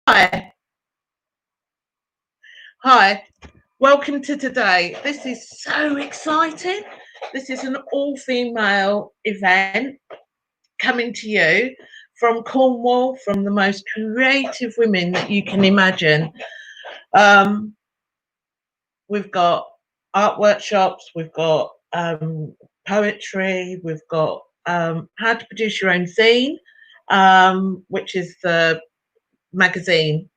Hi, welcome to today. This is so exciting. This is an all-female event coming to you from Cornwall, from the most creative women that you can imagine. We've got art workshops, we've got poetry, we've got how to produce your own zine, which is the magazine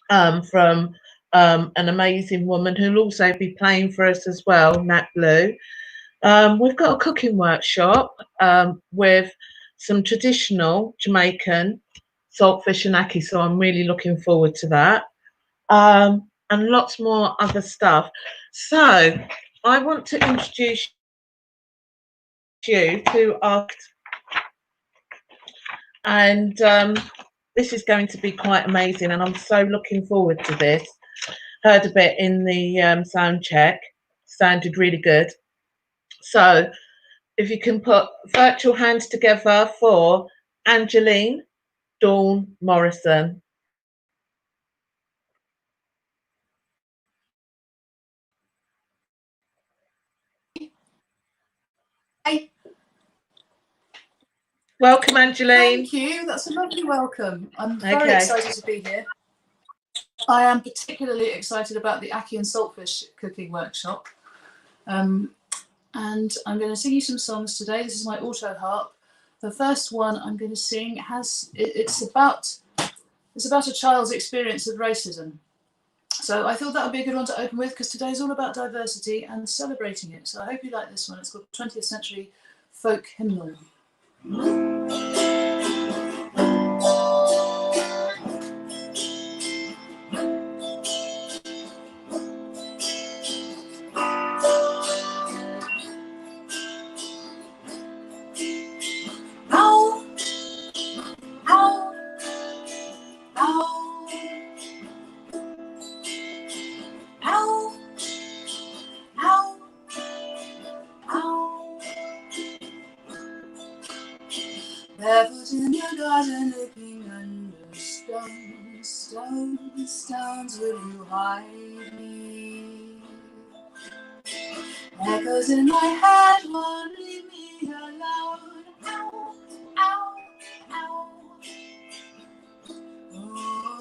from an amazing woman who'll also be playing for us as well, Nat Blue. We've got a cooking workshop with some traditional Jamaican saltfish and ackee, so I'm really looking forward to that. And lots more other stuff. So I want to introduce you to our, and this is going to be quite amazing, and I'm so looking forward to this. Heard a bit in the sound check, sounded really good. So if you can put virtual hands together for Angeline, Dawn, Morrison. Hey. Welcome, Angeline. Thank you. That's a lovely welcome. I'm very excited to be here. I am particularly excited about the ackee and saltfish cooking workshop. And I'm going to sing you some songs today. This is my auto harp. The first one I'm going to sing it's about a child's experience of racism. So I thought that would be a good one to open with, because today is all about diversity and celebrating it. So I hope you like this one. It's called 20th Century Folk Hymnal. Barefoot in your garden, looking under stones, will you hide me? Echoes in my head won't leave me alone. Ow, ow, ow.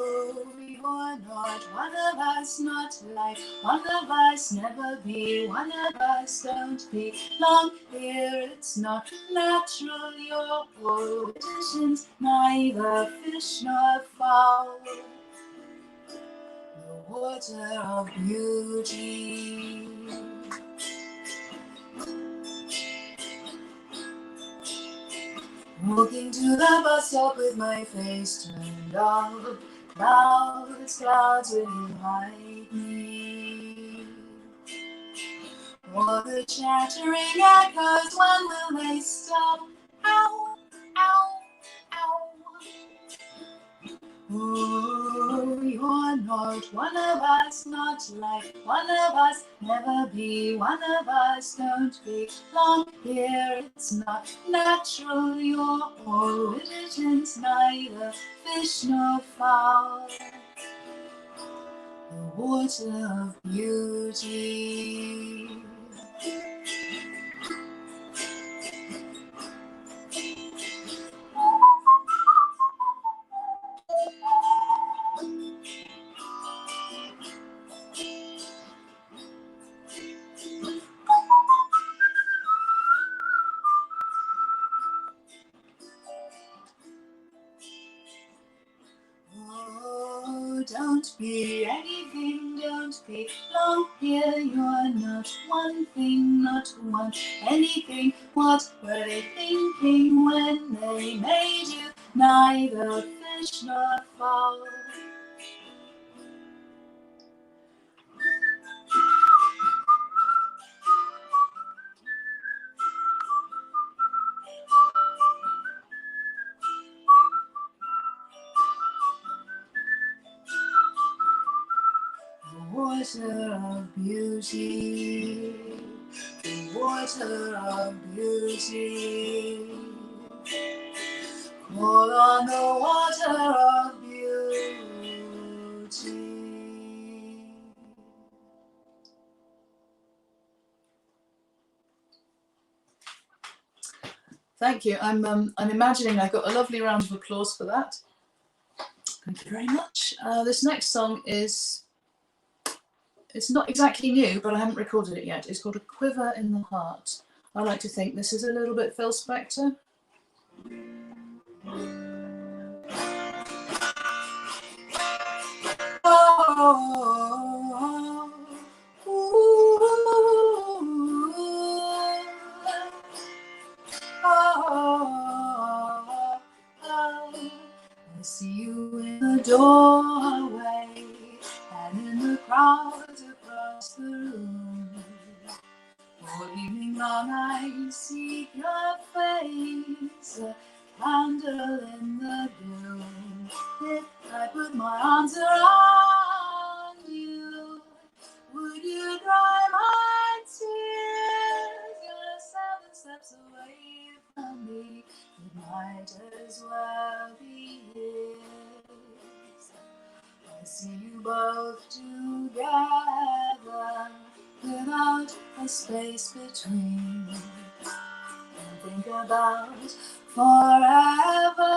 Oh, we are not one of us, not like one of us, never be one of us, don't belong here. It's not natural, your politicians, neither fish nor fowl. The water of beauty. Walking to the bus stop with my face turned off. Clouds, will you hide me? All the chattering echoes, when will they stop? Ow, ow, ow. Oh, you're not one of us, not like one of us, never be one of us, don't belong here. It's not natural, you're all religions, neither fish nor fowl. The water of beauty. Don't be anything, don't belong here. You're not one thing, not one anything. What were they thinking when they made you? Neither fish nor fowl. Water of beauty, the water of beauty. Call on the water of beauty. Thank you. I'm imagining I got a lovely round of applause for that. Thank you very much. This next song is, it's not exactly new, but I haven't recorded it yet. It's called A Quiver in the Heart. I like to think this is a little bit Phil Spector. I see you in the doorway and in the crowds across the room. All evening long I seek your face, a candle in the gloom. If I put my arms around you, would you dry my tears? You're 7 steps away from me, it might as well be his. I see you both together, without a space between, and think about forever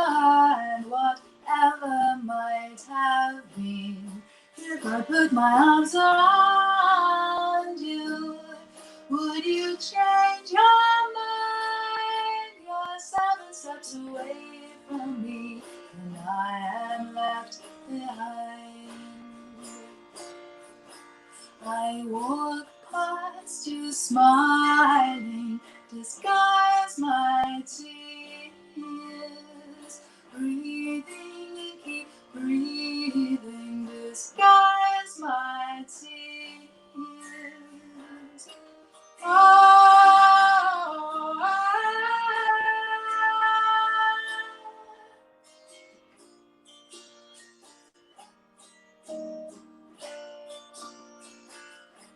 and whatever might have been. If I put my arms around you, would you change your mind? You're 7 steps away from me, and I am left behind. I walk past you smiling, disguise my tears, breathing, keep breathing, disguise my tears.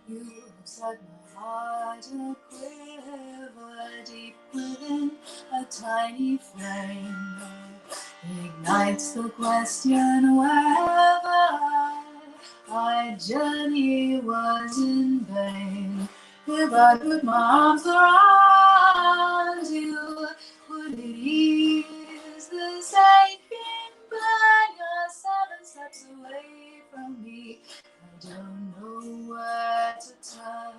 You have set my heart a quiver deep within a tiny flame. Ignites the question whether my journey was in vain. If I put my arms around you, would it ease the aching burn? You're 7 steps away from me. I don't know where to turn.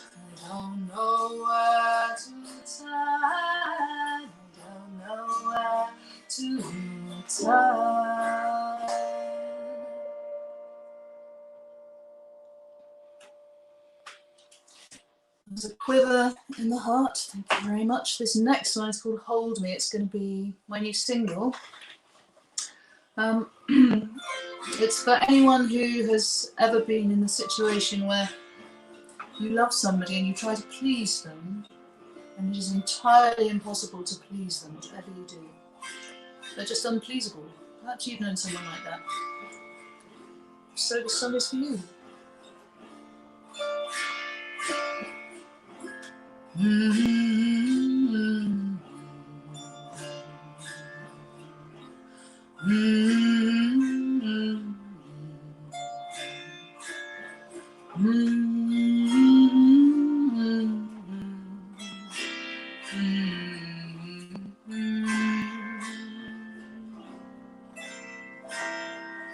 I don't know where to turn. I don't know where to turn. There's a quiver in the heart. Thank you very much. This next one is called Hold Me. It's going to be my new single. It's for anyone who has ever been in the situation where you love somebody and you try to please them, and it is entirely impossible to please them, whatever you do. They're just unpleasable. Perhaps you've known someone like that. So this song is for you.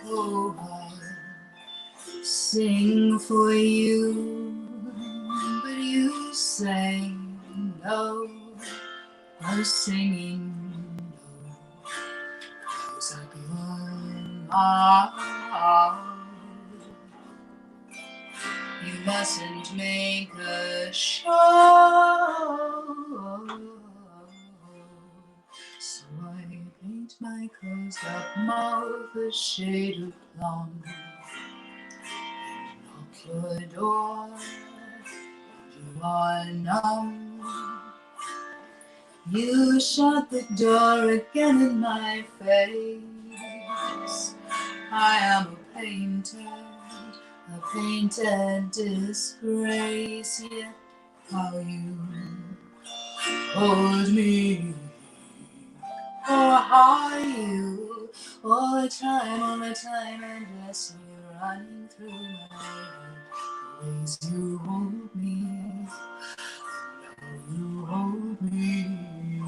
Oh, I sing for you, but you say no. I'm singing no, 'cause I belong out. You mustn't make a show, so I paint my closed up mouth a shade of blonde. Knock your door, you are numb. You shut the door again in my face. I am a painted disgrace. Yet how you hold me, oh how you all the time, endlessly running through my head. The ways you hold me, how you hold me.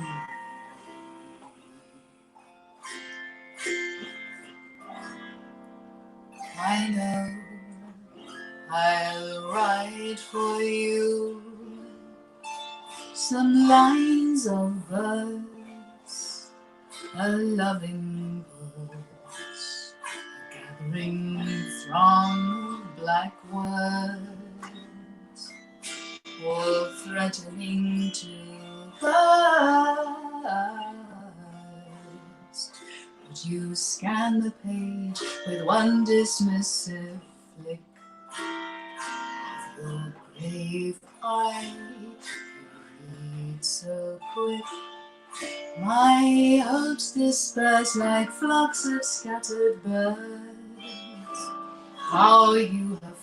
I know I'll write for you some lines of verse, a loving pulse, gathering from black words, all threatening to burst. But you scan the page with one dismissive flick of your grave eye. Read so quick, my hopes disperse like flocks of scattered birds. How you have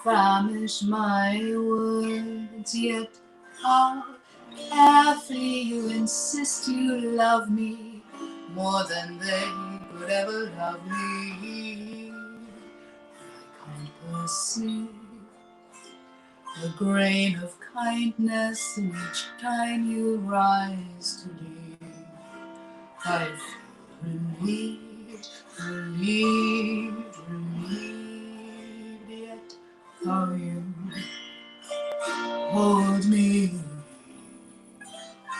famished my words, yet how carefully you insist you love me more than they could ever love me. I can't perceive a grain of kindness in each time you rise to leave. I feel relieved, yet how you hold me.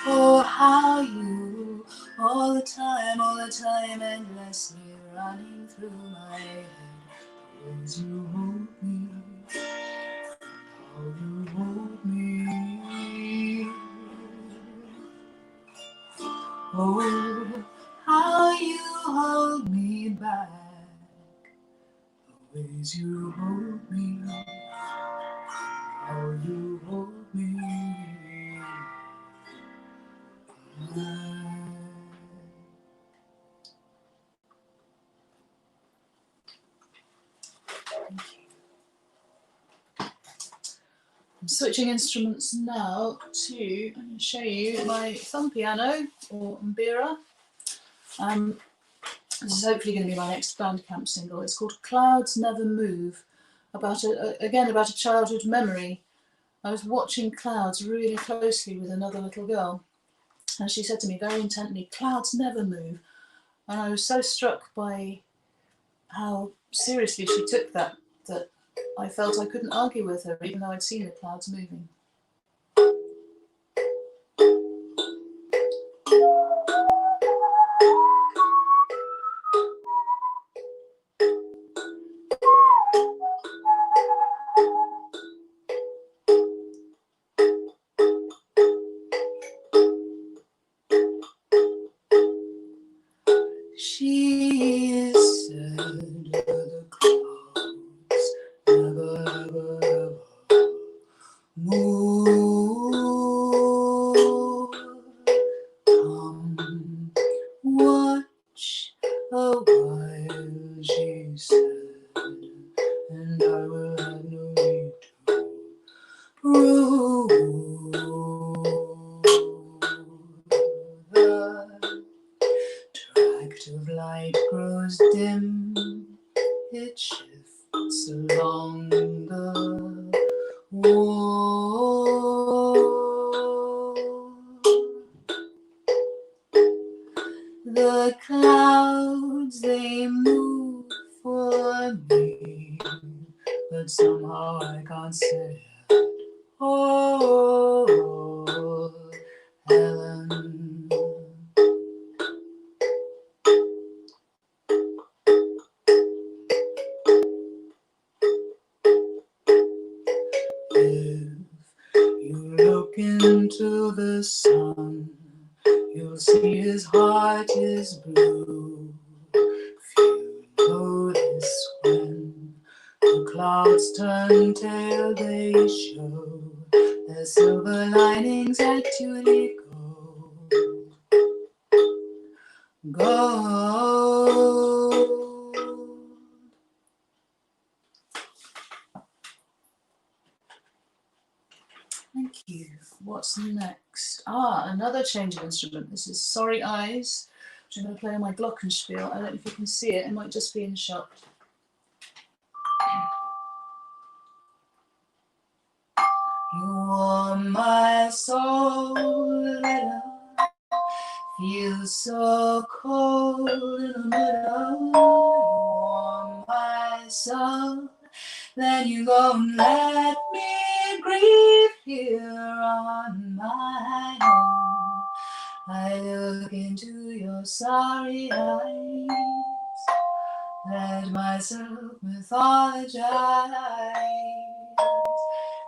Oh, how you, all the time, endlessly running through my head. The ways you hold me, how you hold me. Oh, how you hold me back. The ways you hold me, how you hold me. I'm switching instruments now to, I'm going to show you my thumb piano, or mbira. This is hopefully going to be my next Bandcamp single. It's called Clouds Never Move, about a childhood memory. I was watching clouds really closely with another little girl, and she said to me very intently, "Clouds never move." And I was so struck by how seriously she took that I felt I couldn't argue with her, even though I'd seen the clouds moving. She said the clouds never ever move. Come watch a while, she said, and I will have no need to rule. Of light grows dim, it shifts along the wall. The clouds, they move for me, but somehow I can't say it. Oh, Helen. Into the sun, you'll see his heart is blue. Few know this when the clouds turn tail, they show their silver linings actually gold. Thank you. What's next? Another change of instrument. This is Sorry Eyes, which I'm going to play on my glockenspiel. I don't know if you can see it. It might just be in shot. You warm my soul, little Feels so cold in the middle, warm my soul. Then you go and let me grieve here on my own. I look into your sorry eyes, let myself mythologize.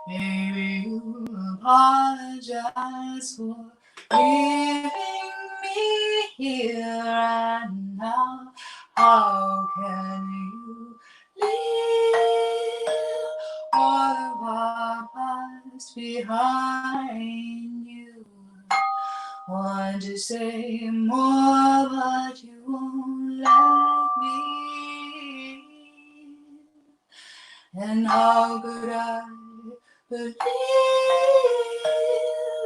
Maybe you apologize for leaving me here and now. How can you leave all of our past behind you? Want to say more, but you won't let me. And how could I believe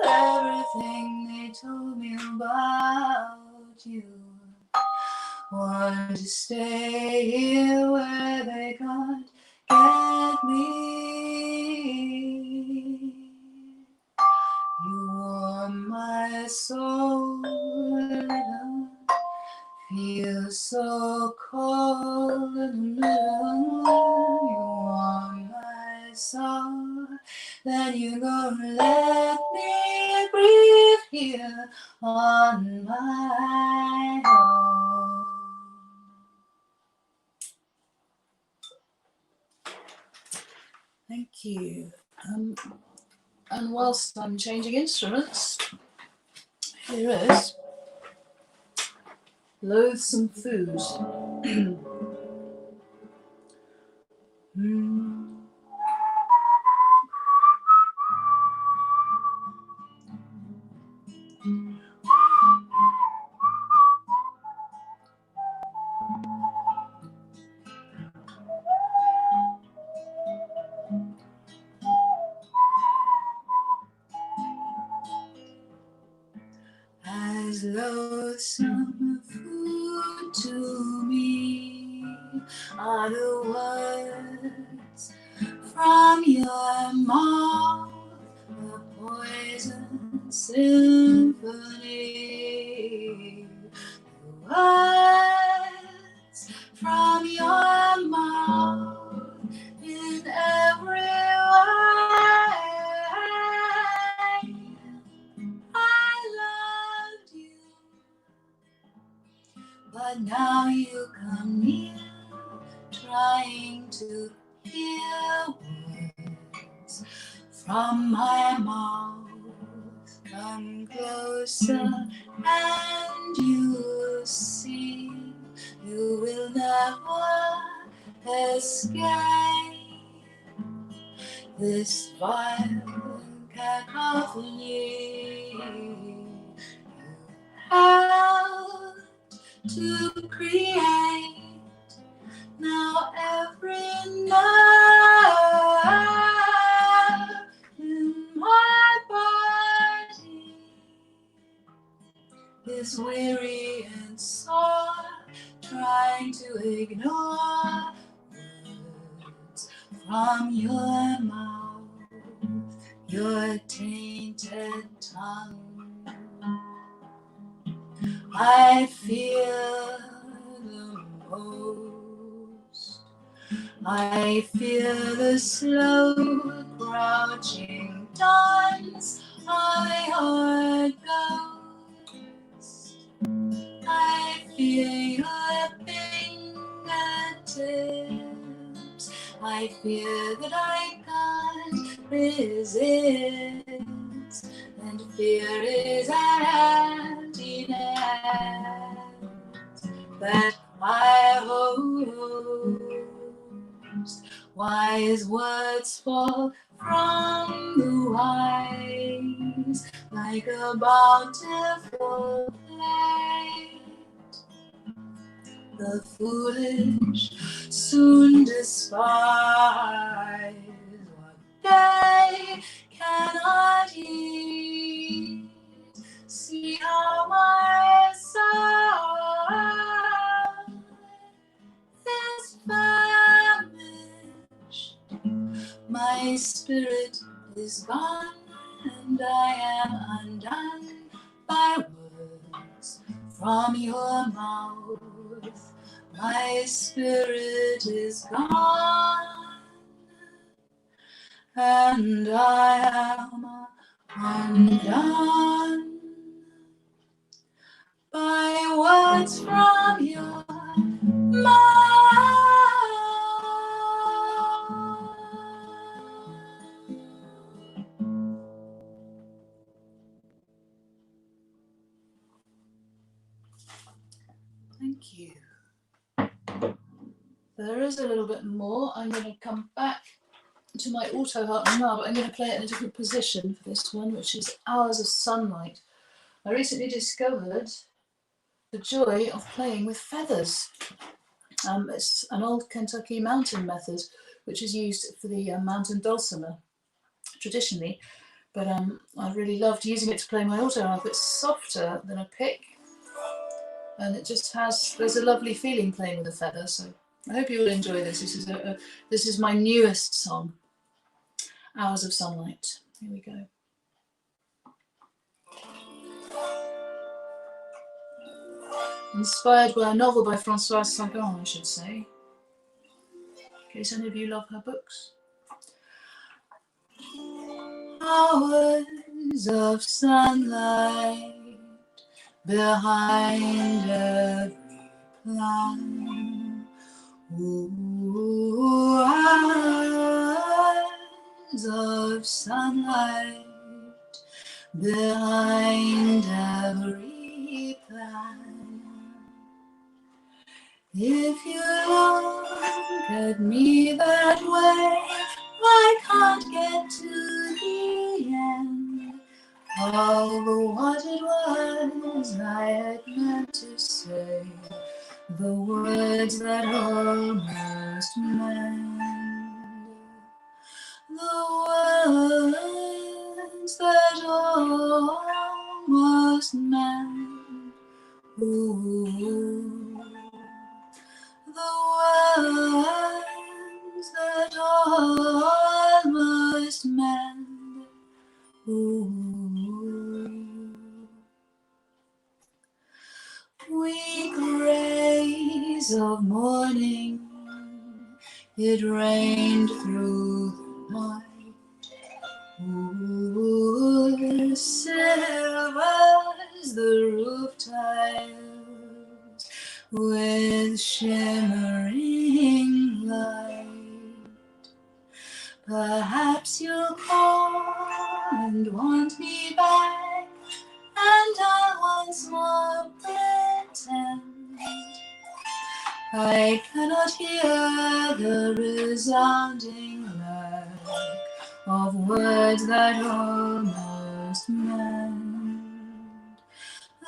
everything they told me about you? Want to stay here where they can't get me. You warm my soul, feel so cold in the middle. You warm my soul, then you gonna let me breathe here on my own. Thank you. And whilst I'm changing instruments, here is Loathsome Food. As loathsome food to me are the words from your mouth, a poison symphony. The words from your mouth in every way. I loved you, but now you come near, trying to hear words from my mouth. Come closer and you'll see you will never escape this vile cacophony. You have to create now every nerve in my body is weary and sore, trying to ignore words from your mouth, your tainted tongue. I fear the most. I fear the slow crouching dance of a hard ghost. I fear your fingertips. I fear that I can't resist. And fear is an emptiness that I host. Wise words fall from the wise like a bountiful plate. The foolish soon despise what they cannot eat. See how my soul is famished. My spirit is gone and I am undone by words from your mouth, my spirit is gone, and I am undone by words from your mouth. Thank you. There is a little bit more. I'm going to come back to my auto harp now, but I'm going to play it in a different position for this one, which is Hours of Sunlight. I recently discovered the joy of playing with feathers. It's an old Kentucky mountain method, which is used for the mountain dulcimer traditionally, but I really loved using it to play my auto harp. It's softer than a pick, and it just has, there's a lovely feeling playing with a feather, so I hope you will enjoy this. This is my newest song, Hours of Sunlight. Here we go. Inspired by a novel by Françoise Sagan, I should say, in case any of you love her books. Hours of sunlight behind every plan. Ooh, hours of sunlight behind every plan. If you look at me that way, I can't get to the end of what it was I had meant to say, the words that almost mend, the words that almost mend. Ooh. The words that almost mend. Ooh. Weak rays of morning, it rained through the night. Ooh, silver as the roof tiles with shimmering light. Perhaps you'll call and want me back, and I'll once more pretend I cannot hear the resounding lack of words that almost mend.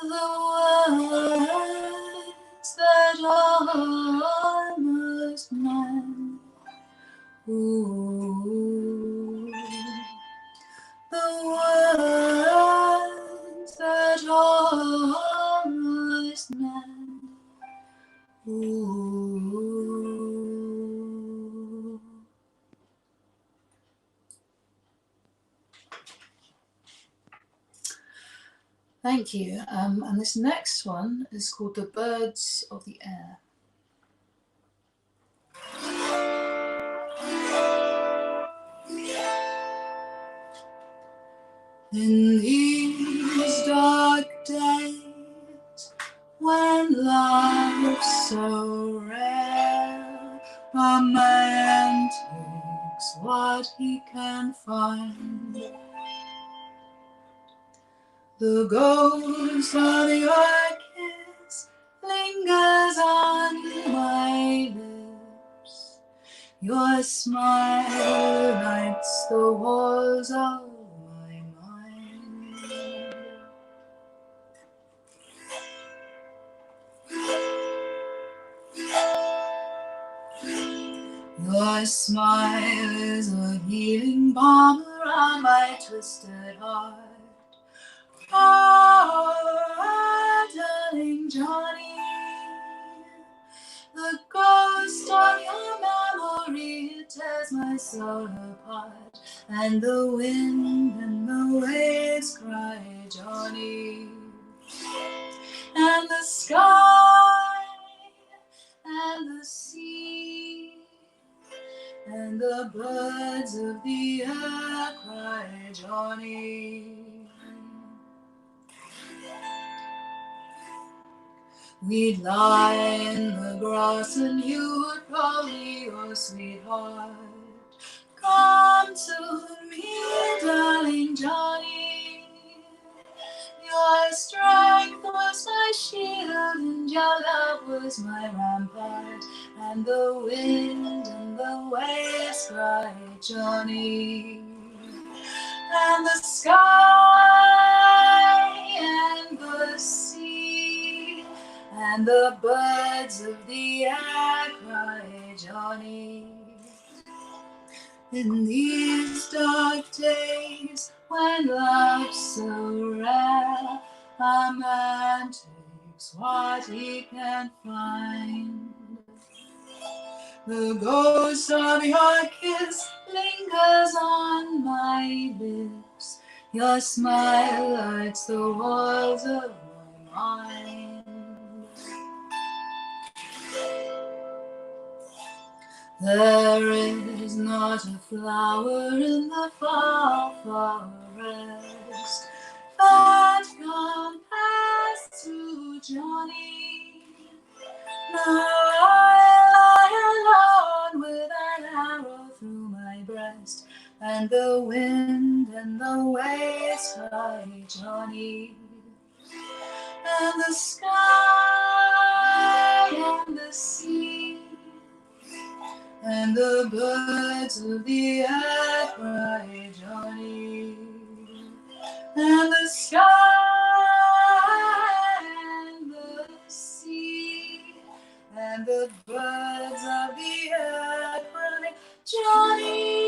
The words that almost mend. Ooh. The words that almost mend. Ooh. Thank you. And this next one is called The Birds of the Air. In these dark days, when life's so rare, a man takes what he can find. The ghost of your kiss lingers on my lips. Your smile lights the walls of my mind. Your smile is a healing balm around my twisted heart. Oh, darling Johnny, the ghost of your memory tears my soul apart, and the wind and the waves cry, Johnny. and the sky and the sea and the birds of the air cry Johnny. We'd lie in the grass and you would call me your sweetheart. Come to me, darling Johnny. Your strength was my shield and your love was my rampart. And the wind and the waves cry Johnny. And the sky and the sea and the birds of the air cry Johnny. In these dark days when love's so rare, a man takes what he can find. The ghost of your kiss lingers on my lips. Your smile lights the walls of my mind. There is not a flower in the far forest that compares to Johnny. Now I lie alone with an arrow through my breast, and the wind and the waves cry Johnny. And the sky and the sea and the birds of the air cry Johnny. And the sky and the sea and the birds of the air cry Johnny.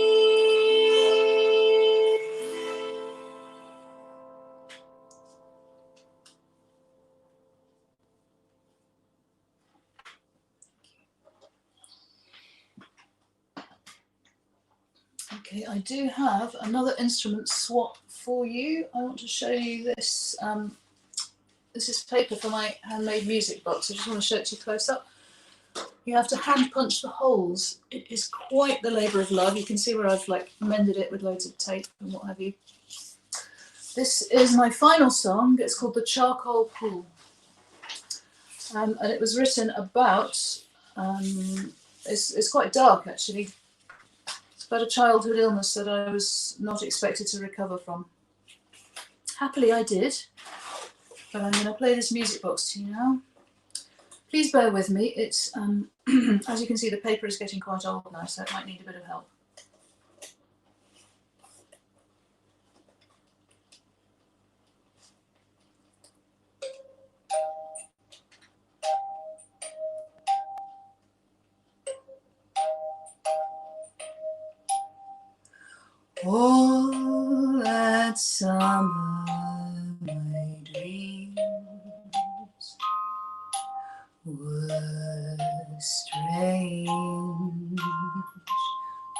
Okay, I do have another instrument swap for you. I want to show you this. This is paper for my handmade music box. I just want to show it to you close up. You have to hand punch the holes. It is quite the labour of love. You can see where I've mended it with loads of tape and what have you. This is my final song. It's called The Charcoal Pool. And it was written about, it's quite dark actually. It's about a childhood illness that I was not expected to recover from. Happily I did, but I'm going to play this music box to you now. Please bear with me. It's, as you can see, the paper is getting quite old now, so it might need a bit of help. All that summer my dreams were strange,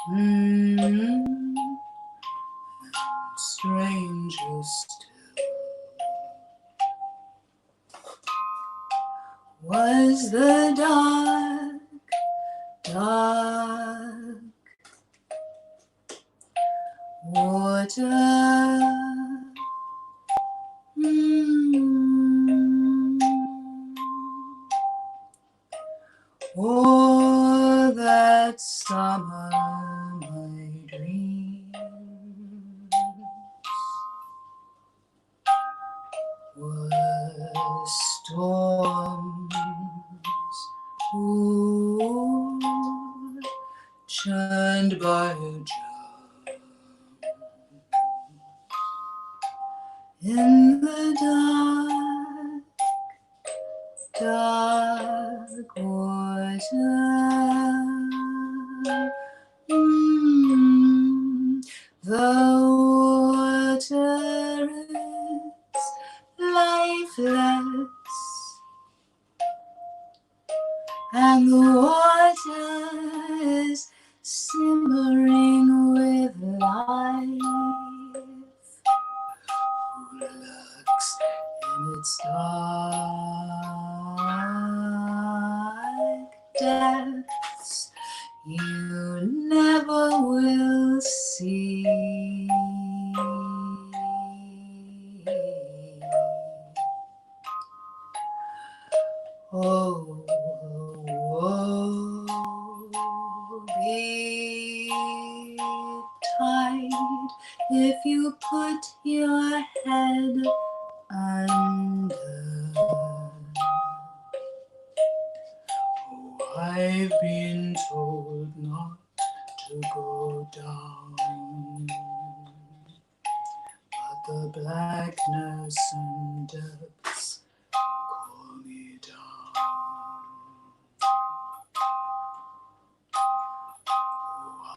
and stranger still was the dark, dark water. Oh, that summer my dreams were storms, ooh, churned by a drum in the dark, dark water. The water is lifeless, and the water is simmering with life. Who lurks in its dark Oh, oh, be tight if you put your head under. Oh, I've been told not to go down, but the blackness and depths call me down. Oh,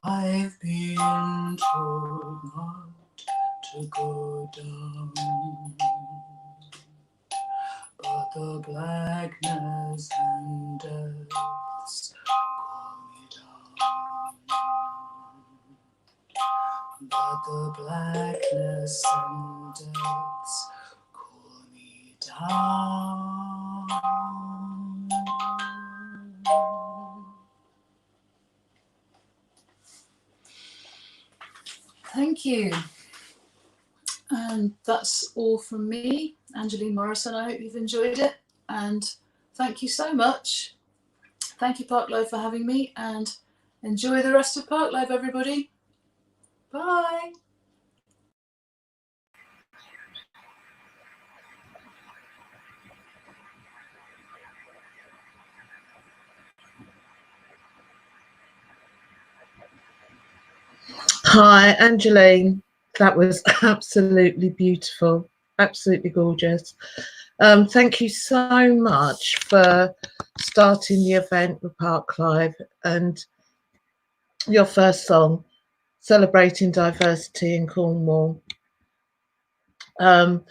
I've been told not to go down, but the blackness and depths call me down. But the blackness and depths call me down. Thank you. And that's all from me, Angeline Morrison. I hope you've enjoyed it. And thank you so much. Thank you, Parklive, for having me. And enjoy the rest of Parklive, everybody. Bye. Hi, Angeline. That was absolutely beautiful, absolutely gorgeous. Thank you so much for starting the event with Parklive and your first song, celebrating diversity in Cornwall. But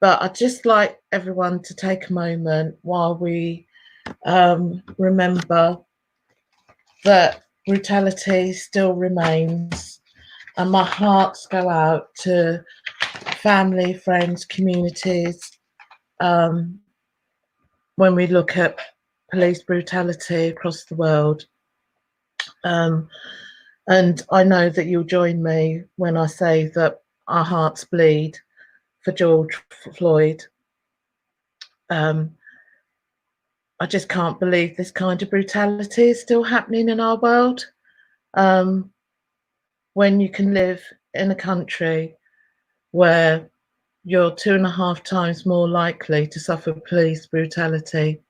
I'd just like everyone to take a moment while we remember that brutality still remains, and my hearts go out to family, friends, communities, when we look at police brutality across the world. And I know that you'll join me when I say that our hearts bleed for George Floyd. I just can't believe this kind of brutality is still happening in our world. When you can live in a country where you're 2.5 times more likely to suffer police brutality.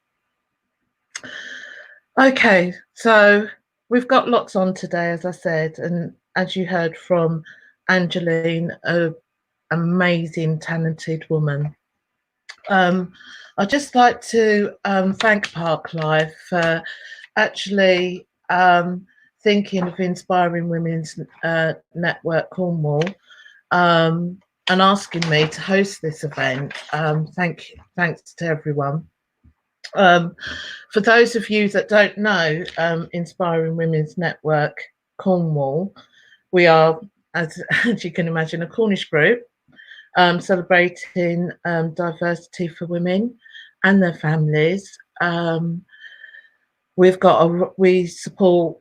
Okay, so we've got lots on today, as I said, and as you heard from Angeline, an amazing, talented woman. I'd just like to thank Parklive for actually thinking of Inspiring Women's Network Cornwall and asking me to host this event. Thanks to everyone. For those of you that don't know Inspiring Women's Network Cornwall, we are, as you can imagine, a Cornish group celebrating diversity for women and their families. We support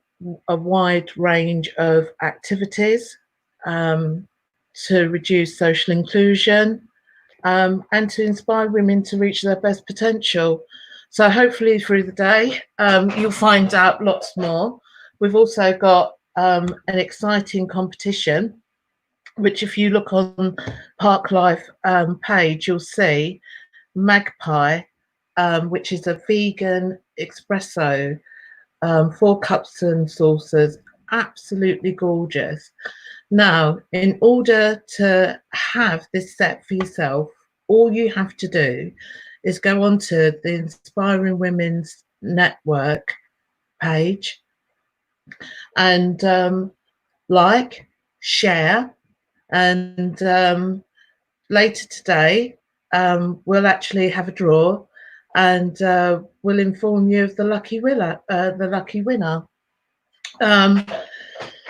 a wide range of activities to reduce social inclusion and to inspire women to reach their best potential. So hopefully through the day, you'll find out lots more. We've also got an exciting competition, which if you look on Parklife page, you'll see Magpie, which is a vegan espresso, 4 cups and saucers, absolutely gorgeous. Now, in order to have this set for yourself, all you have to do is go onto the Inspiring Women's Network page and like, share, and later today we'll actually have a draw and we'll inform you of the lucky winner.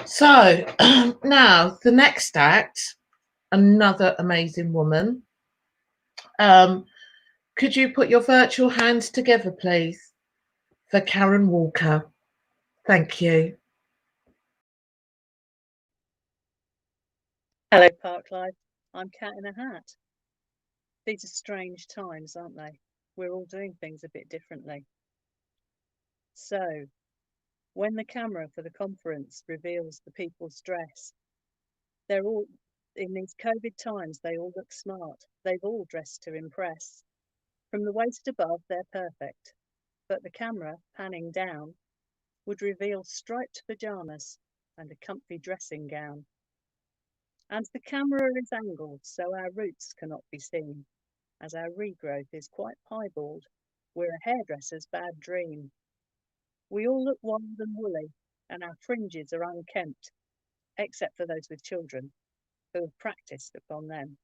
So now the next act, another amazing woman. Could you put your virtual hands together, please, for Karen Walker? Thank you. Hello, Parklive. I'm Cat in a Hat. These are strange times, aren't they? we're all doing things a bit differently. So, when the camera for the conference reveals the people's dress, they're all, in these COVID times, they all look smart. They've all dressed to impress. From the waist above, they're perfect. But the camera, panning down, would reveal striped pyjamas and a comfy dressing gown. And the camera is angled so our roots cannot be seen, as our regrowth is quite piebald. We're a hairdresser's bad dream. We all look wild and woolly, and our fringes are unkempt, except for those with children, who have practiced upon them.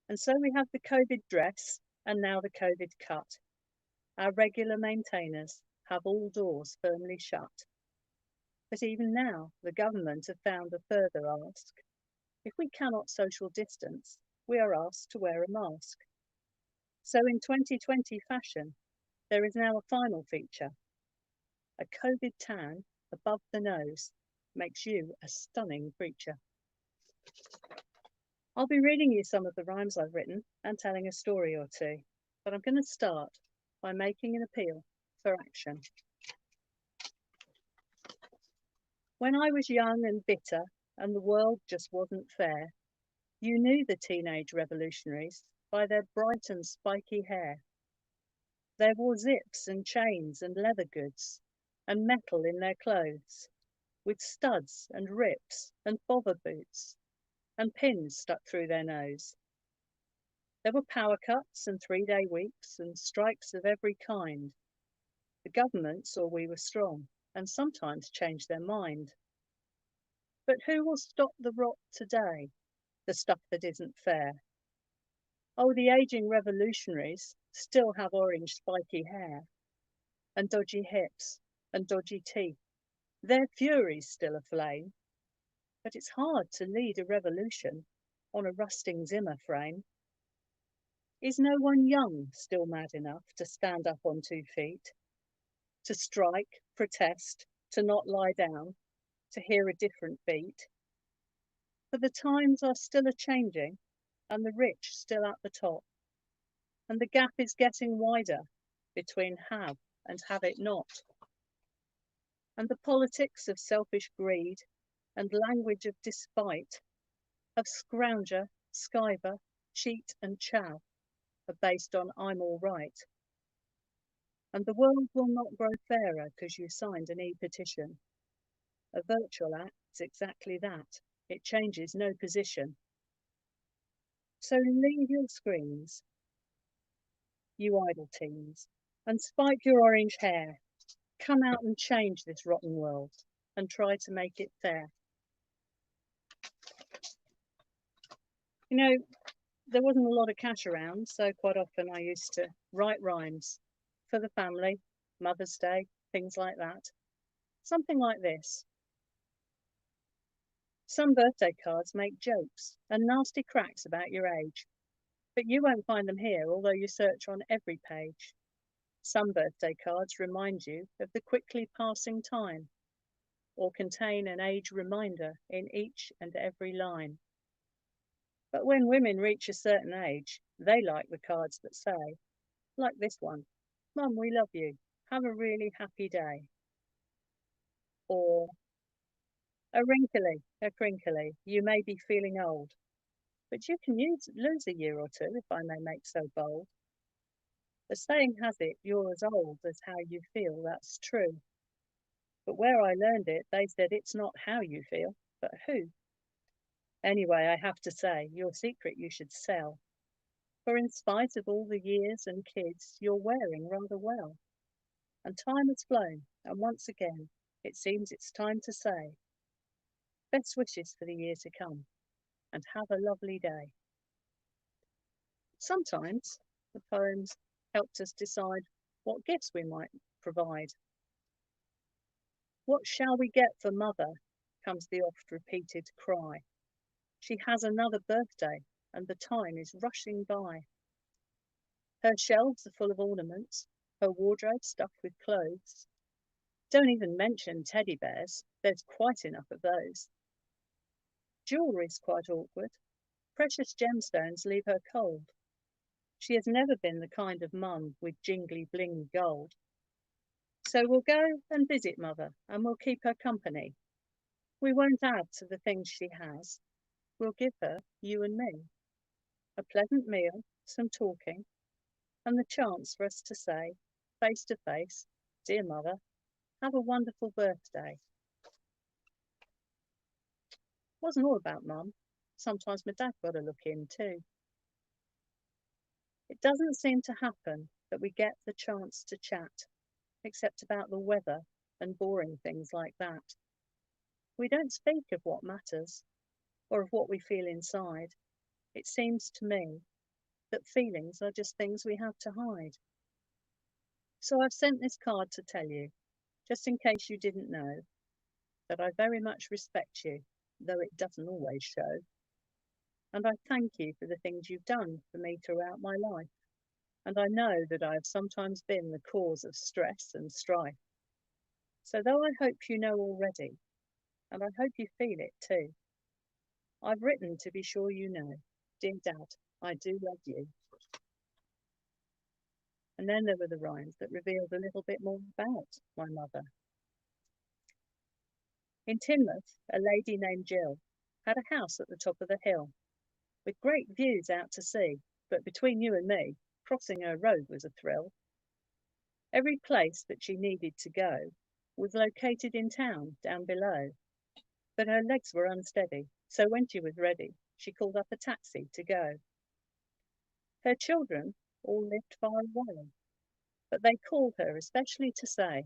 And so we have the COVID dress, and now the COVID cut. Our regular maintainers have all doors firmly shut. But even now, the government have found a further ask. If we cannot social distance, we are asked to wear a mask. So in 2020 fashion, there is now a final feature. A COVID tan above the nose makes you a stunning creature. I'll be reading you some of the rhymes I've written and telling a story or two, but I'm going to start by making an appeal for action. When I was young and bitter and the world just wasn't fair, you knew the teenage revolutionaries by their bright and spiky hair. They wore zips and chains and leather goods and metal in their clothes, with studs and rips and bother boots and pins stuck through their nose. There were power cuts and 3-day weeks and strikes of every kind. The government saw we were strong and sometimes changed their mind. But who will stop the rot today, the stuff that isn't fair? Oh, the ageing revolutionaries still have orange spiky hair and dodgy hips and dodgy teeth. Their fury's still aflame. But it's hard to lead a revolution on a rusting Zimmer frame. Is no one young still mad enough to stand up on 2 feet, to strike, protest, to not lie down, to hear a different beat? For the times are still a-changing, and the rich still at the top, and the gap is getting wider between have and have it not. And the politics of selfish greed and language of despite, of scrounger, skiver, cheat and chav, are based on I'm all right. And the world will not grow fairer because you signed an e-petition. A virtual act's exactly that. It changes no position. So leave your screens, you idle teens, and spike your orange hair. Come out and change this rotten world and try to make it fair. You know, there wasn't a lot of cash around, so quite often I used to write rhymes for the family, Mother's Day, things like that. Something like this. Some birthday cards make jokes and nasty cracks about your age, but you won't find them here, although you search on every page. Some birthday cards remind you of the quickly passing time, or contain an age reminder in each and every line. But when women reach a certain age, they like the cards that say, like this one, Mum, we love you. Have a really happy day. Or, a wrinkly, a crinkly, you may be feeling old, but you can lose a year or two, if I may make so bold. The saying has it, you're as old as how you feel, that's true. But where I learned it, they said it's not how you feel, but who. Anyway, I have to say, your secret you should sell. For in spite of all the years and kids, you're wearing rather well. And time has flown, and once again, it seems it's time to say, best wishes for the year to come, and have a lovely day. Sometimes the poems helped us decide what gifts we might provide. What shall we get for Mother, comes the oft-repeated cry. She has another birthday, and the time is rushing by. Her shelves are full of ornaments, her wardrobe stuffed with clothes. Don't even mention teddy bears, there's quite enough of those. Jewellery's quite awkward. Precious gemstones leave her cold. She has never been the kind of mum with jingly blingy gold. So we'll go and visit Mother, and we'll keep her company. We won't add to the things she has. We'll give her, you and me, a pleasant meal, some talking, and the chance for us to say, face to face, dear Mother, have a wonderful birthday. It wasn't all about Mum. Sometimes my dad got a look in too. It doesn't seem to happen that we get the chance to chat, except about the weather and boring things like that. We don't speak of what matters, or of what we feel inside. It seems to me that feelings are just things we have to hide. So I've sent this card to tell you, just in case you didn't know, that I very much respect you, though it doesn't always show. And I thank you for the things you've done for me throughout my life. And I know that I have sometimes been the cause of stress and strife. So though I hope you know already, and I hope you feel it too, I've written to be sure you know, dear Dad, I do love you. And then there were the rhymes that revealed a little bit more about my mother. In Teignmouth, a lady named Jill had a house at the top of the hill, with great views out to sea, but between you and me, crossing her road was a thrill. Every place that she needed to go was located in town down below, but her legs were unsteady, so when she was ready, she called up a taxi to go. Her children all lived far away, but they called her especially to say,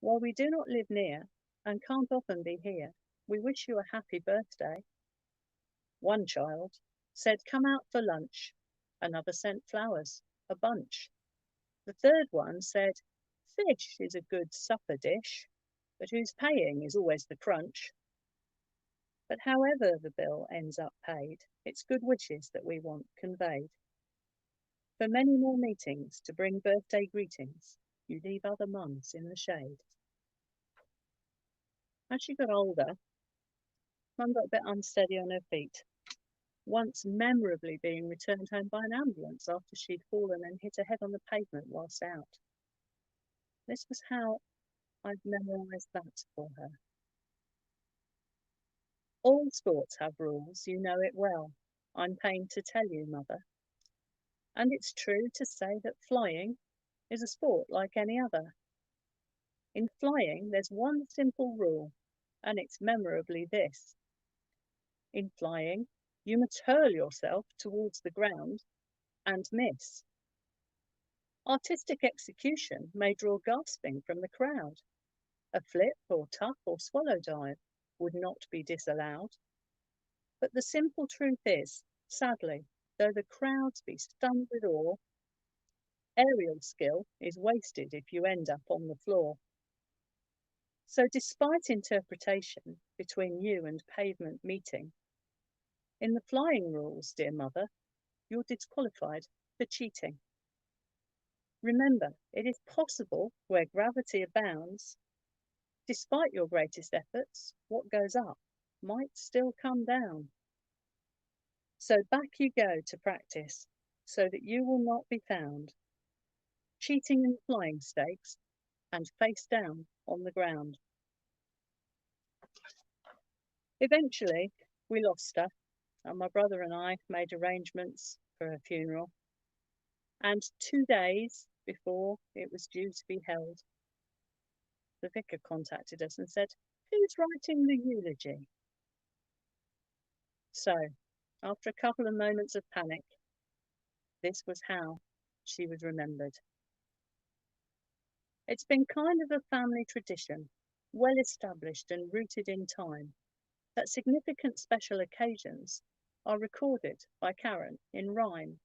while we do not live near and can't often be here, we wish you a happy birthday. One child said, come out for lunch. Another sent flowers, a bunch. The third one said, fish is a good supper dish, but who's paying is always the crunch. But however the bill ends up paid, it's good wishes that we want conveyed. For many more meetings to bring birthday greetings, you leave other mums in the shade. As she got older, Mum got a bit unsteady on her feet, once memorably being returned home by an ambulance after she'd fallen and hit her head on the pavement whilst out. This was how I've memorised that for her. All sports have rules, you know it well. I'm pained to tell you, Mother. And it's true to say that flying is a sport like any other. In flying, there's one simple rule, and it's memorably this. In flying, you must hurl yourself towards the ground and miss. Artistic execution may draw gasping from the crowd. A flip or tuck or swallow dive would not be disallowed. But the simple truth is, sadly, though the crowds be stunned with awe, aerial skill is wasted if you end up on the floor. So despite interpretation between you and pavement meeting, in the flying rules, dear Mother, you're disqualified for cheating. Remember, it is possible where gravity abounds. Despite your greatest efforts, what goes up might still come down. So back you go to practice, so that you will not be found cheating in flying stakes and face down on the ground. Eventually, we lost her, and my brother and I made arrangements for her funeral. And 2 days before it was due to be held, the vicar contacted us and said, who's writing the eulogy? So, after a couple of moments of panic, this was how she was remembered. It's been kind of a family tradition, well established and rooted in time, that significant special occasions are recorded by Karen in rhyme.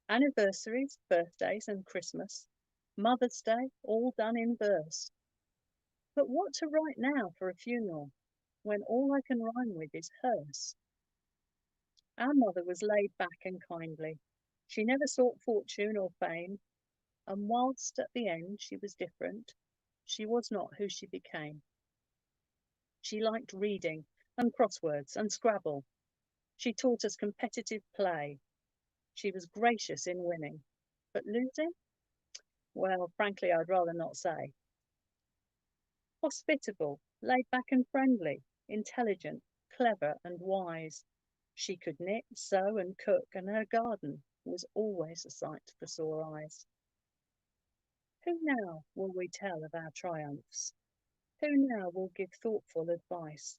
Anniversaries, birthdays and Christmas, Mother's Day, all done in verse. But what to write now for a funeral, when all I can rhyme with is hearse? Our mother was laid back and kindly. She never sought fortune or fame, and whilst at the end she was different, she was not who she became. She liked reading and crosswords and Scrabble. She taught us competitive play. She was gracious in winning, but losing? Well, frankly, I'd rather not say. Hospitable, laid back and friendly, intelligent, clever and wise. She could knit, sew and cook, and her garden was always a sight for sore eyes. Who now will we tell of our triumphs? Who now will give thoughtful advice?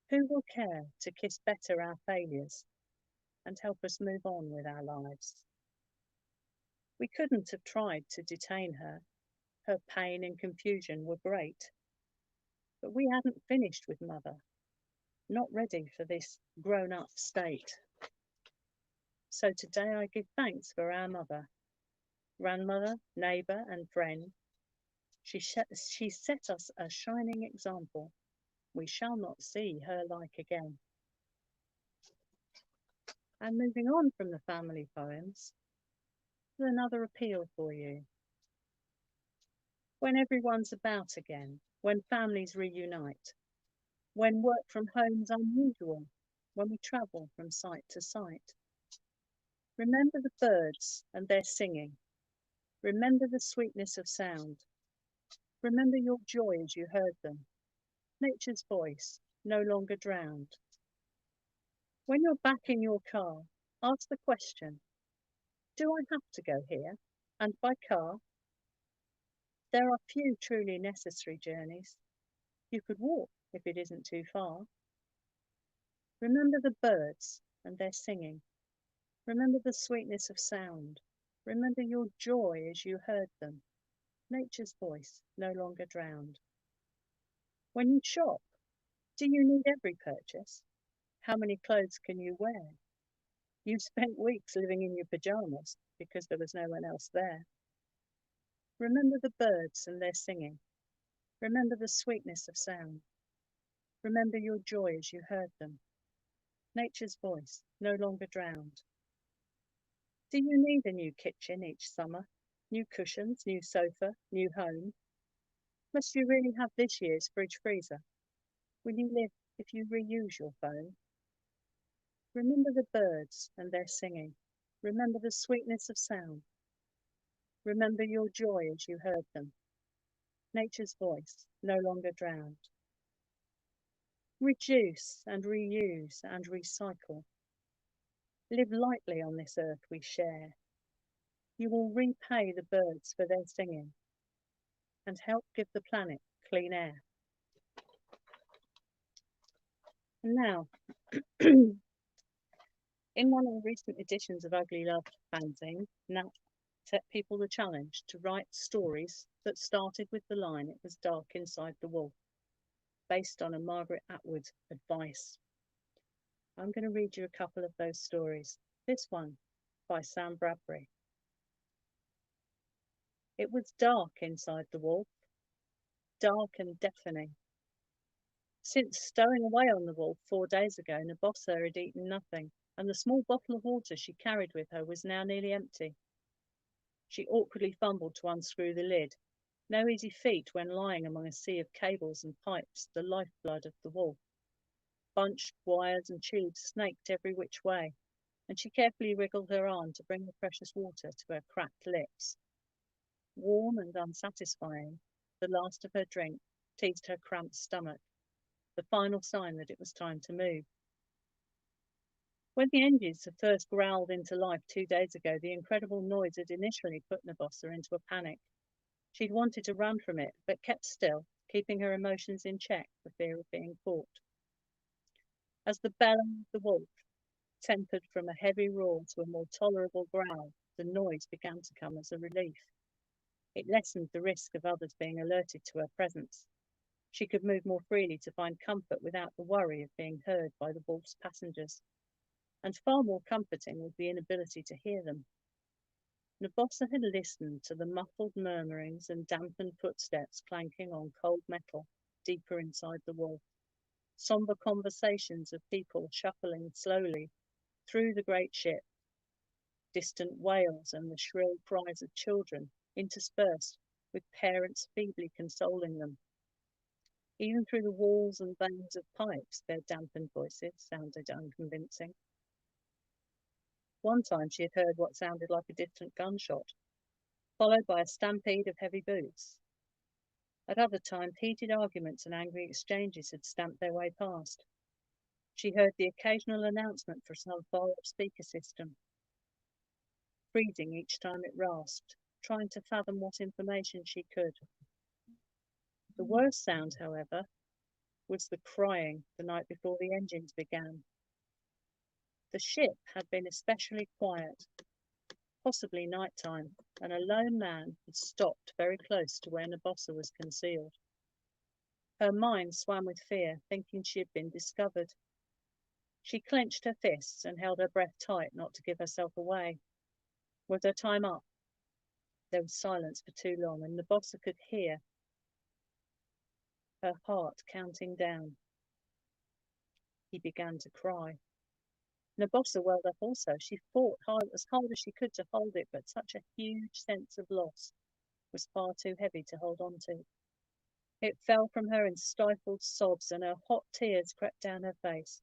Who will care to kiss better our failures and help us move on with our lives? We couldn't have tried to detain her. Her pain and confusion were great. But we hadn't finished with Mother, not ready for this grown-up state. So today I give thanks for our mother, grandmother, neighbour and friend. She set us a shining example. We shall not see her like again. And moving on from the family poems, there's another appeal for you. When everyone's about again, when families reunite, when work from home's unusual, when we travel from site to site. Remember the birds and their singing. Remember the sweetness of sound. Remember your joy as you heard them. Nature's voice, no longer drowned. When you're back in your car, ask the question, do I have to go here? And by car? There are few truly necessary journeys. You could walk if it isn't too far. Remember the birds and their singing. Remember the sweetness of sound. Remember your joy as you heard them. Nature's voice, no longer drowned. When you shop, do you need every purchase? How many clothes can you wear? You spent weeks living in your pyjamas because there was no one else there. Remember the birds and their singing. Remember the sweetness of sound. Remember your joy as you heard them. Nature's voice, no longer drowned. Do you need a new kitchen each summer? New cushions, new sofa, new home? Must you really have this year's fridge freezer? Will you live if you reuse your phone? Remember the birds and their singing. Remember the sweetness of sound. Remember your joy as you heard them. Nature's voice, no longer drowned. Reduce and reuse and recycle. Live lightly on this earth we share. You will repay the birds for their singing and help give the planet clean air. And now, in one of the recent editions of Ugly Loved fanzine, Nat set people the challenge to write stories that started with the line, "It was dark inside the wolf," based on a Margaret Atwood advice. I'm going to read you a couple of those stories. This one by Sam Bradbury. It was dark inside the wolf, dark and deafening. Since stowing away on the wolf 4 days ago, Nabossa had eaten nothing, and the small bottle of water she carried with her was now nearly empty. She awkwardly fumbled to unscrew the lid. No easy feat when lying among a sea of cables and pipes, the lifeblood of the wolf. Bunched wires and tubes snaked every which way, and she carefully wriggled her arm to bring the precious water to her cracked lips. Warm and unsatisfying, the last of her drink teased her cramped stomach, the final sign that it was time to move. When the engines had first growled into life 2 days ago, the incredible noise had initially put Nabossa into a panic. She'd wanted to run from it, but kept still, keeping her emotions in check for fear of being caught. As the bellowing of the wolf tempered from a heavy roar to a more tolerable growl, the noise began to come as a relief. It lessened the risk of others being alerted to her presence. She could move more freely to find comfort without the worry of being heard by the wolf's passengers. And far more comforting was the inability to hear them. Nabossa had listened to the muffled murmurings and dampened footsteps clanking on cold metal deeper inside the wolf. Sombre conversations of people shuffling slowly through the great ship. Distant wails and the shrill cries of children interspersed with parents feebly consoling them. Even through the walls and veins of pipes, their dampened voices sounded unconvincing. One time she had heard what sounded like a distant gunshot, followed by a stampede of heavy boots. At other times, heated arguments and angry exchanges had stamped their way past. She heard the occasional announcement for some far-off speaker system, freezing each time it rasped, trying to fathom what information she could. The worst sound, however, was the crying the night before the engines began. The ship had been especially quiet, possibly night-time, and a lone man had stopped very close to where Nabossa was concealed. Her mind swam with fear, thinking she had been discovered. She clenched her fists and held her breath tight not to give herself away. Was her time up? There was silence for too long, and Nabossa could hear her heart counting down. He began to cry. Nabossa welled up also. She fought as hard as she could to hold it, but such a huge sense of loss was far too heavy to hold on to. It fell from her in stifled sobs, and her hot tears crept down her face.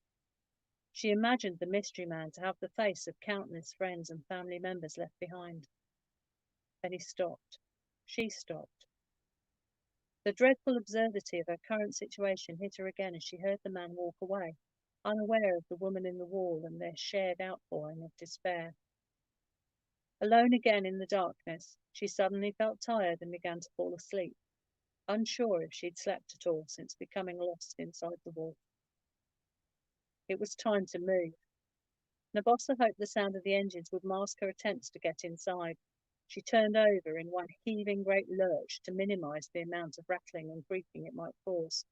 She imagined the mystery man to have the face of countless friends and family members left behind. Then he stopped. She stopped. The dreadful absurdity of her current situation hit her again as she heard the man walk away, unaware of the woman in the wall and their shared outpouring of despair. Alone again in the darkness, she suddenly felt tired and began to fall asleep, unsure if she'd slept at all since becoming lost inside the wall. It was time to move. Nabossa hoped the sound of the engines would mask her attempts to get inside. She turned over in one heaving great lurch to minimize the amount of rattling and creaking it might cause.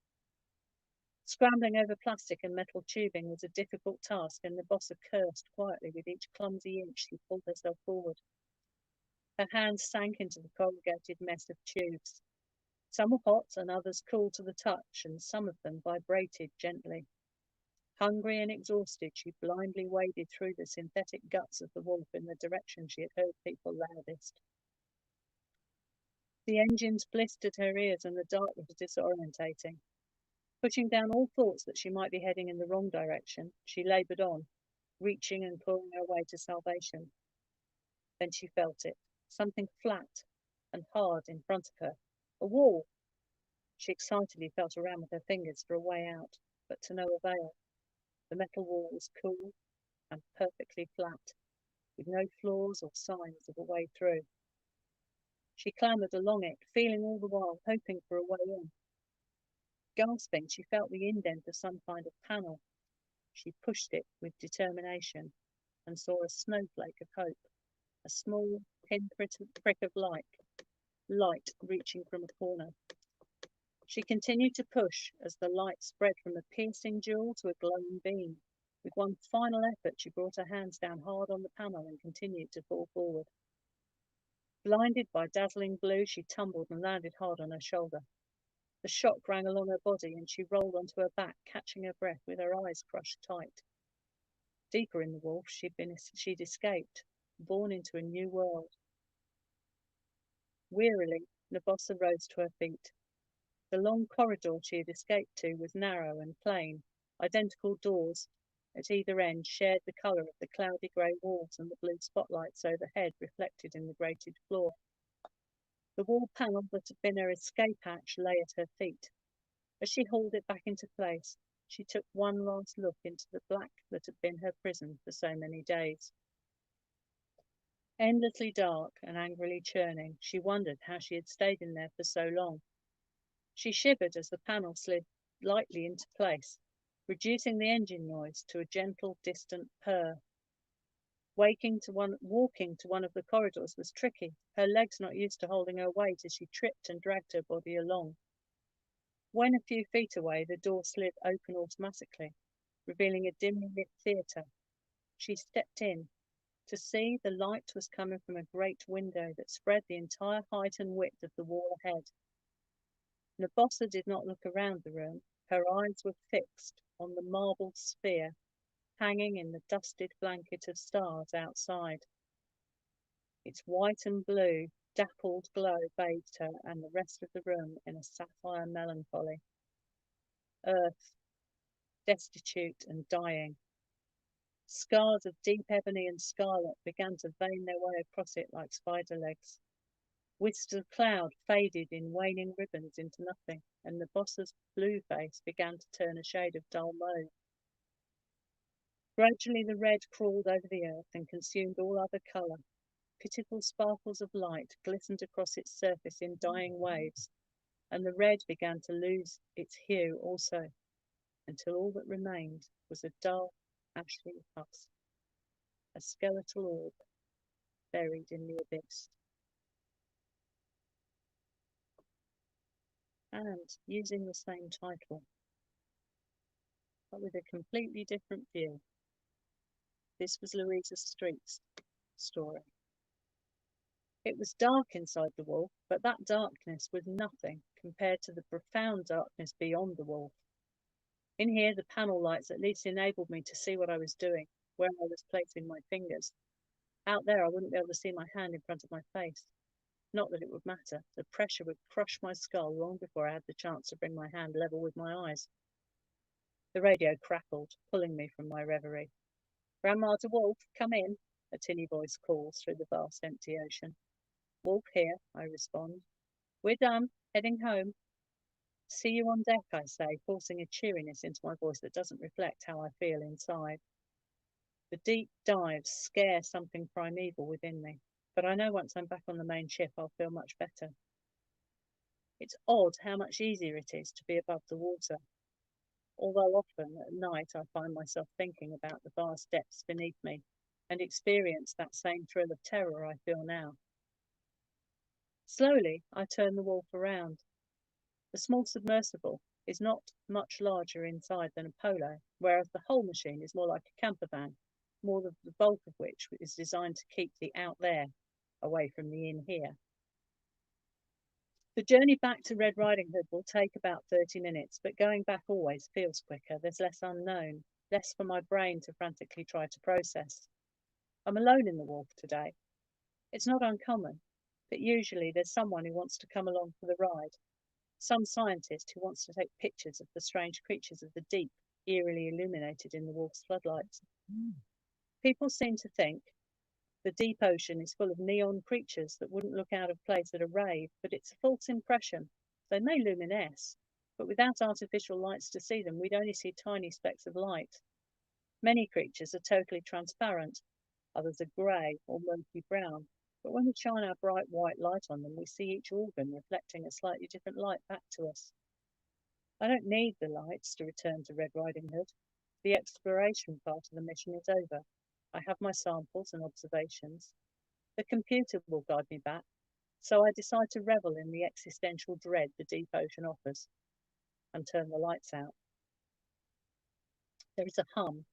Scrambling over plastic and metal tubing was a difficult task, and Nabossa cursed quietly with each clumsy inch she pulled herself forward. Her hands sank into the corrugated mess of tubes. Some were hot and others cool to the touch, and some of them vibrated gently. Hungry and exhausted, she blindly waded through the synthetic guts of the wolf in the direction she had heard people loudest. The engines blistered her ears and the dark was disorientating. Putting down all thoughts that she might be heading in the wrong direction, she laboured on, reaching and clawing her way to salvation. Then she felt it, something flat and hard in front of her, a wall. She excitedly felt around with her fingers for a way out, but to no avail. The metal wall was cool and perfectly flat, with no flaws or signs of a way through. She clambered along it, feeling all the while, hoping for a way in. Gasping, she felt the indent of some kind of panel. She pushed it with determination and saw a snowflake of hope, a small pinprick of light reaching from a corner. She continued to push as the light spread from a piercing jewel to a glowing beam. With one final effort, she brought her hands down hard on the panel and continued to fall forward. Blinded by dazzling blue, she tumbled and landed hard on her shoulder. The shock rang along her body and she rolled onto her back, catching her breath with her eyes crushed tight. Deeper in the wolf, she'd escaped, born into a new world. Wearily, Nabossa rose to her feet. The long corridor she had escaped to was narrow and plain. Identical doors at either end shared the colour of the cloudy grey walls and the blue spotlights overhead reflected in the grated floor. The wall panel that had been her escape hatch lay at her feet. As she hauled it back into place, she took one last look into the black that had been her prison for so many days. Endlessly dark and angrily churning, she wondered how she had stayed in there for so long. She shivered as the panel slid lightly into place, reducing the engine noise to a gentle, distant purr. Walking to one of the corridors was tricky, her legs not used to holding her weight as she tripped and dragged her body along. When a few feet away, the door slid open automatically, revealing a dimly lit theatre. She stepped in. To see, the light was coming from a great window that spread the entire height and width of the wall ahead. Nabossa did not look around the room. Her eyes were fixed on the marble sphere hanging in the dusted blanket of stars outside. Its white and blue, dappled glow bathed her and the rest of the room in a sapphire melancholy. Earth, destitute and dying, Scars of deep ebony and scarlet began to vein their way across it like spider legs. Wisps of cloud faded in waning ribbons into nothing, and the boss's blue face began to turn a shade of dull mauve. Gradually the red crawled over the earth and consumed all other colour. Pitiful sparkles of light glistened across its surface in dying waves, and the red began to lose its hue also, until all that remained was a dull, ashy husk, a skeletal orb buried in the abyss. And using the same title, but with a completely different view, this was Louisa Street's story. It was dark inside the wolf, but that darkness was nothing compared to the profound darkness beyond the wolf. In here, the panel lights at least enabled me to see what I was doing, where I was placing my fingers. Out there, I wouldn't be able to see my hand in front of my face. Not that it would matter. The pressure would crush my skull long before I had the chance to bring my hand level with my eyes. The radio crackled, pulling me from my reverie. "Grandma to Wolf, come in," a tinny voice calls through the vast empty ocean. "Wolf here," I respond. "We're done, heading home." "See you on deck," I say, forcing a cheeriness into my voice that doesn't reflect how I feel inside. The deep dives scare something primeval within me, but I know once I'm back on the main ship I'll feel much better. It's odd how much easier it is to be above the water, although often at night I find myself thinking about the vast depths beneath me and experience that same thrill of terror I feel now. Slowly I turn the wolf around. The small submersible is not much larger inside than a polo, whereas the whole machine is more like a camper van, more of the bulk of which is designed to keep the out there away from the in here. The journey back to Red Riding Hood will take about 30 minutes, but going back always feels quicker. There's less unknown, less for my brain to frantically try to process. I'm alone in the wolf today. It's not uncommon, but usually there's someone who wants to come along for the ride. Some scientist who wants to take pictures of the strange creatures of the deep, eerily illuminated in the wolf's floodlights. People seem to think the deep ocean is full of neon creatures that wouldn't look out of place at a rave, but it's a false impression. They may luminesce, but without artificial lights to see them, we'd only see tiny specks of light. Many creatures are totally transparent, others are grey or murky brown, but when we shine our bright white light on them, we see each organ reflecting a slightly different light back to us. I don't need the lights to return to Red Riding Hood. The exploration part of the mission is over. I have my samples and observations. The computer will guide me back, so I decide to revel in the existential dread the deep ocean offers and turn the lights out. There is a hum,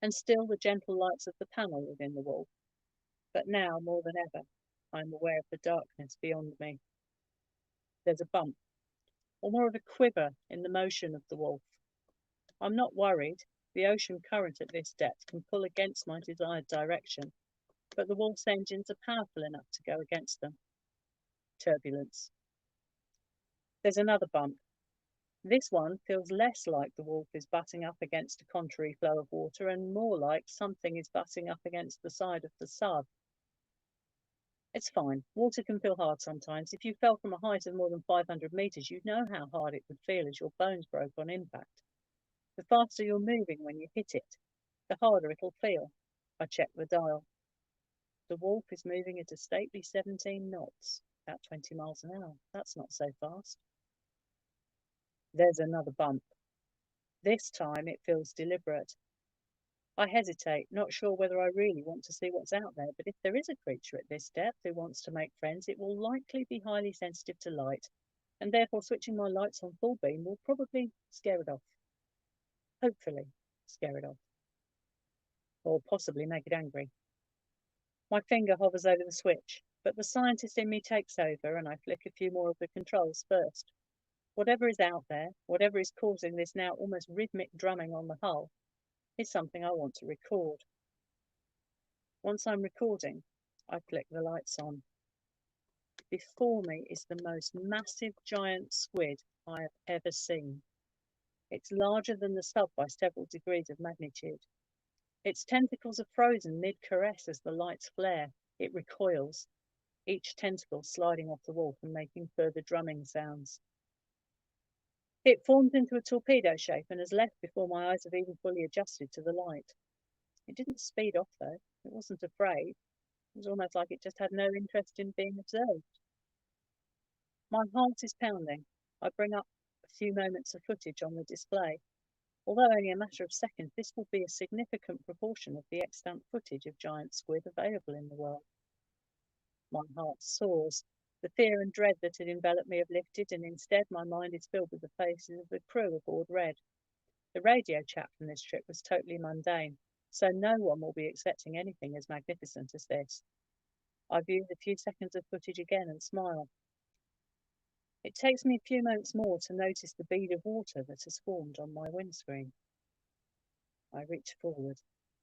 and still the gentle lights of the panel within the wolf. But now, more than ever, I am aware of the darkness beyond me. There's a bump, or more of a quiver in the motion of the wolf. I'm not worried. The ocean current at this depth can pull against my desired direction, but the wolf's engines are powerful enough to go against them. Turbulence. There's another bump. This one feels less like the wolf is butting up against a contrary flow of water and more like something is butting up against the side of the sub. It's fine. Water can feel hard sometimes. If you fell from a height of more than 500 meters, you'd know how hard it would feel as your bones broke on impact. The faster you're moving when you hit it, the harder it'll feel. I check the dial. The wolf is moving at a stately 17 knots, about 20 miles an hour. That's not so fast. There's another bump. This time it feels deliberate. I hesitate, not sure whether I really want to see what's out there, but if there is a creature at this depth who wants to make friends, it will likely be highly sensitive to light, and therefore switching my lights on full beam will probably scare it off. Hopefully scare it off. Or possibly make it angry. My finger hovers over the switch, but the scientist in me takes over and I flick a few more of the controls first. Whatever is out there, whatever is causing this now almost rhythmic drumming on the hull, is something I want to record. Once I'm recording, I flick the lights on. Before me is the most massive giant squid I have ever seen. It's larger than the sub by several degrees of magnitude. Its tentacles are frozen mid-caress as the lights flare. It recoils, each tentacle sliding off the wolf and making further drumming sounds. It forms into a torpedo shape and has left before my eyes have even fully adjusted to the light. It didn't speed off, though. It wasn't afraid. It was almost like it just had no interest in being observed. My heart is pounding. I bring up a few moments of footage on the display. Although only a matter of seconds, this will be a significant proportion of the extant footage of giant squid available in the world. My heart soars. The fear and dread that had enveloped me have lifted, and instead my mind is filled with the faces of the crew aboard Red. The radio chat from this trip was totally mundane, so no one will be expecting anything as magnificent as this. I view the few seconds of footage again and smile. It takes me a few moments more to notice the bead of water that has formed on my windscreen. I reach forward.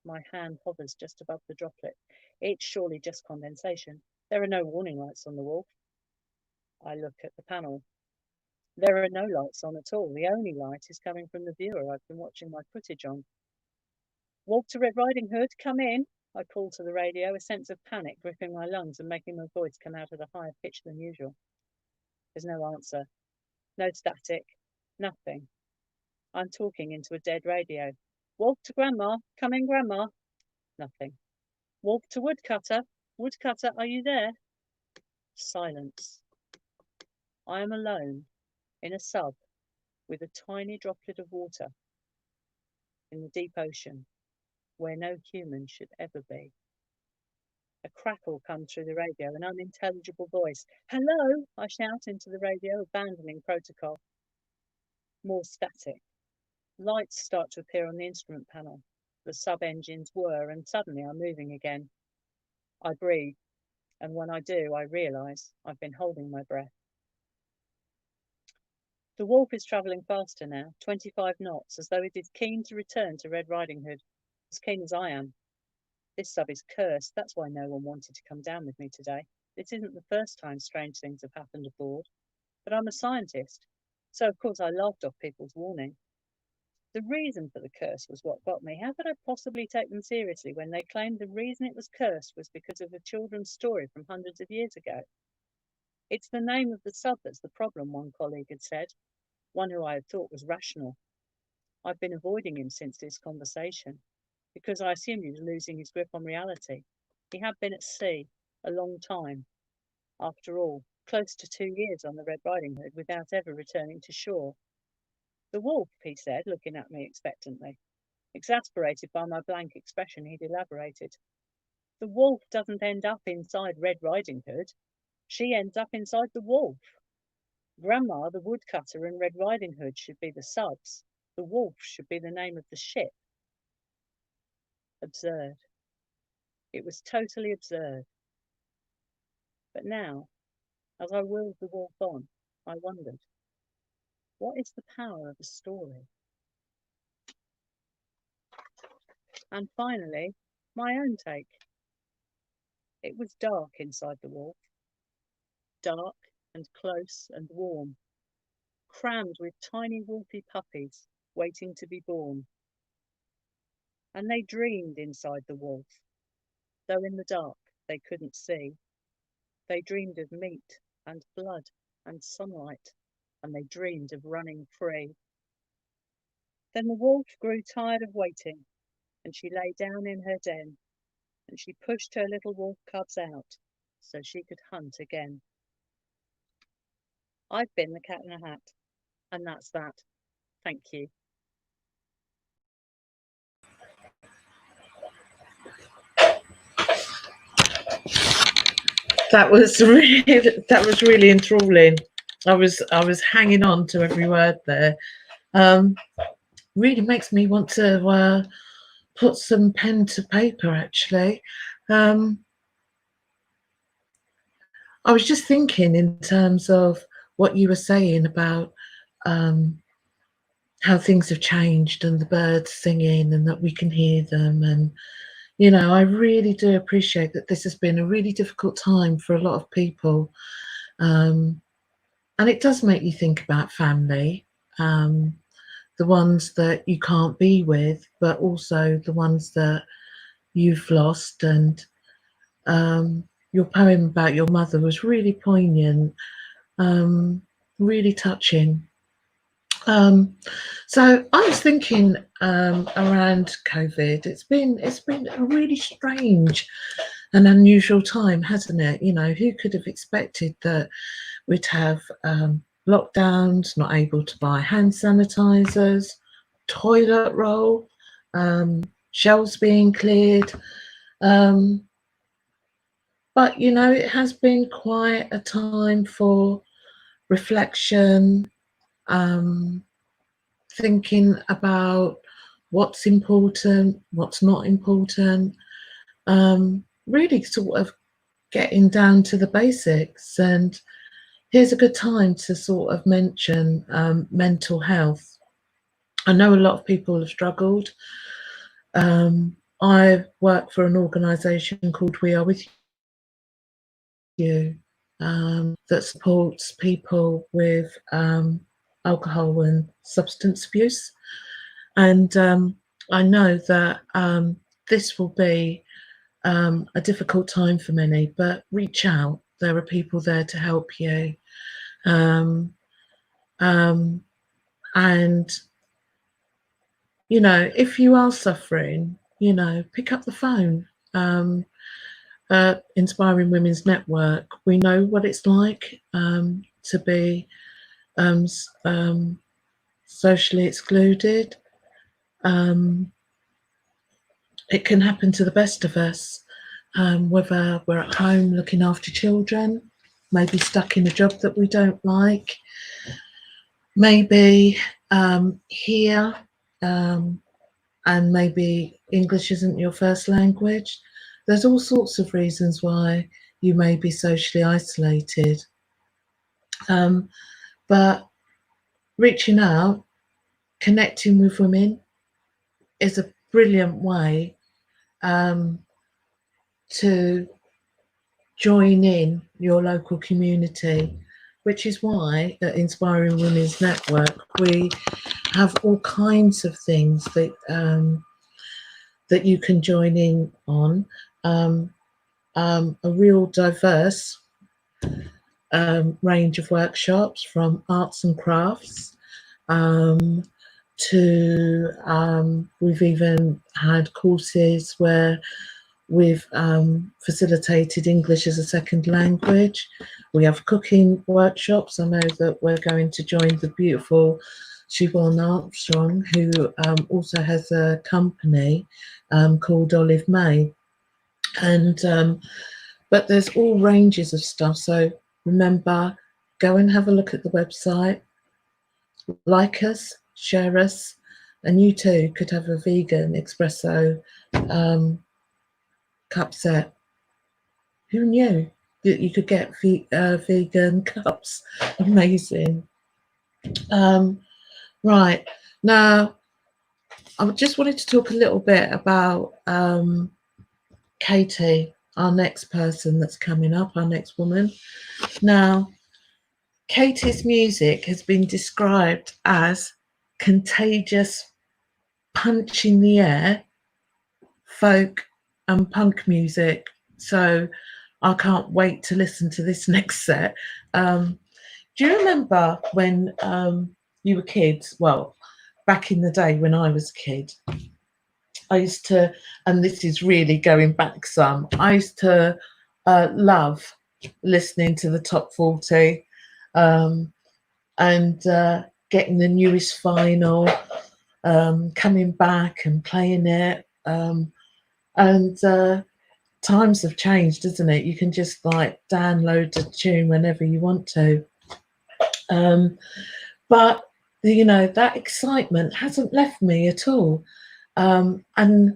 My hand hovers just above the droplet. It's surely just condensation. There are no warning lights on the wolf. I look at the panel. There are no lights on at all. The only light is coming from the viewer I've been watching my footage on. Wolf to Red Riding Hood, come in. I call to the radio, a sense of panic gripping my lungs and making my voice come out at a higher pitch than usual. There's no answer. No static. Nothing. I'm talking into a dead radio. Wolf to Grandma. Come in, Grandma. Nothing. Wolf to Woodcutter. Woodcutter, are you there? Silence. I am alone in a sub with a tiny droplet of water in the deep ocean where no human should ever be. A crackle comes through the radio, an unintelligible voice. Hello, I shout into the radio, abandoning protocol. More static. Lights start to appear on the instrument panel. The sub-engines whir and suddenly are moving again. I breathe, and when I do, I realise I've been holding my breath. The wolf is travelling faster now, 25 knots, as though it is keen to return to Red Riding Hood, as keen as I am. This sub is cursed, that's why no one wanted to come down with me today. This isn't the first time strange things have happened aboard, but I'm a scientist, so of course I laughed off people's warning. The reason for the curse was what got me. How could I possibly take them seriously when they claimed the reason it was cursed was because of a children's story from hundreds of years ago? It's the name of the sub that's the problem, one colleague had said, one who I had thought was rational. I've been avoiding him since this conversation, because I assumed he was losing his grip on reality. He had been at sea a long time. After all, close to 2 years on the Red Riding Hood without ever returning to shore. The wolf, he said, looking at me expectantly. Exasperated by my blank expression, he'd elaborated. The wolf doesn't end up inside Red Riding Hood. She ends up inside the wolf. Grandma, the woodcutter, and Red Riding Hood should be the subs. The wolf should be the name of the ship. Absurd. It was totally absurd. But now, as I wheeled the wolf on, I wondered, what is the power of a story? And finally, my own take. It was dark inside the wolf. Dark and close and warm, crammed with tiny wolfy puppies waiting to be born. And they dreamed inside the wolf, though in the dark they couldn't see. They dreamed of meat and blood and sunlight, and they dreamed of running free. Then the wolf grew tired of waiting, and she lay down in her den, and she pushed her little wolf cubs out so she could hunt again. I've been the Cat in a Hat, and that's that. Thank you. That was really enthralling. I was hanging on to every word there. Really makes me want to put some pen to paper. Actually, I was just thinking in terms of what you were saying about how things have changed and the birds singing and that we can hear them. And, you know, I really do appreciate that this has been a really difficult time for a lot of people. And it does make you think about family, the the ones that you can't be with, but also the ones that you've lost. And your poem about your mother was really poignant, really touching. So I was thinking around COVID, it's been a really strange and unusual time, hasn't it? You know, who could have expected that we'd have lockdowns, not able to buy hand sanitizers, toilet roll, shelves being cleared. But, you know, it has been quite a time for reflection, thinking about what's important, what's not important, really sort of getting down to the basics. And here's a good time to sort of mention mental health. I know a lot of people have struggled. I work for an organisation called We Are With You that supports people with alcohol and substance abuse. And I know that this will be a difficult time for many, but reach out. There are people there to help you. And, you know, if you are suffering, you know, pick up the phone. Inspiring Women's Network, we know what it's like to be socially excluded. It can happen to the best of us, whether we're at home looking after children, maybe stuck in a job that we don't like, maybe here, and maybe English isn't your first language. There's all sorts of reasons why you may be socially isolated. But reaching out, connecting with women is a brilliant way to join in your local community, which is why at Inspiring Women's Network we have all kinds of things that that you can join in on. A real diverse range of workshops, from arts and crafts to we've even had courses where we've facilitated English as a second language. We have cooking workshops. I know that we're going to join the beautiful Siobhan Armstrong, who also has a company called Olive May. And but there's all ranges of stuff. So remember, go and have a look at the website, like us, share us, and you too could have a vegan espresso cup set. Who knew that you could get vegan cups? Amazing. Right, now I just wanted to talk a little bit about Katy, our next person that's coming up, our next woman. Now, Katy's music has been described as contagious, punch in the air, folk and punk music. So I can't wait to listen to this next set. Do you remember when you were kids? Well, back in the day when I was a kid, I used to, and this is really going back some, I used to love listening to the top 40 and getting the newest vinyl, coming back and playing it. And times have changed, isn't it? You can just like download a tune whenever you want to. But, you know, that excitement hasn't left me at all. And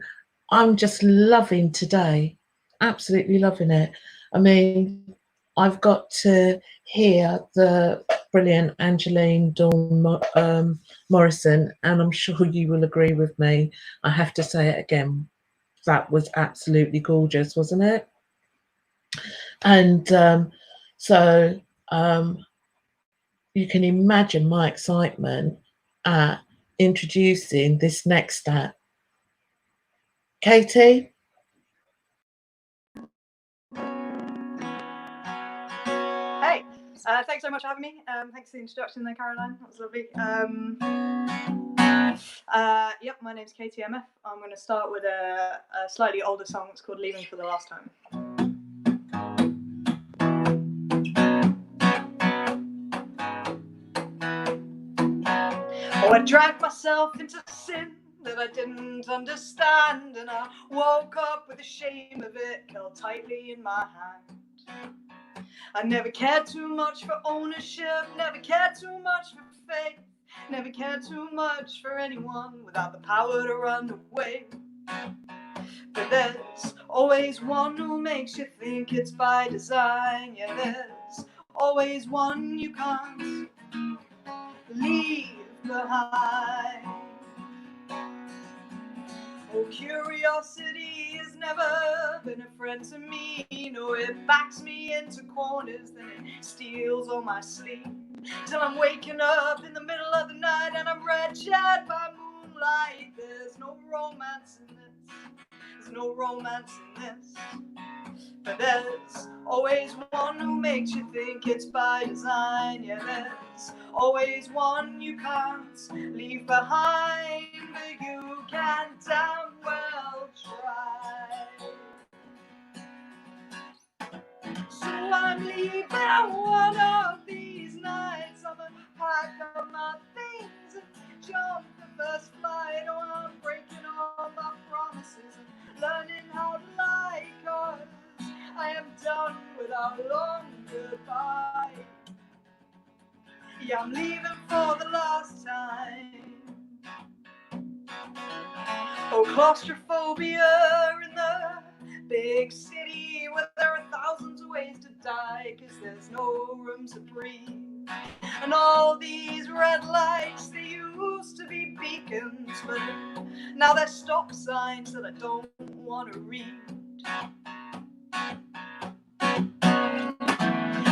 I'm just loving today, absolutely loving it. I mean, I've got to hear the brilliant Angeline Morrison, and I'm sure you will agree with me. I have to say it again. That was absolutely gorgeous, wasn't it? And you can imagine my excitement at introducing this next act. Katy? Hey, thanks so much for having me. Thanks for the introduction there, Caroline. That was lovely. Yep, my name's Katy MF. I'm going to start with a slightly older song. It's called Leaving for the Last Time. Oh, I dragged myself into sin that I didn't understand, and I woke up with the shame of it held tightly in my hand. I never cared too much for ownership, never cared too much for faith, never cared too much for anyone without the power to run away. But there's always one who makes you think it's by design. Yeah, there's always one you can't leave behind. Oh, curiosity has never been a friend to me. No, it backs me into corners, then it steals all my sleep, till I'm waking up in the middle of the night and I'm wretched by moonlight. There's no romance in this, there's no romance in this. But there's always one who makes you think it's by design. Yeah, there's always one you can't leave behind, but you can damn well try. So I'm leaving one of these nights. I'm gonna pack up my things and jump the first flight. Oh, I'm breaking all my promises and learning how to lie, 'cause I am done with our long goodbye. Yeah, I'm leaving for the last time. Oh, claustrophobia in the big city where there are thousands of ways to die, 'cause there's no room to breathe. And all these red lights, they used to be beacons, but now they're stop signs that I don't want to read.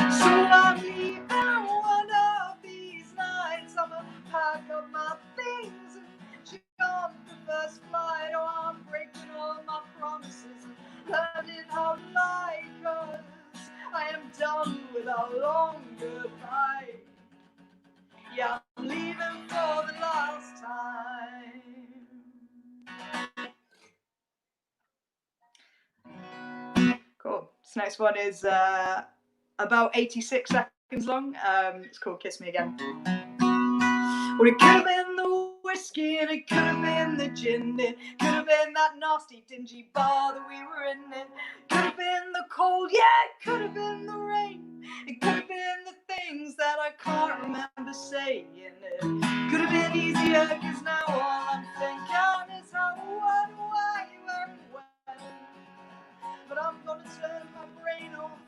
So I'm leaving one of these nights. I'm gonna pack up my things and jump the first flight. Oh, I'm breaking all my promises and learning how to lie, 'cause I am done with our long goodbye. Yeah, I'm leaving for the last time. Cool. This next one is about 86 seconds long. It's called Kiss Me Again. Well, it could have been the whiskey and it could have been the gin. It could have been that nasty, dingy bar that we were in. It could have been the cold, yeah, it could have been the rain. It could have been the things that I can't remember saying. It could have been easier, 'cause now all I'm thinking is how, what, why, where, and when. But I'm gonna turn my brain off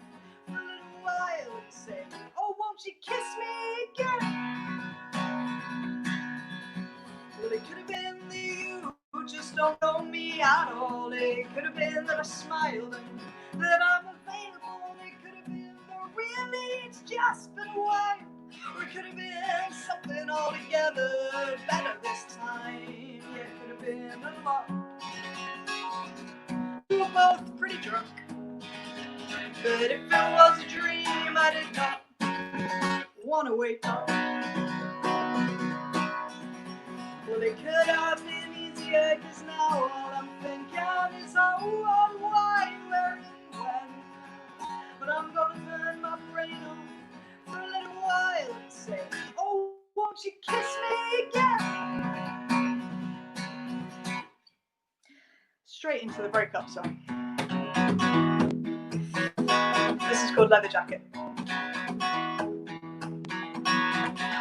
for a little while and say, oh, won't you kiss me again? Well, it could have been that you just don't know me at all. It could have been that I smiled and that I'm available. It could have been that really it's just been a while. Or it could have been something altogether better this time. Yeah, it could have been a lot. We were both pretty drunk, but if it was a dream, I did not want to wake up. Well, it could have been easier, 'cause now all I'm thinking is how, what, why, where, and when. But I'm gonna turn my brain off for a little while and say, oh, won't you kiss me again? Straight into the breakup song. This is called Leather Jacket.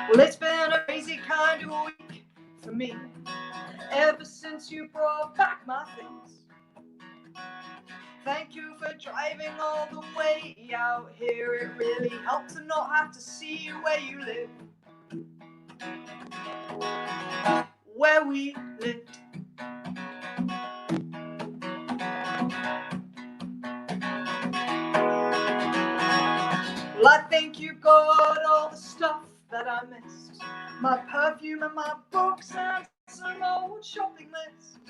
Well, it's been a crazy kind of week for me, ever since you brought back my things. Thank you for driving all the way out here. It really helped to not have to see where you live, where we lived. Well, I think you got all the stuff that I missed. My perfume and my books and some old shopping list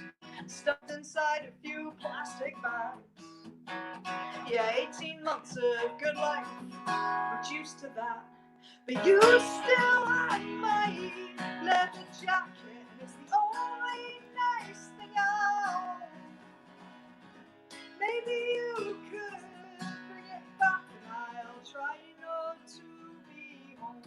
stuffed inside a few plastic bags. Yeah, 18 months of good life reduced to that. But you still have my leather jacket, and it's the only nice thing I own. Maybe you could bring it back, and I'll try not to be home.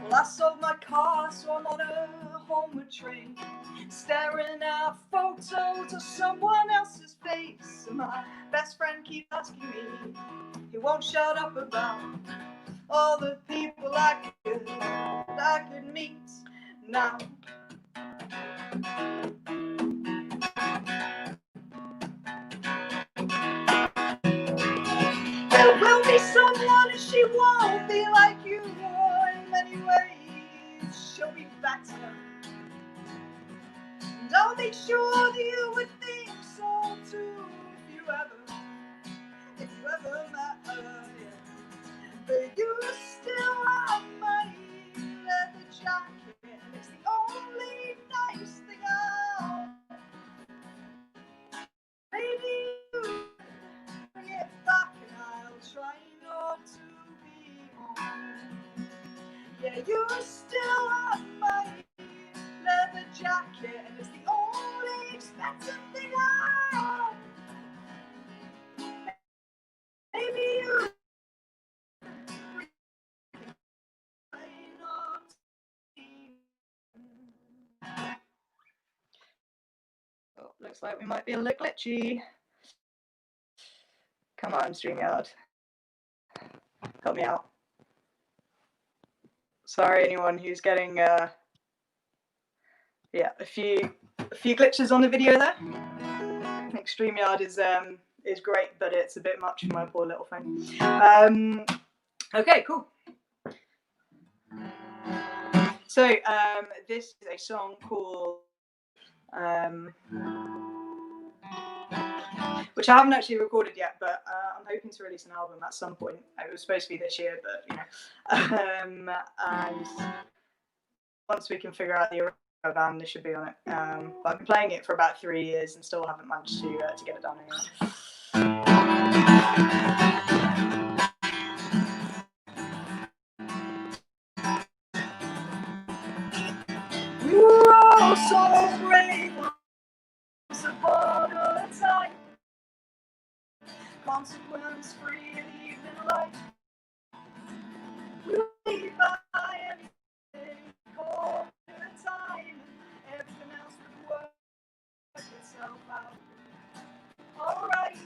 Well, I sold my car, so I'm on a homeward train, staring at a photo to someone else's face. And my best friend keeps asking me, he won't shut up about all the people I could meet now. There will be someone, and she won't be like you. In many ways, she'll be better. And I'll make sure that you would think so too, if you ever met her. Yeah. But you still have my leather jacket, and it's the only nice thing I own. Maybe you bring it back, and I'll try not to be home. Yeah, you still have my leather jacket, and it's the only expensive thing I own. Maybe you try not to be home. Oh, looks like we might be a little glitchy. Come on, StreamYard. Help me out. Sorry, anyone who's getting a few glitches on the video there. I think StreamYard is great, but it's a bit much for my poor little phone. Okay, cool. So this is a song called which I haven't actually recorded yet, but I'm hoping to release an album at some point. It was supposed to be this year, but you know. And once we can figure out the band, this should be on it. But I've been playing it for about 3 years and still haven't managed to get it done anyway. You're all so brave once upon a time. Consequence free and even life. We'll leave by anything called time. Everything else would work itself out. Alright.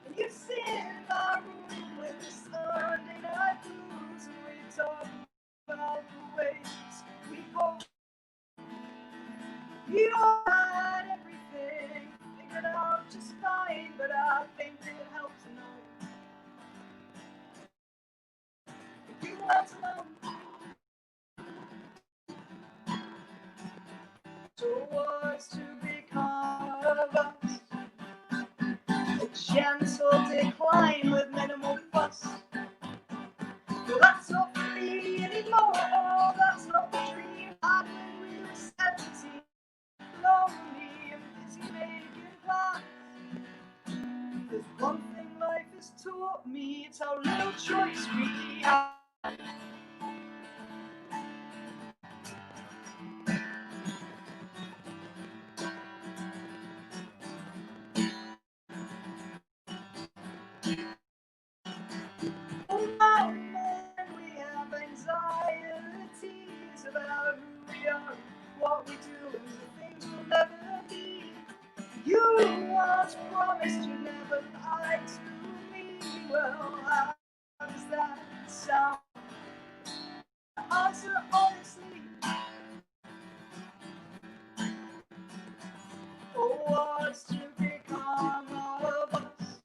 And you sit in my room with the Sunday night blues, and we talk about the ways we hope. You don't hide everything, figured out just fine, but I think it helps to know if you want to know. So what's to become of us? A gentle decline with minimal fuss. Well, that's not for me anymore. That's not the dream I had when we were 17. Lonely and busy making plans. There's one thing life has taught me, it's how little choice we have. Oh man, we have anxieties about who we are, what we do, and the things we'll never be. You once promised you'd never lie to me. Well, how does that sound? Answer honestly. Oh, what's to become of us?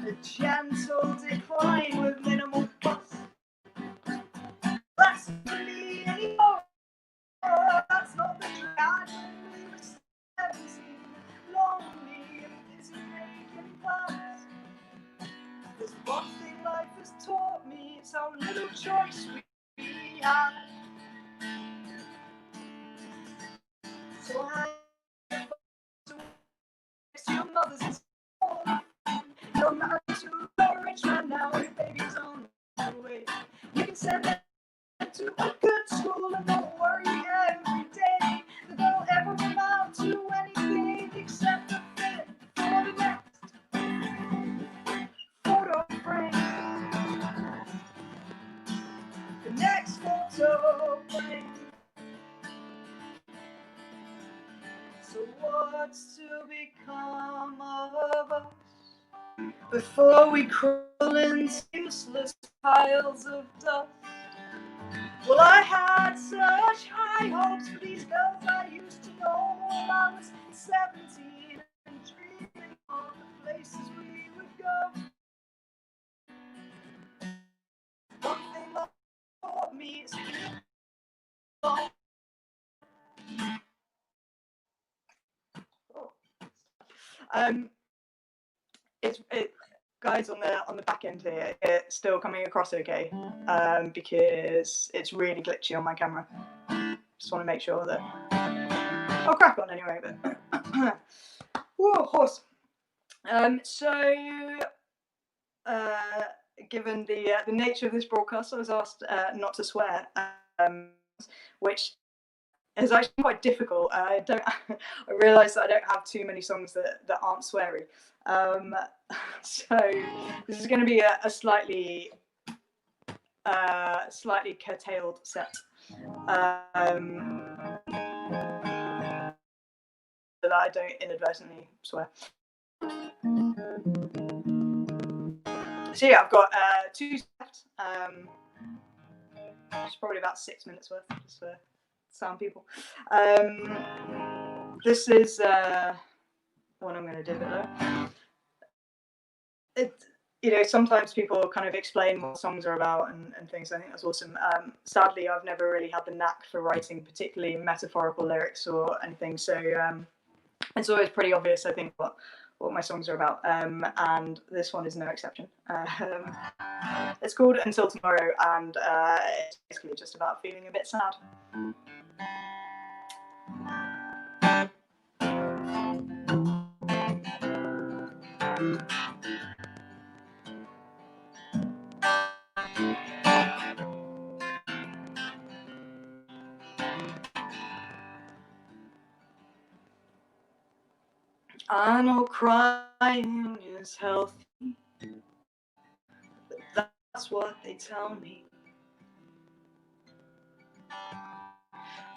A gentle decline with minimal fuss. That's not me anymore. That's not the dream. So I your mother's in school. You're married to a rich man now, your baby's on the way. You can send them to a good school and don't worry every day that they'll ever amount to anything except a fit for the next photo frame. The next photo frame. So what's to become of us before we crawl into useless piles of dust? Well, I had such high hopes for these girls I used to know when I was 17 and dreaming of the places we would go. One thing love taught me is guys on the back end here, it's still coming across okay, because it's really glitchy on my camera. Just want to make sure that I'll crack on anyway. But whoa, horse. Given the nature of this broadcast, I was asked not to swear, which is actually quite difficult. I realise that I don't have too many songs that aren't sweary. So this is going to be a slightly curtailed set. That I don't inadvertently swear. So yeah, I've got 2 left. It's probably about 6 minutes worth, just for sound people. This is what I'm going to do though. Sometimes people kind of explain what songs are about and things. I think that's awesome. Sadly, I've never really had the knack for writing particularly metaphorical lyrics or anything. So it's always pretty obvious, I think, what my songs are about, and this one is no exception. It's called Until Tomorrow, and it's basically just about feeling a bit sad. I know crying is healthy, but that's what they tell me.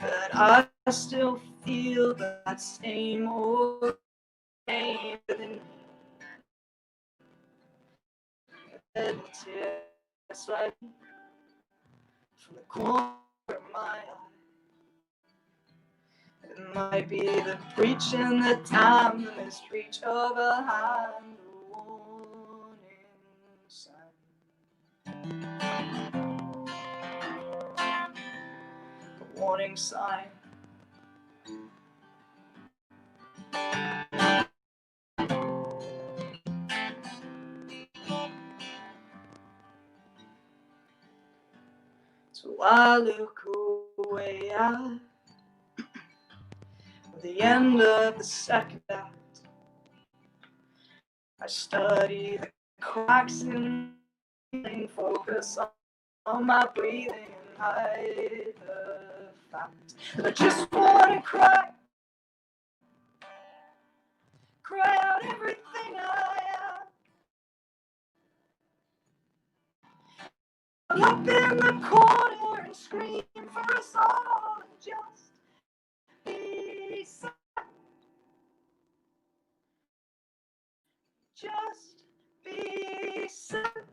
But I still feel that same old pain within me. It will tear slightly from the corner of my eye. It might be the breach in the time, the misreach of a hand, a warning sign. A warning sign. So I look away at the end of the second act. I study the cracks in the focus on my breathing and hide the fact that I just want to cry out everything I am. I'm up in the corner and scream for us all and just be sad. Just be sad.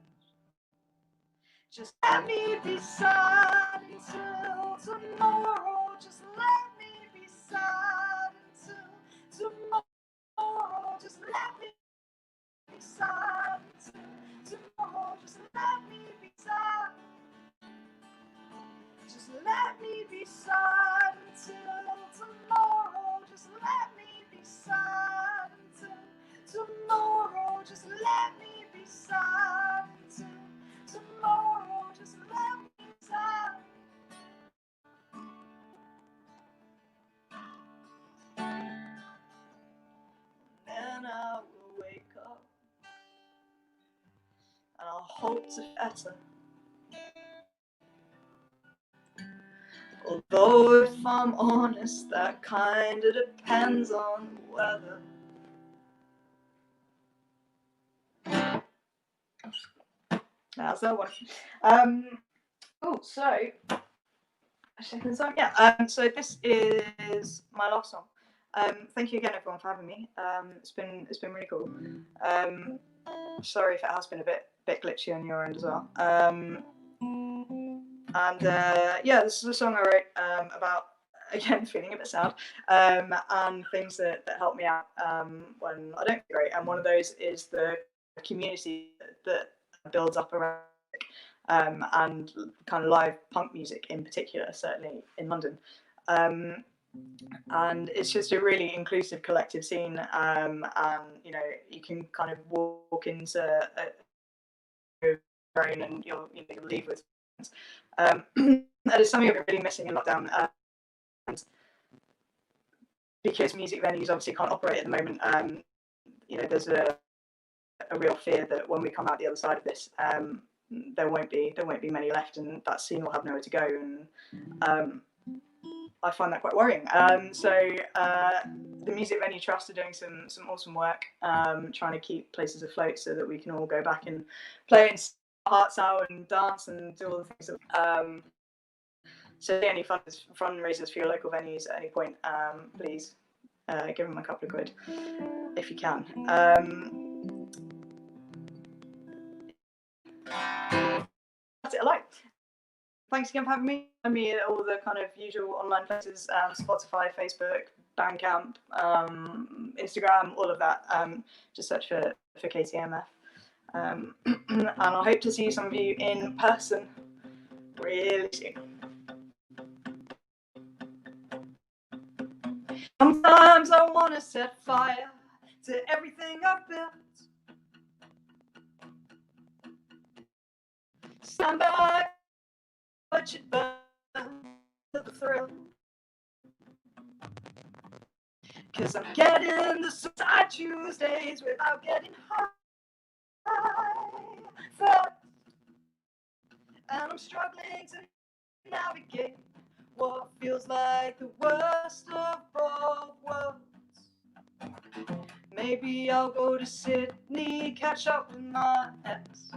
Just let me be sad until tomorrow. Just let me be sad until tomorrow. Just let me be sad until tomorrow. Just let me be sad. Just let me be sad until tomorrow. Just let me be sad until tomorrow. Just let me be sad until tomorrow. Just let me be sad. hope to better. Although if I'm honest, that kinda depends on the weather. That's that one. Oh, so second song, yeah. So this is my last song. Thank you again, everyone, for having me. It's been really cool. Sorry if it has been a bit glitchy on your end as well. Yeah, this is a song I wrote about, again, feeling a bit sad, and things that help me out when I don't feel great. And one of those is the community that builds up around and kind of live punk music in particular, certainly in London. And it's just a really inclusive collective scene, and you know, you can kind of walk into a room and you'll leave with friends. That is something I've been really missing in lockdown, and because music venues obviously can't operate at the moment, you know, there's a real fear that when we come out the other side of this, there won't be many left, and that scene will have nowhere to go. And I find that quite worrying. So the Music Venue Trust are doing some awesome work, trying to keep places afloat so that we can all go back and play and hearts out and dance and do all the things. So any fundraisers for your local venues at any point, please give them a couple of quid if you can. That's it. I like. Thanks again for having me. Find me at all the kind of usual online places, Spotify, Facebook, Bandcamp, Instagram, all of that. Just search for KTMF. And I hope to see some of you in person really soon. Sometimes I want to set fire to everything I've built. Stand back, watch it burn to the thrill. 'Cause I'm getting the Suicide Tuesdays without getting high first. And I'm struggling to navigate what feels like the worst of both worlds. Maybe I'll go to Sydney, catch up with my ex.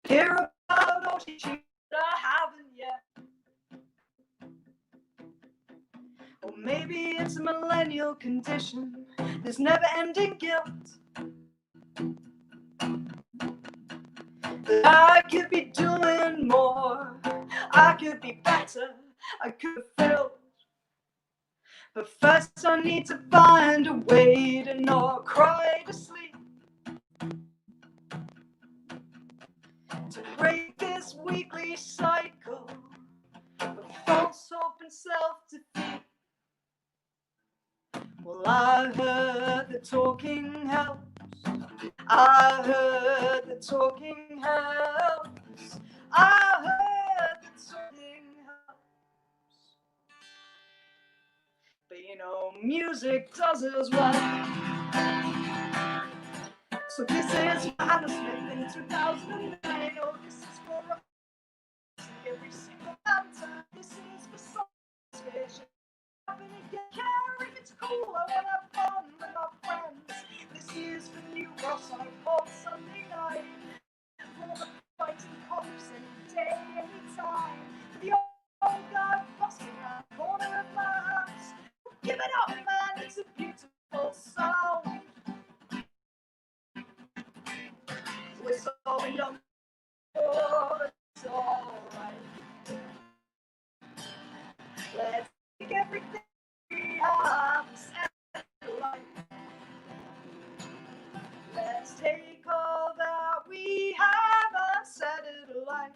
Hear about all the shit I haven't yet. Or maybe it's a millennial condition, this never-ending guilt. That I could be doing more, I could be better, I could have failed. But first I need to find a way to not cry to sleep. To break this weekly cycle of false hope and self-defeat. Well, I heard that talking helps. I heard that talking helps. I heard that talking helps. But you know, music does as well. So this is Hannah Smith in 2009. Oh, this is for every single time. This is for some vision. I'm gonna get carried, it's cool. I wanna have fun with my friends. This is for New Ross on a cold Sunday night. For the fighting cops any day, any time. For the old guy busting around the corner of my house. Give it up, man, it's a beautiful sound. We're so young, oh, it's alright. Let's take everything we have and set it right. Let's take all that we have and set it alight.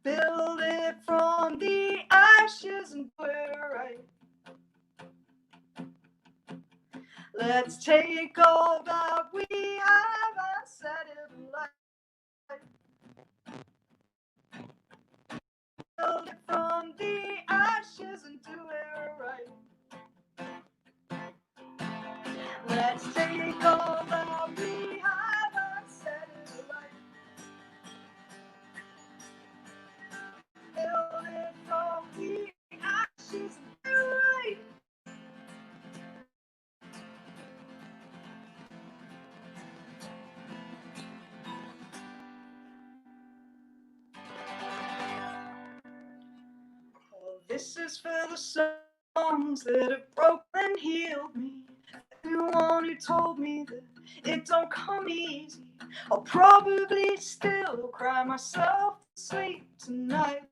Build it from the ashes and put it right. Let's take all that we have and set it alight. Build it from the ashes and do it right. all that we haven't said in life. Building from the ashes of life. Well, this is for the songs that have broken and healed me. Everyone who told me that it don't come easy. I'll probably still cry myself to sleep tonight.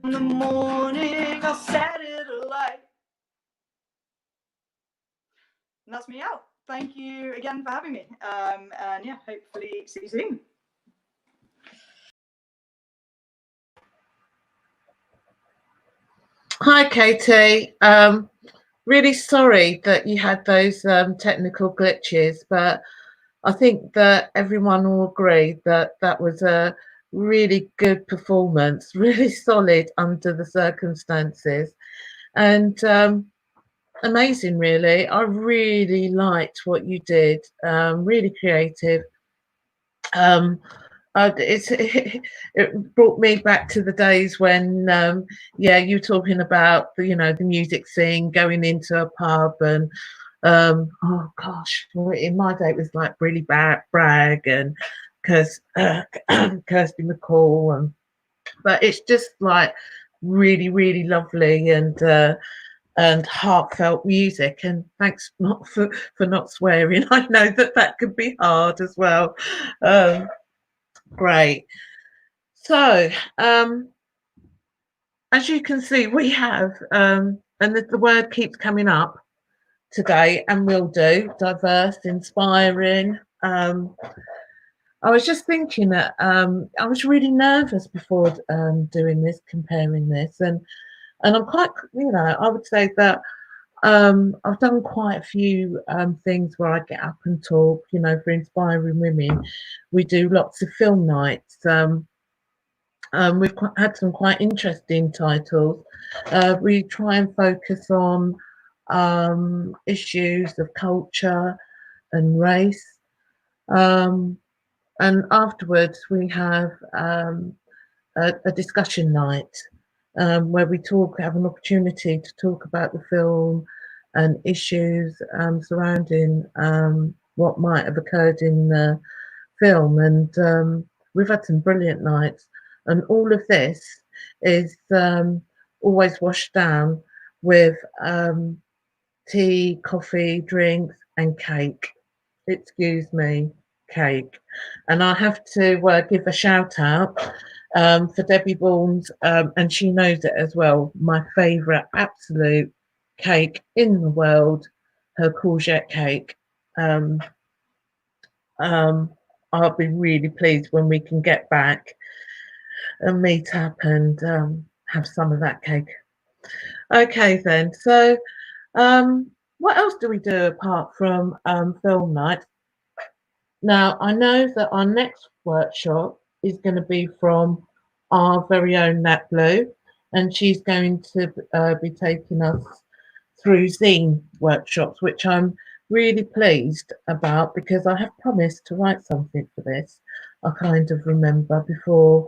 In the morning, I'll set it alight. And that's me out. Thank you again for having me. And yeah, hopefully see you soon. Hi, Katy. Really sorry that you had those technical glitches, but I think that everyone will agree that that was a really good performance, really solid under the circumstances, and amazing, really. I really liked what you did, really creative. It brought me back to the days when yeah, you were talking about the, you know, the music scene, going into a pub, and oh gosh, in my day it was like really Bragg and Kirsty McCall, but it's just like really lovely and heartfelt music. And thanks not for not swearing. I know that that could be hard as well. Great. So, as you can see, we have, and the word keeps coming up today, and will do, diverse, inspiring. I was just thinking that I was really nervous before doing this, comparing this, and I'm quite, you know, I would say that I've done quite a few things where I get up and talk, you know, for Inspiring Women. We do lots of film nights. We've had some quite interesting titles. We try and focus on issues of culture and race. And afterwards, we have a discussion night where we have an opportunity to talk about the film and issues surrounding what might have occurred in the film. And we've had some brilliant nights. And all of this is always washed down with tea, coffee, drinks, and cake. Excuse me, cake. And I have to give a shout out for Debbie Bourne's, and she knows it as well, my favourite absolute cake in the world, her courgette cake. I'll be really pleased when we can get back and meet up and have some of that cake. Okay then, so what else do we do apart from film night? Now, I know that our next workshop is going to be from our very own Nat Blue, and she's going to be taking us through zine workshops, which I'm really pleased about because I have promised to write something for this. I kind of remember before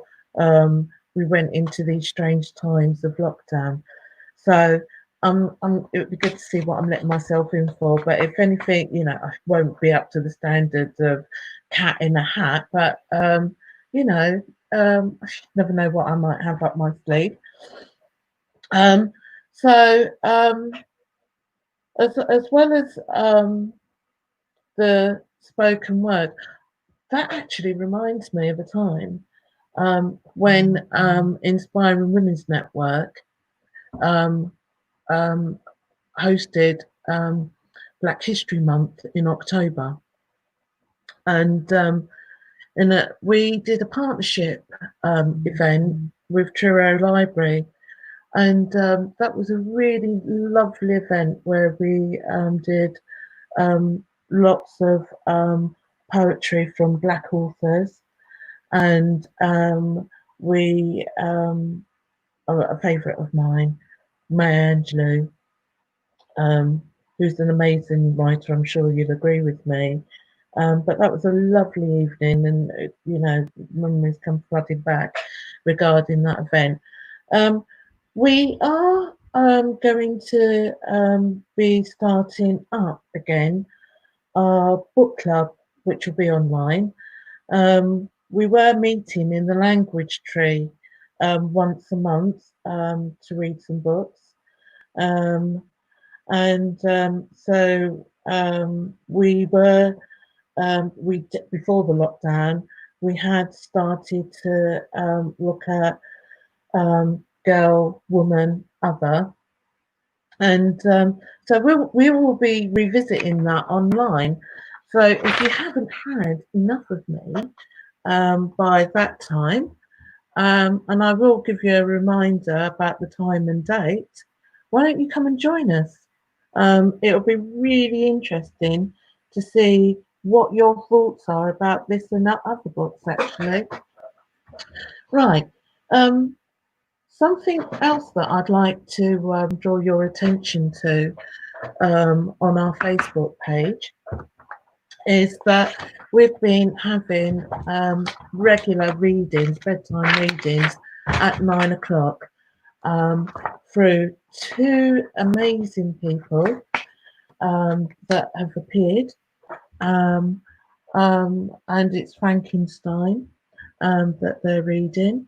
we went into these strange times of lockdown. So it would be good to see what I'm letting myself in for. But if anything, you know, I won't be up to the standards of cat in a hat. But you know, I never know what I might have up my sleeve. So as well as the spoken word, that actually reminds me of a time when Inspiring Women's Network hosted Black History Month in October, and we did a partnership event with Tyrrell Library, and that was a really lovely event where we did lots of poetry from Black authors, and we a favourite of mine, Angeline, who's an amazing writer. I'm sure you'd agree with me. But that was a lovely evening, and you know, memories come flooding back regarding that event. We are going to be starting up again our book club, which will be online. We were meeting in the language tree once a month to read some books. We were before the lockdown, we had started to look at girl, woman, other, and so we will be revisiting that online. So if you haven't had enough of me by that time, and I will give you a reminder about the time and date, why don't you come and join us? It'll be really interesting to see what your thoughts are about this and that other books, actually. Right. Something else that I'd like to draw your attention to on our Facebook page is that we've been having regular readings, bedtime readings at 9 o'clock through two amazing people that have appeared. And it's Frankenstein that they're reading.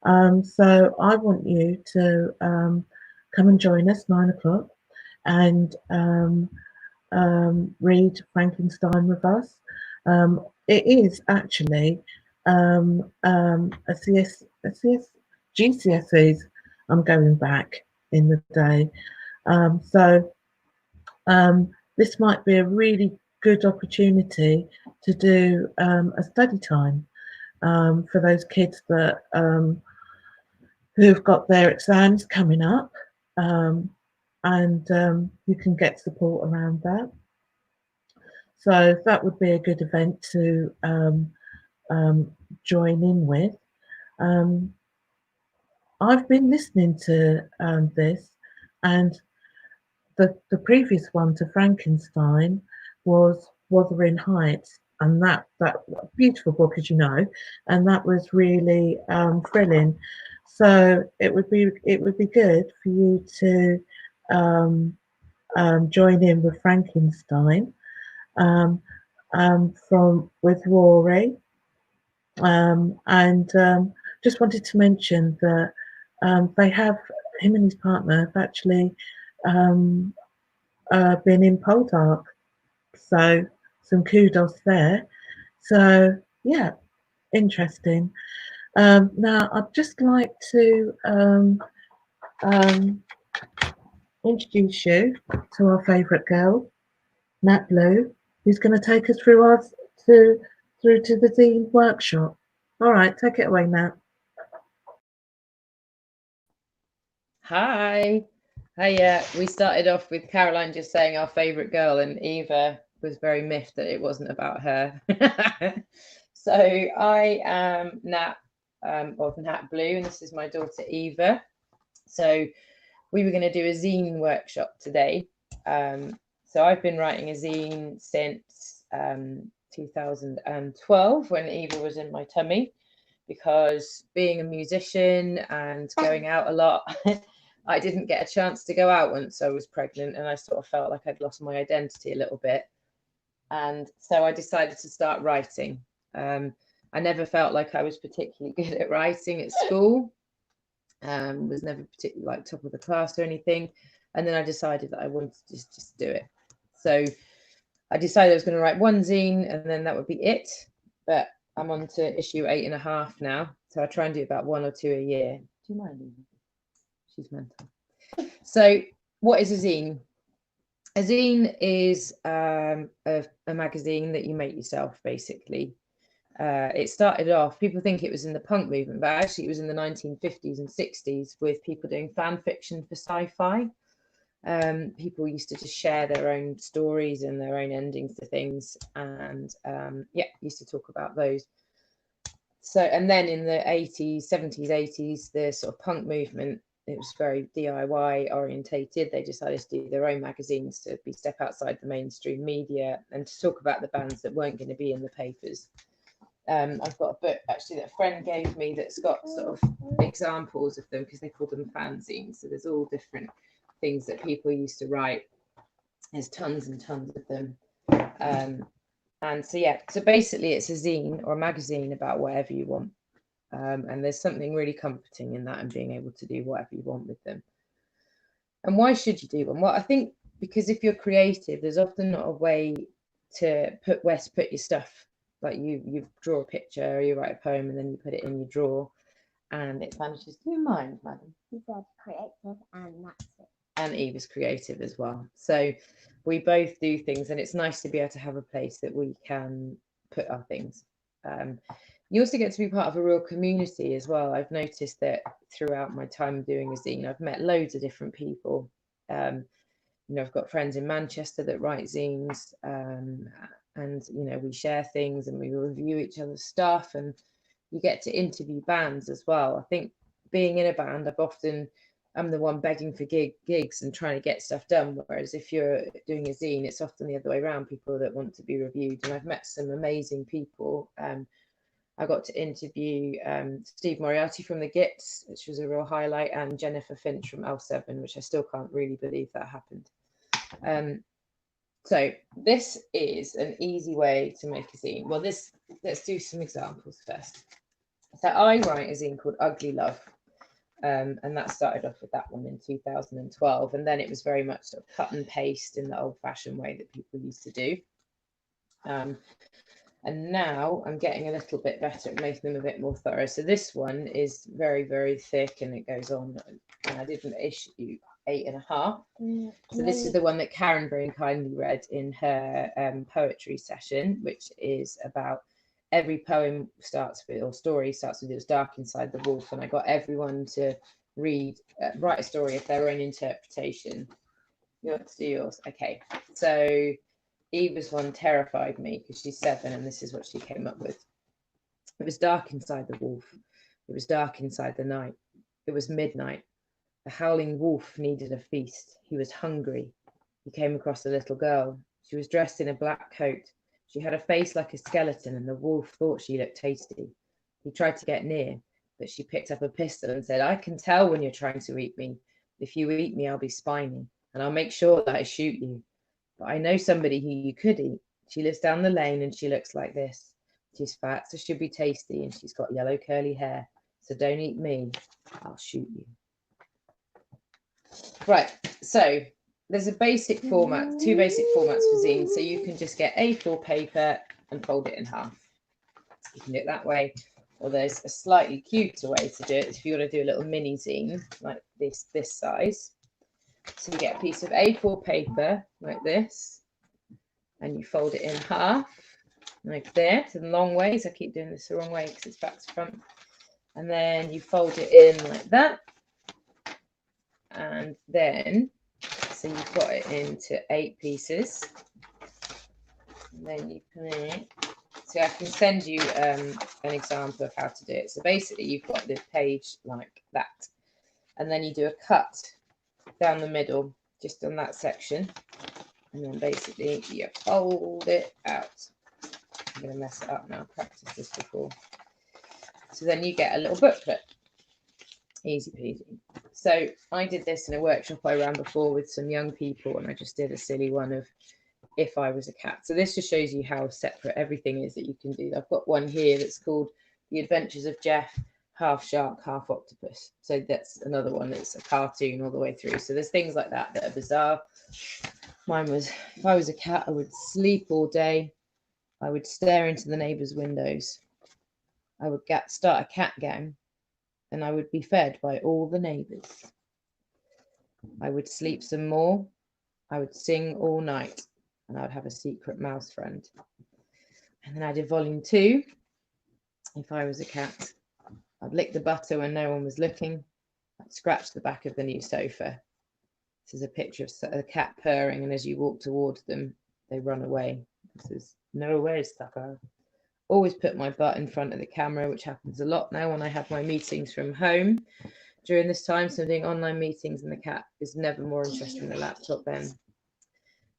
So I want you to come and join us 9 o'clock and read Frankenstein with us. It is actually GCSEs. I'm going back in the day. This might be a really good opportunity to do a study time for those kids that who've got their exams coming up, and you can get support around that. So that would be a good event to join in with. I've been listening to this, and the previous one to Frankenstein was Wuthering Heights, and that beautiful book, as you know, and that was really thrilling. So it would be good for you to join in with Frankenstein with Rory, and just wanted to mention that they have, him and his partner have actually been in Poldark, so some kudos there. So yeah, interesting. Now I'd just like to introduce you to our favourite girl, Nat Blue, who's going to take us through to the Zine workshop. All right, take it away, Nat. Hi. We started off with Caroline just saying our favourite girl, and Eva was very miffed that it wasn't about her. So I am Nat of Nat Blue, and this is my daughter Eva. So we were going to do a zine workshop today. So I've been writing a zine since 2012 when Eva was in my tummy, because being a musician and going out a lot, I didn't get a chance to go out once I was pregnant, and I sort of felt like I'd lost my identity a little bit. And so I decided to start writing. I never felt like I was particularly good at writing at school. Was never particularly like top of the class or anything. And then I decided that I wanted to just do it. So I decided I was going to write one zine and then that would be it. But I'm on to issue 8.5 now. So I try and do about 1 or 2 a year. Do you mind, Eva? She's mental. So what is a zine? A zine is a magazine that you make yourself, basically. It started off, people think it was in the punk movement, but actually it was in the 1950s and 60s with people doing fan fiction for sci-fi. People used to just share their own stories and their own endings to things, and used to talk about those. So, and then in the 80s, 70s, 80s, the sort of punk movement it was very DIY orientated. They decided to do their own magazines to step outside the mainstream media and to talk about the bands that weren't going to be in the papers. I've got a book actually that a friend gave me that's got sort of examples of them, because they call them fanzines. So there's all different things that people used to write. There's tons and tons of them. And so, yeah, so basically it's a zine or a magazine about whatever you want. And there's something really comforting in that, and being able to do whatever you want with them. And why should you do one? Well, I think because if you're creative, there's often not a way to put your stuff. Like you draw a picture, or you write a poem, and then you put it in your drawer, and it vanishes. Do you mind, madam? You said creative, and that's it. And Eve is creative as well. So we both do things, and it's nice to be able to have a place that we can put our things. You also get to be part of a real community as well. I've noticed that throughout my time doing a zine, I've met loads of different people. You know, I've got friends in Manchester that write zines, and, you know, we share things and we review each other's stuff, and you get to interview bands as well. I think being in a band, I'm the one begging for gigs and trying to get stuff done. Whereas if you're doing a zine, it's often the other way around, people that want to be reviewed. And I've met some amazing people. I got to interview Steve Moriarty from the Gits, which was a real highlight, and Jennifer Finch from L7, which I still can't really believe that happened. So this is an easy way to make a zine. Well, let's do some examples first. So I write a zine called Ugly Love. And that started off with that one in 2012. And then it was very much sort of cut and paste in the old fashioned way that people used to do. And now I'm getting a little bit better at making them a bit more thorough. So this one is very, very thick, and it goes on. And I did an issue 8.5. So this is the one that Karen very kindly read in her poetry session, which is about every poem starts with, or story starts with, it was dark inside the wolf. And I got everyone to write a story of their own interpretation. You want to do yours? Okay. So Eva's one terrified me because she's 7, and this is what she came up with. It was dark inside the wolf. It was dark inside the night. It was midnight. The howling wolf needed a feast. He was hungry. He came across a little girl. She was dressed in a black coat. She had a face like a skeleton, and the wolf thought she looked tasty. He tried to get near, but she picked up a pistol and said, "I can tell when you're trying to eat me. If you eat me, I'll be spiny, and I'll make sure that I shoot you. But I know somebody who you could eat. She lives down the lane, and she looks like this. She's fat, so she'll be tasty, and she's got yellow curly hair. So don't eat me, I'll shoot you." Right, so there's a basic format, 2 basic formats for zines. So you can just get A4 paper and fold it in half. You can do it that way, or there's a slightly cuter way to do it if you want to do a little mini zine like this size. So you get a piece of A4 paper like this, and you fold it in half like this, in long ways. I keep doing this the wrong way because it's back to front. And then you fold it in like that. And then, so you've got it into 8 pieces. And then you can, so I can send you an example of how to do it. So basically you've got the page like that. And then you do a cut down the middle, just on that section. And then basically you fold it out. I'm going to mess it up now, I've practiced this before. So then you get a little booklet. Easy peasy. So I did this in a workshop I ran before with some young people, and I just did a silly one of if I was a cat. So this just shows you how separate everything is that you can do. I've got one here that's called The Adventures of Jeff, half shark, half octopus. So that's another one that's a cartoon all the way through. So there's things like that that are bizarre. Mine was, if I was a cat, I would sleep all day. I would stare into the neighbours' windows. I would start a cat gang, and I would be fed by all the neighbours. I would sleep some more. I would sing all night, and I would have a secret mouse friend. And then I did volume 2. If I was a cat, I'd lick the butter when no one was looking. I'd scratch the back of the new sofa. This is a picture of a cat purring, and as you walk towards them, they run away. This is no way, sucker. Always put my butt in front of the camera, which happens a lot now when I have my meetings from home. during this time, so I'm doing online meetings, and the cat is never more interested in the laptop than.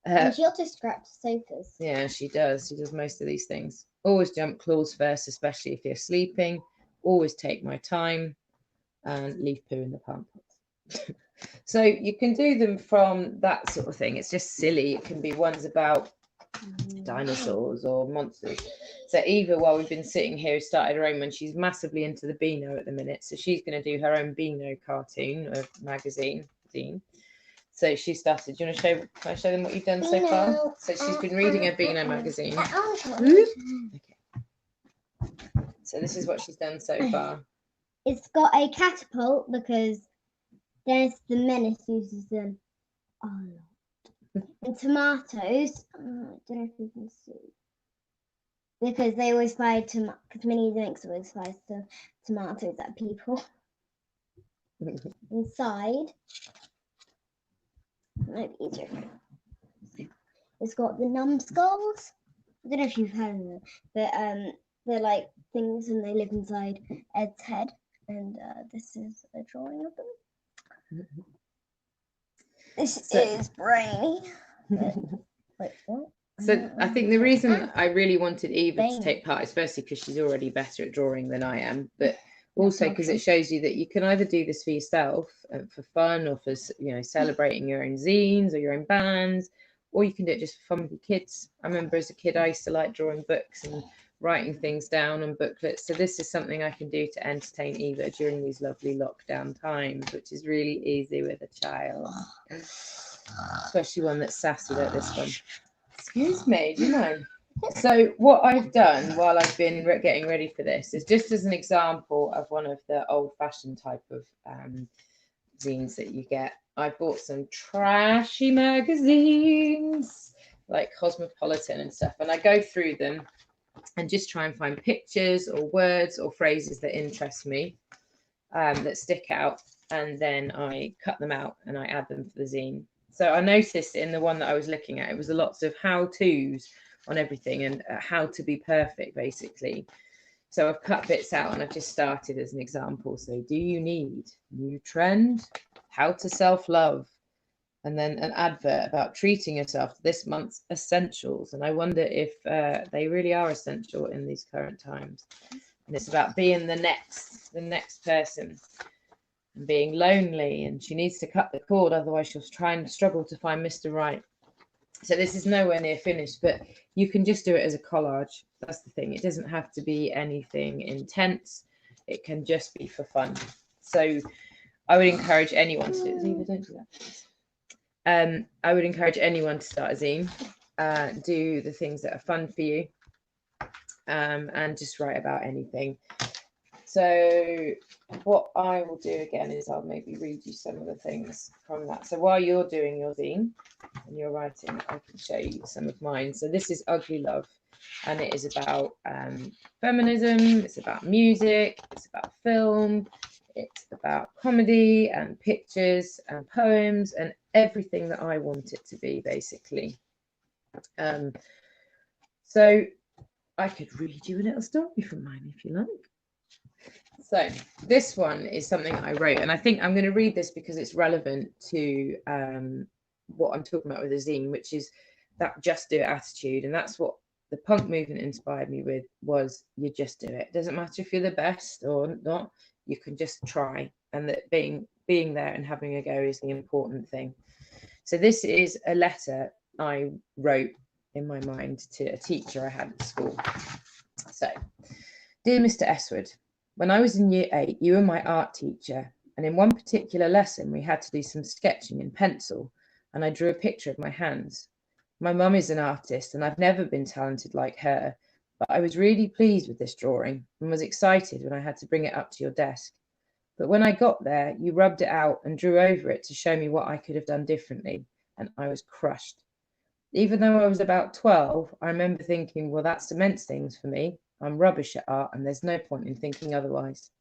And she also scratches sofas. Yeah, she does. She does most of these things. Always jump claws first, especially if you're sleeping. Always take my time, and leave poo in the pump. So you can do them from that sort of thing. It's just silly. It can be ones about dinosaurs or monsters. So Eva, while we've been sitting here, has started her own one. She's massively into the Beano at the minute, so she's going to do her own Beano cartoon or magazine. So she started. Do you want to show? Can I show them what you've done so far? So she's been reading a Beano magazine. Okay. So this is what she's done so far. It's got a catapult because there's the menace uses them a lot. And tomatoes, I don't know if you can see, because they always fire because Minnie the Minx always fires tomatoes at people. Inside, might be easier. It's got the numbskulls. I don't know if you've heard of them, but they're like things and they live inside Ed's head. And this is a drawing of them. This is brainy. Wait, what? So I think the reason I really wanted Eva to take part is firstly because she's already better at drawing than I am, but also because it shows you that you can either do this for yourself for fun or for, you know, celebrating your own zines or your own bands, or you can do it just for fun with your kids. I remember as a kid I used to like drawing books and writing things down on booklets. So this is something I can do to entertain Eva during these lovely lockdown times, which is really easy with a child, especially one that's sassy like this one. Excuse me, do you know? So what I've done while I've been getting ready for this is just as an example of one of the old-fashioned type of zines that you get. I bought some trashy magazines like Cosmopolitan and stuff, and I go through them and just try and find pictures or words or phrases that interest me, that stick out, and then I cut them out and I add them for the zine. So I noticed in the one that I was looking at, it was lots of how-tos on everything and how to be perfect, basically. So I've cut bits out and I've just started as an example. So do you need new trend? How to self-love? And then an advert about treating yourself to this month's essentials. And I wonder if they really are essential in these current times. And it's about being the next person, and being lonely, and she needs to cut the cord, otherwise she'll try and struggle to find Mr. Right. So this is nowhere near finished, but you can just do it as a collage. That's the thing. It doesn't have to be anything intense. It can just be for fun. So I would encourage anyone to do it. Eva, don't do that. I would encourage anyone to start a zine, do the things that are fun for you, and just write about anything. So what I will do again is I'll maybe read you some of the things from that. So while you're doing your zine and you're writing, I can show you some of mine. So this is Ugly Love, and it is about feminism, it's about music, it's about film, it's about comedy and pictures and poems and everything that I want it to be, basically. So I could read you a little story from mine if you like. So this one is something I wrote, and I think I'm going to read this because it's relevant to what I'm talking about with the zine, which is that just do it attitude. And that's what the punk movement inspired me with, was you just do it. It doesn't matter if you're the best or not, you can just try, and that being there and having a go is the important thing. So this is a letter I wrote in my mind to a teacher I had at school. So, dear Mr. Eswood, when I was in year 8, you were my art teacher, and in one particular lesson we had to do some sketching in pencil, and I drew a picture of my hands. My mum is an artist, and I've never been talented like her, but I was really pleased with this drawing and was excited when I had to bring it up to your desk. But when I got there, you rubbed it out and drew over it to show me what I could have done differently, and I was crushed. Even though I was about 12, I remember thinking, well, that cements things for me. I'm rubbish at art, and there's no point in thinking otherwise.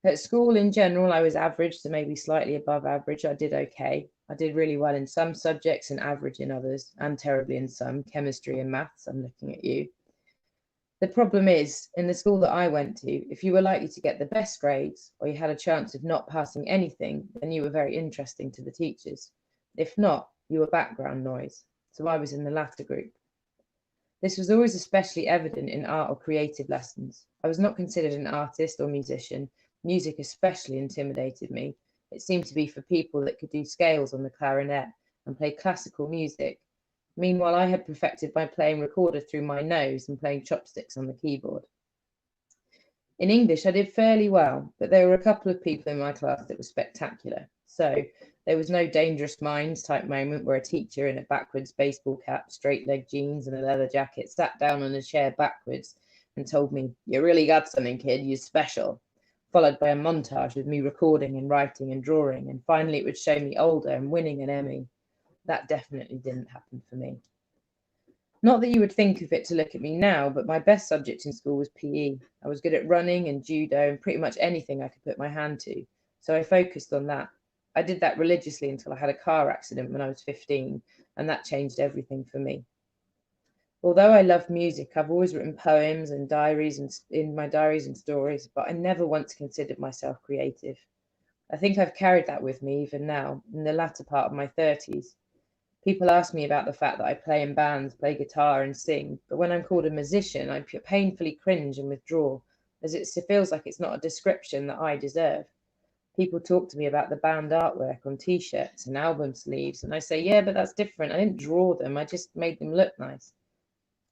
At school in general, I was average to maybe slightly above average. I did okay. I did really well in some subjects and average in others, and terribly in some, chemistry and maths. I'm looking at you. The problem is, in the school that I went to, if you were likely to get the best grades or you had a chance of not passing anything, then you were very interesting to the teachers. If not, you were background noise. So I was in the latter group. This was always especially evident in art or creative lessons. I was not considered an artist or musician. Music especially intimidated me. It seemed to be for people that could do scales on the clarinet and play classical music. Meanwhile, I had perfected my playing recorder through my nose and playing chopsticks on the keyboard. In English, I did fairly well, but there were a couple of people in my class that were spectacular. So there was no Dangerous Minds type moment where a teacher in a backwards baseball cap, straight leg jeans and a leather jacket sat down on a chair backwards and told me, "You really got something, kid, you're special," followed by a montage of me recording and writing and drawing, and finally it would show me older and winning an Emmy. That definitely didn't happen for me. Not that you would think of it to look at me now, but my best subject in school was PE. I was good at running and judo and pretty much anything I could put my hand to, so I focused on that. I did that religiously until I had a car accident when I was 15, and that changed everything for me. Although I love music, I've always written poems and diaries and in my diaries and stories, but I never once considered myself creative. I think I've carried that with me even now, in the latter part of my 30s. People ask me about the fact that I play in bands, play guitar and sing, but when I'm called a musician, I painfully cringe and withdraw, as it feels like it's not a description that I deserve. People talk to me about the band artwork on t-shirts and album sleeves, and I say, yeah, but that's different. I didn't draw them, I just made them look nice.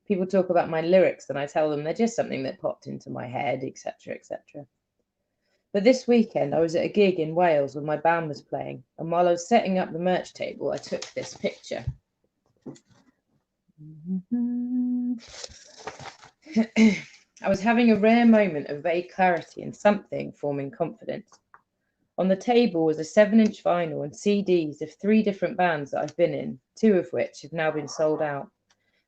People talk about my lyrics, and I tell them they're just something that popped into my head, etc., etc. But this weekend, I was at a gig in Wales where my band was playing, and while I was setting up the merch table, I took this picture. I was having a rare moment of vague clarity and something forming confidence. On the table was a 7-inch vinyl and CDs of 3 different bands that I've been in, 2 of which have now been sold out.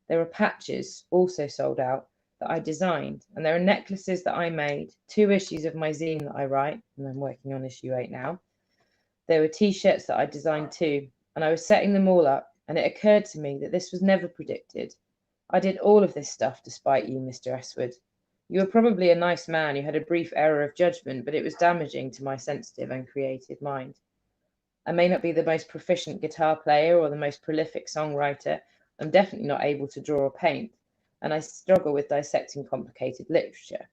There are patches, also sold out, that I designed, and there are necklaces that I made, 2 issues of my zine that I write, and I'm working on issue 8 now. There were t-shirts that I designed too, and I was setting them all up, and it occurred to me that this was never predicted. I did all of this stuff despite you, Mr. Eswood. You were probably a nice man who had a brief error of judgment, but it was damaging to my sensitive and creative mind. I may not be the most proficient guitar player or the most prolific songwriter. I'm definitely not able to draw or paint, and I struggle with dissecting complicated literature.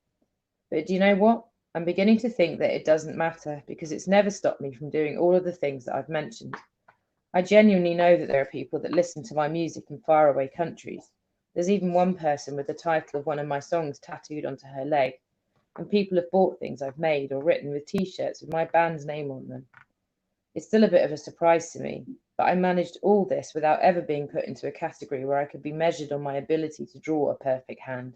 But do you know what? I'm beginning to think that it doesn't matter, because it's never stopped me from doing all of the things that I've mentioned. I genuinely know that there are people that listen to my music in faraway countries. There's even one person with the title of one of my songs tattooed onto her leg, and people have bought things I've made or written with t-shirts with my band's name on them. It's still a bit of a surprise to me, but I managed all this without ever being put into a category where I could be measured on my ability to draw a perfect hand.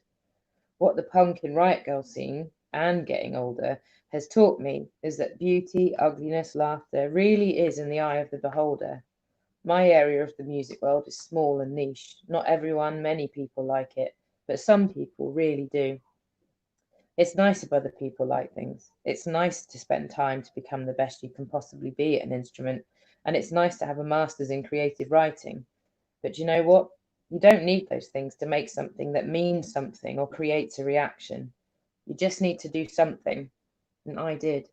What the punk and riot girl scene, and getting older, has taught me is that beauty, ugliness, laughter really is in the eye of the beholder. My area of the music world is small and niche. Not everyone, many people like it, but some people really do. It's nice if other people like things. It's nice to spend time to become the best you can possibly be at an instrument, and it's nice to have a master's in creative writing. But you know what? You don't need those things to make something that means something or creates a reaction. You just need to do something, and I did.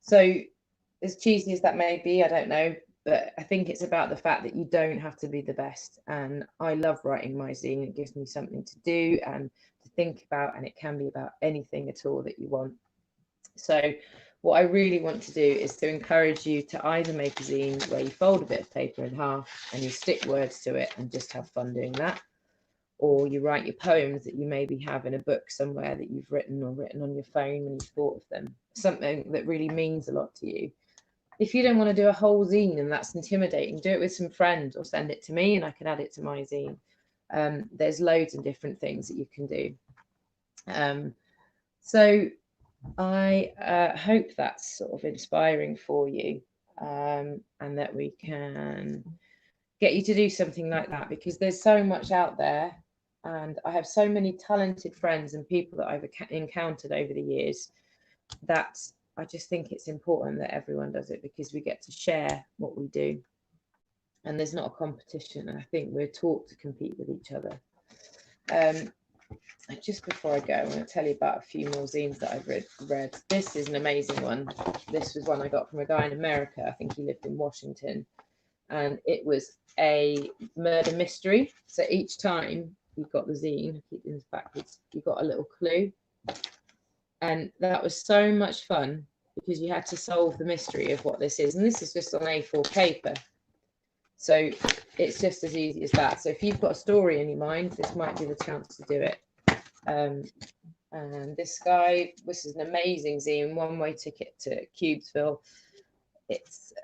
So, as cheesy as that may be, I don't know, but I think it's about the fact that you don't have to be the best. And I love writing my zine. It gives me something to do and to think about, and it can be about anything at all that you want. So what I really want to do is to encourage you to either make a zine where you fold a bit of paper in half and you stick words to it and just have fun doing that, or you write your poems that you maybe have in a book somewhere that you've written or written on your phone when you've thought of them, something that really means a lot to you. If you don't want to do a whole zine and that's intimidating, do it with some friends or send it to me and I can add it to my zine. There's loads of different things that you can do. So I hope that's sort of inspiring for you, and that we can get you to do something like that, because there's so much out there, and I have so many talented friends and people that I've encountered over the years that I just think it's important that everyone does it, because we get to share what we do and there's not a competition, and I think we're taught to compete with each other. just before I go, I want to tell you about a few more zines that I've read. This is an amazing one. This was one I got from a guy in America. I think he lived in Washington, and it was a murder mystery. So each time you got the zine, I keep this backwards, you got a little clue, and that was so much fun because you had to solve the mystery of what this is, and this is just on A4 paper. So it's just as easy as that. So if you've got a story in your mind, this might be the chance to do it. And this guy, this is an amazing zine, one-way ticket to Cubesville. It's,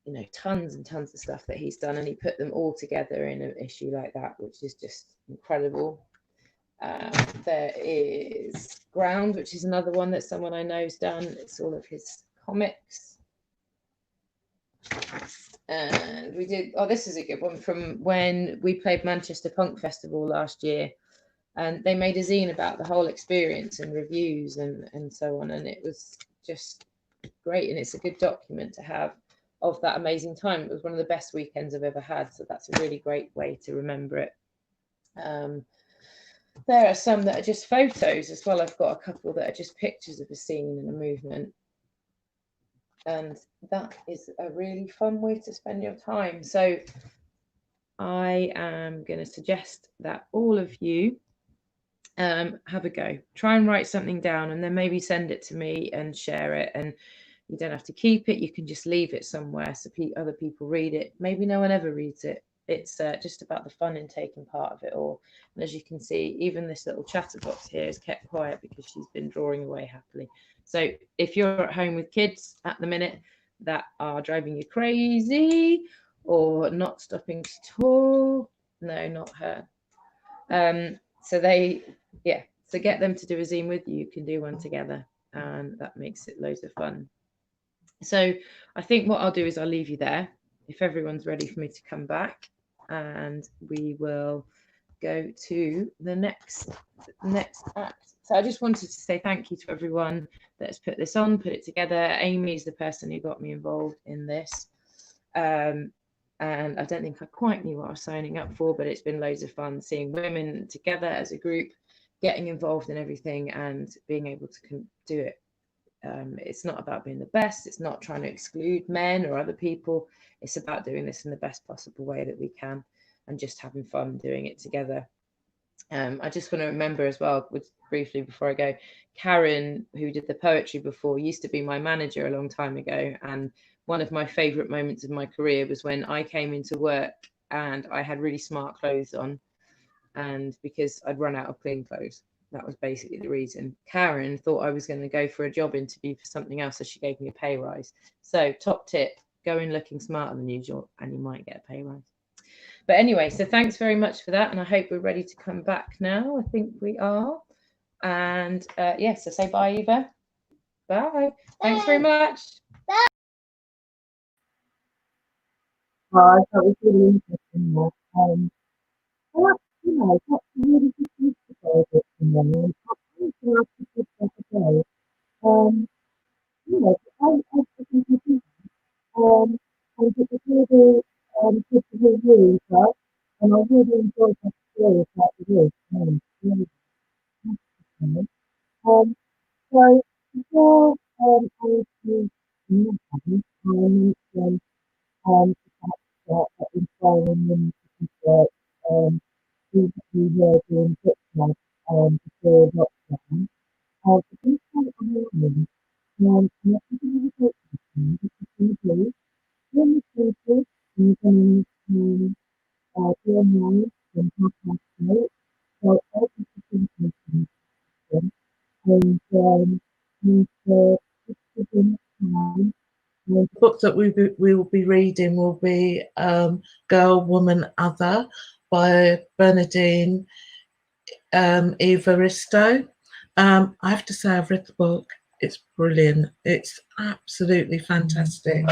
you know, tons and tons of stuff that he's done, and he put them all together in an issue like that, which is just incredible. There is Ground, which is another one that someone I know's done. It's all of his comics. And we did, oh, this is a good one from when we played Manchester Punk Festival last year, and they made a zine about the whole experience and reviews and so on, and it was just great, and it's a good document to have of that amazing time. It was one of the best weekends I've ever had, so that's a really great way to remember it. There are some that are just photos as well. I've got a couple that are just pictures of a scene and a movement, and that is a really fun way to spend your time. So I am going to suggest that all of you have a go. Try and write something down, and then maybe send it to me and share it. And you don't have to keep it. You can just leave it somewhere so other people read it. Maybe no one ever reads it. It's just about the fun in taking part of it all. And as you can see, even this little chatterbox here is kept quiet because she's been drawing away happily. So if you're at home with kids at the minute that are driving you crazy or not stopping to talk, no, not her. So so get them to do a zine with you. You can do one together, and that makes it loads of fun. So I think what I'll do is I'll leave you there if everyone's ready for me to come back, and we will go to the next act. So I just wanted to say thank you to everyone that's put this on, put it together. Amy is the person who got me involved in this. And I don't think I quite knew what I was signing up for, but it's been loads of fun seeing women together as a group, getting involved in everything and being able to do it. It's not about being the best. It's not trying to exclude men or other people. It's about doing this in the best possible way that we can and just having fun doing it together. I just want to remember as well, briefly before I go, Karen, who did the poetry before, used to be my manager a long time ago. And one of my favourite moments of my career was when I came into work and I had really smart clothes on, and because I'd run out of clean clothes. That was basically the reason. Karen thought I was going to go for a job interview for something else, so she gave me a pay rise. So top tip, go in looking smarter than usual and you might get a pay rise. But anyway, so thanks very much for that, and I hope we're ready to come back now. I think we are. And yes, so say bye, Eva. Bye. Thanks very much. Bye. That was really interesting. Well, you know, that's really good news to go from them. And I think for us to put that today, you know, I think you do, and it's really good to hear you, right? And I really enjoyed that story about the youth. Really, so before I was to mention Inspiring Women Network we were doing book club before lockdown. The things that I'm learning, and I think I'm going to take this one, which is going to be when the people and then do online and podcast notes. So I'll be taking this one and just giving time. The book that we will be reading will be Girl, Woman, Other by Bernardine Evaristo. I have to say I've read the book. It's brilliant. It's absolutely fantastic.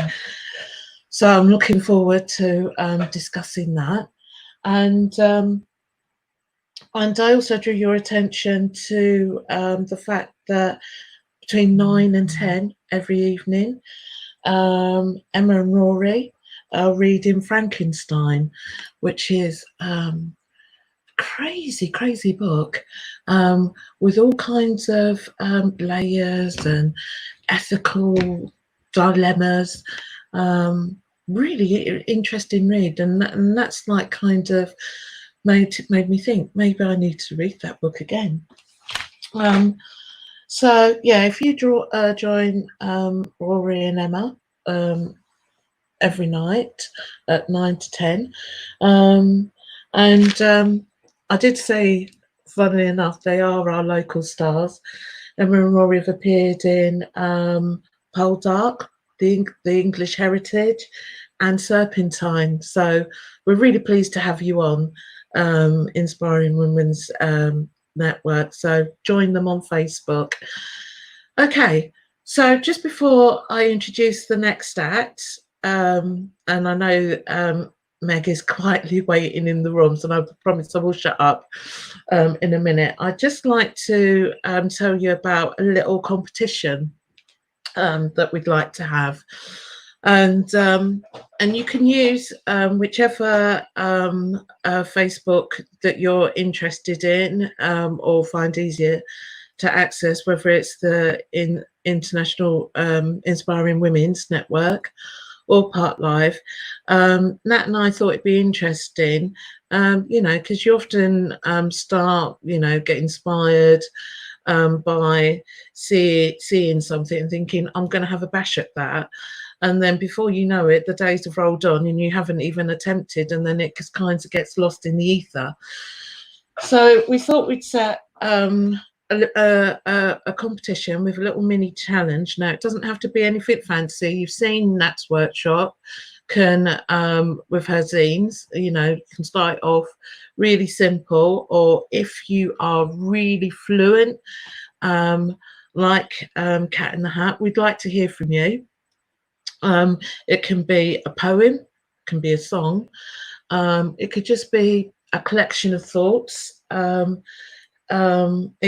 So I'm looking forward to discussing that. And I also drew your attention to the fact that between 9 and 10 every evening, Emma and Rory are reading Frankenstein, which is crazy book, with all kinds of layers and ethical dilemmas. Really interesting read, and that's like kind of made me think maybe I need to read that book again. So yeah, if you join Rory and Emma every night at 9 to 10, and I did say, funnily enough, they are our local stars. Emma and Rory have appeared in Pole Dark, the English Heritage, and Serpentine. So we're really pleased to have you on Inspiring Women's Network. So join them on Facebook. Okay, so just before I introduce the next act, and I know Meg is quietly waiting in the rooms, and I promise I will shut up in a minute. I'd just like to tell you about a little competition that we'd like to have, and you can use whichever Facebook that you're interested in or find easier to access, whether it's the International Inspiring Women's Network or Parklive. Nat and I thought it'd be interesting, you know, because you often start, you know, get inspired by seeing something and thinking, I'm going to have a bash at that. And then before you know it, the days have rolled on and you haven't even attempted, and then it just kind of gets lost in the ether. So we thought we'd set a competition with a little mini challenge. Now, it doesn't have to be anything fancy. You've seen Nat's workshop can with her zines, you know, can start off really simple, or if you are really fluent, like Cat in the Hat, we'd like to hear from you. It can be a poem, can be a song, it could just be a collection of thoughts. It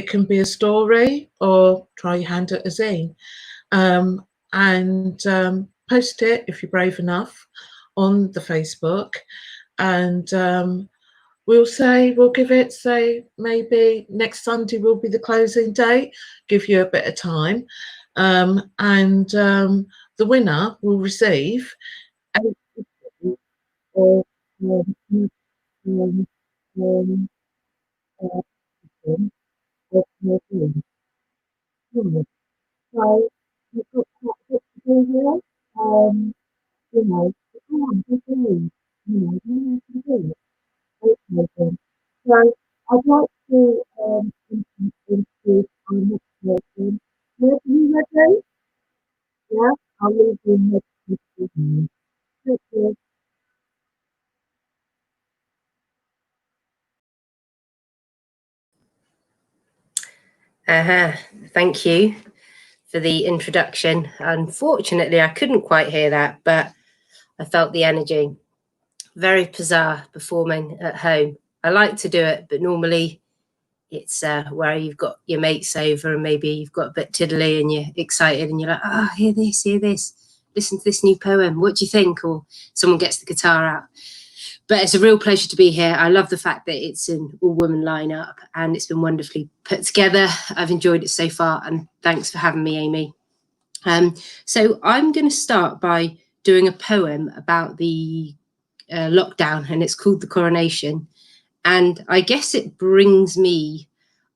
can be a story, or try your hand at a zine, and post it if you're brave enough on the Facebook, and we'll give it, say maybe next Sunday will be the closing date, give you a bit of time, and the winner will receive So you've got quite a bit to do here. You know, come on, just do. You know, you can do it. Okay, then. So I'd like to introduce our next person. Yeah, are you ready? Yeah, I'll leave you next to you. Thank you. Thank you for the introduction. Unfortunately, I couldn't quite hear that, but I felt the energy. Very bizarre performing at home. I like to do it, but normally it's where you've got your mates over and maybe you've got a bit tiddly and you're excited and you're like, oh, hear this, listen to this new poem, what do you think? Or someone gets the guitar out. But it's a real pleasure to be here. I love the fact that it's an all-woman lineup and it's been wonderfully put together. I've enjoyed it so far, and thanks for having me, Amy. So I'm going to start by doing a poem about the lockdown, and it's called The Coronation. And I guess it brings me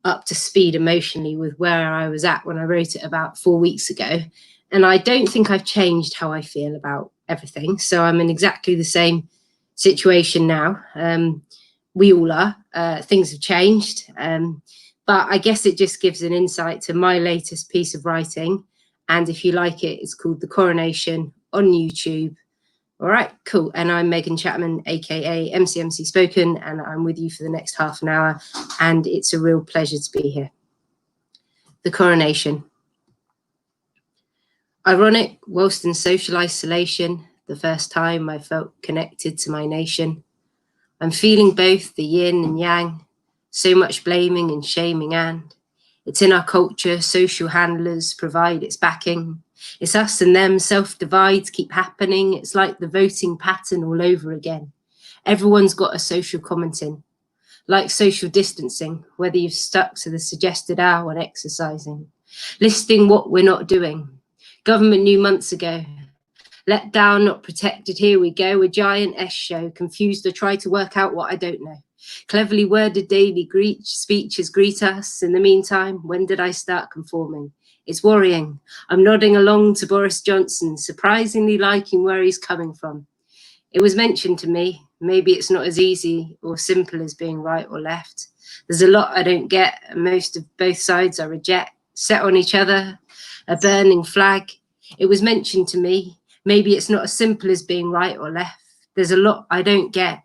up to speed emotionally with where I was at when I wrote it about 4 weeks ago. And I don't think I've changed how I feel about everything. So I'm in exactly the same situation now. We all are. Things have changed. But I guess it just gives an insight to my latest piece of writing. And if you like it, it's called The Coronation on YouTube. All right, cool. And I'm Megan Chapman, aka MCMC Spoken, and I'm with you for the next half an hour. And it's a real pleasure to be here. The Coronation. Ironic, whilst in social isolation, the first time I felt connected to my nation. I'm feeling both the yin and yang, so much blaming and shaming, and it's in our culture, social handlers provide its backing. It's us and them, self-divides keep happening. It's like the voting pattern all over again. Everyone's got a social commenting. like social distancing, whether you've stuck to the suggested hour when exercising, listing what we're not doing. Government knew months ago. Let down, not protected, here we go, a giant S show, confused or try to work out what I don't know. Cleverly worded daily speeches greet us. In the meantime, when did I start conforming? It's worrying. I'm nodding along to Boris Johnson, surprisingly liking where he's coming from. It was mentioned to me, maybe it's not as easy or simple as being right or left. There's a lot I don't get, and most of both sides I reject. Set on each other, a burning flag. It was mentioned to me, maybe it's not as simple as being right or left. There's a lot I don't get,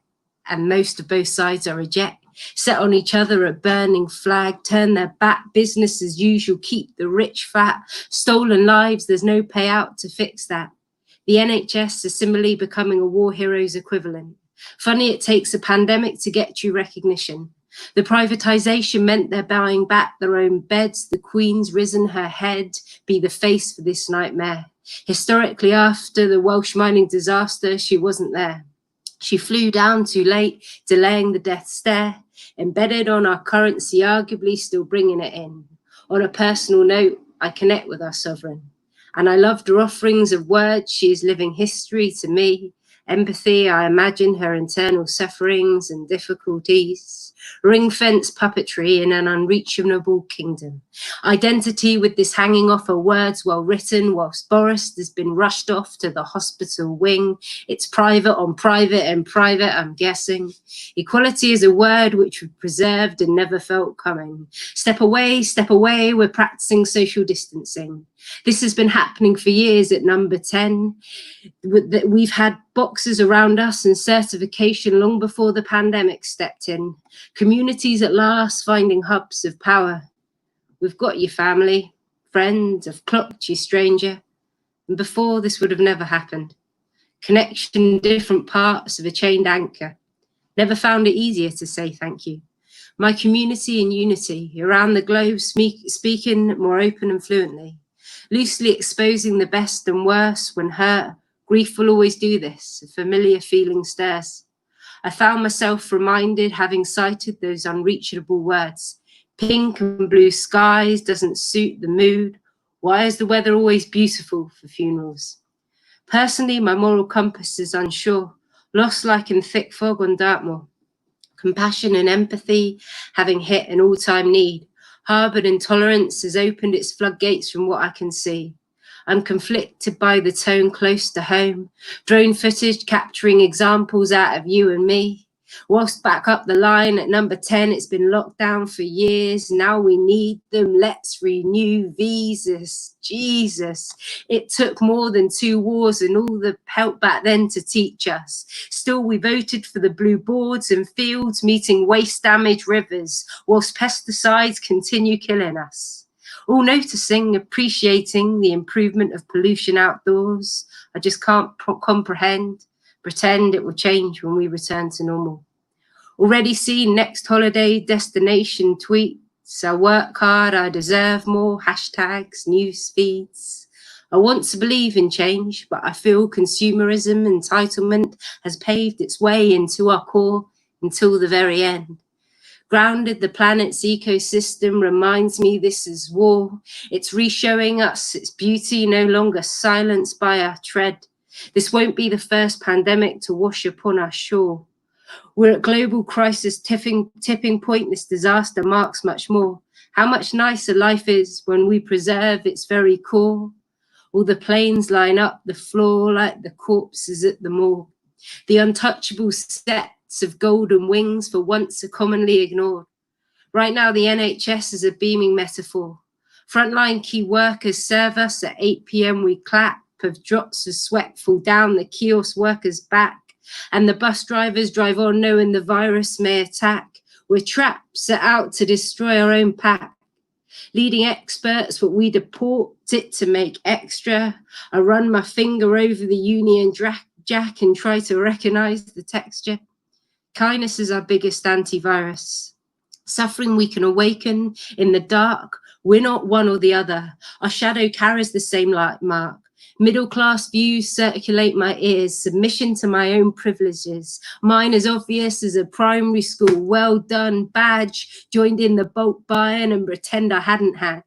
and most of both sides I reject. Set on each other, a burning flag, turn their back, business as usual, keep the rich fat, stolen lives, there's no payout to fix that. The NHS is similarly becoming a war hero's equivalent. Funny it takes a pandemic to get you recognition. The privatisation meant they're buying back their own beds, the Queen's risen her head, be the face for this nightmare. Historically, after the Welsh mining disaster, she wasn't there. She flew down too late, delaying the death stare, embedded on our currency, arguably still bringing it in. On a personal note, I connect with our sovereign. And I loved her offerings of words. She is living history to me. Empathy, I imagine her internal sufferings and difficulties. Ring-fence puppetry in an unreachable kingdom. Identity with this hanging off her words well written, whilst Boris has been rushed off to the hospital wing. It's private on private and private, I'm guessing. Equality is a word which we've preserved and never felt coming. Step away, we're practicing social distancing. This has been happening for years at number 10. We've had boxes around us and certification long before the pandemic stepped in. Communities at last finding hubs of power. We've got you, family, friends, I've clocked you, stranger. And before, this would have never happened. Connection, different parts of a chained anchor. Never found it easier to say thank you. My community in unity, around the globe, speaking more open and fluently. Loosely exposing the best and worst when hurt. Grief will always do this, a familiar feeling stirs. I found myself reminded, having cited those unreachable words. Pink and blue skies doesn't suit the mood. Why is the weather always beautiful for funerals? Personally, my moral compass is unsure, lost like in thick fog on Dartmoor. Compassion and empathy having hit an all-time need. Harboured intolerance has opened its floodgates from what I can see. I'm conflicted by the tone close to home. Drone footage capturing examples out of you and me. Whilst back up the line at number 10, it's been locked down for years. Now we need them. Let's renew visas. Jesus, it took more than 2 wars and all the help back then to teach us. Still, we voted for the blue boards and fields meeting waste damaged rivers, whilst pesticides continue killing us. All noticing, appreciating the improvement of pollution outdoors. I just can't comprehend, pretend it will change when we return to normal. Already seen next holiday destination tweets. I work hard, I deserve more, hashtags, news feeds. I want to believe in change, but I feel consumerism, entitlement has paved its way into our core until the very end. Grounded, the planet's ecosystem reminds me this is war. It's reshowing us its beauty, no longer silenced by our tread. This won't be the first pandemic to wash upon our shore. We're at global crisis tipping point. This disaster marks much more. How much nicer life is when we preserve its very core. All the planes line up the floor like the corpses at the morgue. The untouchable sets of golden wings for once are commonly ignored. Right now, the NHS is a beaming metaphor. Frontline key workers serve us at 8 p.m. We clap of drops of sweat fall down the kiosk workers' back. And the bus drivers drive on knowing the virus may attack. We're trapped, set out to destroy our own pack. Leading experts, but we deport it to make extra. I run my finger over the Union Jack and try to recognize the texture. Kindness is our biggest antivirus. Suffering we can awaken in the dark. We're not one or the other. Our shadow carries the same light mark. Middle-class views circulate my ears, submission to my own privileges. Mine as obvious as a primary school, well done badge, joined in the bulk buying and pretend I hadn't had.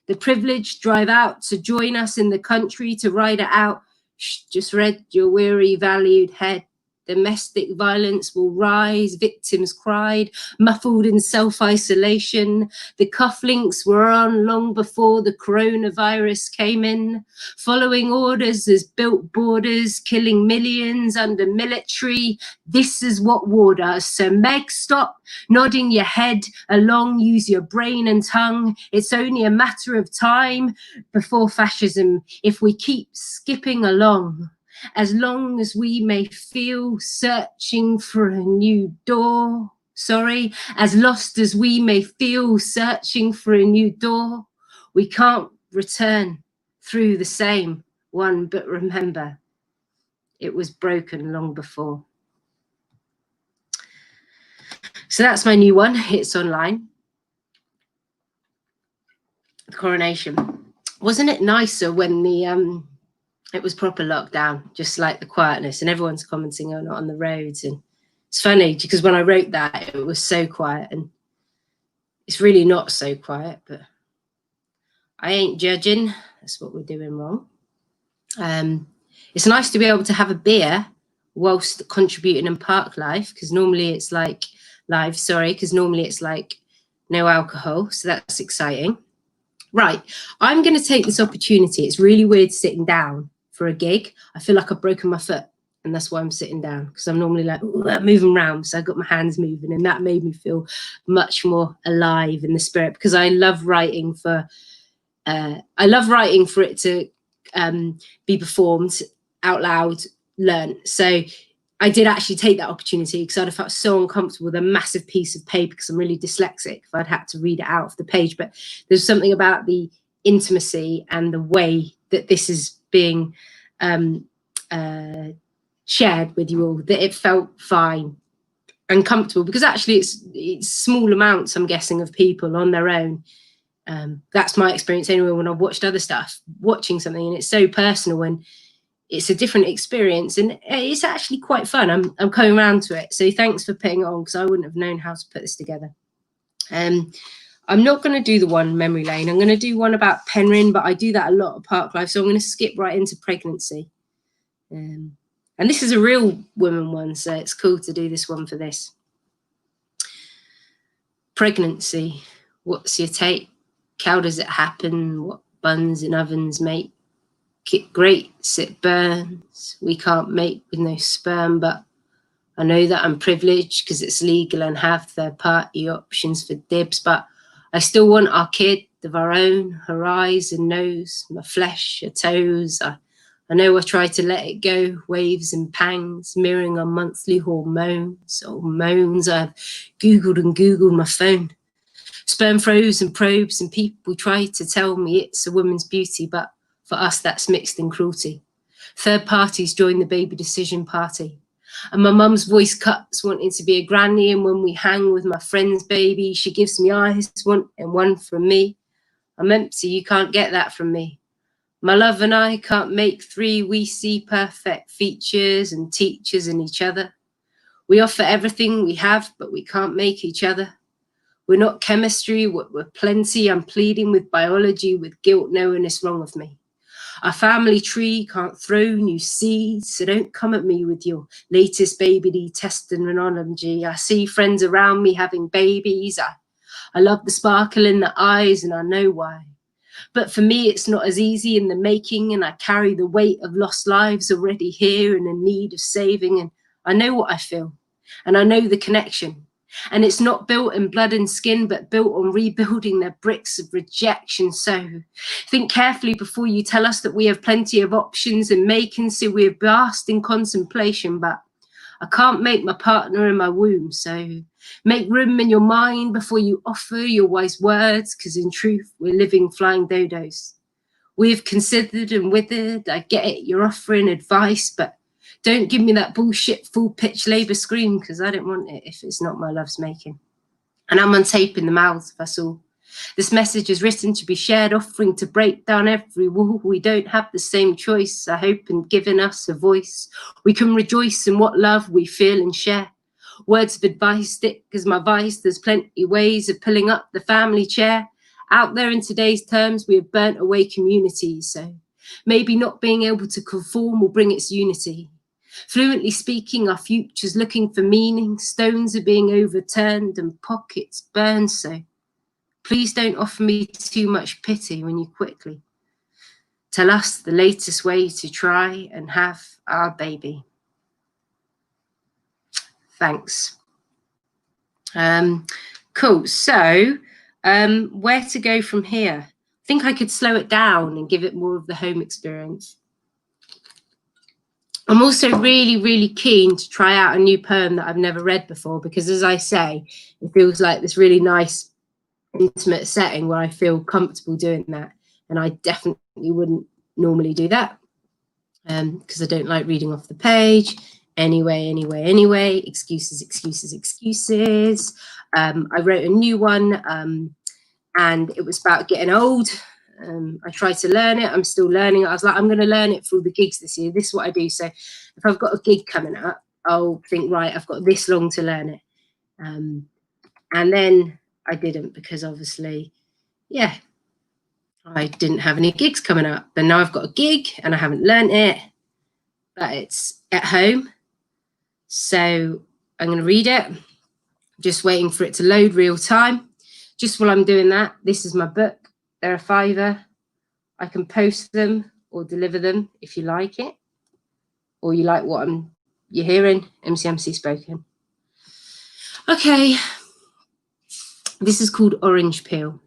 The privileged drive out to join us in the country to ride it out. Shh, just read your weary, valued head. Domestic violence will rise, victims cried, muffled in self-isolation. The cufflinks were on long before the coronavirus came in. Following orders as built borders, killing millions under military. This is what war does. So Meg, stop nodding your head along, use your brain and tongue. It's only a matter of time before fascism if we keep skipping along. As long as we may feel searching for a new door, as lost as we may feel searching for a new door, we can't return through the same one, but remember, it was broken long before. So that's my new one, it's online. The coronation. Wasn't it nicer when the it was proper lockdown, just like the quietness, and everyone's commenting on the roads. And it's funny because when I wrote that, it was so quiet, and it's really not so quiet, but I ain't judging. That's what we're doing wrong. It's nice to be able to have a beer whilst contributing in Parklive, because normally it's like because normally it's like no alcohol. So that's exciting. Right, I'm going to take this opportunity. It's really weird sitting down for a gig. I feel like I've broken my foot, and that's why I'm sitting down, because I'm normally like moving around. So I got my hands moving, and that made me feel much more alive in the spirit, because I love writing for it to be performed out loud, learned. So I did actually take that opportunity because I'd have felt so uncomfortable with a massive piece of paper, because I'm really dyslexic, if I'd had to read it out of the page. But there's something about the intimacy and the way that this is being shared with you all, that it felt fine and comfortable, because actually it's small amounts, I'm guessing, of people on their own. That's my experience anyway when I've watched other stuff, watching something, and it's so personal and it's a different experience, and it's actually quite fun. I'm coming around to it. So thanks for putting it on, because I wouldn't have known how to put this together. I'm not going to do the one memory lane. I'm going to do one about Penryn, but I do that a lot at Parklive. So I'm going to skip right into pregnancy. And this is a real women one, so it's cool to do this one for this. Pregnancy, what's your take? How does it happen? What buns in ovens make it great? It burns. We can't mate with no sperm, but I know that I'm privileged because it's legal and have third-party options for dibs, but I still want our kid of our own, her eyes and nose, my flesh, her toes. I know I try to let it go, waves and pangs, mirroring our monthly hormones or moans. I've Googled and Googled my phone. Sperm froze and probes, and people try to tell me it's a woman's beauty, but for us that's mixed in cruelty. Third parties join the baby decision party. And my mum's voice cuts, wanting to be a granny, and when we hang with my friend's baby, she gives me eyes, one and one from me. I'm empty, you can't get that from me. My love and I can't make three, we see perfect features and teachers in each other. We offer everything we have, but we can't make each other. We're not chemistry, we're plenty. I'm pleading with biology, with guilt knowing it's wrong of me. Our family tree can't throw new seeds, so don't come at me with your latest baby test and renology. I see friends around me having babies. I love the sparkle in the eyes, and I know why. But for me, it's not as easy in the making, and I carry the weight of lost lives already here and in need of saving. And I know what I feel, and I know the connection. And it's not built in blood and skin, but built on rebuilding their bricks of rejection. So think carefully before you tell us that we have plenty of options and may consider we're vast in contemplation, but I can't make my partner in my womb. So make room in your mind before you offer your wise words, because in truth, we're living flying dodos. We have considered and withered. I get it, you're offering advice, but don't give me that bullshit full pitch labour scream, because I don't want it if it's not my love's making. And I'm untaping the mouths, that's all. This message is written to be shared, offering to break down every wall. We don't have the same choice, I hope, in giving us a voice. We can rejoice in what love we feel and share. Words of advice stick as my vice. There's plenty ways of pulling up the family chair. Out there in today's terms, we have burnt away communities. So maybe not being able to conform will bring its unity. Fluently speaking, our future's looking for meaning. Stones are being overturned and pockets burned. So please don't offer me too much pity when you quickly tell us the latest way to try and have our baby. Thanks. Cool. So where to go from here? I think I could slow it down and give it more of the home experience. I'm also really, really keen to try out a new poem that I've never read before, because as I say, it feels like this really nice, intimate setting where I feel comfortable doing that. And I definitely wouldn't normally do that because I don't like reading off the page. Anyway, excuses. I wrote a new one and it was about getting old. I tried to learn it. I'm still learning it. I was like, I'm going to learn it for all the gigs this year. This is what I do. So if I've got a gig coming up, I'll think, right, I've got this long to learn it. And then I didn't, because obviously, yeah, I didn't have any gigs coming up. But now I've got a gig and I haven't learned it, but it's at home. So I'm going to read it. Just waiting for it to load real time. Just while I'm doing that, this is my book. They're a £5. I can post them or deliver them if you like it, or you like what you're hearing. MCMC spoken. Okay. This is called Orange Peel.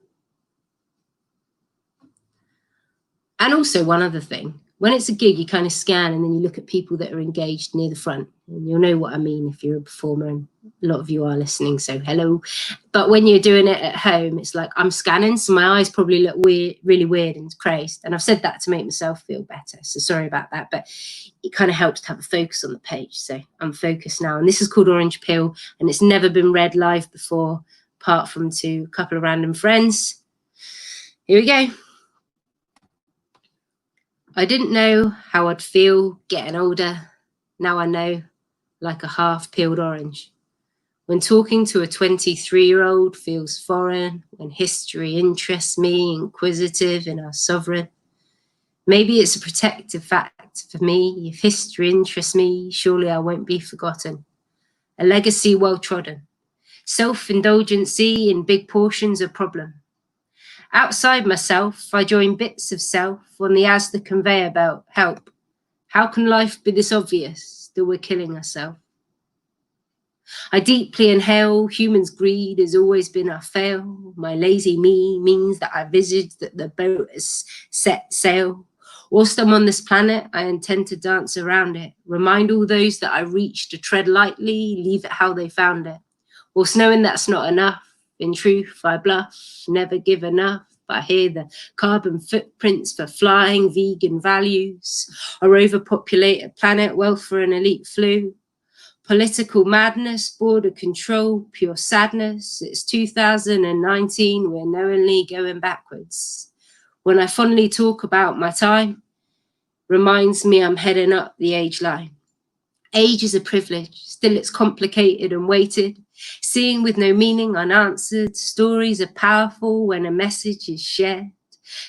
And also one other thing, when it's a gig, you kind of scan and then you look at people that are engaged near the front, and you'll know what I mean if you're a performer, and a lot of you are listening, so hello. But when you're doing it at home, it's like I'm scanning, so my eyes probably look weird, really weird and crazed. And I've said that to make myself feel better, so sorry about that. But it kind of helps to have a focus on the page. So I'm focused now. And this is called Orange Peel, and it's never been read live before, apart from to a couple of random friends. Here we go. I didn't know how I'd feel getting older. Now I know, like a half-peeled orange. When talking to a 23-year-old feels foreign, when history interests me, inquisitive in our sovereign. Maybe it's a protective fact for me. If history interests me, surely I won't be forgotten. A legacy well-trodden. Self-indulgency in big portions a problem. Outside myself, I join bits of self on the as the conveyor belt. Help. How can life be this obvious that we're killing ourselves? I deeply inhale. Humans' greed has always been our fail. My lazy me means that I visage that the boat has set sail. Whilst I'm on this planet, I intend to dance around it. Remind all those that I reach to tread lightly, leave it how they found it. Whilst knowing that's not enough. In truth, I bluff, never give enough. I hear the carbon footprints for flying, vegan values. Our overpopulated planet, wealth for an elite flu. Political madness, border control, pure sadness. It's 2019, we're knowingly going backwards. When I fondly talk about my time, reminds me I'm heading up the age line. Age is a privilege, still it's complicated and weighted. Seeing with no meaning unanswered, stories are powerful when a message is shared.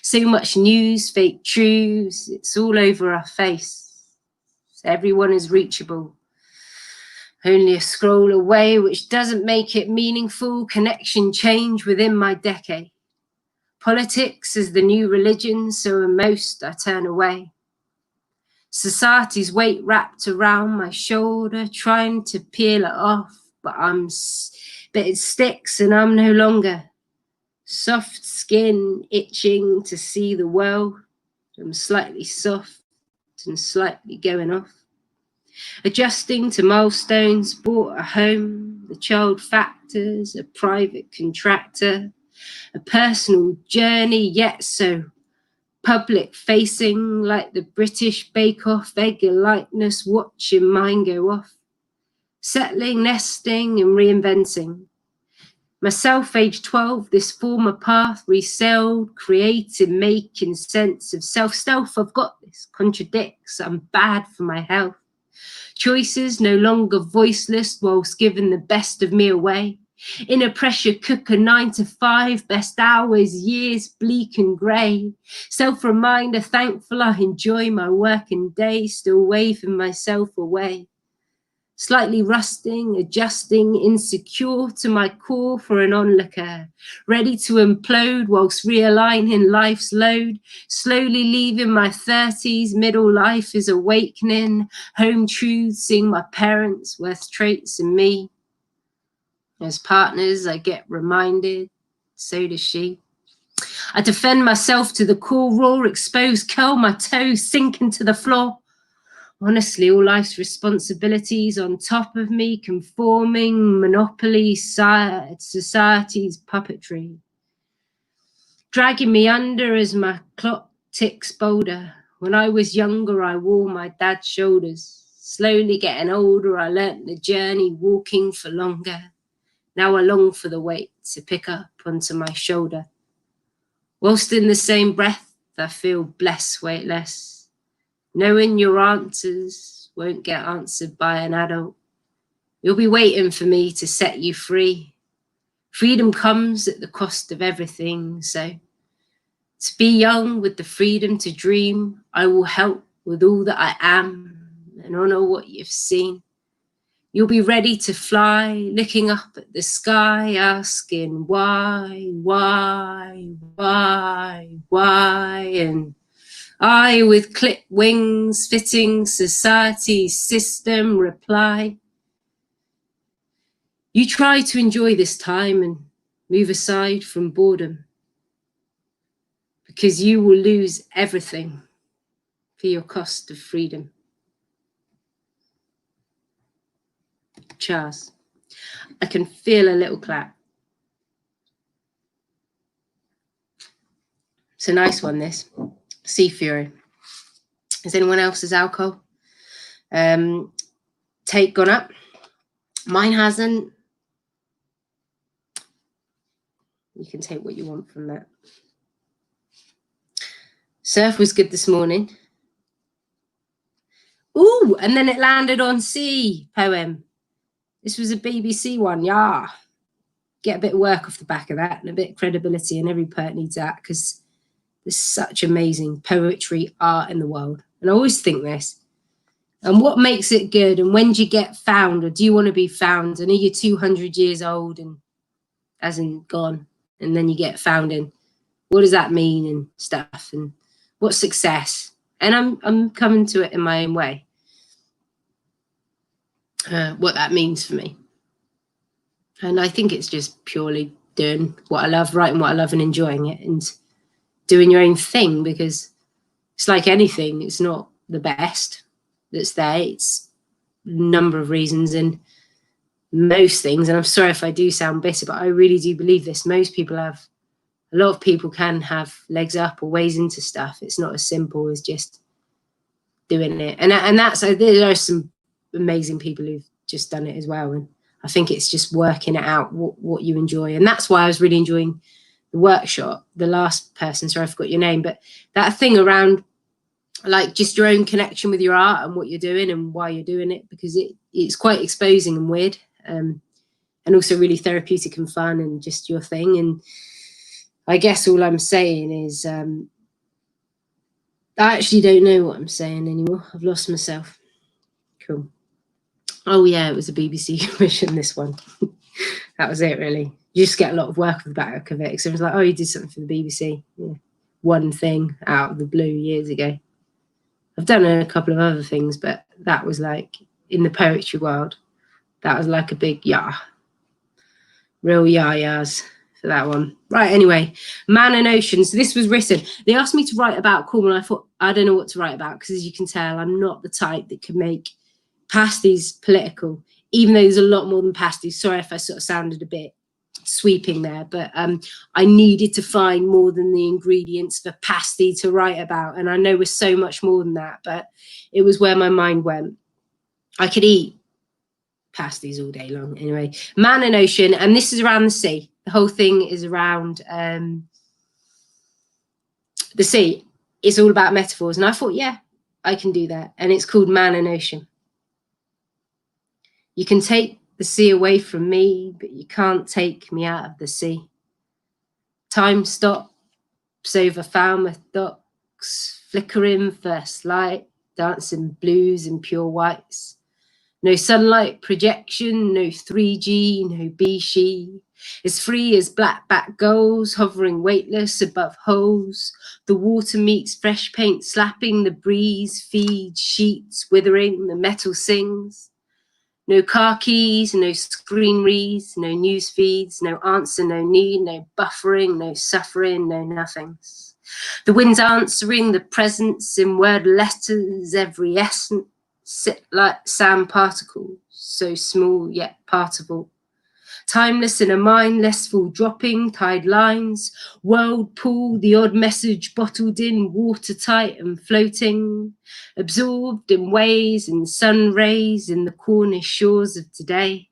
So much news, fake truths, it's all over our face. Everyone is reachable. Only a scroll away, which doesn't make it meaningful. Connection change within my decade. Politics is the new religion, so in most I turn away. Society's weight wrapped around my shoulder, trying to peel it off, but it sticks and I'm no longer. Soft skin itching to see the world. I'm slightly soft and slightly going off. Adjusting to milestones, bought a home, the child factors, a private contractor, a personal journey yet so public facing, like the British Bake Off, egg likeness, watching mine go off. Settling, nesting and reinventing. Myself, age 12, this former path resailed, creating, making sense of self-stealth. I've got this, contradicts, I'm bad for my health. Choices no longer voiceless whilst giving the best of me away. In a pressure cooker, 9 to 5, best hours, years bleak and grey. Self-reminder, thankful I enjoy my working day, still waving myself away. Slightly rusting, adjusting, insecure to my core for an onlooker. Ready to implode whilst realigning life's load. Slowly leaving my 30s, middle life is awakening. Home truths, seeing my parents, worth traits in me. As partners, I get reminded, so does she. I defend myself to the core, raw, exposed, curl my toes, sink into the floor. Honestly, all life's responsibilities on top of me, conforming, monopoly, society's puppetry. Dragging me under as my clock ticks bolder. When I was younger, I wore my dad's shoulders. Slowly getting older, I learnt the journey, walking for longer. Now I long for the weight to pick up onto my shoulder. Whilst in the same breath, I feel blessed, weightless. Knowing your answers won't get answered by an adult. You'll be waiting for me to set you free. Freedom comes at the cost of everything, so to be young with the freedom to dream, I will help with all that I am and honour what you've seen. You'll be ready to fly, looking up at the sky, asking why, and I, with clipped wings, fitting society's system, reply. You try to enjoy this time and move aside from boredom, because you will lose everything for your cost of freedom. Charles. I can feel a little clap. It's a nice one, this. Sea Fury. Has anyone else's alcohol take gone up? Mine hasn't. You can take what you want from that. Surf was good this morning. Ooh, and then it landed on sea poem. This was a BBC one, yeah. Get a bit of work off the back of that and a bit of credibility, and every poet needs that, because there's such amazing poetry, art in the world. And I always think this, and what makes it good, and when do you get found, or do you want to be found? And are you 200 years old and as in gone, and then you get found in, what does that mean and stuff, and what's success? And I'm coming to it in my own way, what that means for me. And I think it's just purely doing what I love, writing what I love and enjoying it, and doing your own thing, because it's like anything, it's not the best that's there. It's a number of reasons, and most things, and I'm sorry if I do sound bitter, but I really do believe this. Most people have, a lot of people can have legs up or ways into stuff. It's not as simple as just doing it. And that's, there are some amazing people who've just done it as well. And I think it's just working it out, what you enjoy. And that's why I was really enjoying the workshop. The last person, sorry I forgot your name, but that thing around like just your own connection with your art and what you're doing and why you're doing it, because it's quite exposing and weird, and also really therapeutic and fun and just your thing. And I guess all I'm saying is I actually don't know what I'm saying anymore. I've lost myself. Cool. Oh yeah, it was a BBC commission, this one. That was it, really. You just get a lot of work off the back of it, because it was like, oh, you did something for the BBC. Yeah. One thing out of the blue years ago. I've done a couple of other things, but that was like, in the poetry world, that was like a big yah. Real yah-yahs for that one. Right, anyway, Man and Ocean. So this was written. They asked me to write about Cornwall. I thought, I don't know what to write about, because as you can tell, I'm not the type that can make pasties political, even though there's a lot more than pasties. Sorry if I sort of sounded a bit sweeping there, but I needed to find more than the ingredients for pasty to write about, and I know we're so much more than that, but it was where my mind went. I could eat pasties all day long. Anyway, Man and Ocean, and this is around the sea. the whole thing is around the sea. It's all about metaphors. And I thought, yeah, I can do that. And it's called Man and Ocean. You can take the sea away from me, but you can't take me out of the sea. Time stops over Falmouth docks, flickering first light, dancing blues and pure whites. No sunlight projection, no 3G, no B-she. As free as black-back gulls, hovering weightless above holes. The water meets fresh paint, slapping the breeze, feeds sheets, withering, the metal sings. No car keys, no screen reads, no news feeds, no answer, no need, no buffering, no suffering, no nothings. The wind's answering the presence in word letters, every essence sit like sand particles, so small yet partible. Timeless in a mind, less full dropping, tide lines, whirlpool, the odd message bottled in, watertight and floating, absorbed in waves and sun rays in the Cornish shores of today.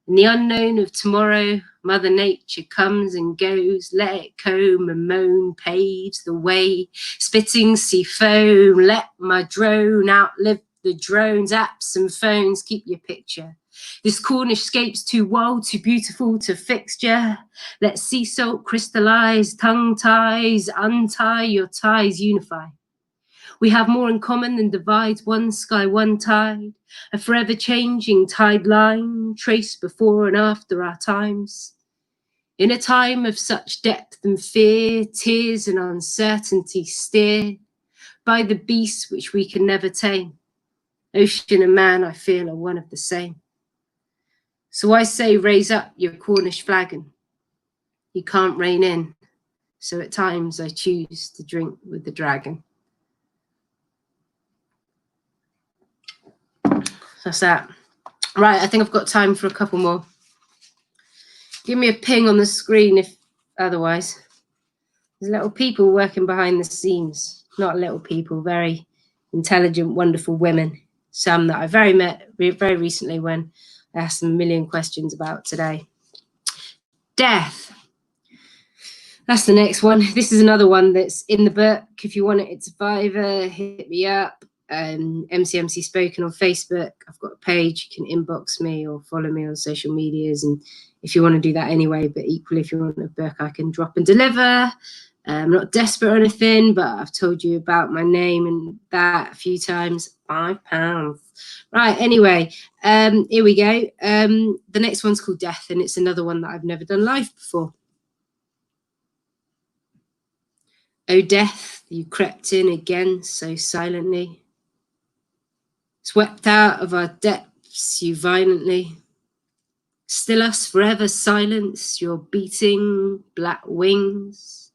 In the unknown of tomorrow, Mother Nature comes and goes, let it comb and moan, paves the way, spitting sea foam, let my drone outlive the drones, apps and phones, keep your picture. This Cornish scape's too wild, too beautiful to fixture. Let sea salt crystallize, tongue ties, untie your ties, unify. We have more in common than divides, one sky, one tide, a forever changing tide line, traced before and after our times. In a time of such depth and fear, tears and uncertainty steered by the beasts which we can never tame. Ocean and man, I feel, are one of the same. So I say, raise up your Cornish flagon. You can't rein in, so at times I choose to drink with the dragon. That's that. Right, I think I've got time for a couple more. Give me a ping on the screen if otherwise. There's little people working behind the scenes. Not little people, very intelligent, wonderful women. Some that I very recently when I asked them a million questions about today. Death. That's the next one. This is another one that's in the book. If you want it, it's a $5, hit me up. MCMC Spoken on Facebook. I've got a page. You can inbox me or follow me on social medias. And if you want to do that anyway, but equally, if you want a book, I can drop and deliver. I'm not desperate or anything, but I've told you about my name and that a few times. £5. Right, anyway, here we go. The next one's called Death, and it's another one that I've never done live before. Oh, death, you crept in again so silently. Swept out of our depths, you violently. Still us forever silence your beating black wings.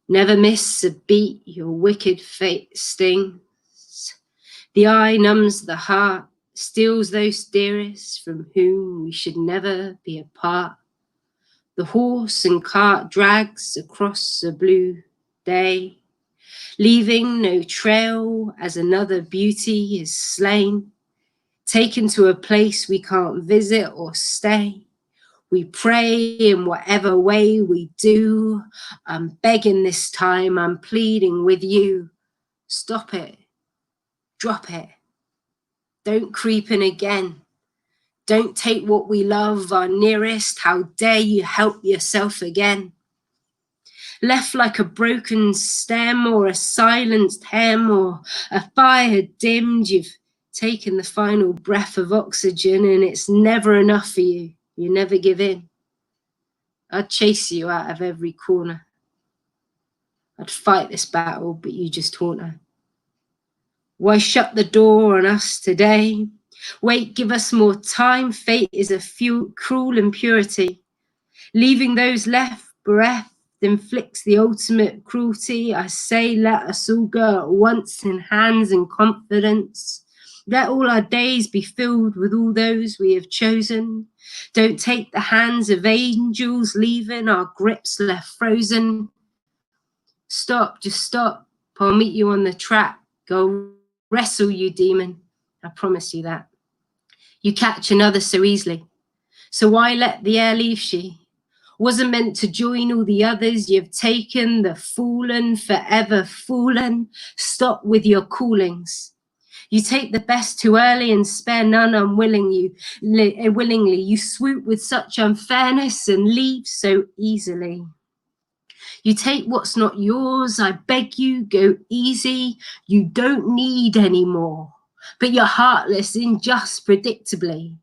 Never miss a beat, your wicked fate stings. The eye numbs the heart, steals those dearest from whom we should never be apart. The horse and cart drags across a blue day, leaving no trail as another beauty is slain, taken to a place we can't visit or stay. We pray in whatever way we do. I'm begging this time, I'm pleading with you. Stop it, drop it. Don't creep in again. Don't take what we love, our nearest. How dare you help yourself again? Left like a broken stem or a silenced hem or a fire dimmed, you've taken the final breath of oxygen and it's never enough for you. You never give in. I'd chase you out of every corner. I'd fight this battle, but you just haunt her. Why shut the door on us today? Wait, give us more time. Fate is a cruel impurity. Leaving those left bereft inflicts the ultimate cruelty. I say, let us all go at once in hands and confidence. Let all our days be filled with all those we have chosen. Don't take the hands of angels, leaving our grips left frozen. Stop, just stop. I'll meet you on the track. Go wrestle, you demon. I promise you that. You catch another so easily. So why let the air leave she? Wasn't meant to join all the others you've taken, the fallen, forever fallen. Stop with your callings. You take the best too early and spare none willingly. You swoop with such unfairness and leave so easily. You take what's not yours, I beg you, go easy. You don't need any more, but you're heartless in just predictably.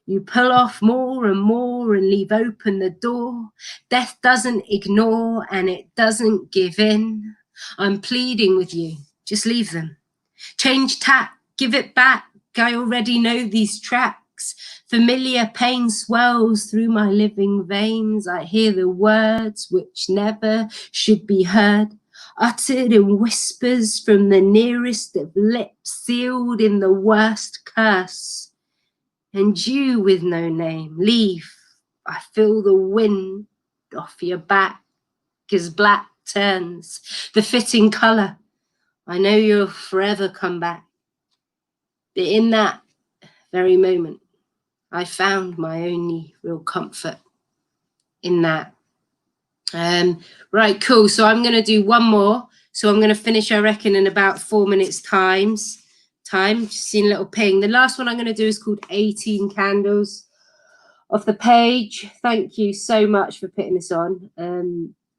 You pull off more and more and leave open the door. Death doesn't ignore and it doesn't give in. I'm pleading with you, just leave them. Change tack, give it back. I already know these tracks. Familiar pain swells through my living veins. I hear the words which never should be heard, uttered in whispers from the nearest of lips, sealed in the worst curse. And you with no name, leave. I feel the wind off your back as black turns the fitting colour. I know you'll forever come back. But in that very moment, I found my only real comfort in that. Right, cool. So I'm going to do one more. So I'm going to finish, I reckon, in about 4 minutes time. Just seeing a little ping. The last one I'm going to do is called 18 Candles. Off the page. Thank you so much for putting this on.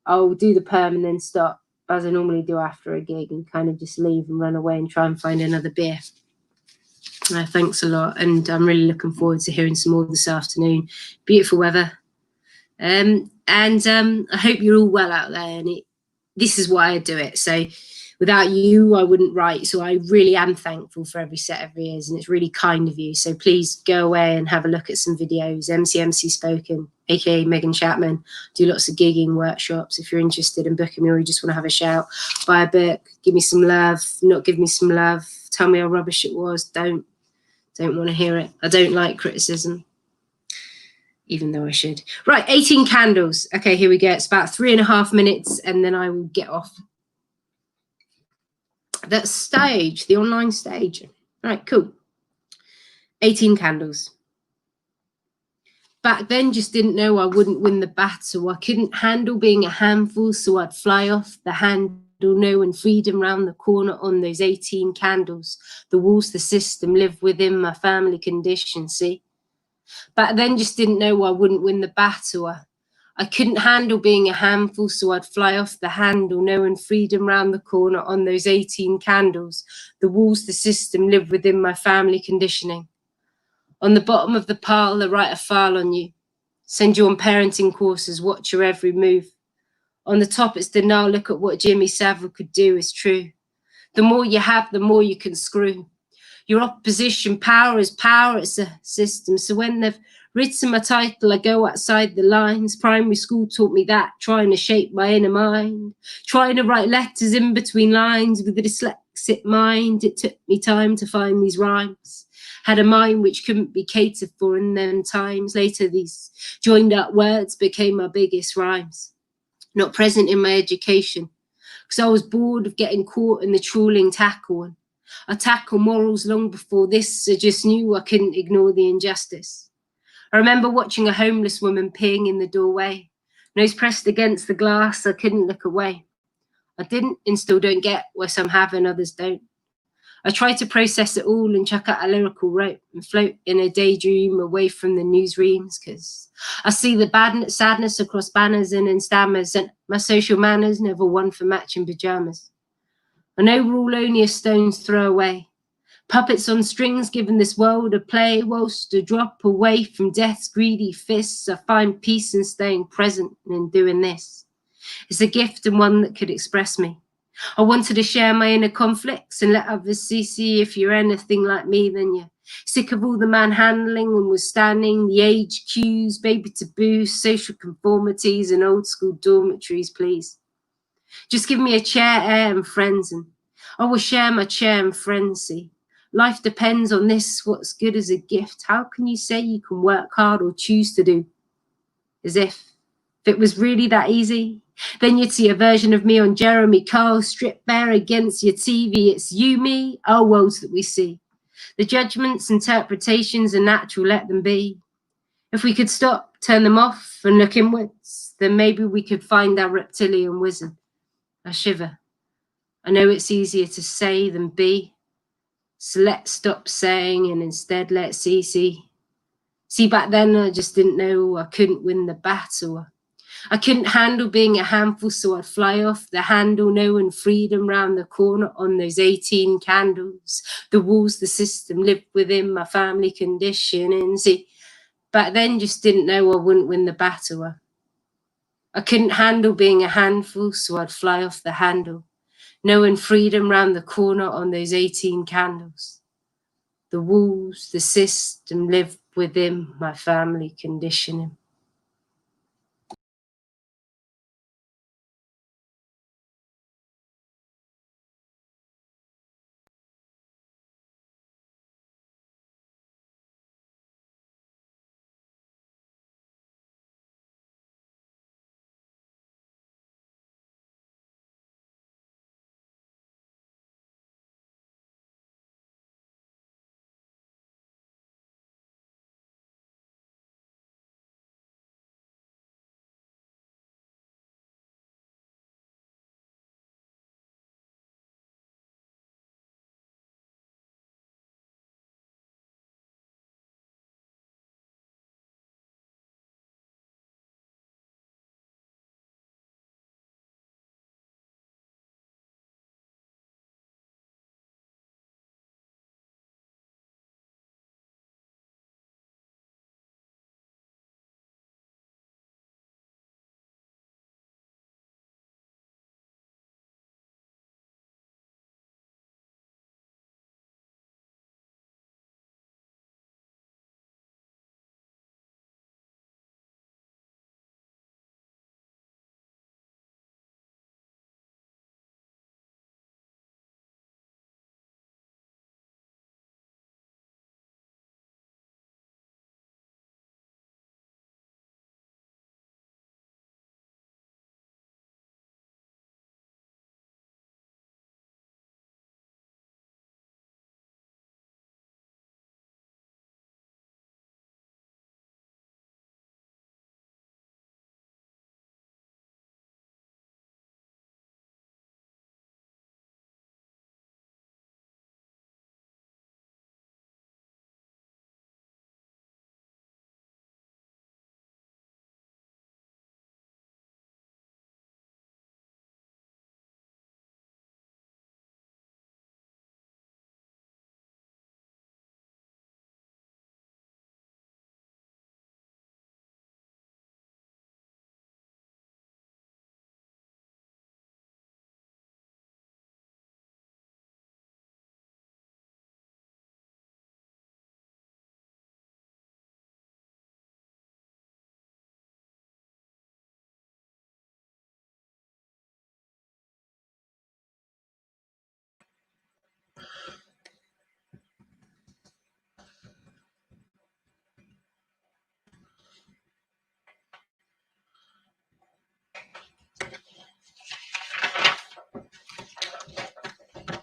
I'll do the perm and then stop, as I normally do after a gig, and kind of just leave and run away and try and find another beer. Thanks a lot, and I'm really looking forward to hearing some more this afternoon. Beautiful weather, and I hope you're all well out there. And this is why I do it. So without you, I wouldn't write. So I really am thankful for every set of ears, and it's really kind of you. So please go away and have a look at some videos. MCMC Spoken, aka Megan Chapman. Do lots of gigging workshops. If you're interested in booking me or you just want to have a shout, buy a book, give me some love, not give me some love, tell me how rubbish it was. Don't want to hear it. I don't like criticism, even though I should. Right, 18 Candles. Okay, here we go. It's about 3.5 minutes, and then I will get off that stage, the online stage. Right, cool. 18 Candles. Back then, just didn't know I wouldn't win the battle. I couldn't handle being a handful, so I'd fly off the handle, knowing freedom round the corner on those 18 candles. The walls, the system, live within my family condition, see? Back then, just didn't know I wouldn't win the battle. I couldn't handle being a handful, so I'd fly off the handle, knowing freedom round the corner on those 18 candles. The walls, the system, live within my family conditioning. On the bottom of the pile, they write a file on you. Send you on parenting courses, watch your every move. On the top, it's denial. Look at what Jimmy Savile could do is true. The more you have, the more you can screw. Your opposition, power is power, it's a system. So when they've written my title, I go outside the lines. Primary school taught me that, trying to shape my inner mind. Trying to write letters in between lines with a dyslexic mind. It took me time to find these rhymes. Had a mind which couldn't be catered for in them times. Later, these joined up words became my biggest rhymes. Not present in my education, because I was bored of getting caught in the trawling tackle. And I tackled morals long before this. I just knew I couldn't ignore the injustice. I remember watching a homeless woman peeing in the doorway, nose pressed against the glass. I couldn't look away. I didn't and still don't get why some have and others don't. I try to process it all and chuck out a lyrical rope and float in a daydream away from the newsreams, because I see the sadness across banners and in stammers, and my social manners never one for matching pajamas. I know we're all only a stone's throw away, puppets on strings giving this world a play, whilst a drop away from death's greedy fists. I find peace in staying present and in doing this. It's a gift and one that could express me. I wanted to share my inner conflicts and let others see if you're anything like me, then you're sick of all the manhandling and withstanding the age cues, baby taboos, social conformities and old school dormitories, please. Just give me a chair, air and friends, and I will share my chair and friends, see. Life depends on this, what's good as a gift. How can you say you can work hard or choose to do? As if it was really that easy. Then you'd see a version of me on Jeremy Kyle, stripped bare against your TV. It's you, me, our worlds that we see. The judgments, interpretations are natural, let them be. If we could stop, turn them off and look inwards, then maybe we could find our reptilian wisdom. I shiver. I know it's easier to say than be. So let's stop saying and instead let's see. See, back then I just didn't know I couldn't win the battle. I couldn't handle being a handful, so I'd fly off the handle, knowing freedom round the corner on those 18 candles. The walls, the system lived within my family conditioning. See, back then just didn't know I wouldn't win the battle. I couldn't handle being a handful, so I'd fly off the handle, knowing freedom round the corner on those 18 candles. The walls, the system lived within my family conditioning.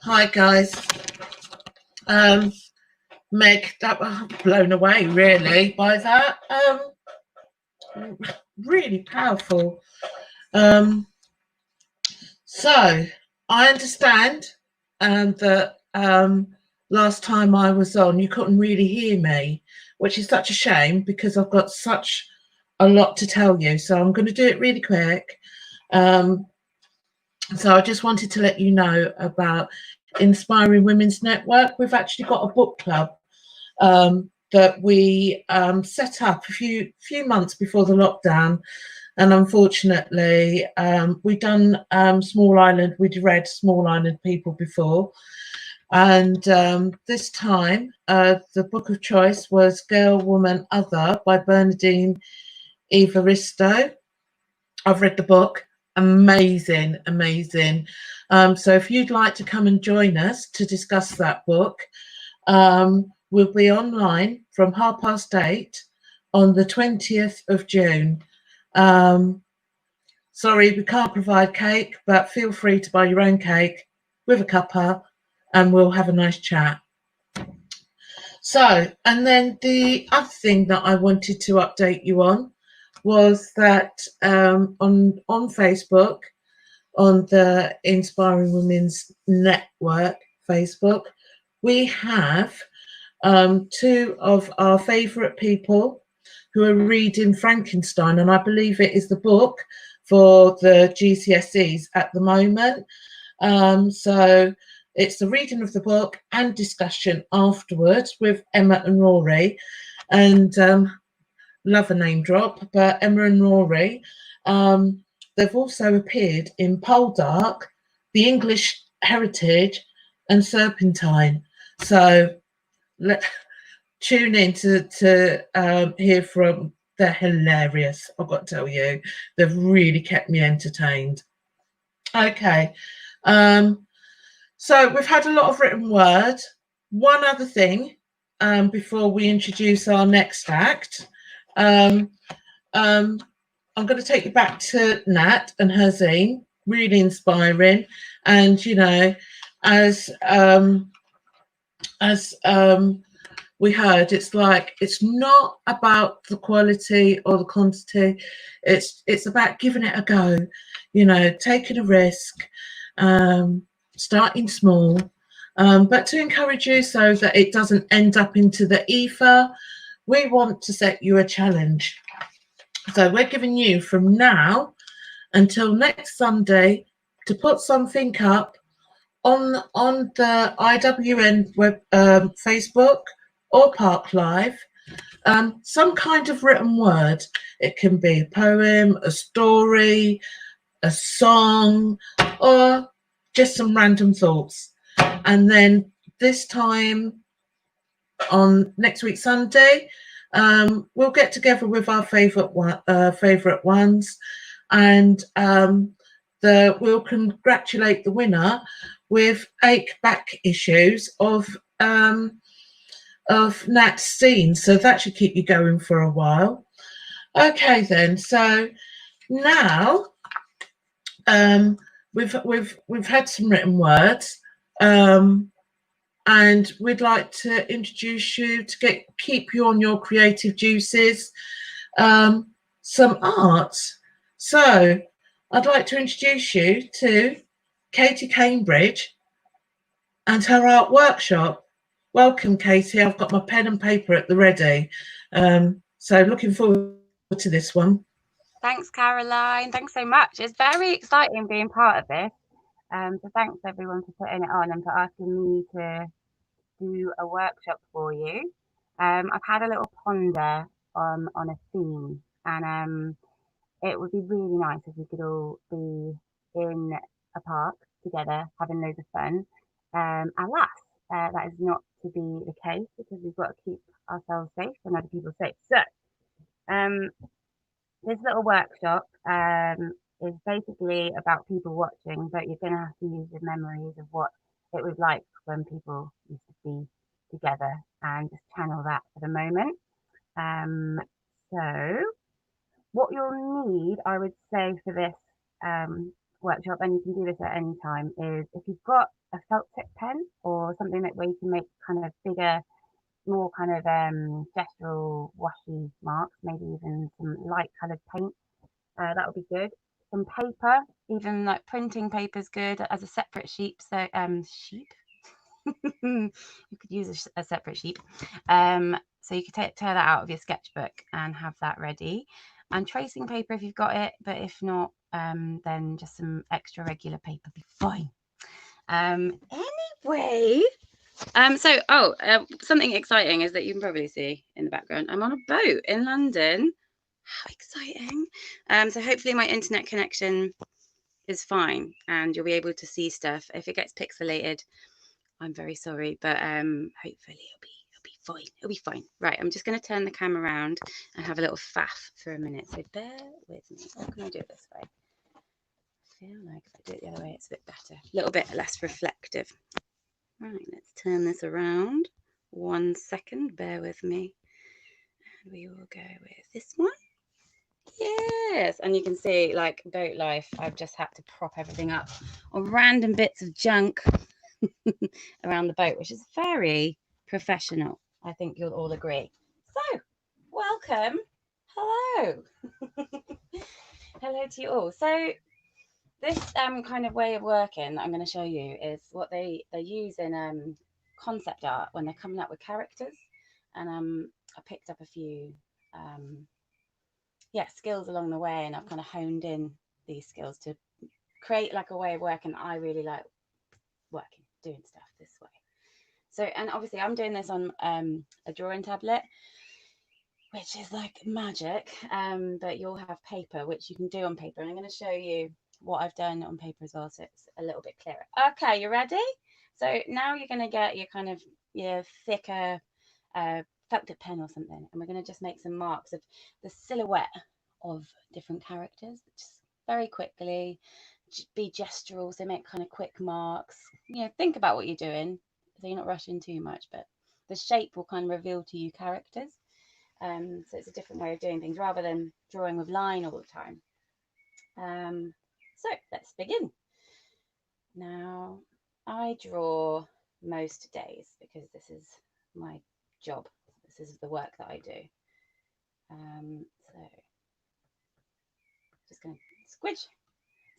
Hi guys. Meg, that was blown away really by that. Really powerful. So I understand that last time I was on you couldn't really hear me, which is such a shame because I've got such a lot to tell you. So I'm going to do it really quick. So I just wanted to let you know about Inspiring Women's Network. We've actually got a book club that we set up a few months before the lockdown, and unfortunately we'd done Small Island. We'd read Small Island People before, and this time the book of choice was Girl, Woman, Other by Bernardine Evaristo. I've read the book. Amazing. So if you'd like to come and join us to discuss that book, we'll be online from 8:30 on the 20th of June. Sorry, we can't provide cake, but feel free to buy your own cake with a cuppa and we'll have a nice chat. So, and then the other thing that I wanted to update you on was that on Facebook, on the Inspiring Women's Network Facebook, we have two of our favourite people who are reading Frankenstein, and I believe it is the book for the GCSEs at the moment. So it's the reading of the book and discussion afterwards with Emma and Rory, and love a name drop, but Emma and Rory, they've also appeared in Poldark, The English Heritage, and Serpentine. So tune in to hear from. They're hilarious, I've got to tell you. They've really kept me entertained. Okay. So we've had a lot of written word. One other thing before we introduce our next act. I'm going to take you back to Nat and her zine, really inspiring. And, you know, as we heard, it's like, it's not about the quality or the quantity. It's about giving it a go, you know, taking a risk, starting small, but to encourage you so that it doesn't end up into the ether. We want to set you a challenge. So we're giving you from now until next Sunday to put something up on the IWN web, Facebook or Parklive, some kind of written word. It can be a poem, a story, a song, or just some random thoughts. And then this time on next week Sunday, we'll get together with our favourite ones, and we'll congratulate the winner with 8 back issues of Nat's zine. So that should keep you going for a while. Okay then, so now we've had some written words, and we'd like to introduce you to keep you on your creative juices, some art. So I'd like to introduce you to Katy Cambridge and her art workshop. Welcome, Katy. I've got my pen and paper at the ready. So looking forward to this one. Thanks, Caroline. Thanks so much. It's very exciting being part of this. So thanks everyone for putting it on and for asking me to do a workshop for you. I've had a little ponder on a theme, and it would be really nice if we could all be in a park together having loads of fun. Alas, that is not to be the case because we've got to keep ourselves safe and other people safe. So this little workshop is basically about people watching, but you're going to have to use the memories of what it was like when people used to be together and just channel that for the moment. So what you'll need, I would say, for this workshop, and you can do this at any time, is if you've got a felt tip pen or something where you can make kind of bigger, more kind of gestural washy marks, maybe even some light coloured paint, that would be good. Some paper, even like printing paper is good as a separate sheet. So sheep. You could use a separate sheet. So you could tear that out of your sketchbook and have that ready. And tracing paper if you've got it, but if not, then just some extra regular paper will be fine. Anyway, something exciting is that you can probably see in the background, I'm on a boat in London. How exciting. So hopefully my internet connection is fine and you'll be able to see stuff. If it gets pixelated, I'm very sorry, but hopefully it'll be fine. It'll be fine. Right, I'm just going to turn the camera around and have a little faff for a minute. So bear with me. How can I do it this way? I feel like if I do it the other way, it's a bit better. A little bit less reflective. Right, let's turn this around. 1 second, bear with me. And we will go with this one. Yes, and you can see, like, boat life, I've just had to prop everything up on random bits of junk around the boat, which is very professional. I think you'll all agree. So, welcome. Hello. Hello to you all. So, this kind of way of working that I'm going to show you is what they use in concept art when they're coming up with characters. And I picked up a few skills along the way, and I've kind of honed in these skills to create like a way of working that I really like working, doing stuff this way. So, and obviously I'm doing this on a drawing tablet, which is like magic, but you'll have paper, which you can do on paper. And I'm going to show you what I've done on paper as well, so it's a little bit clearer. Okay, you ready? So now you're going to get your kind of your thicker felt tip pen or something, and we're going to just make some marks of the silhouette of different characters, just very quickly. Be gestural, so make kind of quick marks. You know, think about what you're doing, so you're not rushing too much, but the shape will kind of reveal to you characters. So it's a different way of doing things rather than drawing with line all the time. So let's begin. Now, I draw most days because this is my job. This is the work that I do. So just going to squidge.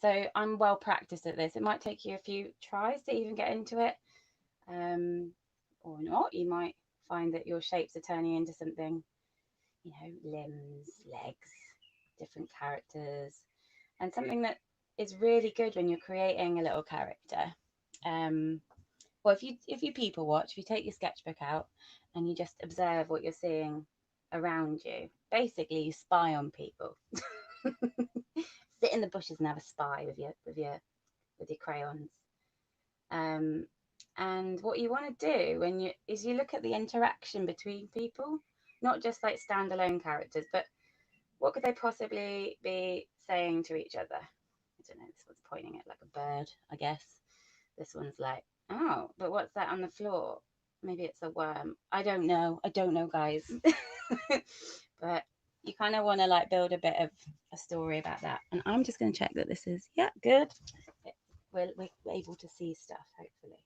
So I'm well practiced at this. It might take you a few tries to even get into it, or not. You might find that your shapes are turning into something, you know, limbs, legs, different characters, and something that is really good when you're creating a little character. Well, if you people watch, if you take your sketchbook out and you just observe what you're seeing around you, basically you spy on people. Sit in the bushes and have a spy with your crayons. And what you want to do is you look at the interaction between people, not just like standalone characters, but what could they possibly be saying to each other? I don't know, this one's pointing at like a bird, I guess. This one's like, oh, but what's that on the floor? Maybe it's a worm. I don't know, guys. But you kind of want to like build a bit of a story about that. And I'm just going to check that this is, yeah, good. We're able to see stuff, hopefully.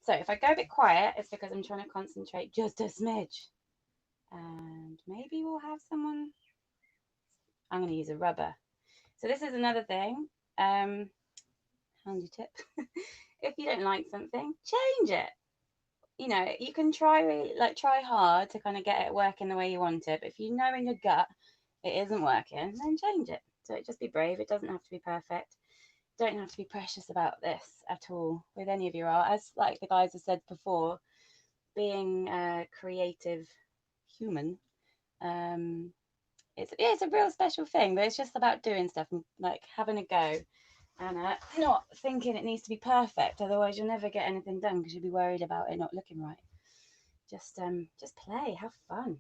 So if I go a bit quiet, it's because I'm trying to concentrate just a smidge. And maybe we'll have someone. I'm going to use a rubber. So this is another thing. Handy tip. If you don't like something, change it. You know, you can try hard to kind of get it working the way you want it. But if you know in your gut it isn't working, then change it. So just be brave. It doesn't have to be perfect. Don't have to be precious about this at all with any of your art. As like the guys have said before, being a creative human, it's a real special thing, but it's just about doing stuff and like having a go and not thinking it needs to be perfect, otherwise you'll never get anything done because you'll be worried about it not looking right. Just play, have fun.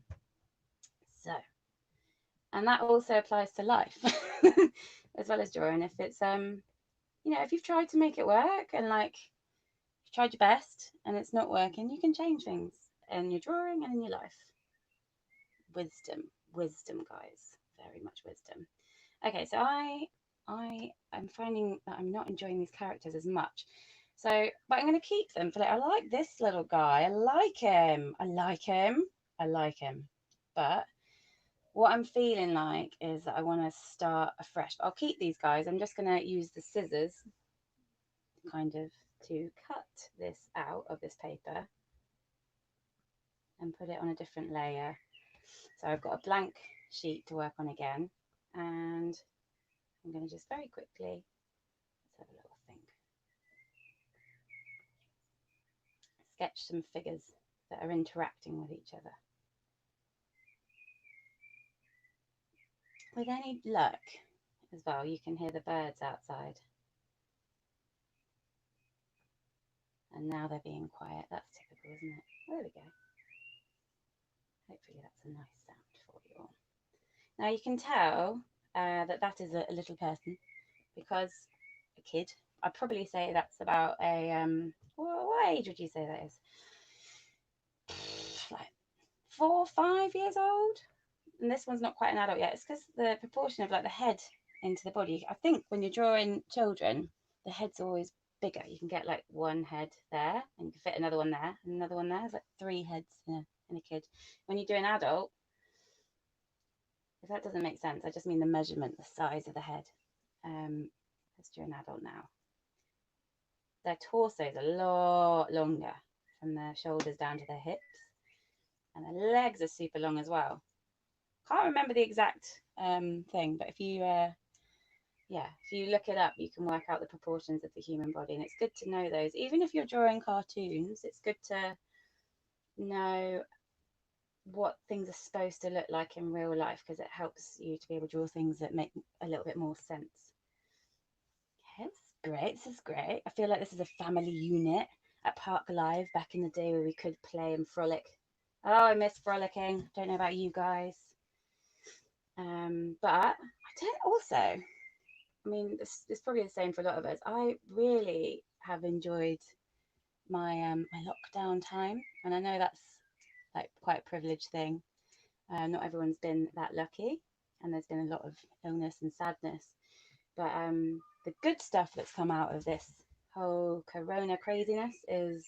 So, and that also applies to life as well as drawing. If it's you know, if you've tried to make it work and like you've tried your best and it's not working, you can change things in your drawing and in your life. Wisdom, guys, very much wisdom. Okay, so I'm finding that I'm not enjoying these characters as much. So, but I'm going to keep them for like, I like this little guy. I like him. But what I'm feeling like is that I want to start afresh. But I'll keep these guys. I'm just going to use the scissors kind of to cut this out of this paper and put it on a different layer. So I've got a blank sheet to work on again, and I'm going to just very quickly, let's have a little think, sketch some figures that are interacting with each other. With any luck as well, you can hear the birds outside. And now they're being quiet. That's typical, isn't it? There we go. Hopefully that's a nice sound for you all. Now you can tell that is a little person, because a kid, I'd probably say that's about a, what age would you say that is? Like 4 or 5 years old. And this one's not quite an adult yet. It's because the proportion of like the head into the body. I think when you're drawing children, the head's always bigger. You can get like one head there, and you can fit another one there, and another one there. There's like 3 heads in a kid. When you do an adult, if that doesn't make sense, I just mean the measurement, the size of the head. Let's do an adult now. Their torso is a lot longer from their shoulders down to their hips, and their legs are super long as well. Can't remember the exact thing, but if you if you look it up, you can work out the proportions of the human body, and it's good to know those. Even if you're drawing cartoons, it's good to know what things are supposed to look like in real life, because it helps you to be able to draw things that make a little bit more sense. Okay, this is great. This is great. I feel like this is a family unit at Parklive back in the day where we could play and frolic. Oh, I miss frolicking. Don't know about you guys. But I don't also, I mean, this is probably the same for a lot of us. I really have enjoyed my my lockdown time, and I know that's like quite a privileged thing. Not everyone's been that lucky, and there's been a lot of illness and sadness. But the good stuff that's come out of this whole corona craziness is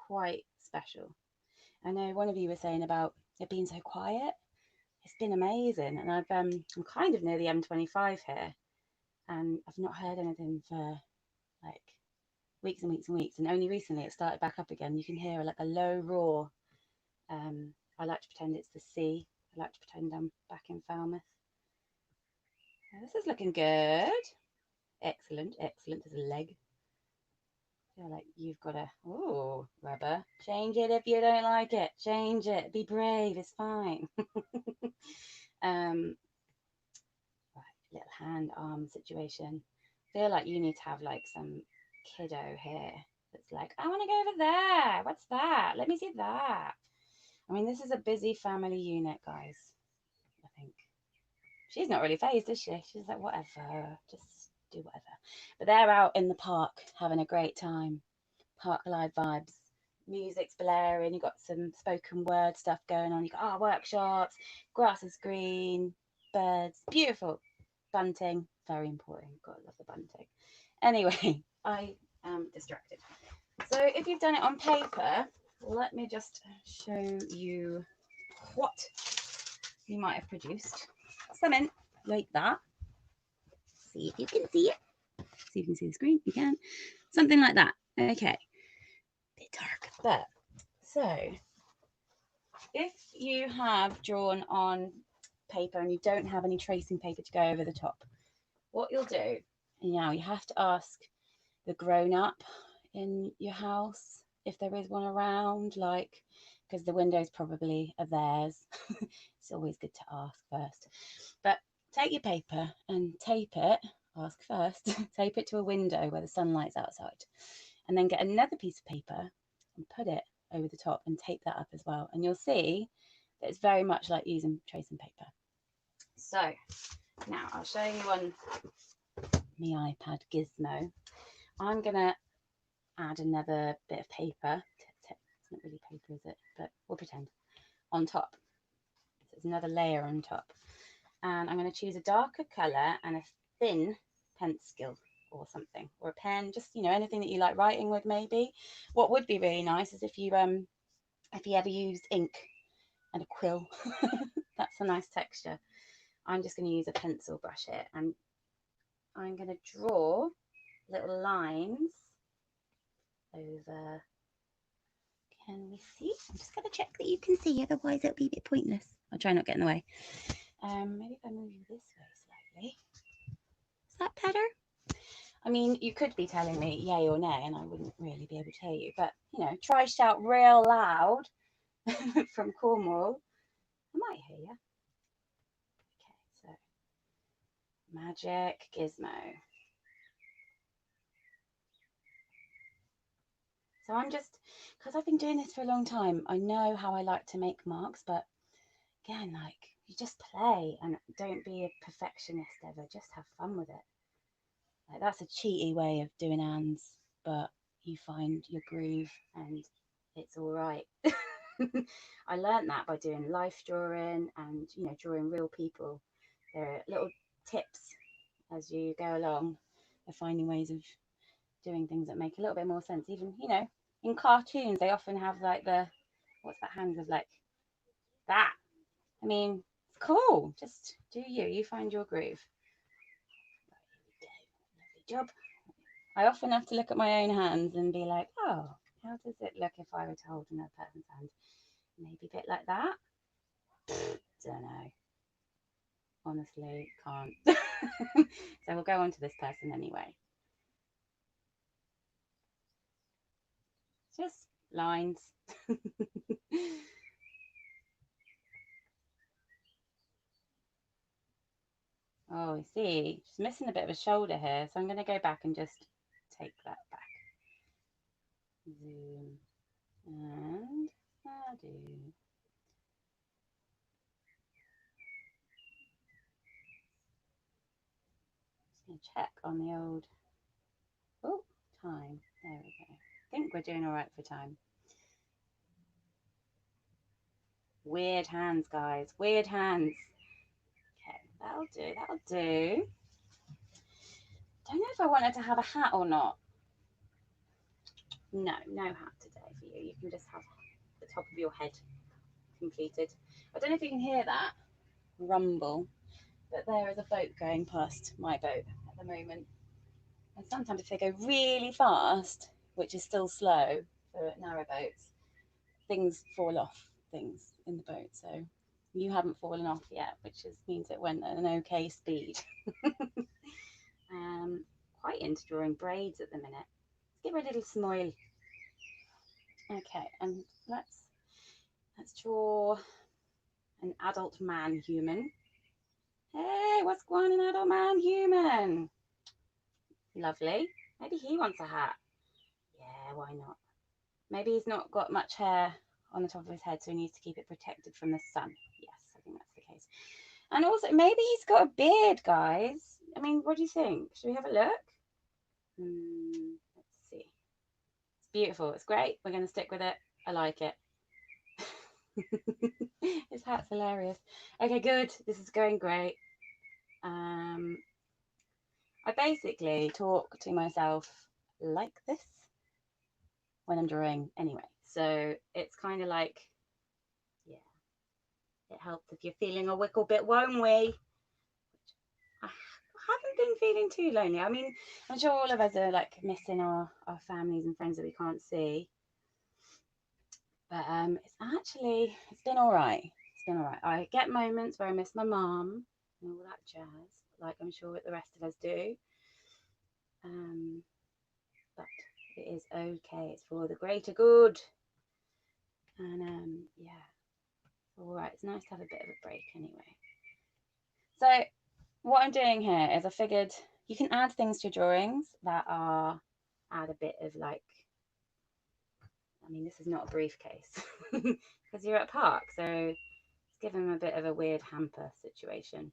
quite special. I know one of you was saying about it being so quiet. It's been amazing, and I'm kind of near the M25 here, and I've not heard anything for like weeks and weeks and weeks, and only recently it started back up again. You can hear like a low roar. I like to pretend it's the sea. I like to pretend I'm back in Falmouth. This is looking good. Excellent, excellent. There's a leg. I feel like you've got a, oh, rubber. Change it if you don't like it. Change it. Be brave. It's fine. Right, little hand arm situation. I feel like you need to have like some kiddo here that's like, I want to go over there. What's that? Let me see that. I mean, this is a busy family unit, guys. I think she's not really phased, is she? She's like, whatever, just do whatever. But they're out in the park having a great time. Parklive vibes. Music's blaring. You got some spoken word stuff going on. You got workshops. Grass is green. Birds. Beautiful. Bunting. Very important. Gotta love the bunting. Anyway, I am distracted. So if you've done it on paper, let me just show you what you might have produced. Something like that. See if you can see it. See if you can see the screen. You can. Something like that. Okay. Bit dark. But so if you have drawn on paper and you don't have any tracing paper to go over the top, what you'll do, now you have to ask the grown-up in your house if there is one around, like, because the windows probably are theirs. It's always good to ask first. But take your paper and tape it, ask first, tape it to a window where the sunlight's outside, and then get another piece of paper and put it over the top and tape that up as well. And you'll see that it's very much like using tracing paper. So now I'll show you on my iPad gizmo. I'm gonna add another bit of paper. It's not really paper, is it? But we'll pretend. On top. So there's another layer on top. And I'm going to choose a darker colour and a thin pencil or something, or a pen, just, you know, anything that you like writing with maybe. What would be really nice is if you ever used ink and a quill. That's a nice texture. I'm just going to use a pencil brush here, and I'm going to draw little lines over. Can we see? I'm just going to check that you can see, otherwise it'll be a bit pointless. I'll try not to get in the way. Maybe if I move you this way slightly. Is that better? I mean, you could be telling me yay or nay, and I wouldn't really be able to hear you, but, you know, try shout real loud from Cornwall. I might hear you. Okay, so magic gizmo. So I'm just, because I've been doing this for a long time, I know how I like to make marks, but again, like, you just play and don't be a perfectionist ever, just have fun with it. Like, that's a cheaty way of doing hands, but you find your groove and it's all right. I learned that by doing life drawing and, you know, drawing real people. There are little tips as you go along of finding ways of doing things that make a little bit more sense. Even, you know, in cartoons, they often have like the, what's that hand of like that? I mean, it's cool. Just do you find your groove. Lovely job. I often have to look at my own hands and be like, oh, how does it look if I were to hold another person's hand? Maybe a bit like that. Don't know. Honestly, can't. So we'll go on to this person anyway. Just lines. Oh, I see. She's missing a bit of a shoulder here, so I'm going to go back and just take that back. Zoom and do. Just going to check on the old. Oh, time. There we go. I think we're doing all right for time. Weird hands, guys. Weird hands. Okay, that'll do. That'll do. Don't know if I wanted to have a hat or not. No, no hat today for you. You can just have the top of your head completed. I don't know if you can hear that rumble, but there is a boat going past my boat at the moment. And sometimes if they go really fast, which is still slow for narrow boats, things fall off things in the boat. So you haven't fallen off yet, which means it went at an okay speed. Quite into drawing braids at the minute. Let's give her a little smile. Okay, and let's draw an adult man human. Hey, what's going on, an adult man human? Lovely. Maybe he wants a hat. Yeah, why not? Maybe he's not got much hair on the top of his head, so he needs to keep it protected from the sun. Yes, I think that's the case. And also, maybe he's got a beard, guys. I mean, what do you think? Should we have a look? Let's see. It's beautiful. It's great. We're going to stick with it. I like it. His hat's hilarious. Okay, good. This is going great. I basically talk to myself like this when I'm drawing anyway. So it's kind of like, yeah, it helps if you're feeling a little bit lonely. I haven't been feeling too lonely. I mean, I'm sure all of us are like missing our families and friends that we can't see. But it's been all right. It's been all right. I get moments where I miss my mum and all that jazz, like I'm sure the rest of us do. But it is okay. It's for the greater good. And yeah, all right. It's nice to have a bit of a break anyway. So what I'm doing here is I figured you can add things to your drawings that add a bit of like, I mean, this is not a briefcase because you're at park, so let's give them a bit of a weird hamper situation.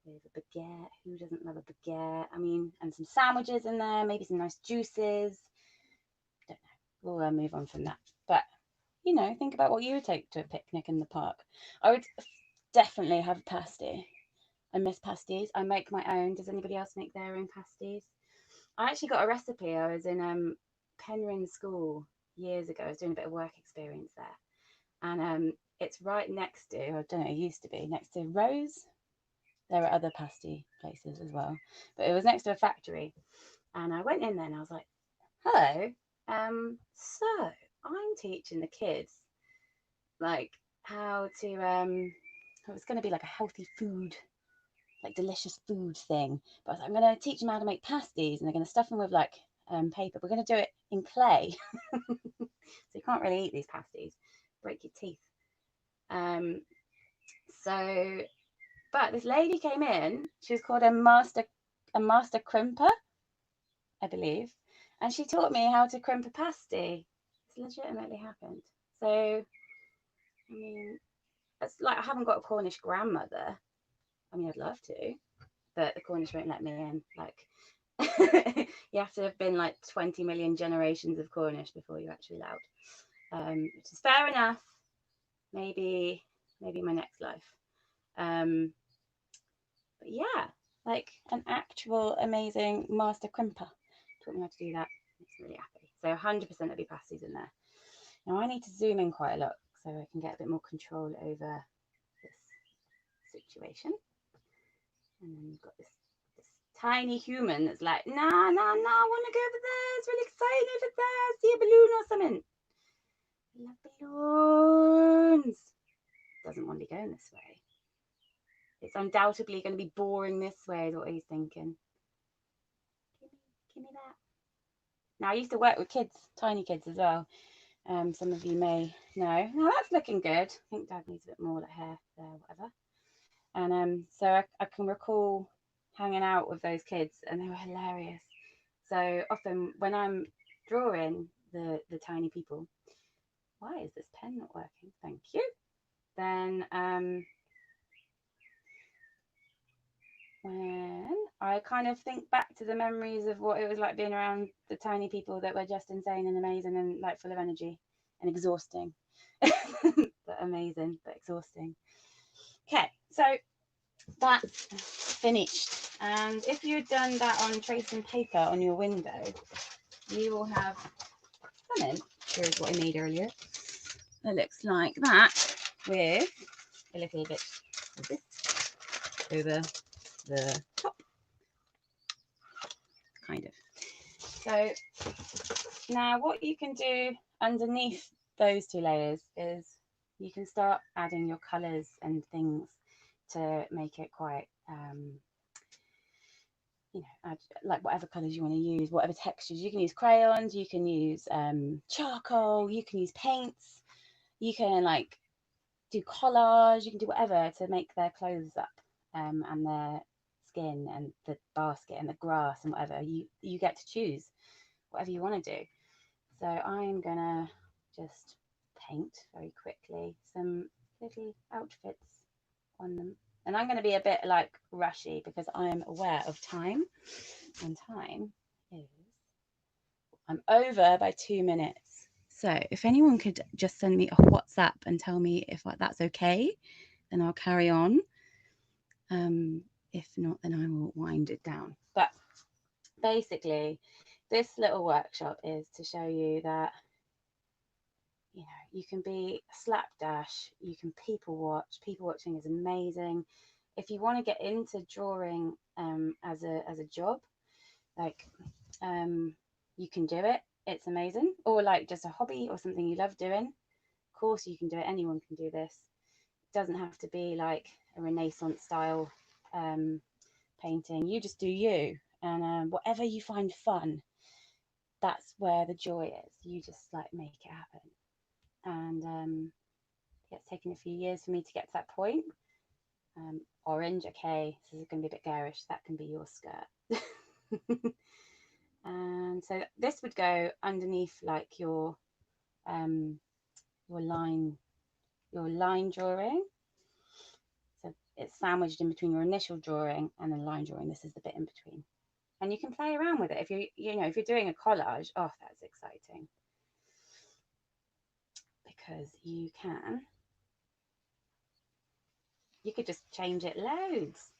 With a baguette, who doesn't love a baguette? I mean, and some sandwiches in there, maybe some nice juices. Don't know. We'll move on from that. But, you know, think about what you would take to a picnic in the park. I would definitely have a pasty. I miss pasties. I make my own. Does anybody else make their own pasties? I actually got a recipe. I was in Penryn School years ago. I was doing a bit of work experience there. And it's right next to, I don't know, it used to be, next to Rose. There are other pasty places as well, but it was next to a factory. And I went in there and I was like, hello, so I'm teaching the kids like how to, it's going to be like a healthy food, like delicious food thing. But I was like, I'm going to teach them how to make pasties and they're going to stuff them with like paper. We're going to do it in clay. So you can't really eat these pasties, break your teeth. But this lady came in, she was called a master crimper, I believe. And she taught me how to crimp a pasty. It's legitimately happened. So, I mean, it's like I haven't got a Cornish grandmother. I mean, I'd love to, but the Cornish won't let me in. Like, you have to have been like 20 million generations of Cornish before you're actually allowed, which is fair enough. Maybe my next life. But yeah, like an actual amazing master crimper. taught me how to do that. Makes me really happy. So 100% there'll be pasties in there. Now I need to zoom in quite a lot so I can get a bit more control over this situation. And then you've got this tiny human that's like, nah, I want to go over there. It's really exciting over there. See a balloon or something. I love balloons. Doesn't want to be going this way. It's undoubtedly going to be boring this way, is what he's thinking. Give me that. Now, I used to work with kids, tiny kids as well. Some of you may know. Now, that's looking good. I think Dad needs a bit more like hair there, whatever. And so I can recall hanging out with those kids, and they were hilarious. So often when I'm drawing the tiny people, why is this pen not working? Thank you. Then when I kind of think back to the memories of what it was like being around the tiny people that were just insane and amazing and like full of energy and exhausting. But amazing, but exhausting. Okay, so that's finished. And if you'd done that on tracing paper on your window, you will have something. Here's what I made earlier. It looks like that with a little bit of this over the top, kind of. So now what you can do underneath those two layers is you can start adding your colours and things to make it quite you know, add like whatever colours you want to use, whatever textures. You can use crayons, you can use charcoal, you can use paints, you can like do collage, you can do whatever to make their clothes up and their skin and the basket and the grass and whatever. You get to choose whatever you want to do. So I'm gonna just paint very quickly some little outfits on them, and I'm going to be a bit like rushy because I am aware of time, and time is, I'm over by 2 minutes. So if anyone could just send me a WhatsApp and tell me if that's okay, then I'll carry on. If not, then I will wind it down. But basically, this little workshop is to show you that, you know, you can be slapdash, you can people watch. People watching is amazing. If you want to get into drawing as a job, like you can do it. It's amazing. Or like just a hobby or something you love doing. Of course you can do it. Anyone can do this. It doesn't have to be like a Renaissance style painting. You just do you, and whatever you find fun, that's where the joy is. You just like make it happen. And it's taken a few years for me to get to that point. Orange, okay, this is going to be a bit garish. That can be your skirt. And so this would go underneath like your line drawing. So it's sandwiched in between your initial drawing and the line drawing. This is the bit in between, and you can play around with it. If if you're doing a collage, oh, that's exciting, because you could just change it loads.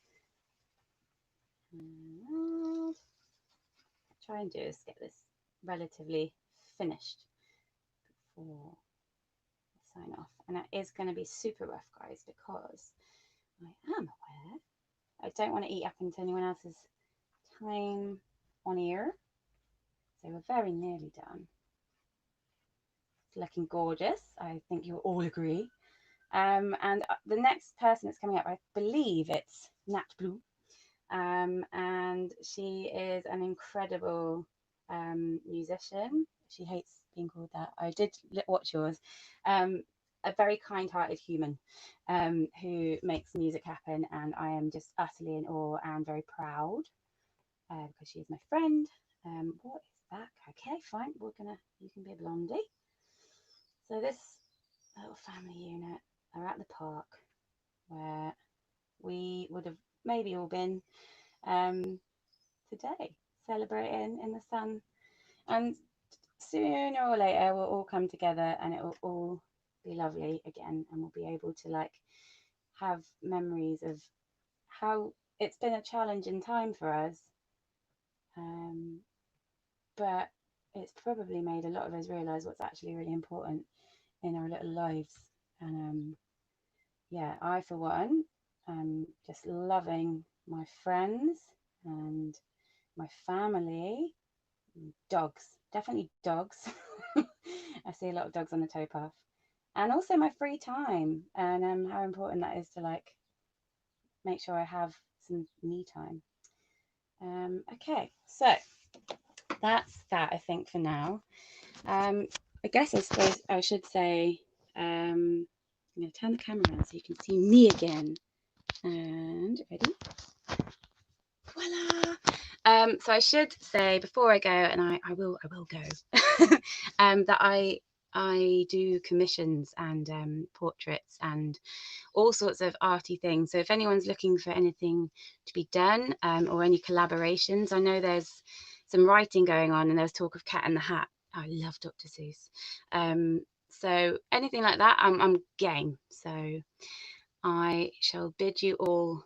Try and do is get this relatively finished before I sign off. And it is going to be super rough, guys, because I am aware I don't want to eat up into anyone else's time on here. So we're very nearly done. It's looking gorgeous. I think you'll all agree. And the next person that's coming up, I believe it's Nat Blue. And she is an incredible musician. She hates being called that. I did watch yours. A very kind-hearted human who makes music happen, and I am just utterly in awe and very proud because she is my friend. What is that? Okay, fine. You can be a blondie. So this little family unit are at the park where we would have maybe all been today, celebrating in the sun, and sooner or later we'll all come together and it will all be lovely again, and we'll be able to like have memories of how it's been a challenging time for us, but it's probably made a lot of us realise what's actually really important in our little lives. And yeah, I for one, just loving my friends and my family, dogs, definitely dogs. I see a lot of dogs on the towpath, and also my free time, and how important that is to like make sure I have some me time. Okay, so that's that, I think, for now. I guess I suppose I should say, I'm going to turn the camera around so you can see me again. And ready? Voila! So I should say before I go, and I will go, that I do commissions and portraits and all sorts of arty things. So if anyone's looking for anything to be done, or any collaborations, I know there's some writing going on, and there's talk of Cat in the Hat. I love Dr. Seuss. So anything like that, I'm game. So I shall bid you all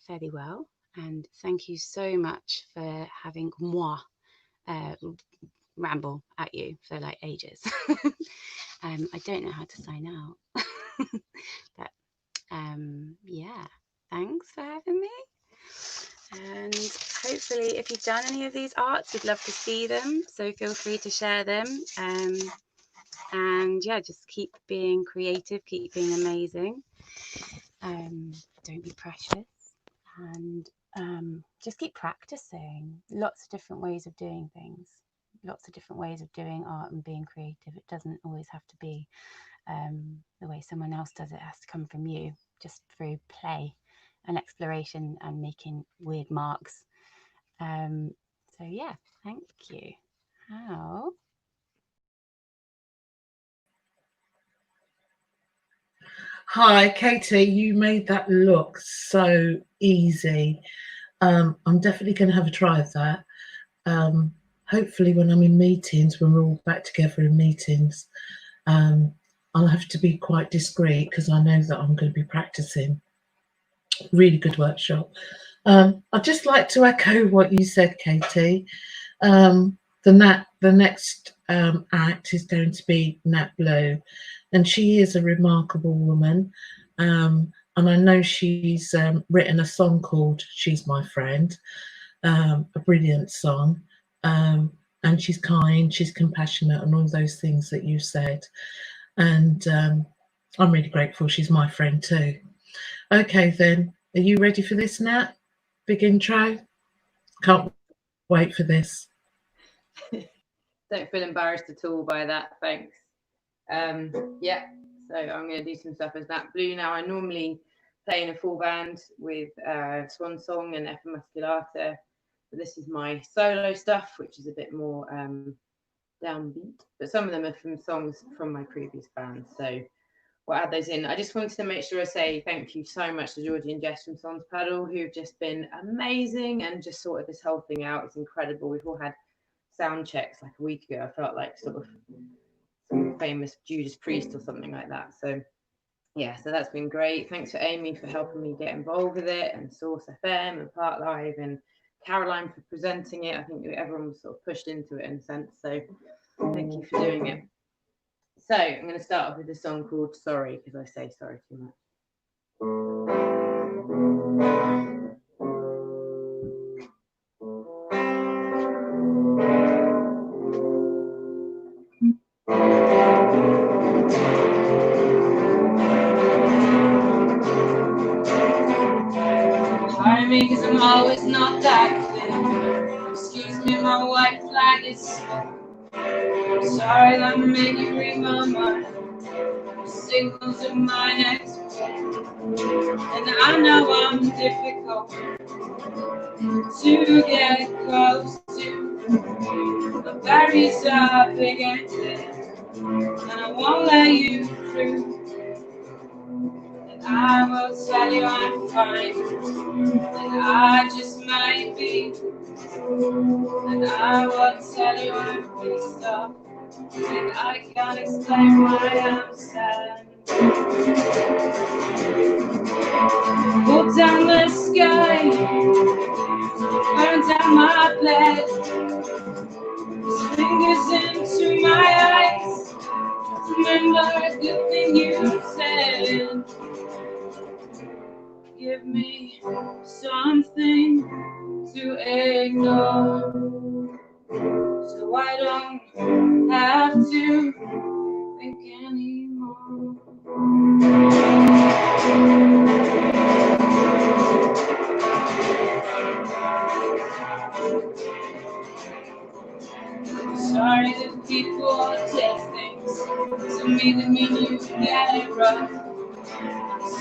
fairly well, and thank you so much for having moi ramble at you for like ages. I don't know how to sign out. But yeah, thanks for having me. And hopefully if you've done any of these arts, we'd love to see them, so feel free to share them. And yeah, just keep being creative, keep being amazing. Don't be precious, and just keep practicing. Lots of different ways of doing things, lots of different ways of doing art and being creative. It doesn't always have to be the way someone else does it. It has to come from you, just through play and exploration and making weird marks. So yeah, thank you. How? Hi, Katy, you made that look so easy. I'm definitely going to have a try of that. Hopefully when I'm in meetings, when we're all back together in meetings, I'll have to be quite discreet because I know that I'm going to be practicing. Really good workshop. I'd just like to echo what you said, Katy. The next act is going to be Nat Blue, and she is a remarkable woman. And I know she's written a song called She's My Friend, a brilliant song. And she's kind, she's compassionate, and all those things that you said. And I'm really grateful she's my friend too. Okay then, are you ready for this, Nat? Big intro? Can't wait for this. Don't feel embarrassed at all by that, thanks. Yeah, so I'm going to do some stuff as Nat Blue now. I normally play in a full band with Swan Song and Effa Musculata, but this is my solo stuff, which is a bit more downbeat, but some of them are from songs from my previous band, so we'll add those in. I just wanted to make sure I say thank you so much to Georgie and Jess from Sans Paddle, who've just been amazing and just sorted this whole thing out. It's incredible. We've all had sound checks like a week ago. I felt like sort of some famous Judas Priest or something like that. So yeah, so that's been great. Thanks for Amy for helping me get involved with it, and Source FM and Parklive, and Caroline for presenting it. I think everyone was sort of pushed into it in a sense, so thank you for doing it. So I'm going to start off with a song called Sorry, because I say sorry too much. Sorry, because I'm always not that clear. Excuse me, my white flag is slow. I'm sorry that I'm making read my mind. The signals of my next breath. And I know I'm difficult to get close to. The barriers are big and thick, and I won't let you through. And I will tell you I'm fine, and I just might be. And I will tell you I'm pissed off, and I can't explain why I'm sad. Pull down the sky, burn down my bed. Give me something to ignore, so I don't have to think anymore. Sorry that people did things to me that mean you get it right.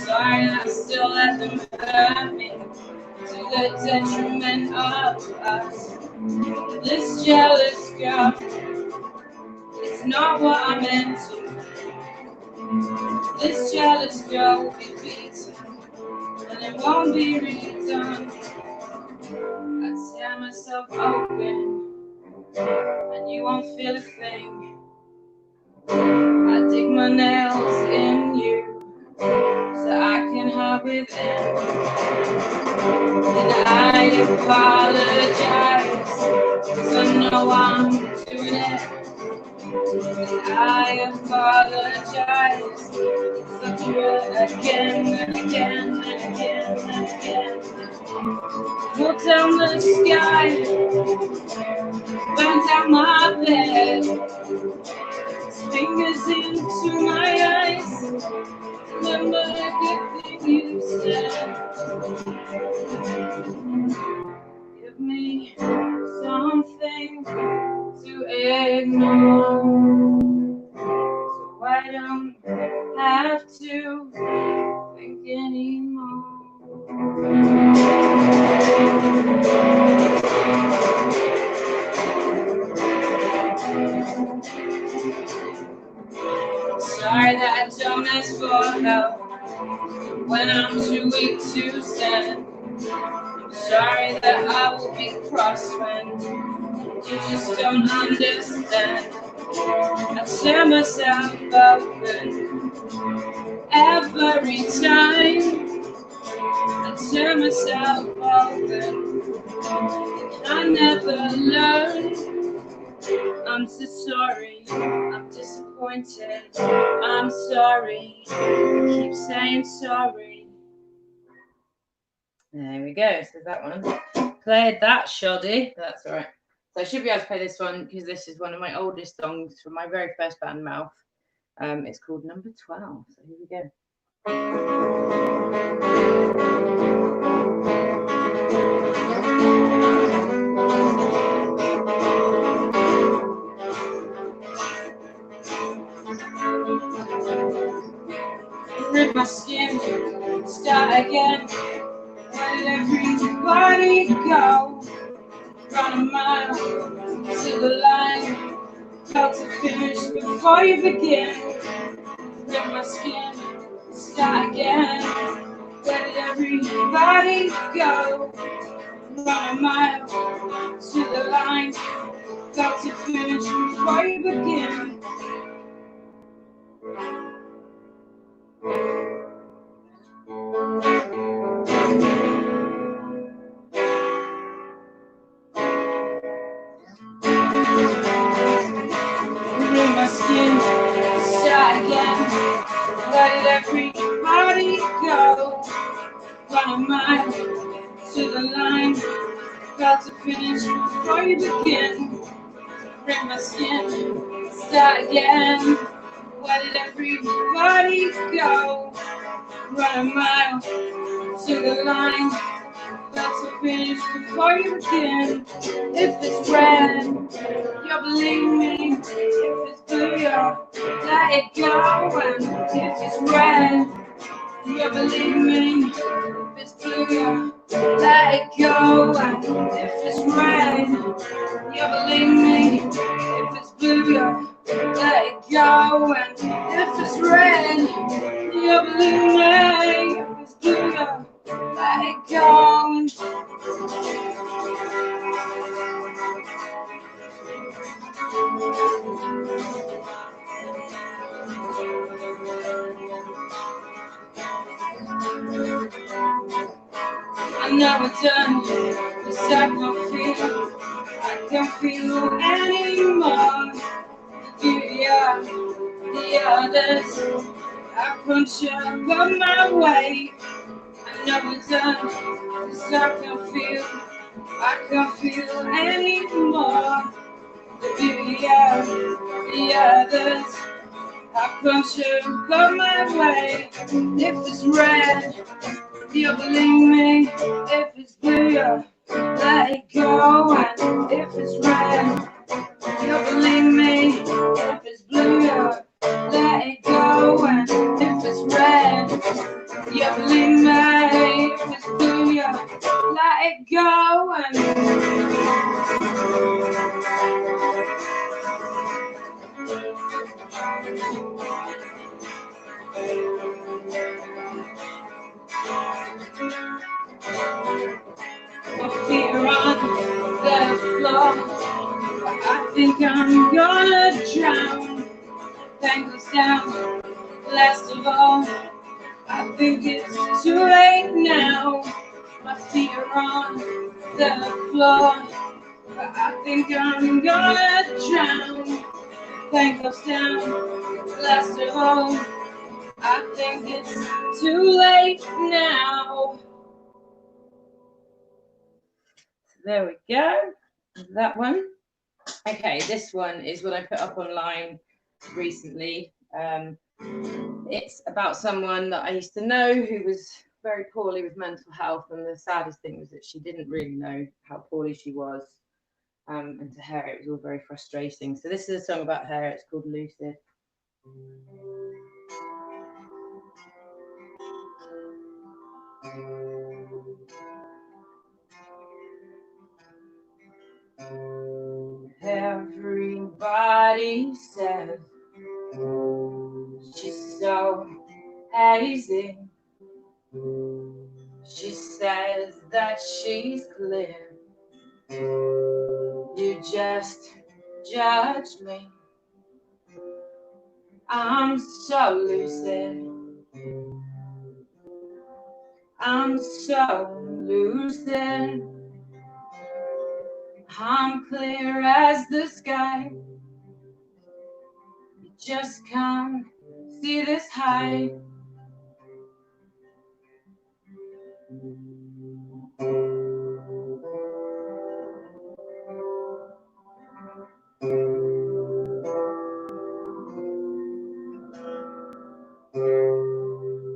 Sorry that I still let them hurt me to the detriment of us. This jealous girl, it's not what I meant to. This jealous girl will be beaten, and it won't be redone. I tear myself open, and you won't feel a thing. I dig my nails in you, so I can hide within. And I apologize, 'cause I know I'm doing it. And I apologize, 'cause I do it again and again and again and again. Look down the sky, burn down my bed, fingers into my eyes. Remember the good thing you said. Give me something to ignore, so I don't have to think anymore. Sorry that I don't ask for help when I'm too weak to stand. I'm sorry that I will be cross when you just don't understand. I tear myself open every time. I tear myself open, and I never learn. I'm so sorry, I'm disappointed, I'm sorry, keep saying sorry. There we go, so that one. Played that shoddy, that's all right. So I should be able to play this one because this is one of my oldest songs from my very first band, Mouth. It's called Number 12, so here we go. Rip my skin, start again. Where did everybody go? Run a mile to the line, about to finish before you begin. Rip my skin, start again. Where did everybody go? Run a mile to the line, about to finish before you begin. My skin, start again. Where did everybody go? Run a mile to the line, about to finish before you begin. Bring my skin, start again. Where did everybody go? Run a mile to the line, about to finish before you begin. If it's red, you'll believe me. If it's blue, you'll let it go. And if it's red, you'll believe me. If it's blue, you'll let it go. And if it's red, you'll believe me. If it's blue, you'll let it go. And if it's red, you'll believe me. If it's blue, you'll let it go. I'm never done, 'cause I can't feel anymore. You, the others, I punch above my weight. I never done, 'cause I can't feel anymore. The beauty of the others, I can't go my way. If it's red, you believe me. If it's blue, let it go. And if it's red, you believe me. If it's blue, let it go. And if it's red, you believe me. If it's blue, let it go. And feet are on the floor. I think I'm gonna drown. Tangles down. Last of all, I think it's too late now. My feet are on the floor. I think I'm gonna drown. Tangles down. Last of all, I think it's too late now. There we go. That one. Okay, this one is what I put up online recently. It's about someone that I used to know who was very poorly with mental health, and the saddest thing was that she didn't really know how poorly she was, and to her it was all very frustrating. So this is a song about her. It's called Lucid. Everybody says she's so hazy. She says that she's clear. You just judge me. I'm so lucid. I'm so lucid. I'm clear as the sky. You just can't see this high.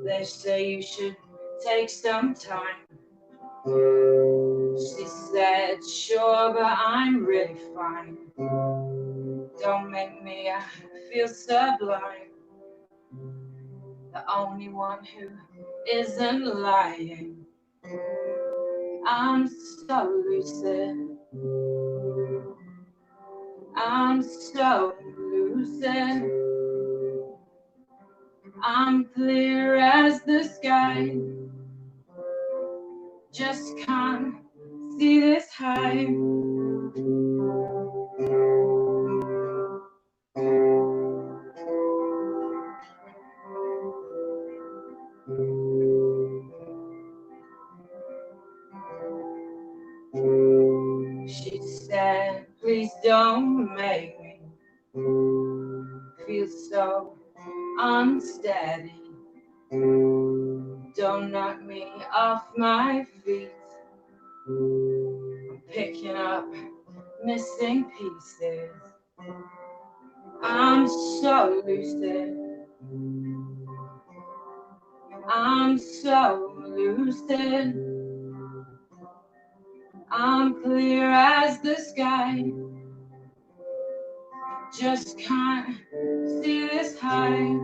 They say you should take some time. She said, sure, but I'm really fine. Don't make me feel sublime. The only one who isn't lying. I'm so lucid. I'm so lucid. I'm clear as the sky. Just can't see this high. She said, please don't make me feel so unsteady. Don't knock me off my feet. I'm picking up missing pieces. I'm so lucid. I'm so lucid. I'm clear as the sky. Just can't see this high.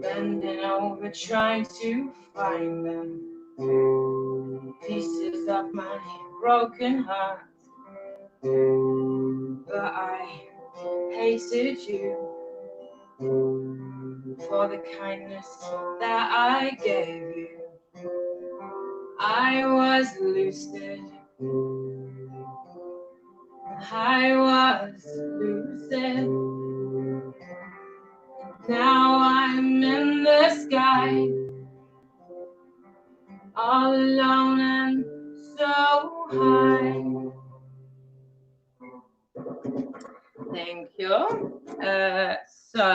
Bending over, trying to find them pieces of my broken heart. But I hated you for the kindness that I gave you. I was lucid, I was lucid. Now I'm in the sky, all alone and so high. Thank you. So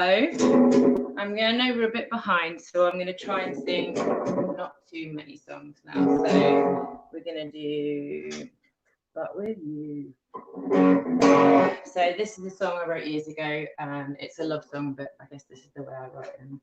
I'm going over a bit behind, so I'm going to try and sing not too many songs now. So we're going to do But With You. So this is a song I wrote years ago, and it's a love song, but I guess this is the way I write them.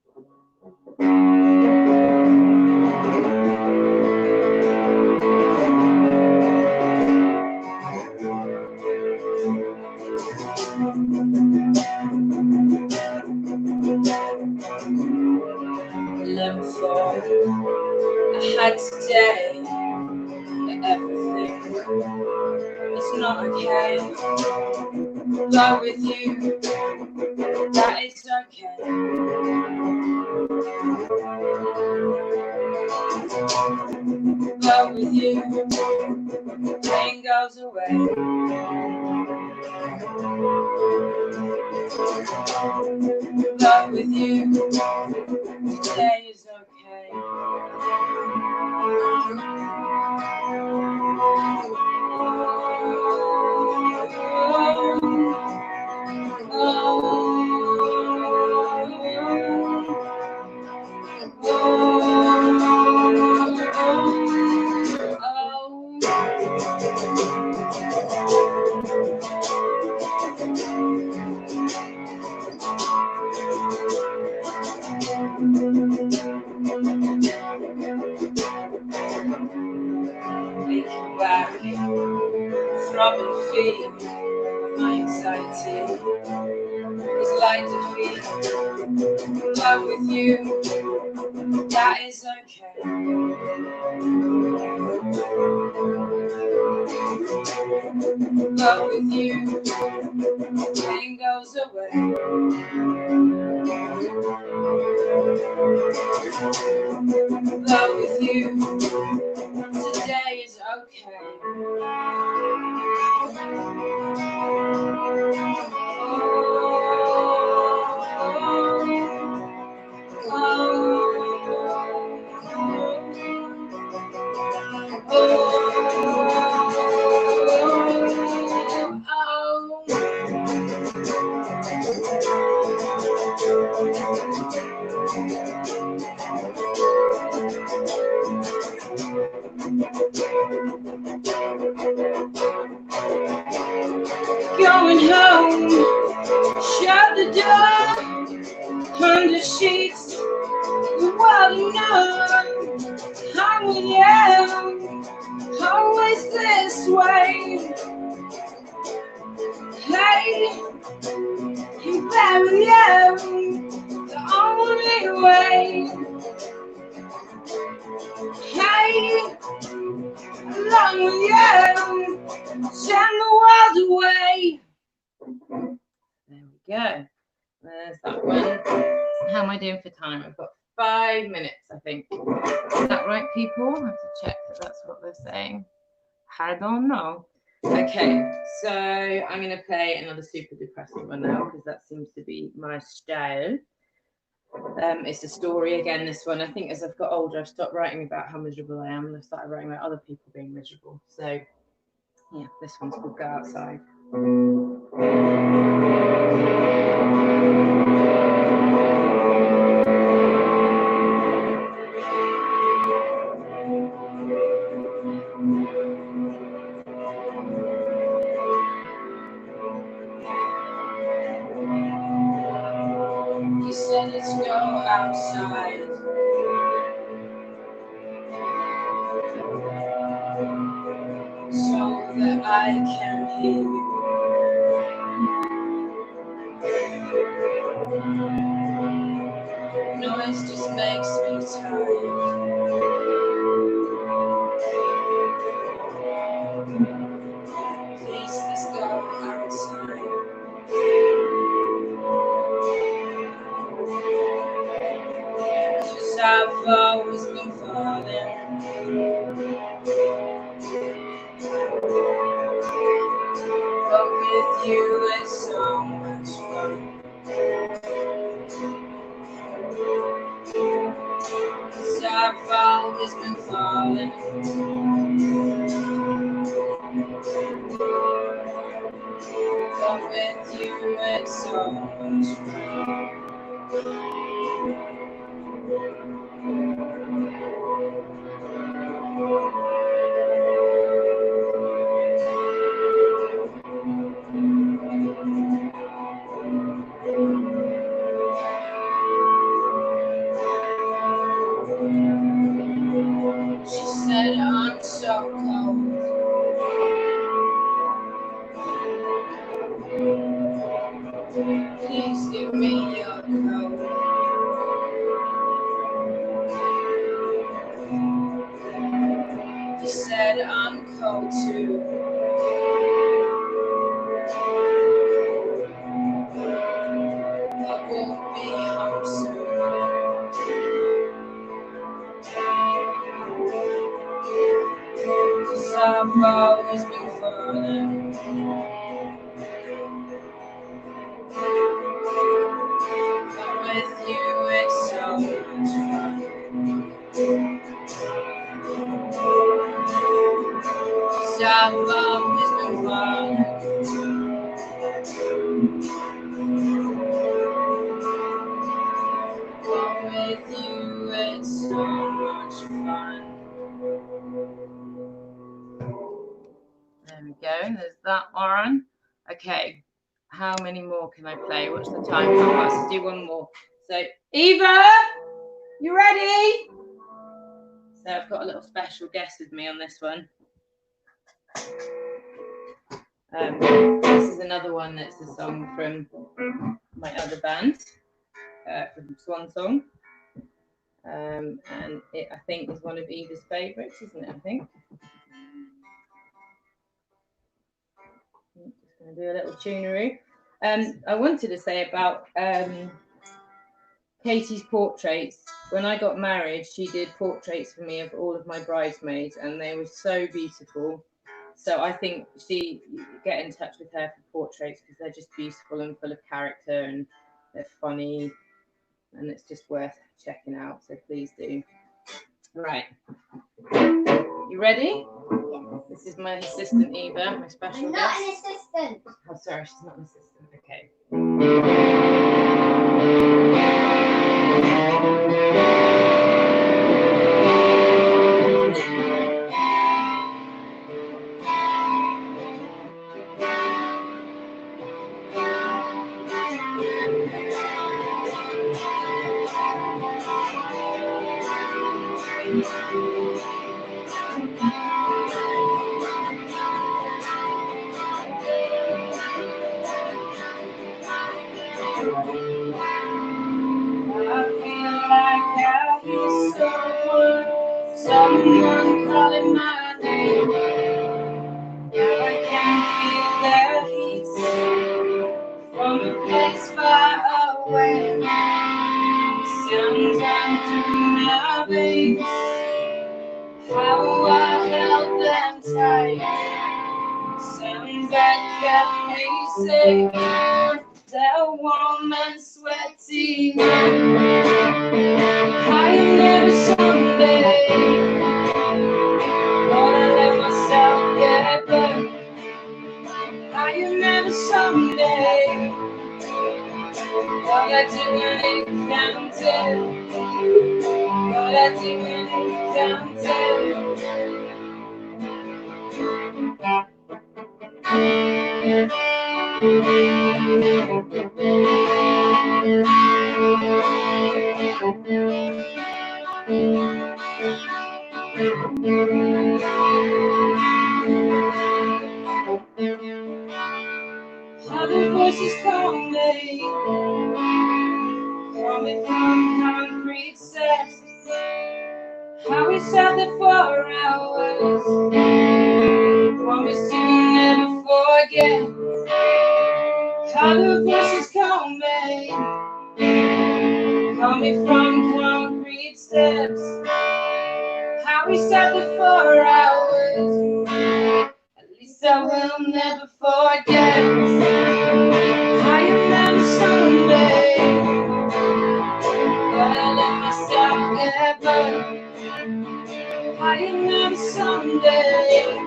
Live for, I had today, everything is not okay. But with you, that is okay. But with you, pain goes away. But with you, today is okay. Throbbing feet, my anxiety is like defeat. But with you, that is okay. But with you, pain goes away. But with you, today is okay. Going home, shut the door, under sheets, the world enough. I'm with you, always this way. Hey, I'm there with you, the only way. Hey, along with you, send the world away. There we go. There's that one. How am I doing for time? I've got 5 minutes, I think. Is that right, people? I have to check that that's what they're saying. I don't know. Okay, so I'm going to play another super depressing one now because that seems to be my style. It's a story again, this one. I think as I've got older, I've stopped writing about how miserable I am and I've started writing about other people being miserable. So, yeah, this one's called Go Outside. He said, let's go outside. So that I can hear you. Noise just makes me tired. Please, let's go outside. But with you it's so much fun. So I've always been falling. But with you it's so much fun. She said I'm so cold. Please give me your coat. She said I'm cold too. But we'll be home soon. Cause I've always been falling. But with you it's so much fun. Cause I've always been falling. But with you it's so much fun. There we go, there's that one. Okay, how many more can I play? What's the time? Let's do one more. So, Eva, you ready? So I've got a little special guest with me on this one. This is another one that's a song from my other band, from Swan Song. And it, I think, is one of Eva's favourites, isn't it? I think. I'm just going to do a little tuneroo. I wanted to say about Katy's portraits. When I got married, she did portraits for me of all of my bridesmaids, and they were so beautiful. So I think get in touch with her for portraits, because they're just beautiful and full of character, and they're funny, and it's just worth checking out. So please do. Right. You ready? Yeah. This is my assistant Eva, my special guest. I'm not an assistant. Oh, sorry, she's not an assistant. Okay. Someone calling my name. Now I can feel their heat from a place far away. Sounds run through my veins. How I held them tight. Sounds that kept me safe. They're warm and sweaty. I never someday. But I let myself get burned. I never someday. What I do when it counted. What I do when it counted. Other voices call me from concrete steps. How we sat there for hours, promised to never forget. Other voices call me from concrete steps. How I'll be sadly for hours. At least I will never forget. I am never someday, but I let myself get burned. I am never someday,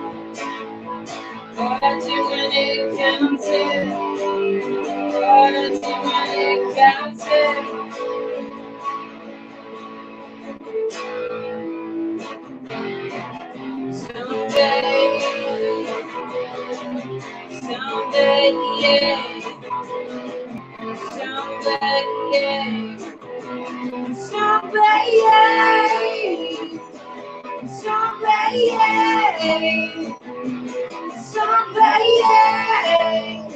but I do when it counted. But I do when it counted. Someday, someday, yeah. Someday, yeah. Someday, yeah. Someday, yeah. Someday, yeah.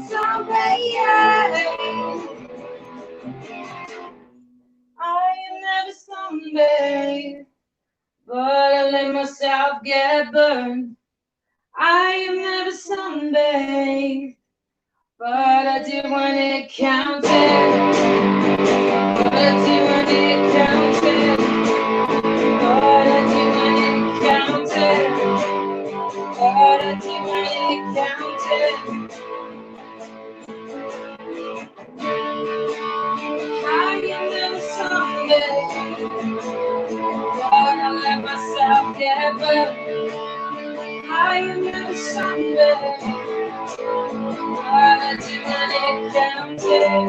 Someday, yeah. I am never someday, but I let myself get burned. I am never someday, but I do when it counted. But I do when it counted. But I do when it counted. But I do when it counted. I am never someday, but I let myself get burned. I am never someday, but I do when it counted.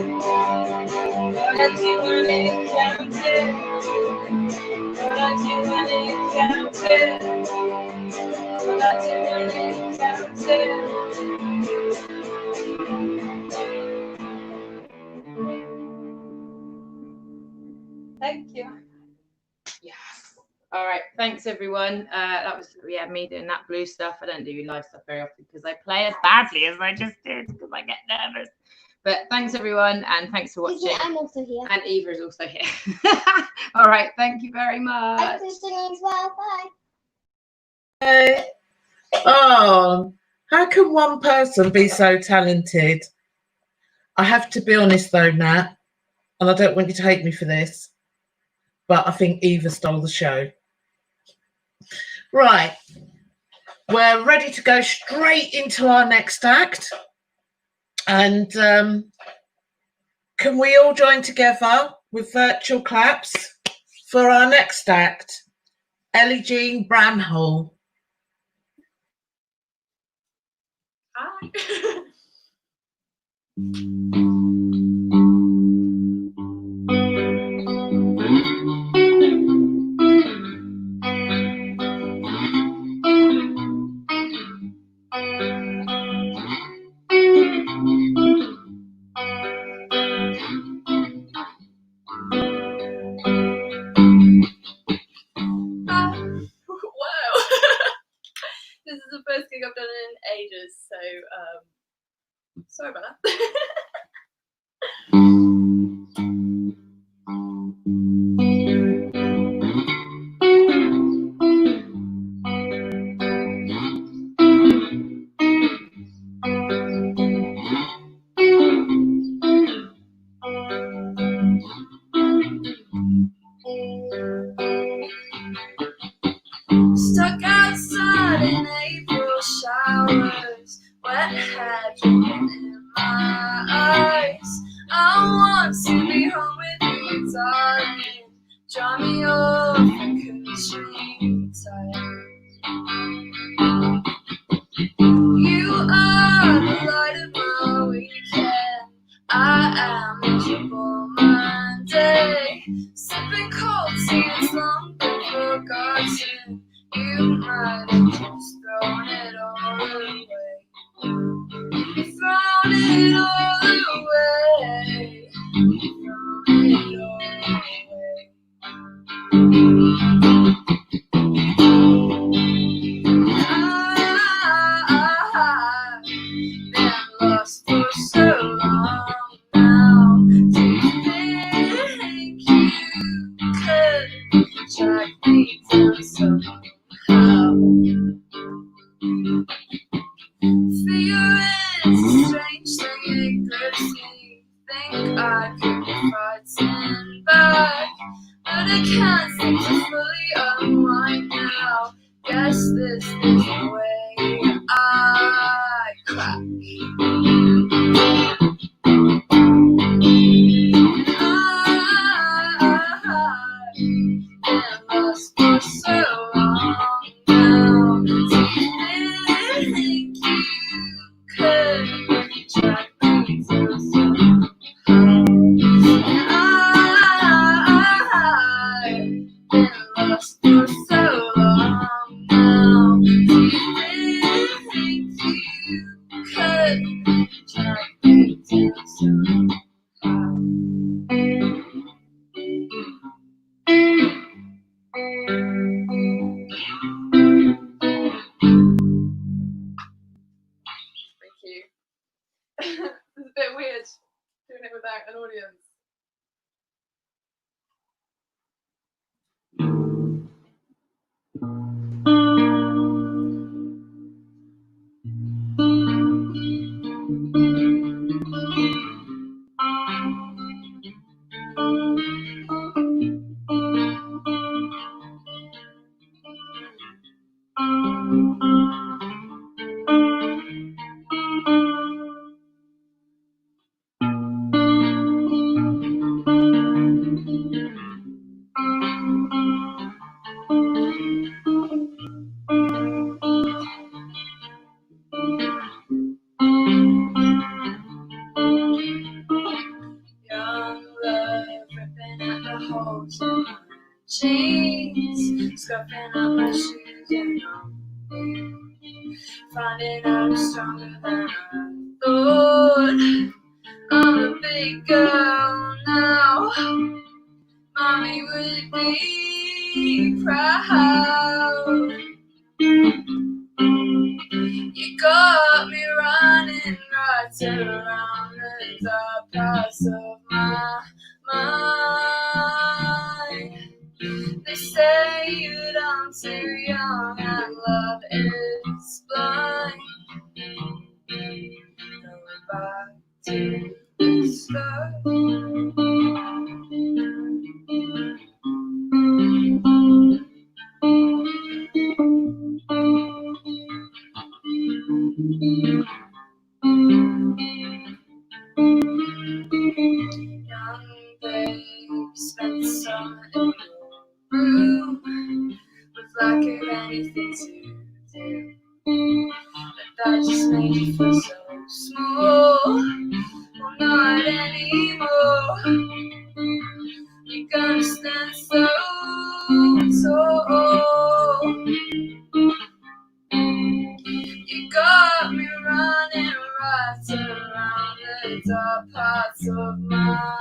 But I do when it counted. But I do when it counted. But I do when it counted. Thank you. Yes. All right. Thanks, everyone. That was me doing Nat Blue stuff. I don't do live stuff very often because I play as badly as I just did because I get nervous. But thanks, everyone, and thanks for watching. I'm also here. And Eva is also here. All right. Thank you very much. I'm singing as well. Bye. Hey. Oh, how can one person be so talented? I have to be honest though, Nat, and I don't want you to hate me for this, but I think Eva stole the show. Right, we're ready to go straight into our next act. And can we all join together with virtual claps for our next act? Ellie Jean Bramhall. Hi. This is the first gig I've done in ages, so sorry about that. Stuck outside in April showers, wet hair dripping in my eyes. I want to be home with you, darling. Dry me off and constrain tight. You are the light of my weekend. I am miserable Monday, sipping cold tea that's long been forgotten. You might have just thrown it all away. Thrown it all away. Thrown it all away. I've been lost for so long now. Do you think you could track me down somehow? Fear is a strange thing, it grips me. Think I could be frightened back, but I can't seem to fully guess this is the way I crack. I've been lost for so long now. Do you think you could track me to somehow? I've been lost for so long now. Do you think you could track me to somehow? Thank you. It's a bit weird doing it without an audience. Young love ripping at the holes in my jeans, scuffing up my shoes, and I'm finding out I'm stronger than I thought. I'm a big girl now, mommy would be proud. You got me running right around the dark parts of my mind. They say that I'm too young and love is blind. Go back to the start. Young babe spent the summer in your room with lack of anything to do, but that just made you feel so small. Well, not anymore. You're gonna stand so tall. You got me running right around the dark parts of my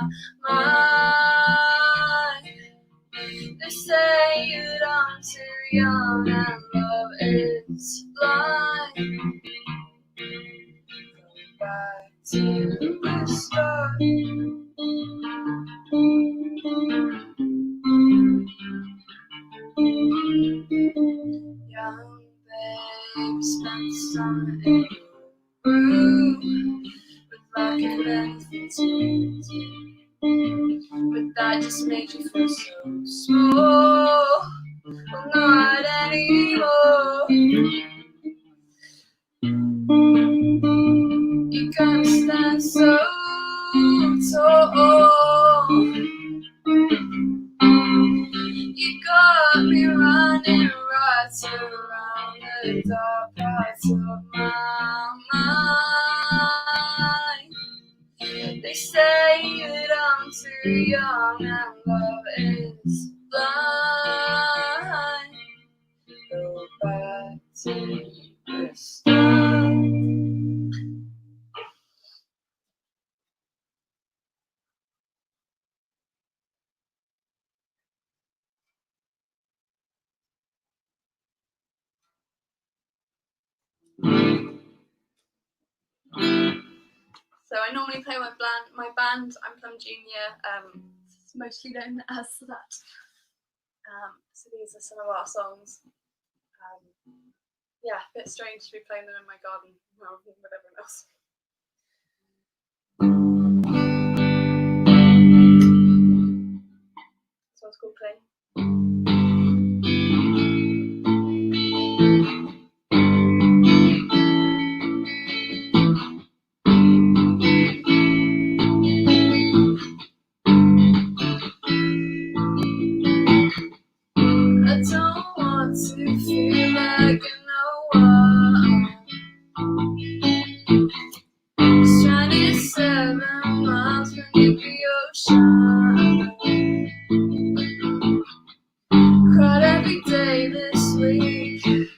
mind. They say that I'm too young and love is blind. Go back to the start. Young babe spent the summer in your room with lack of anything to do, but that just made you feel so small. Well, not anymore. You're gonna stand so tall. You got me running right around the dark parts of my mind. They say that I'm too young and love is blind. Go back to the start. So I normally play my band. I'm Plum Junior. It's mostly known as that. So these are some of our songs. Yeah, a bit strange to be playing them in my garden rather than with everyone else. This one's called Play. week.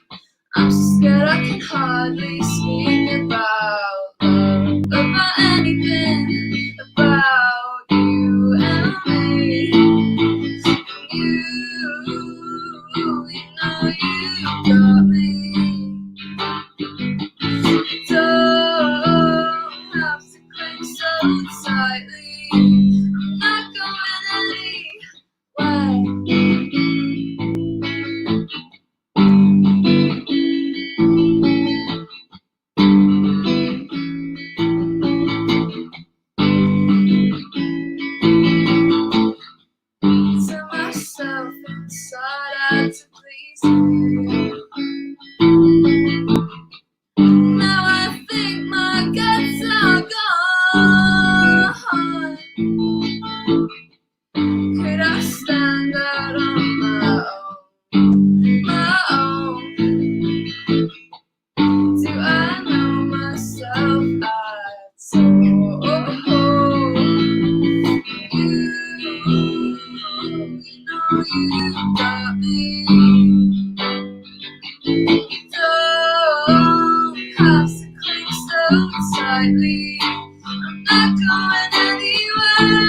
I'm so scared I can hardly speak about love, about anything, about you and me. You know you got me. Don't have to cling so tightly. I'm not going anywhere. Turn myself inside out to please you. Now I think my guts are gone. Could I stand out on my own? Do I know myself at all? You know you got me. Don't have to cling so tightly. I'm not going anywhere.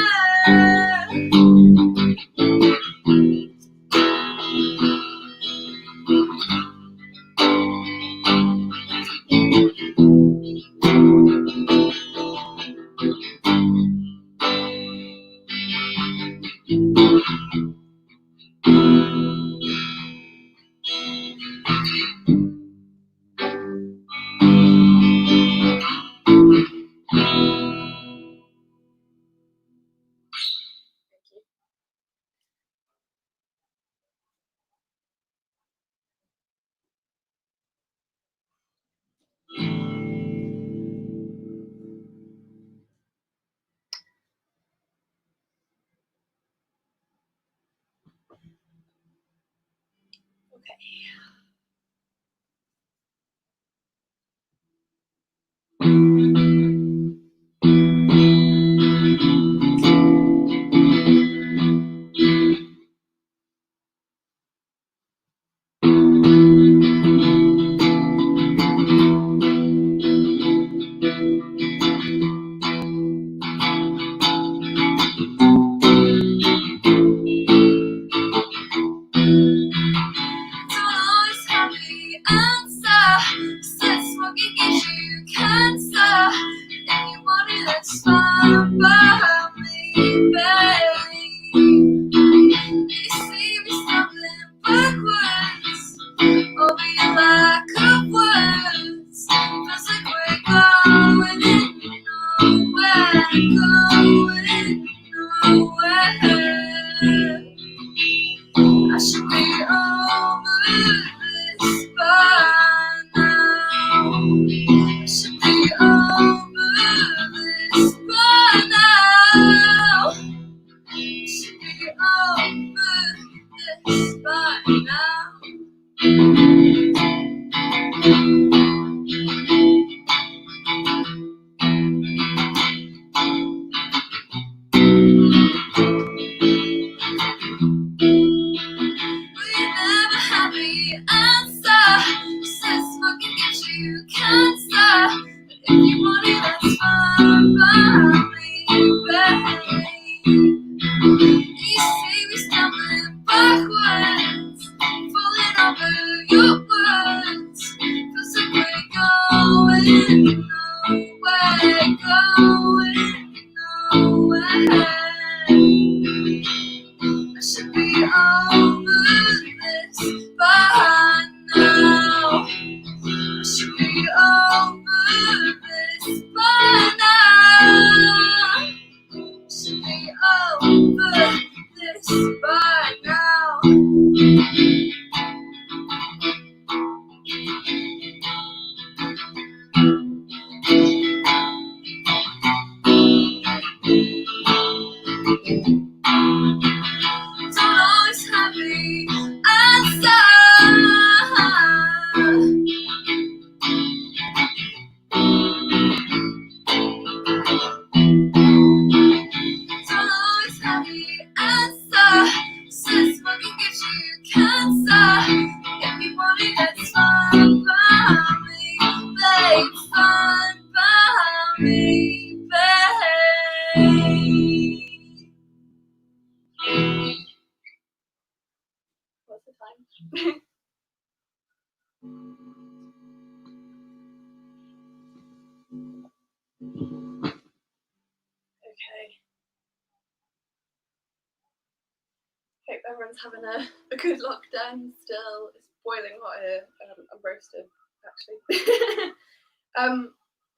everyone's having a good lockdown still. It's boiling hot here. I'm roasted, actually.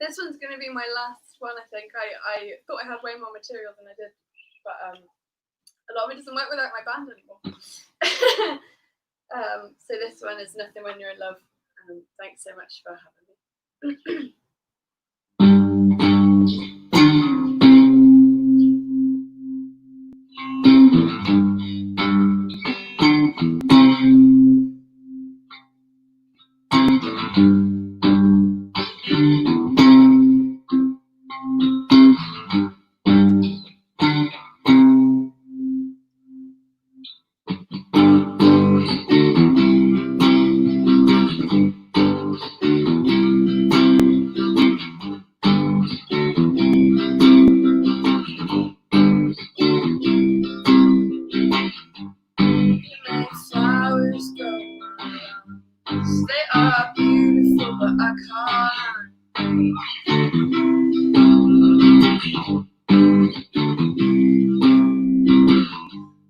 This one's going to be my last one, I think. I thought I had way more material than I did, but a lot of it doesn't work without my band anymore. So this one is Nothing When You're in Love. Thanks so much for having me. They are beautiful, but I can't.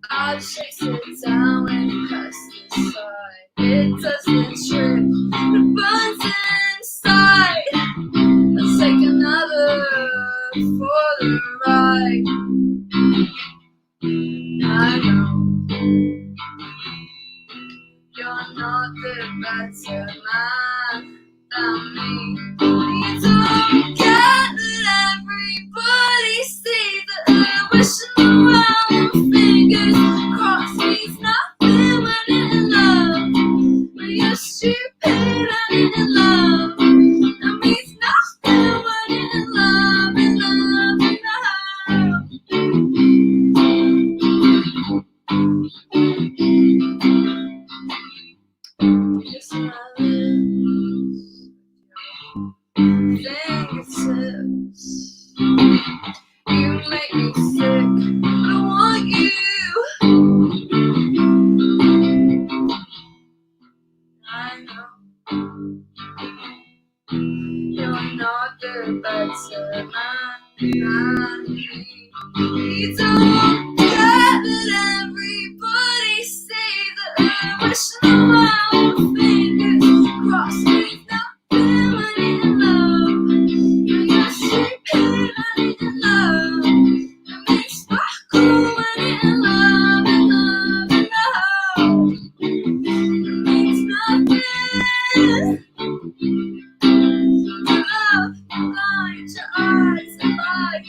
I'll chase it down when you pass this side. It doesn't trip, it burns inside. I'll take another for the ride. I know you're not the better man than me. You don't get that everybody sees that they're wishing around fingers crossed means nothing when you're in love. When you're stupid and in love, that means nothing when you're in love, in love, in love. Kiss my lips, fingertips. You make me sick, but I want you. I know you're not the better man than me. You don't get that everybody say that they're wishing around fingers crossed means nothing when you're in love. When you're stupid and in love, that makes sparkle when you're in love, in love, in love. It means nothing. Love blinds your eyes and lies.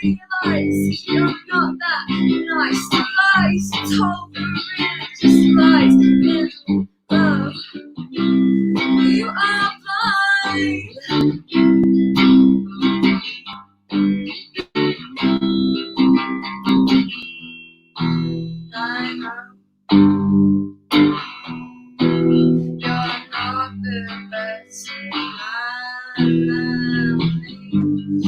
You realize you're not that nice. The lies you told were really just lies. In love, you are blind. I know you're not the best man than me.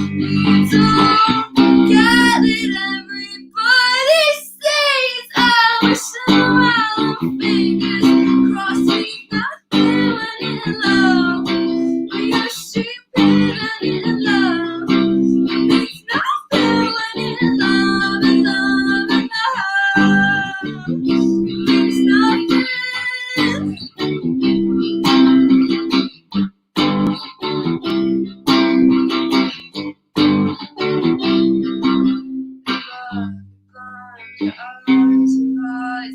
You don't get it, everybody says I'm wishing around fingers crossed means nothing when you're in love. When you're stupid and in love, it means nothing when you're in love, in love, in love. It means nothing. Your eyes,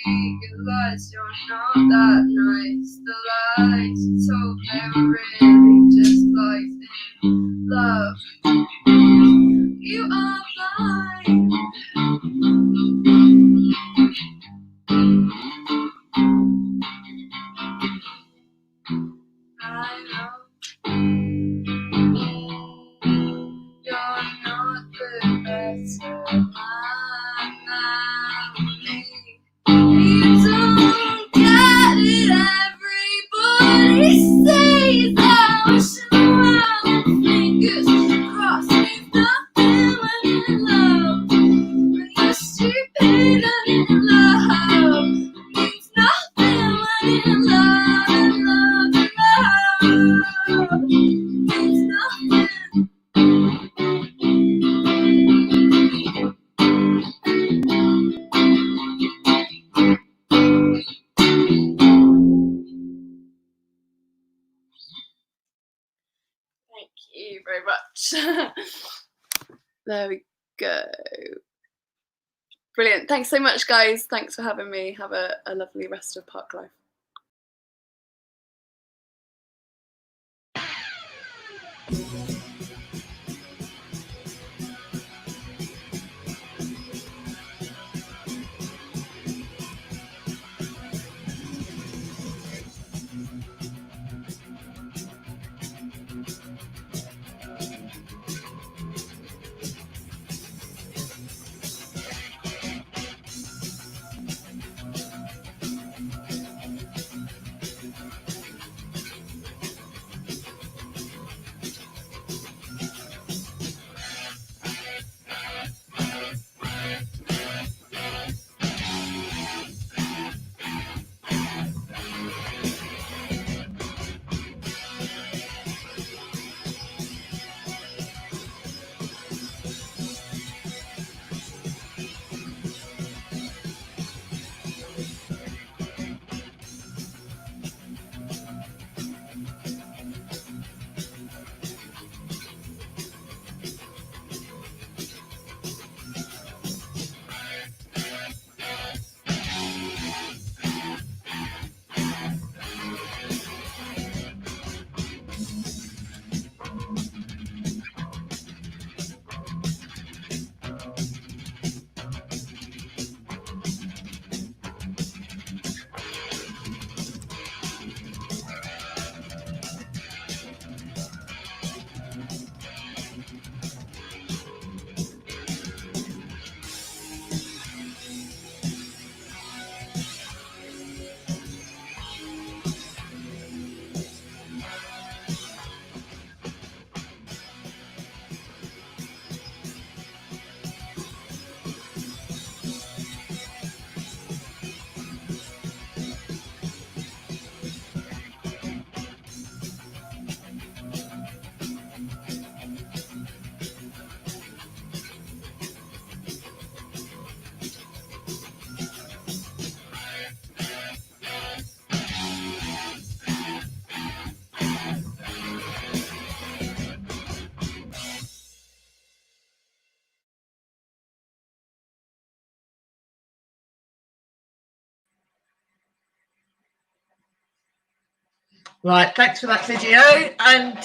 you realize you're not that nice. The lies you told, they were really just lies. In love, you are blind. I know you're not the better man than me. You don't get it, everybody says I'm wishing around fingers crossed means nothing when you're in love. When you're stupid and in love, it means nothing when you're in love, in love, in love. very much. There we go. Brilliant. Thanks so much, guys. Thanks for having me. Have a lovely rest of Parklive. Right, thanks for that video, and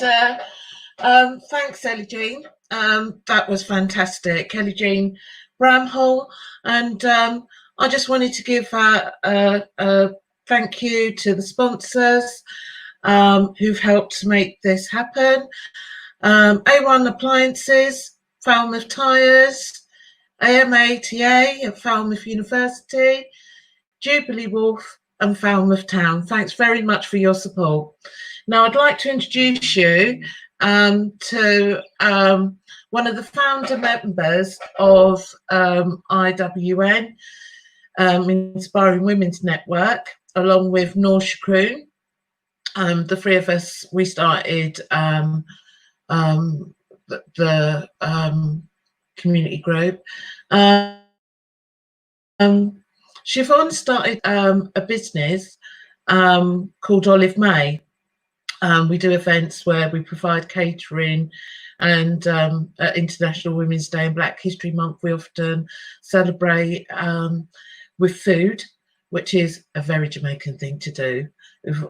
thanks, Ellie Jean. That was fantastic, Ellie Jean Bramhall, and I just wanted to give a thank you to the sponsors who've helped to make this happen. A1 Appliances, Falmouth Tyres, AMATA at Falmouth University, Jubilee Wolf, and Falmouth Town. Thanks very much for your support. Now I'd like to introduce you to one of the founder members of IWN, Inspiring Women's Network, along with Noor Shakroon. The three of us, we started the community group. Siobhan started a business called Olive May. We do events where we provide catering, and at International Women's Day and Black History Month we often celebrate with food, which is a very Jamaican thing to do,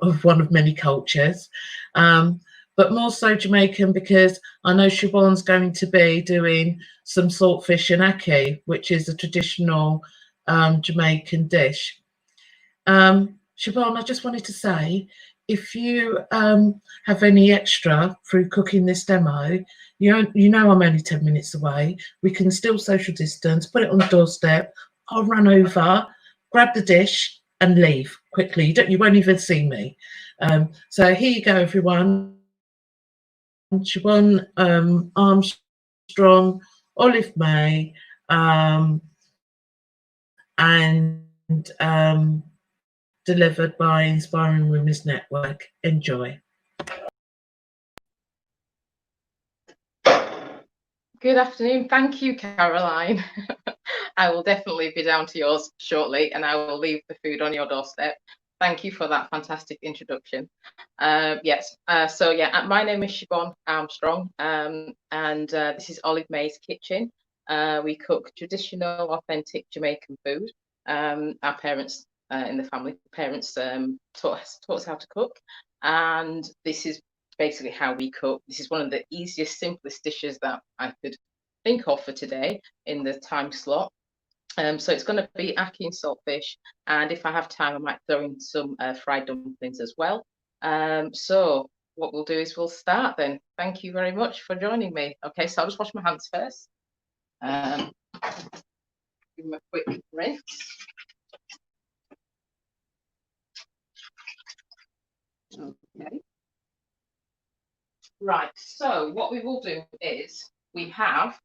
of one of many cultures, but more so Jamaican because I know Siobhan's going to be doing some saltfish and ackee, which is a traditional Jamaican dish. Siobhan, I just wanted to say, if you have any extra through cooking this demo, you know I'm only 10 minutes away. We can still social distance, put it on the doorstep. I'll run over, grab the dish and leave quickly. You won't even see me. So here you go, everyone. Siobhan Armstrong, Olive May, and delivered by Inspiring Women's Network. Enjoy. Good afternoon. Thank you, Caroline. I will definitely be down to yours shortly, and I will leave the food on your doorstep. Thank you for that fantastic introduction. Yes, so yeah, my name is Siobhan Armstrong, and this is Olive May's Kitchen. We cook traditional, authentic Jamaican food. Our parents in the family, taught us how to cook, and this is basically how we cook. This is one of the easiest, simplest dishes that I could think of for today in the time slot. So it's going to be ackee and saltfish, and if I have time, I might throw in some fried dumplings as well. So what we'll do is we'll start then. Thank you very much for joining me. Okay, so I'll just wash my hands first. Give them a quick rinse. Okay. Right, so what we will do is we have,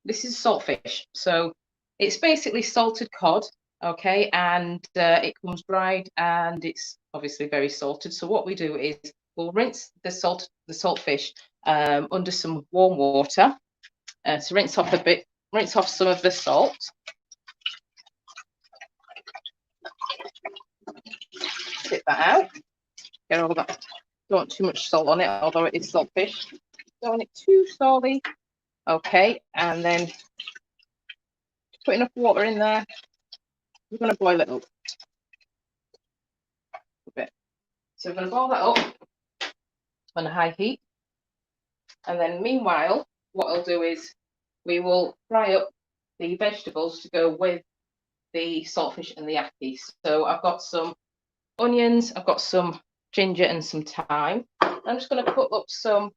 this is saltfish. So it's basically salted cod, okay, and it comes dried and it's obviously very salted. So what we do is we'll rinse the saltfish under some warm water to rinse off some of the salt. Spit that out. Get all that. Don't want too much salt on it, although it is saltfish. Don't want it too salty. Okay, and then put enough water in there. We're going to boil it up a bit. So we're going to boil that up on a high heat. And then meanwhile, what I'll do is we will fry up the vegetables to go with the saltfish and the ackee. So I've got some onions, I've got some ginger and some thyme. I'm just going to put up some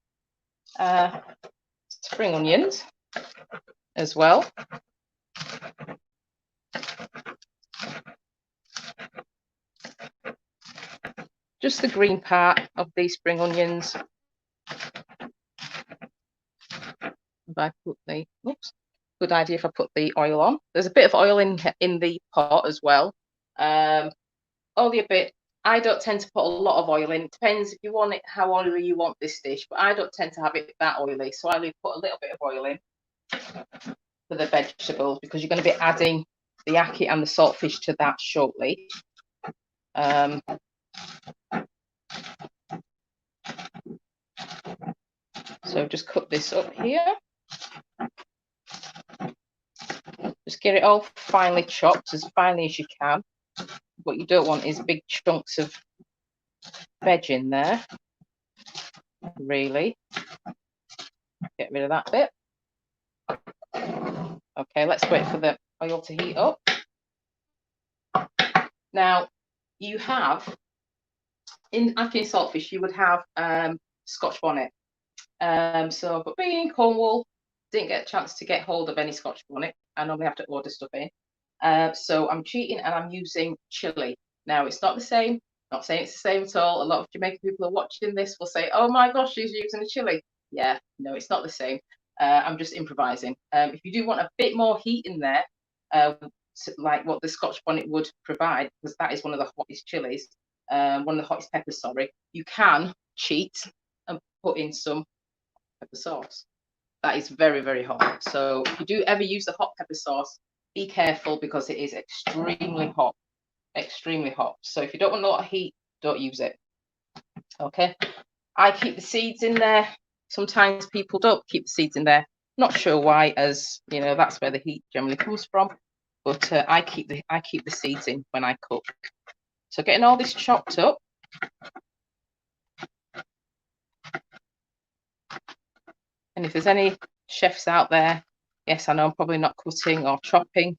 spring onions as well. Just the green part of these spring onions. If I put the, oops, good idea if I put the oil on. There's a bit of oil in the pot as well. Only a bit. I don't tend to put a lot of oil in. It depends if you want it, how oily you want this dish, but I don't tend to have it that oily. So I only put a little bit of oil in for the vegetables because you're going to be adding the ackee and the saltfish to that shortly. So just cut this up here. Just get it all finely chopped, as finely as you can. What you don't want is big chunks of veg in there. Really. Get rid of that bit. Okay, let's wait for the oil to heat up. Now, you have, in ackee and saltfish, you would have Scotch bonnet. But being in Cornwall, didn't get a chance to get hold of any Scotch bonnet. I normally have to order stuff in. So I'm cheating and I'm using chili. Now, it's not the same. Not saying it's the same at all. A lot of Jamaican people are watching this will say, oh my gosh, she's using a chili. Yeah, no, it's not the same. I'm just improvising. If you do want a bit more heat in there, like what the Scotch bonnet would provide, because that is one of the hottest chilies, one of the hottest peppers, sorry, you can cheat and put in some pepper sauce. That is very, very hot. So if you do ever use the hot pepper sauce, be careful because it is extremely hot. Extremely hot. So if you don't want a lot of heat, don't use it. Okay. I keep the seeds in there. Sometimes people don't keep the seeds in there. Not sure why, as you know, that's where the heat generally comes from. But I keep the seeds in when I cook. So getting all this chopped up. And if there's any chefs out there, yes, I know I'm probably not cutting or chopping.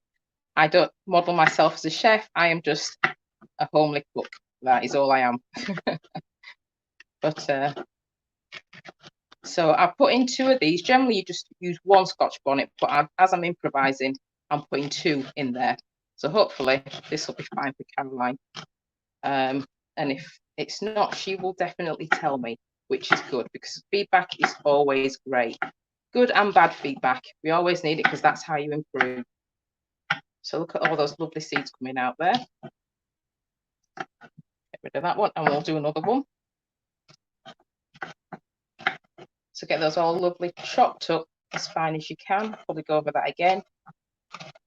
I don't model myself as a chef. I am just a homely cook. That is all I am. But so I put in 2 of these. Generally, you just use 1 Scotch bonnet, but as I'm improvising, I'm putting 2 in there. So hopefully this will be fine for Caroline. And if it's not, she will definitely tell me, which is good because feedback is always great. Good and bad feedback. We always need it because that's how you improve. So look at all those lovely seeds coming out there. Get rid of that one and we'll do another one. So get those all lovely chopped up as fine as you can. Probably go over that again.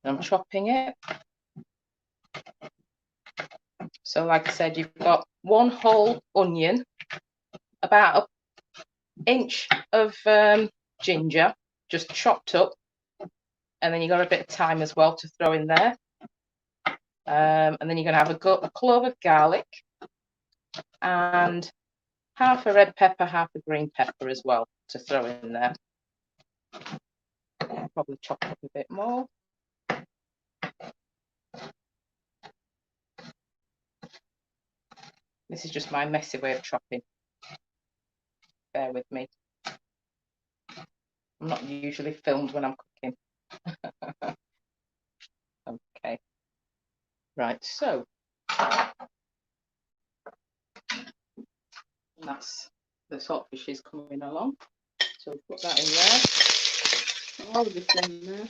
And I'm chopping it. So like I said, you've got 1 whole onion, about an inch of ginger, just chopped up, and then you've got a bit of thyme as well to throw in there. And then you're going to have a clove of garlic and half a red pepper, half a green pepper as well to throw in there. I'll probably chop up a bit more. This is just my messy way of chopping. Bear with me. I'm not usually filmed when I'm cooking. Okay. Right, so that's the saltfish is coming along. So we'll put that in there. All of this in there.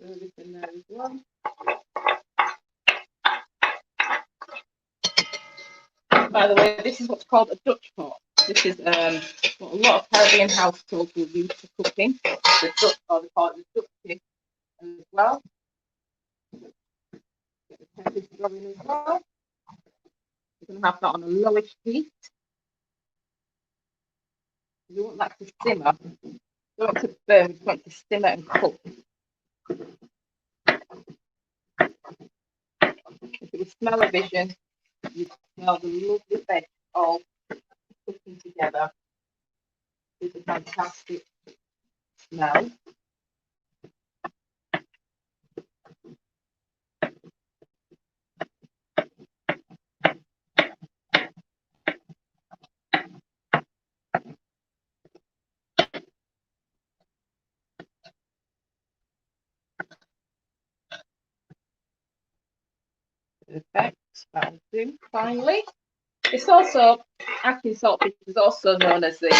Everything there as well. By the way, this is what's called a Dutch pot. This is what a lot of Caribbean households will use for cooking. The Dutch, or they call it the Dutch pig as well. Get the peppers going as well. You're going to have that on a lowish heat. You want that to simmer. You don't want it to burn, you want it to simmer and cook. If it was smell-o-vision, you smell the lovely veg all cooking together. It's a fantastic smell. Perfect. That'll do. Finally, it's also Atkins saltfish is also known as the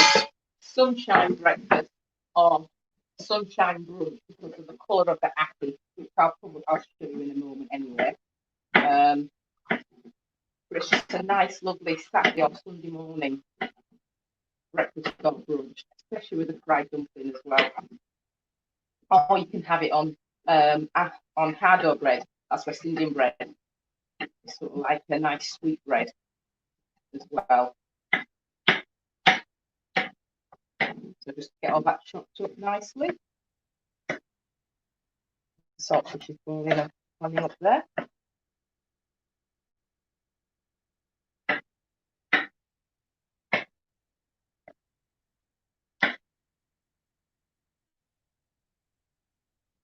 sunshine breakfast or sunshine brunch because of the colour of the ackee, which I'll show you in a moment anyway. But it's just a nice, lovely Saturday or Sunday morning breakfast or brunch, especially with a fried dumpling as well. Or you can have it on hardo bread. That's West Indian bread. It's sort of like a nice sweet bread as well. So just get all that chopped up nicely. The saltfish is boiling up there.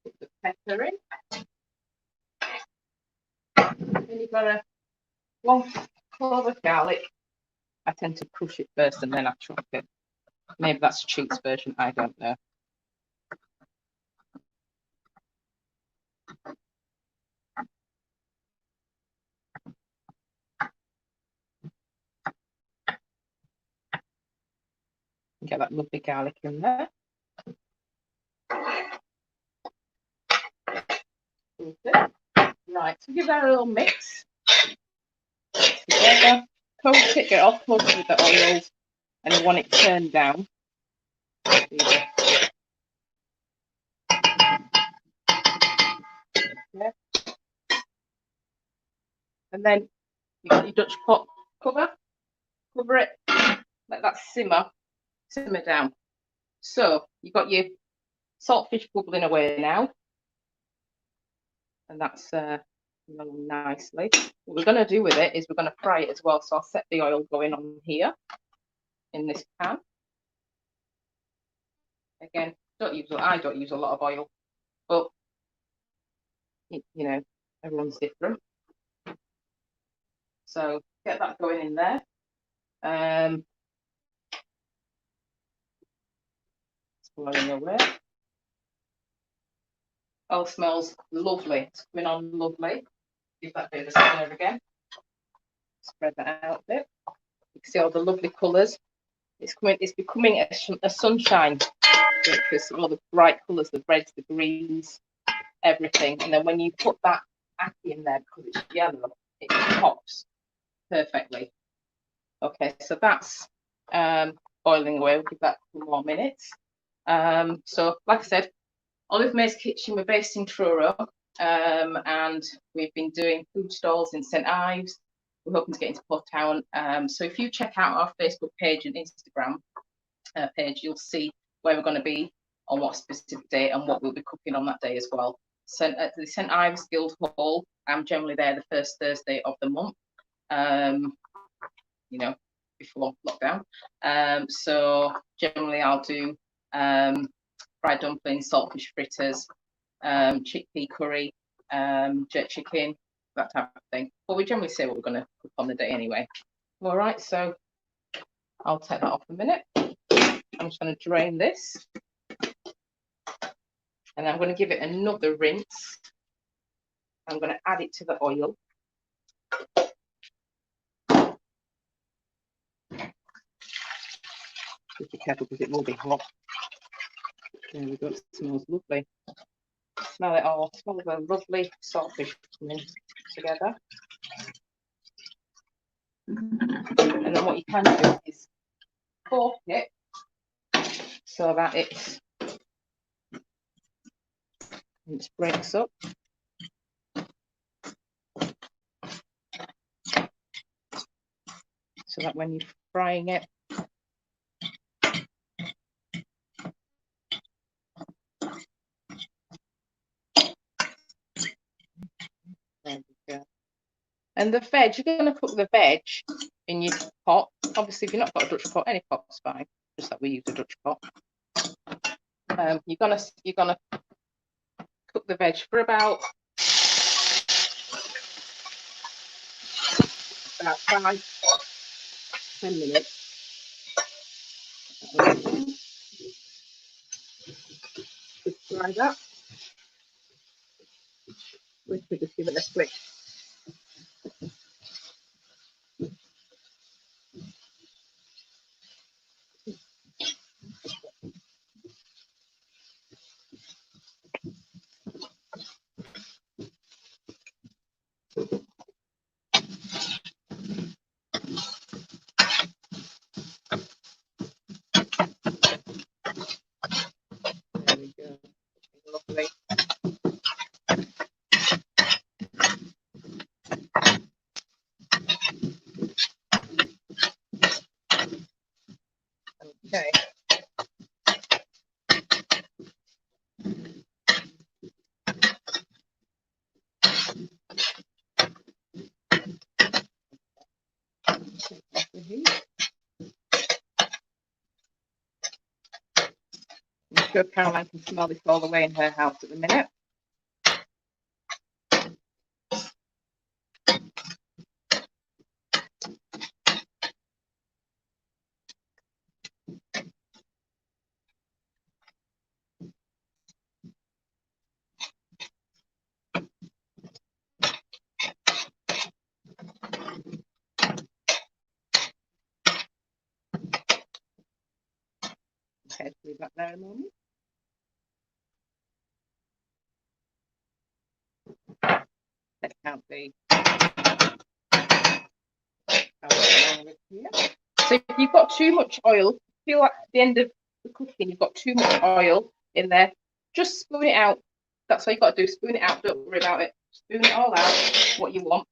Put the pepper in. Then you've got 1 clove of garlic. I tend to crush it first and then I chop it. Maybe that's a cheats version, I don't know. Get that lovely garlic in there. Right, so give that a little mix together. Coat it, get all coated with the oils, and you want it turned down. Yeah. And then you got your Dutch pot cover it, let that simmer down. So you've got your saltfish bubbling away now, and that's running nicely. What we're going to do with it is we're going to fry it as well. So I'll set the oil going on here in this pan. Again, I don't use a lot of oil, but you know, everyone's different. So get that going in there. It's blowing away. All smells lovely. It's coming on lovely. Give that bit of a stir again. Spread that out a bit. You can see all the lovely colours. It's becoming a sunshine breakfast. All the bright colours, the reds, the greens, everything. And then when you put that ackee in there, because it's yellow, it pops perfectly. Okay, so that's boiling away. We'll give that a couple more minutes. So, like I said, Olive May's Kitchen, we're based in Truro, and we've been doing food stalls in St Ives. We're hoping to get into Port Town. So if you check out our Facebook page and Instagram page, you'll see where we're going to be on what specific day and what we'll be cooking on that day as well. At the St Ives Guildhall, I'm generally there the first Thursday of the month, you know, before lockdown. So generally I'll do fried dumplings, saltfish fritters, chickpea curry, jerk chicken, that type of thing. But we generally say what we're going to cook on the day anyway. All right, so I'll take that off a minute. I'm just going to drain this. And I'm going to give it another rinse. I'm going to add it to the oil. Just be careful because it will be hot. There we go, it smells lovely. Smell it all. Smell the lovely saltfish coming together. And then what you can do is fork it so that it breaks up. So that when you're frying it, there we go. And the veg, you're going to cook the veg in your pot. Obviously, if you've not got a Dutch pot, any pot's fine. Just that we use a Dutch pot. You're gonna cook the veg for about 5-10 minutes. Just try that. We could just give it a flick. There we go. Lovely. Okay. I'm sure Caroline can smell this all the way in her house at the minute. Okay, leave that there a moment. Let's count the So if you've got too much oil, feel like at the end of the cooking you've got too much oil in there, just spoon it out. That's all you've got to do, spoon it out, don't worry about it. Spoon it all out, what you want.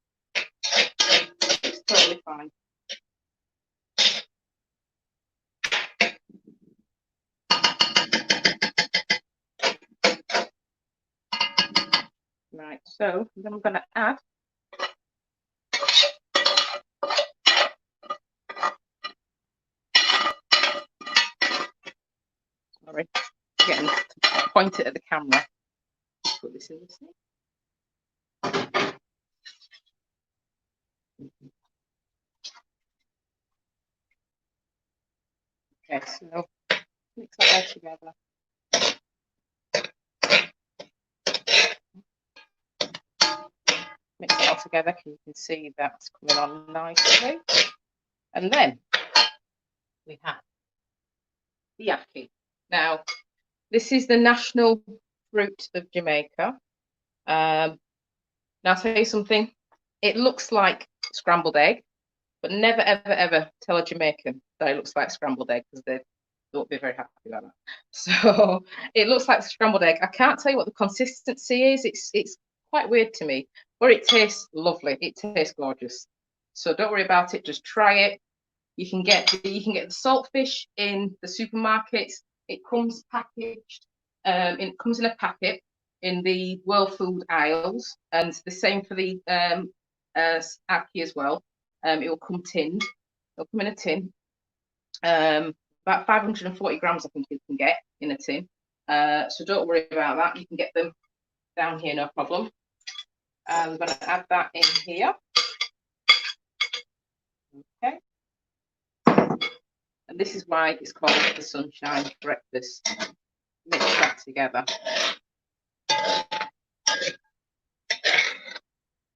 It's totally fine. Right, so then I'm going to add sorry, getting to point it at the camera. Put this in the sink. Okay, so mix that all together. Mix it all together, you can see that's coming on nicely. And then we have the ackee. Now, this is the national fruit of Jamaica. Now, I'll tell you something. It looks like scrambled egg, but never, ever, ever tell a Jamaican that it looks like scrambled egg because won't be very happy about that. So it looks like scrambled egg. I can't tell you what the consistency is. It's quite weird to me, but it tastes lovely. It tastes gorgeous. So don't worry about it. Just try it. You can get the saltfish in the supermarkets. It comes packaged. It comes in a packet in the World Food aisles, and the same for the ackee as well. It will come tinned. It'll come in a tin. About 540 grams, I think you can get in a tin. So don't worry about that. You can get them down here, no problem. I'm going to add that in here. Okay. And this is why it's called the sunshine breakfast. Mix that together.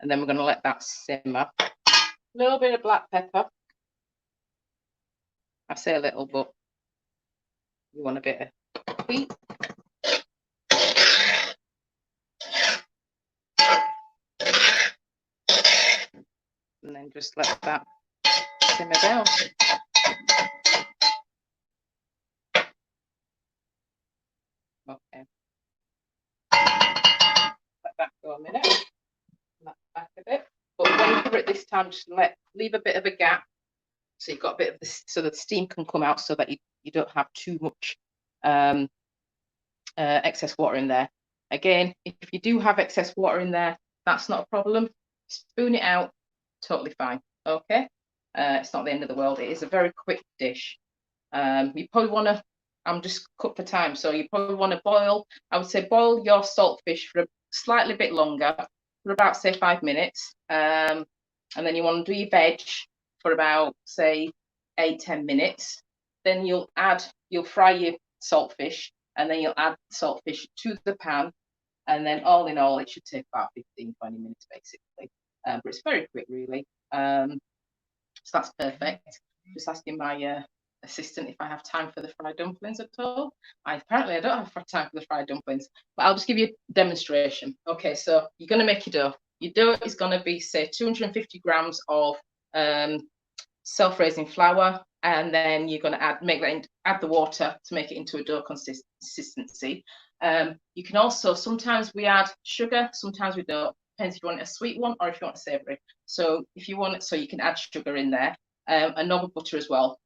And then we're going to let that simmer. A little bit of black pepper. I say a little, but you want a bit of heat. And then just let that simmer down. Okay. Let that go a minute. Let back a bit. But when you cover it this time, just leave a bit of a gap, so you've got a bit of this, so that the steam can come out, so that you don't have too much excess water in there. Again, if you do have excess water in there, that's not a problem. Spoon it out, totally fine. Okay, it's not the end of the world. It is a very quick dish. You probably want to, I'm just cut for time, so you probably want to boil, I would say boil your saltfish for a slightly bit longer, for about say 5 minutes, and then you want to do your veg for about say 8-10 minutes. Then you'll fry your saltfish, and then you'll add saltfish to the pan, and then all in all it should take about 15-20 minutes basically, but it's very quick really. So that's perfect. Just asking my assistant if I have time for the fried dumplings at all. Apparently I don't have time for the fried dumplings, but I'll just give you a demonstration. Okay, so you're going to make your dough. Your dough is going to be say 250 grams of self-raising flour, and then you're going to add the water to make it into a dough consistency. You can also, sometimes we add sugar, sometimes we don't. Depends if you want a sweet one or if you want a savoury. So if you want it, so you can add sugar in there, a knob of butter as well.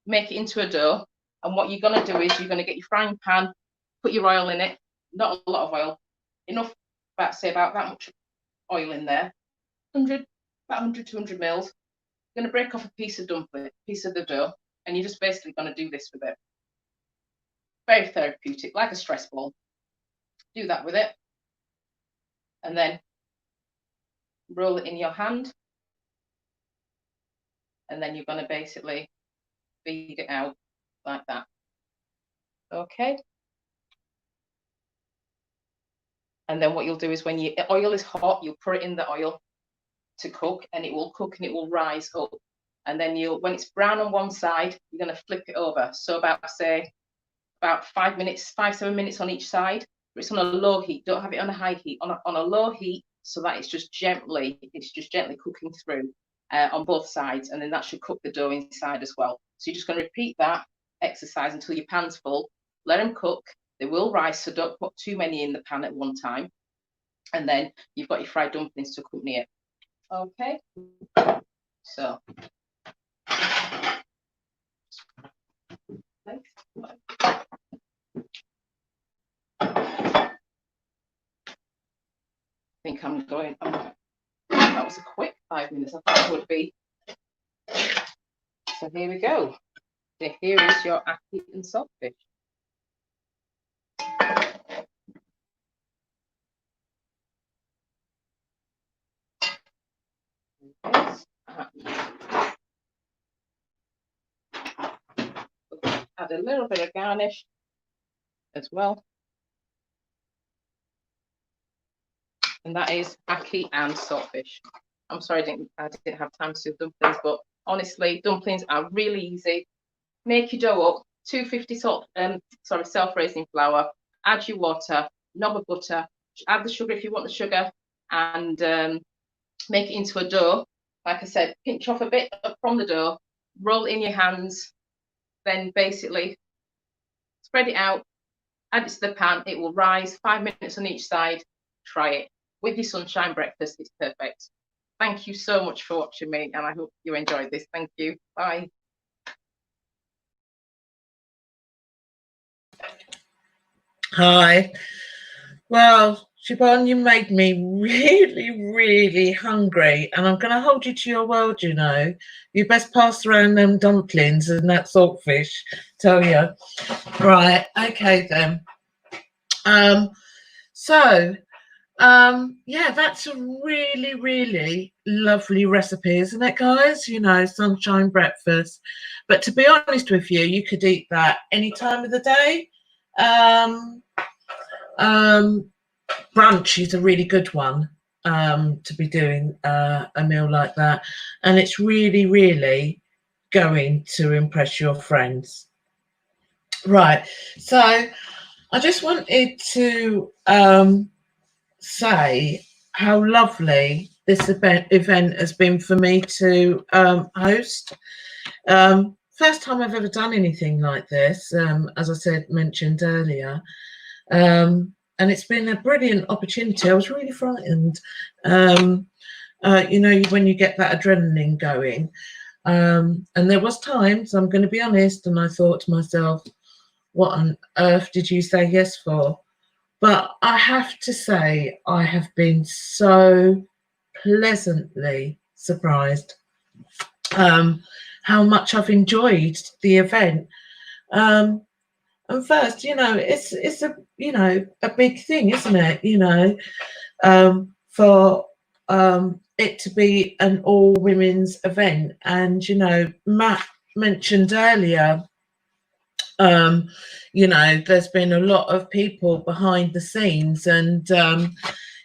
Make it into a dough, and what you're going to do is you're going to get your frying pan, put your oil in it, not a lot of oil, enough, about that much oil in there, about 100-200 mils. You're going to break off a piece of the dough, and you're just basically going to do this with it. Very therapeutic, like a stress ball. Do that with it, and then roll it in your hand, and then you're going to basically feed it out like that. Okay. And then what you'll do is when your oil is hot, you'll put it in the oil to cook, and it will cook and it will rise up. And then when it's brown on one side, you're going to flip it over. So about 5 minutes, 5-7 minutes on each side. But it's on a low heat. Don't have it on a high heat. On a low heat, so that it's just gently cooking through on both sides, and then that should cook the dough inside as well. So you're just going to repeat that exercise until your pan's full. Let them cook. They will rise, so don't put too many in the pan at one time. And then you've got your fried dumplings to accompany it. Okay. So. I think I'm going. That was a quick 5 minutes. I thought it would be. So here we go. So here is your ackee and saltfish. Add a little bit of garnish as well. And that is ackee and saltfish. I'm sorry I didn't have time to do dumplings, but honestly, dumplings are really easy. Make your dough up, 250 self-raising flour, add your water, knob of butter, add the sugar if you want the sugar, and make it into a dough. Like I said, pinch off a bit from the dough, roll it in your hands, then basically spread it out, add it to the pan. It will rise 5 minutes on each side. Try it with your sunshine breakfast. It's perfect. Thank you so much for watching me, and I hope you enjoyed this. Thank you. Bye. Hi. Well, Siobhan, you made me really, really hungry, and I'm going to hold you to your word, you know. You best pass around them dumplings and that saltfish, tell you. Right, okay then. Yeah, that's a really, really lovely recipe, isn't it, guys? You know, sunshine breakfast. But to be honest with you, you could eat that any time of the day. Brunch is a really good one to be doing a meal like that, and it's really, really going to impress your friends. Right, so I just wanted to say how lovely this event has been for me to host. First time I've ever done anything like this, as I mentioned earlier. And it's been a brilliant opportunity. I was really frightened, you know, when you get that adrenaline going. And there was times, I'm going to be honest, and I thought to myself, what on earth did you say yes for? But I have to say, I have been so pleasantly surprised how much I've enjoyed the event. And first, you know, it's a, you know, a big thing, isn't it? You know, for it to be an all women's event. And, you know, Matt mentioned earlier, you know, there's been a lot of people behind the scenes, and,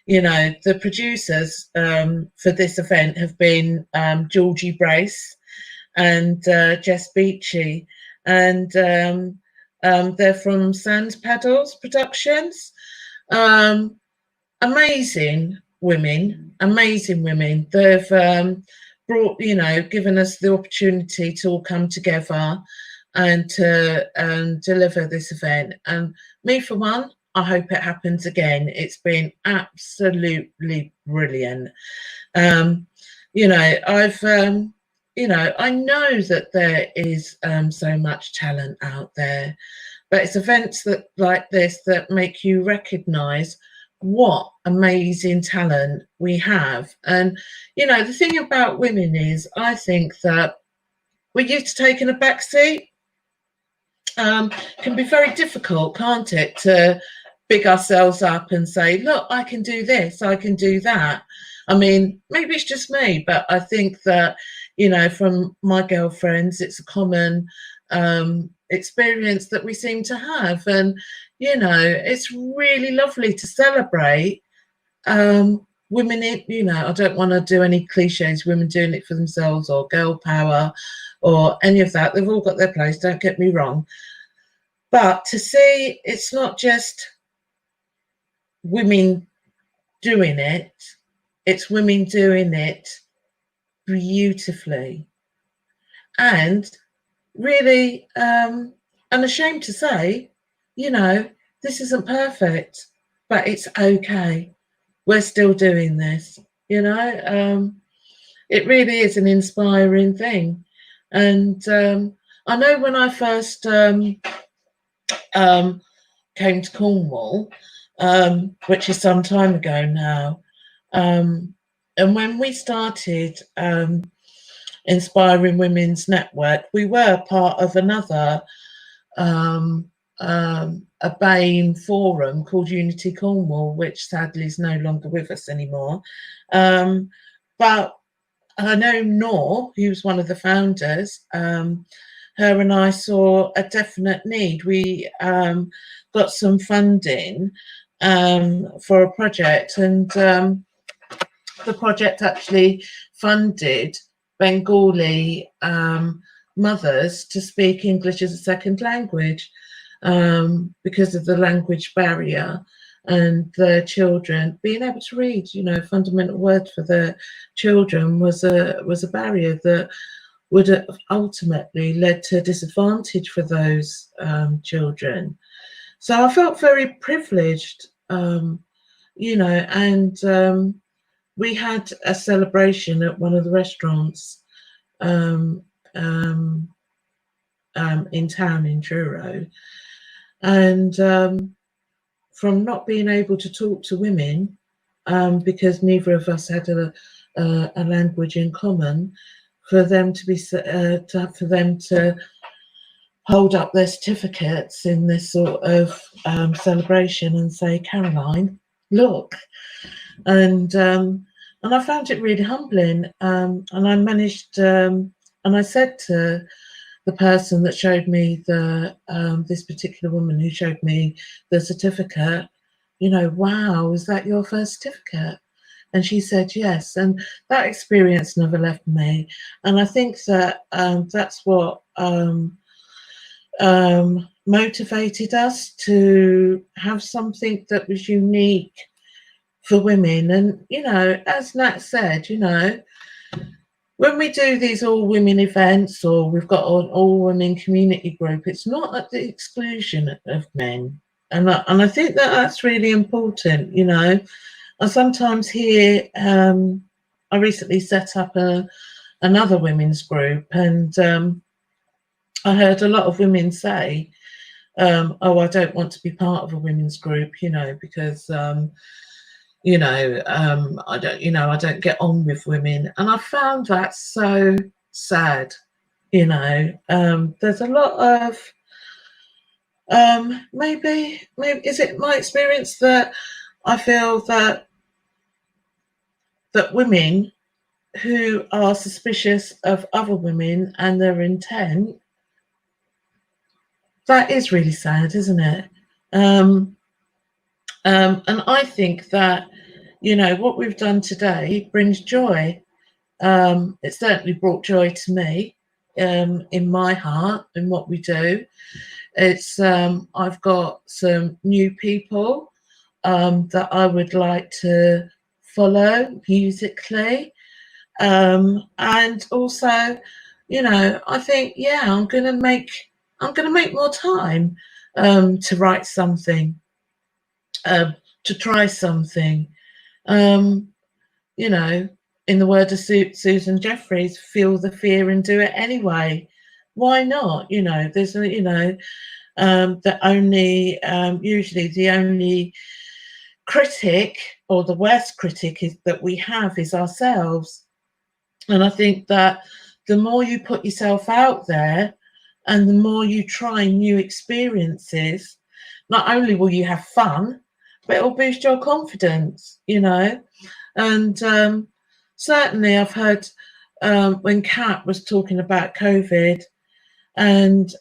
you know, the producers for this event have been Georgie Brace and Jess Beachy, and they're from Sand Paddles Productions. Amazing women. They've brought, you know, given us the opportunity to all come together and to deliver this event. And me, for one, I hope it happens again. It's been absolutely brilliant. You know, I've you know, I know that there is so much talent out there, but it's events that like this that make you recognise what amazing talent we have. And, you know, the thing about women is, I think that we're used to taking a back seat. Can be very difficult, can't it, to big ourselves up and say, look, I can do this, I can do that. I mean, maybe it's just me, but I think that, you know, from my girlfriends, it's a common experience that we seem to have. And, you know, it's really lovely to celebrate women in, you know, I don't want to do any cliches, women doing it for themselves or girl power or any of that. They've all got their place, don't get me wrong. But to see it's not just women doing it, it's women doing it beautifully. And really, I'm ashamed to say, you know, this isn't perfect, but it's okay. We're still doing this, you know. It really is an inspiring thing. And I know when I first came to Cornwall, which is some time ago now, and when we started Inspiring Women's Network, we were part of another a BAME forum called Unity Cornwall, which sadly is no longer with us anymore. But I know Nor, who was one of the founders, her and I saw a definite need. We got some funding for a project, and the project actually funded Bengali mothers to speak English as a second language because of the language barrier, and the children being able to read, you know, fundamental words for the children was a barrier that would have ultimately led to disadvantage for those children. So I felt very privileged, you know, and we had a celebration at one of the restaurants in town in Tyrrell, and from not being able to talk to women because neither of us had a language in common, for them to be for them to hold up their certificates in this sort of celebration and say, Caroline, look, and I found it really humbling, and I managed, and I said to the person that showed me the this particular woman who showed me the certificate, you know, wow, is that your first certificate? And she said yes, and that experience never left me. And I think that that's what motivated us to have something that was unique for women. And, you know, as Nat said, you know, when we do these all women events, or we've got an all women community group, it's not at the exclusion of men. And I think that that's really important, you know. I sometimes hear, I recently set up another women's group, and I heard a lot of women say, oh, I don't want to be part of a women's group, you know, because you know, I don't get on with women. And I found that so sad, you know. There's a lot of maybe is it my experience that I feel that women who are suspicious of other women and their intent, that is really sad, isn't it? And I think that, you know, what we've done today brings joy. It certainly brought joy to me, in my heart, in what we do. It's I've got some new people that I would like to follow musically, and also, you know, I think, yeah, I'm gonna make more time to write something, to try something. You know, in the word of Susan Jeffries, feel the fear and do it anyway. Why not? You know, there's, you know, the only, usually the only critic, or the worst critic that we have is ourselves. And I think that the more you put yourself out there and the more you try new experiences, not only will you have fun, but it'll boost your confidence, you know. And certainly I've heard when Kat was talking about COVID, and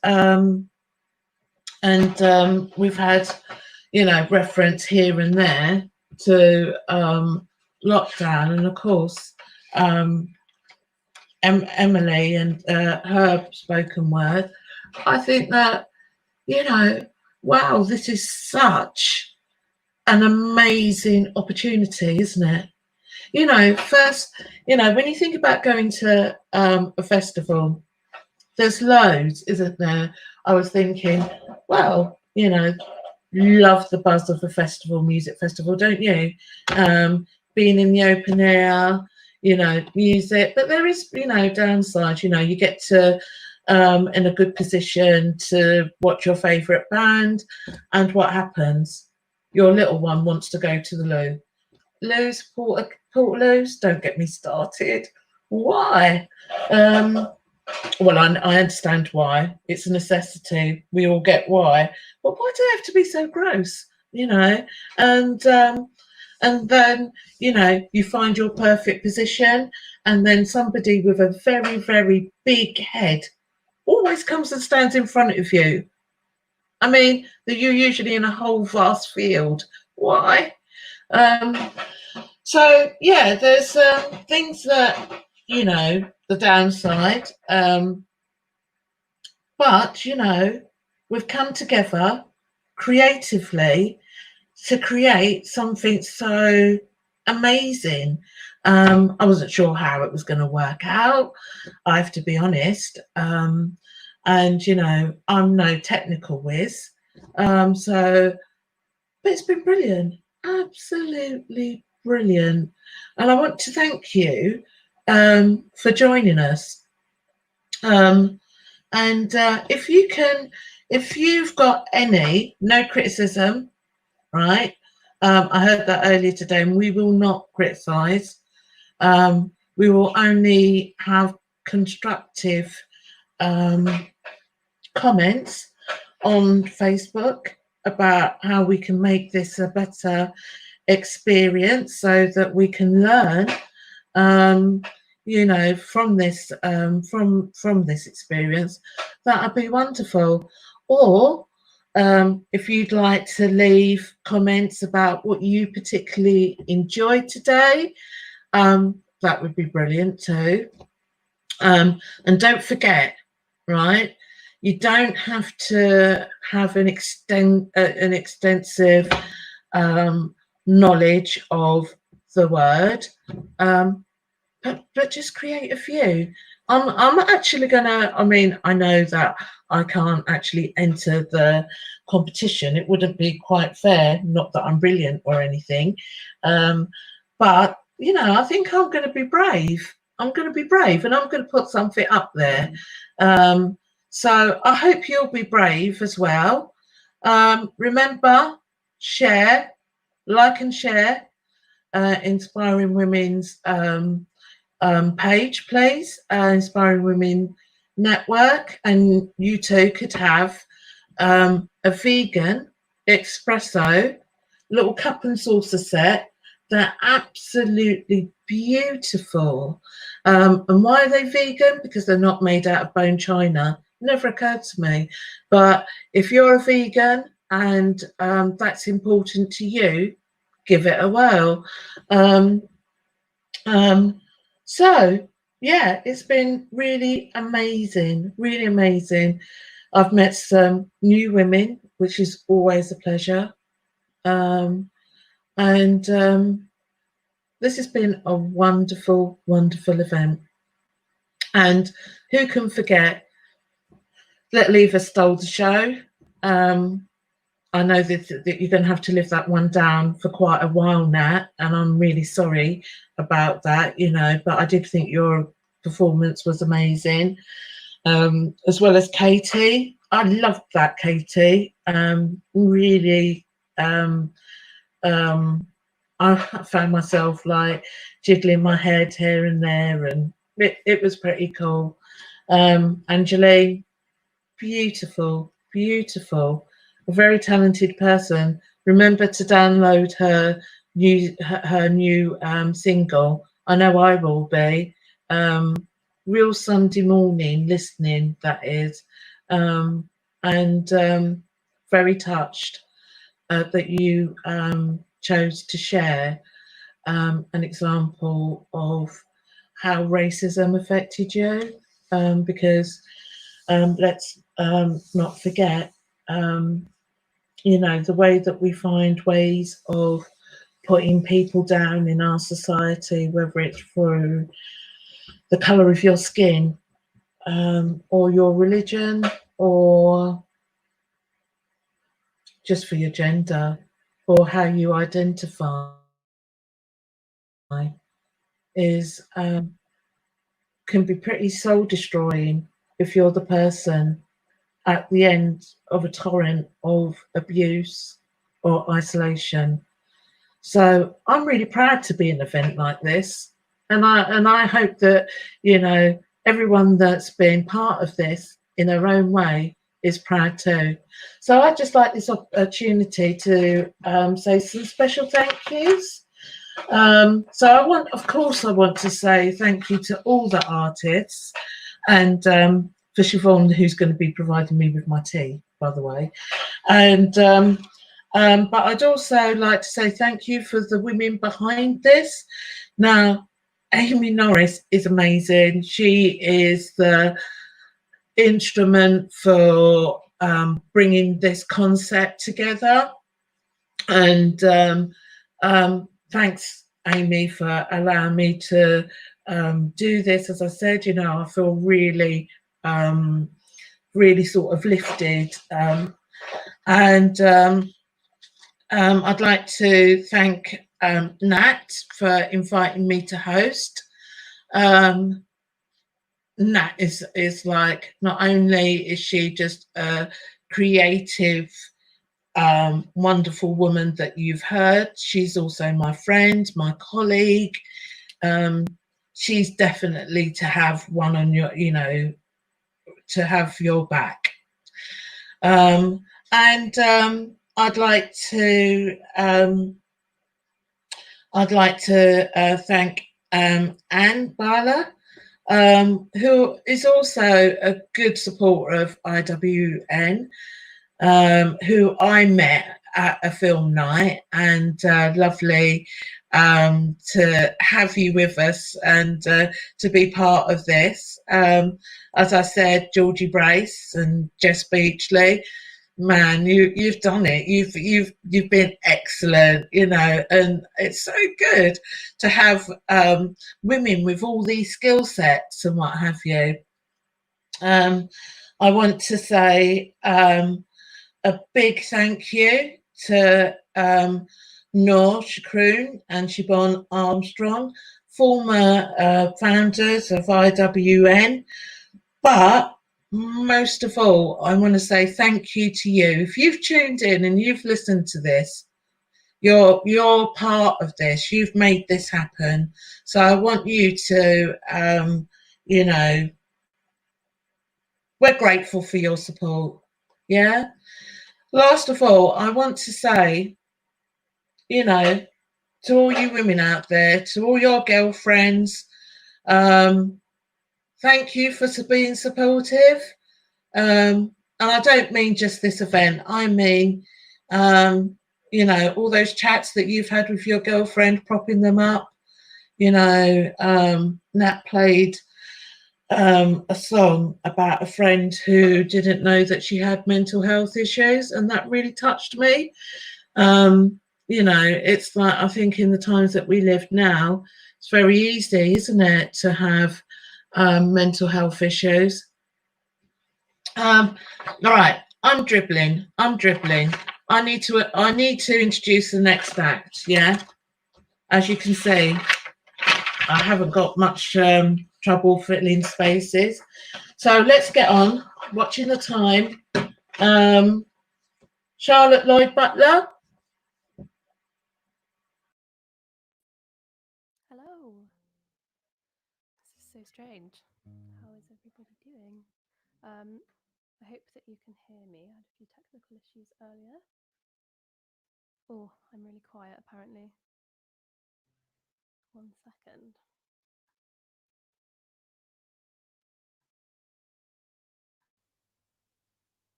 we've had, you know, reference here and there to lockdown, and of course Emily and her spoken word. I think that, you know, wow, this is such an amazing opportunity, isn't it? You know, first, you know, when you think about going to a festival, there's loads, isn't there? I was thinking, well, you know, love the buzz of a festival, music festival, don't you? Being in the open air, you know, music, but there is, you know, downside. You know, you get to in a good position to watch your favourite band, and what happens? Your little one wants to go to the loo. Loos, Portaloos, don't get me started. Why? Well, I understand why. It's a necessity. We all get why. But why do they have to be so gross? You know, and then, you know, you find your perfect position, and then somebody with a very, very big head always comes and stands in front of you. I mean, you're usually in a whole vast field. Why? So yeah, there's things that, you know, the downside, but, you know, we've come together creatively to create something so amazing. I wasn't sure how it was going to work out, I have to be honest. And, you know, I'm no technical whiz. But it's been brilliant, absolutely brilliant. And I want to thank you for joining us. And if you've got no criticism, right? I heard that earlier today, and we will not criticise. We will only have constructive comments on Facebook about how we can make this a better experience, so that we can learn, you know, from this experience. That'd be wonderful. Or if you'd like to leave comments about what you particularly enjoyed today, that would be brilliant too. And don't forget, right, you don't have to have an extensive knowledge of the word, but just create a few. I'm actually gonna, I mean, I know that I can't actually enter the competition. It wouldn't be quite fair, not that I'm brilliant or anything, but you know, I think I'm going to be brave. I'm going to be brave, and I'm going to put something up there. So I hope you'll be brave as well. Remember, share, like and share Inspiring Women's page, please. Inspiring Women Network, and you too could have a vegan espresso little cup and saucer set. They're absolutely beautiful. And why are they vegan? Because they're not made out of bone china. Never occurred to me. But if you're a vegan and that's important to you, give it a whirl. So yeah, it's been really amazing, really amazing. I've met some new women, which is always a pleasure. This has been a wonderful, wonderful event. And who can forget that Lever stole the show? I know that you're going to have to live that one down for quite a while, Nat, and I'm really sorry about that, you know, but I did think your performance was amazing, as well as Katy. I loved that, Katy. Really, I found myself like jiggling my head here and there, and it was pretty cool. Angeline, beautiful, beautiful, a very talented person. Remember to download her new single. I know I will be. Real Sunday morning listening, that is, and very touched that you chose to share an example of how racism affected you, because let's not forget, you know, the way that we find ways of putting people down in our society, whether it's through the colour of your skin, or your religion, or just for your gender, or how you identify, is can be pretty soul destroying if you're the person at the end of a torrent of abuse or isolation. So I'm really proud to be an event like this, and I hope that, you know, everyone that's been part of this in their own way is proud too. So I'd just like this opportunity to say some special thank yous. So I want to say thank you to all the artists, and for Siobhan, who's going to be providing me with my tea, by the way. And but I'd also like to say thank you for the women behind this. Now, Amy Norris is amazing. She is the instrument for bringing this concept together. And thanks, Amy, for allowing me to do this. As I said, I feel really, really sort of lifted. And I'd like to thank Nat for inviting me to host. Nat is like, not only is she just a creative, wonderful woman that you've heard, she's also my friend, my colleague. She's definitely to have one on your, to have your back. And I'd like to thank Anne Barler, who is also a good supporter of IWN, who I met at a film night, and lovely to have you with us and to be part of this. As I said, Georgie Brace and Jess Beachley, man, you've done it. You've been excellent, and it's so good to have women with all these skill sets and what have you. I want to say a big thank you to Noor Shakroon and Siobhan Armstrong, former founders of IWN. But most of all, I want to say thank you to you. If you've tuned in and you've listened to this, you're part of this. You've made this happen. So I want you to, we're grateful for your support. Yeah. Last of all, I want to say, to all you women out there, to all your girlfriends, thank you for being supportive. And I don't mean just this event. I mean, all those chats that you've had with your girlfriend, propping them up. Nat played a song about a friend who didn't know that she had mental health issues, and that really touched me. It's like, I think in the times that we live now, it's very easy, isn't it, to have mental health issues. All right, I'm dribbling. I need to introduce the next act. Yeah, as you can see, I haven't got much trouble filling spaces. So let's get on. Watching the time. Charlotte Lloyd-Butler. Hello. This is so strange. How is everybody doing? I hope that you can hear me. I had a few technical issues earlier. Oh, I'm really quiet apparently. 1 second.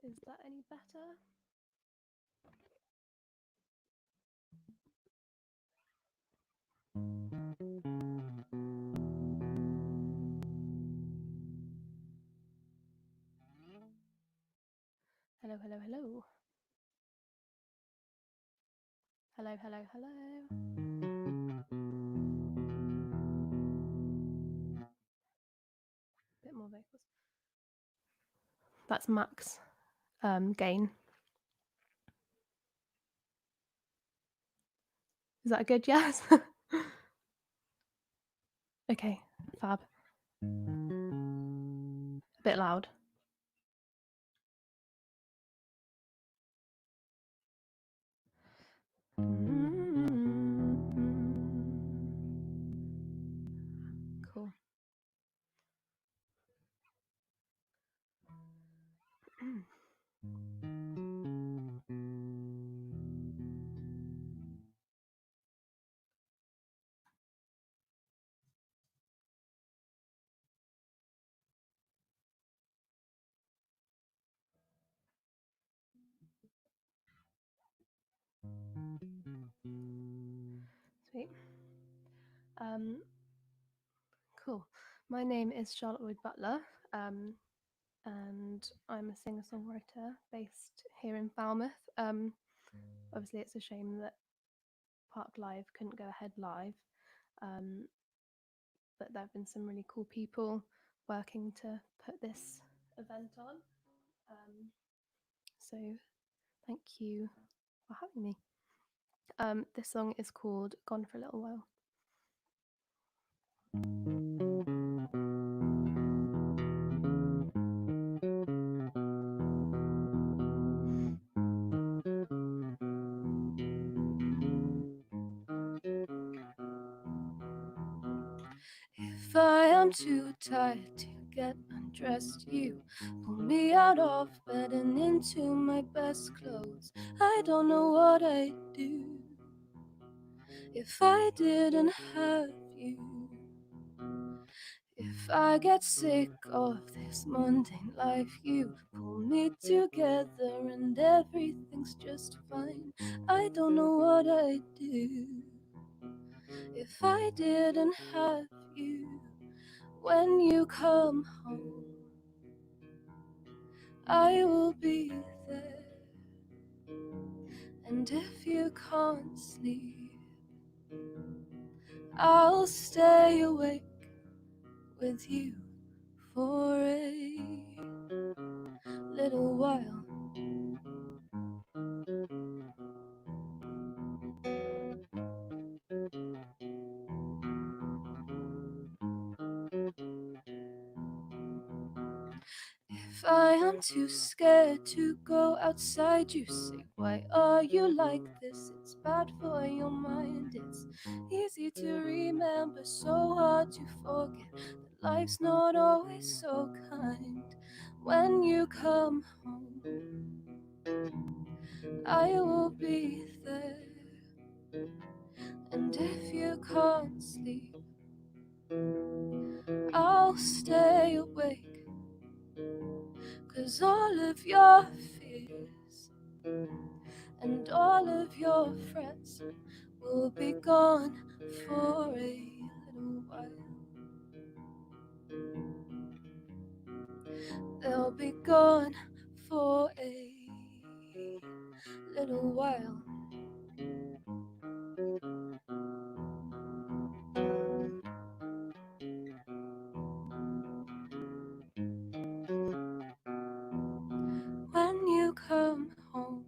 Is that any better? Hello, hello, hello. Hello, hello, hello. Bit more vocals. That's max gain. Is that a good yes? Okay, fab. A bit loud. Cool. Sweet. Cool. My name is Charlotte Lloyd-Butler, and I'm a singer-songwriter based here in Falmouth. obviously it's a shame that Parklive couldn't go ahead live, but there have been some really cool people working to put this event on. So thank you for having me. This song is called Gone for a Little While. If I am too tired to get undressed, you pull me out of bed and into my best clothes. I don't know what I'd do if I didn't have you. If I get sick of this mundane life, you pull me together and everything's just fine. I don't know what I'd do if I didn't have you. When you come home, I will be there. And if you can't sleep, I'll stay awake with you for a little while. If I am too scared to go outside, you say, why are you like this? It's bad for your mind. It's easy to remember, so hard to forget that life's not always so kind. When you come home, I will be there. And if you can't sleep, I'll stay awake. 'Cause all of your fears and all of your friends will be gone for a little while. They'll be gone for a little while. When you come home,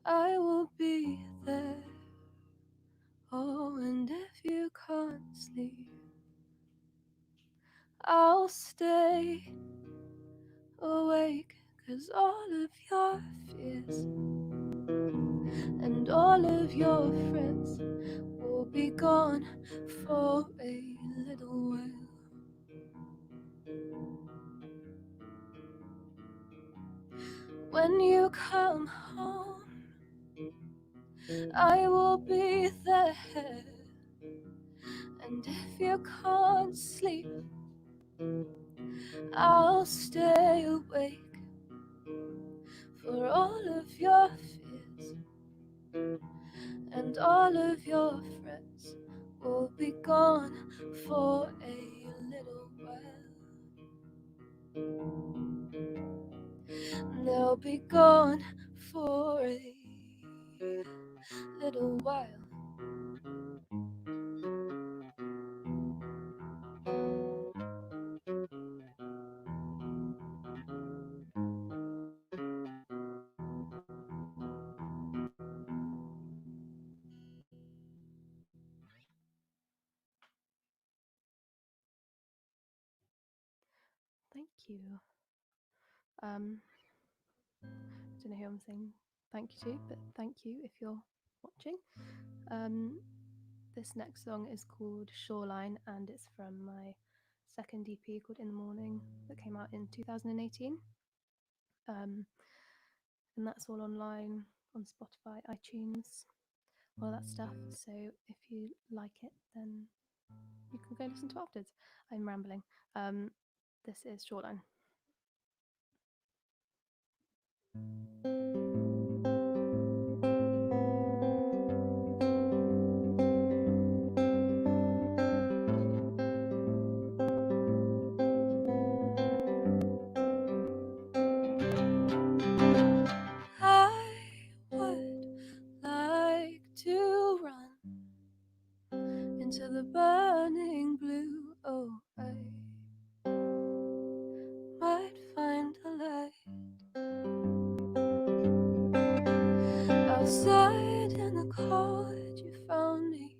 I will be there. Oh, and if you can't sleep, I'll stay awake. 'Cause all of your fears and all of your friends will be gone for a little while. When you come home, I will be there. And if you can't sleep, I'll stay awake. For all of your fears and all of your friends will be gone for a little while. They'll be gone for a little while. Thank you. Don't know who I'm saying thank you to, but thank you if you're watching. This next song is called Shoreline, and it's from my second EP called In the Morning that came out in 2018. And that's all online on Spotify, iTunes, all that stuff. So if you like it, then you can go listen to it afterwards. I'm rambling. This is Shoreline. I Outside in the cold, you found me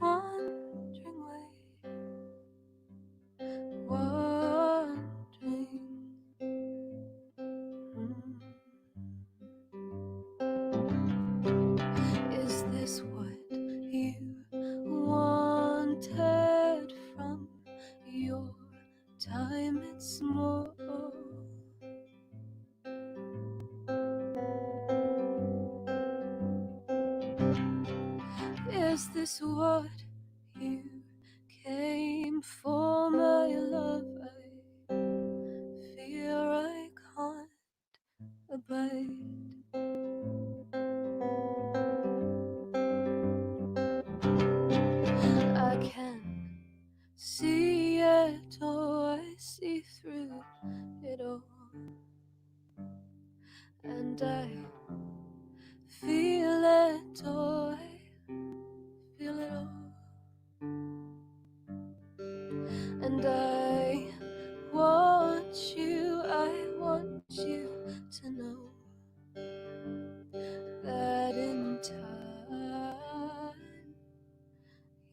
wandering away, wandering. Is this what you wanted from your time? It's more. Is this what you came for, my love? I fear I can't abide. I can see it, oh, I see through it all, and I feel it, oh, I feel it all, and I want you to know that in time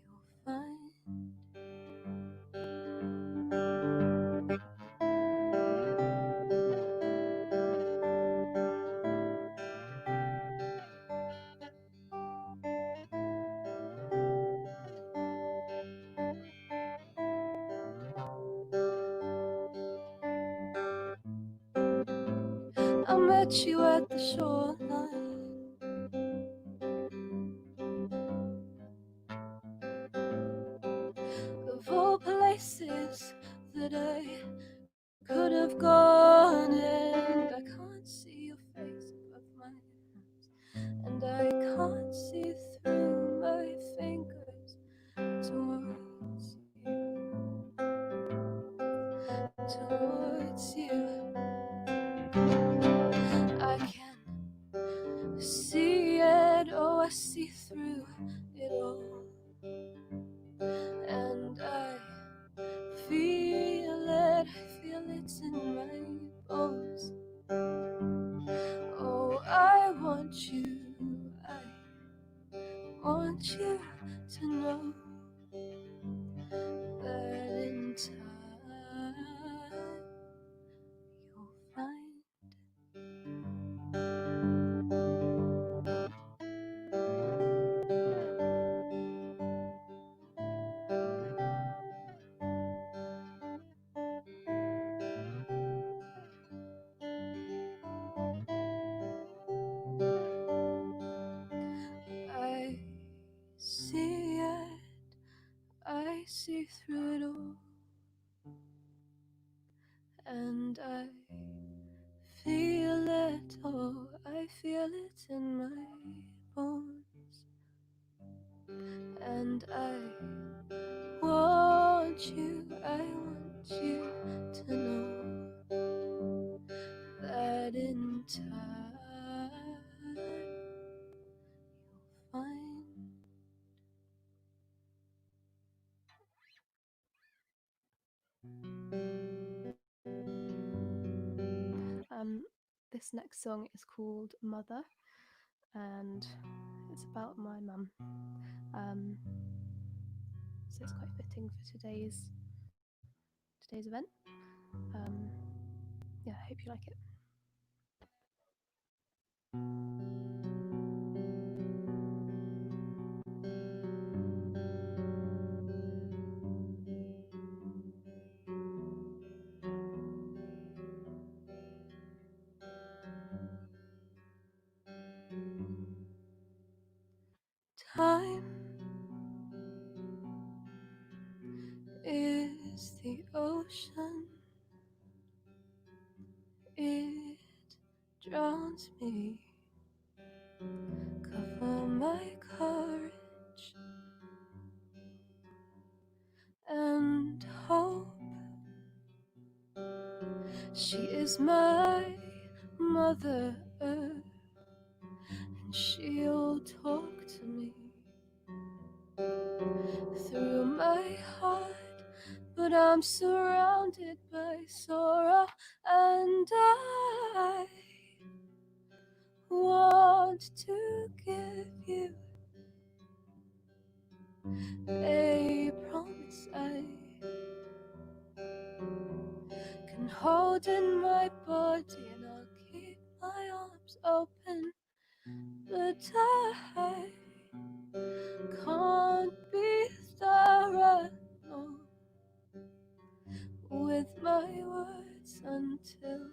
you'll find. I met you at the shoreline, of all places that I could have gone, and I can't see your face above my hands, and I can't see through my fingers towards you. I can see it, oh, I see through it all, and I feel it in my bones. Oh, I want you to know that in time you'll find. I see it, I see through it all, and I feel it, oh, I feel it in my bones, and I want you to know that in time you'll find. This next song is called Mother, and it's about my mum. So it's quite fitting for today's event. Yeah, I hope you like it. Time is the ocean, it drowns me. Cover my courage and hope. She is my mother Earth, and she'll talk to me through my heart. But I'm surrounded by sorrow, and I want to a promise I can hold in my body, and I'll keep my arms open, but I can't be thorough, no, with my words until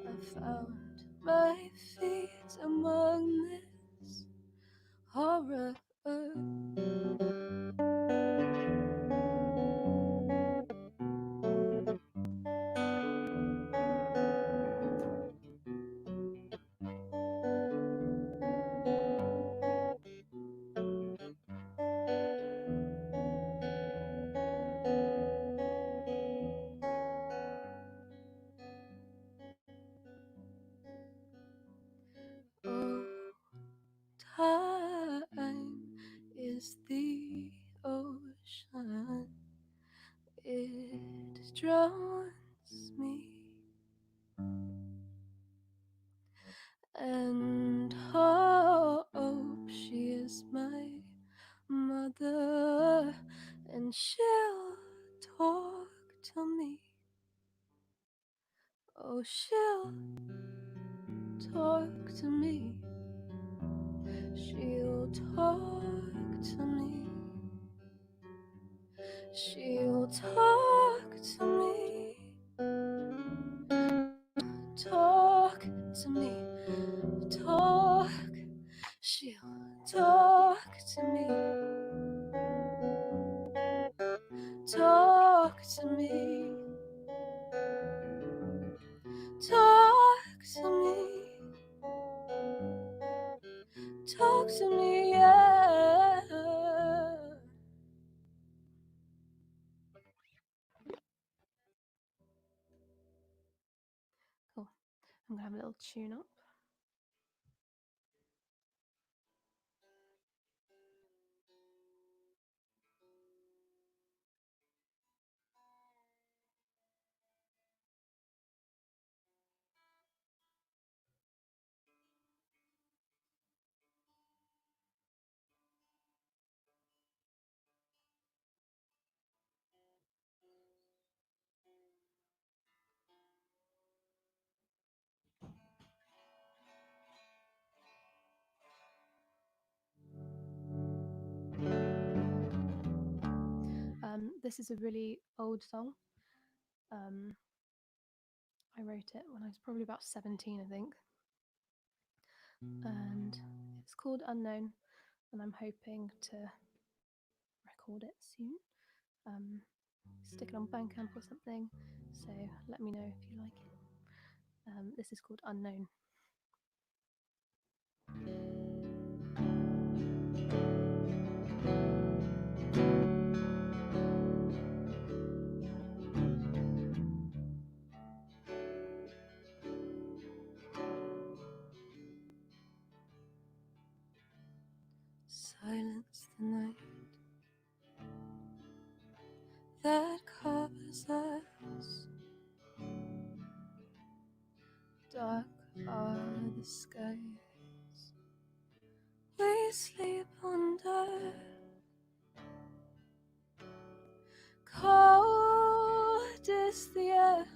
I found my feet among this horror. Oh, time is the ocean, it drowns me, and hope she is my mother, and she'll talk to me. Oh, she'll talk to me. She'll talk to me. She'll talk to me. Talk to me. Talk. She'll talk to me. Talk to me. Talk to me. Talk to me, yeah. Cool. I'm gonna have a little tune up. This is a really old song. I wrote it when I was probably about 17, I think. And it's called Unknown, and I'm hoping to record it soon. Stick it on Bandcamp or something, so let me know if you like it. This is called Unknown. Silence the night that covers us. Dark are the skies we sleep under. Cold is the air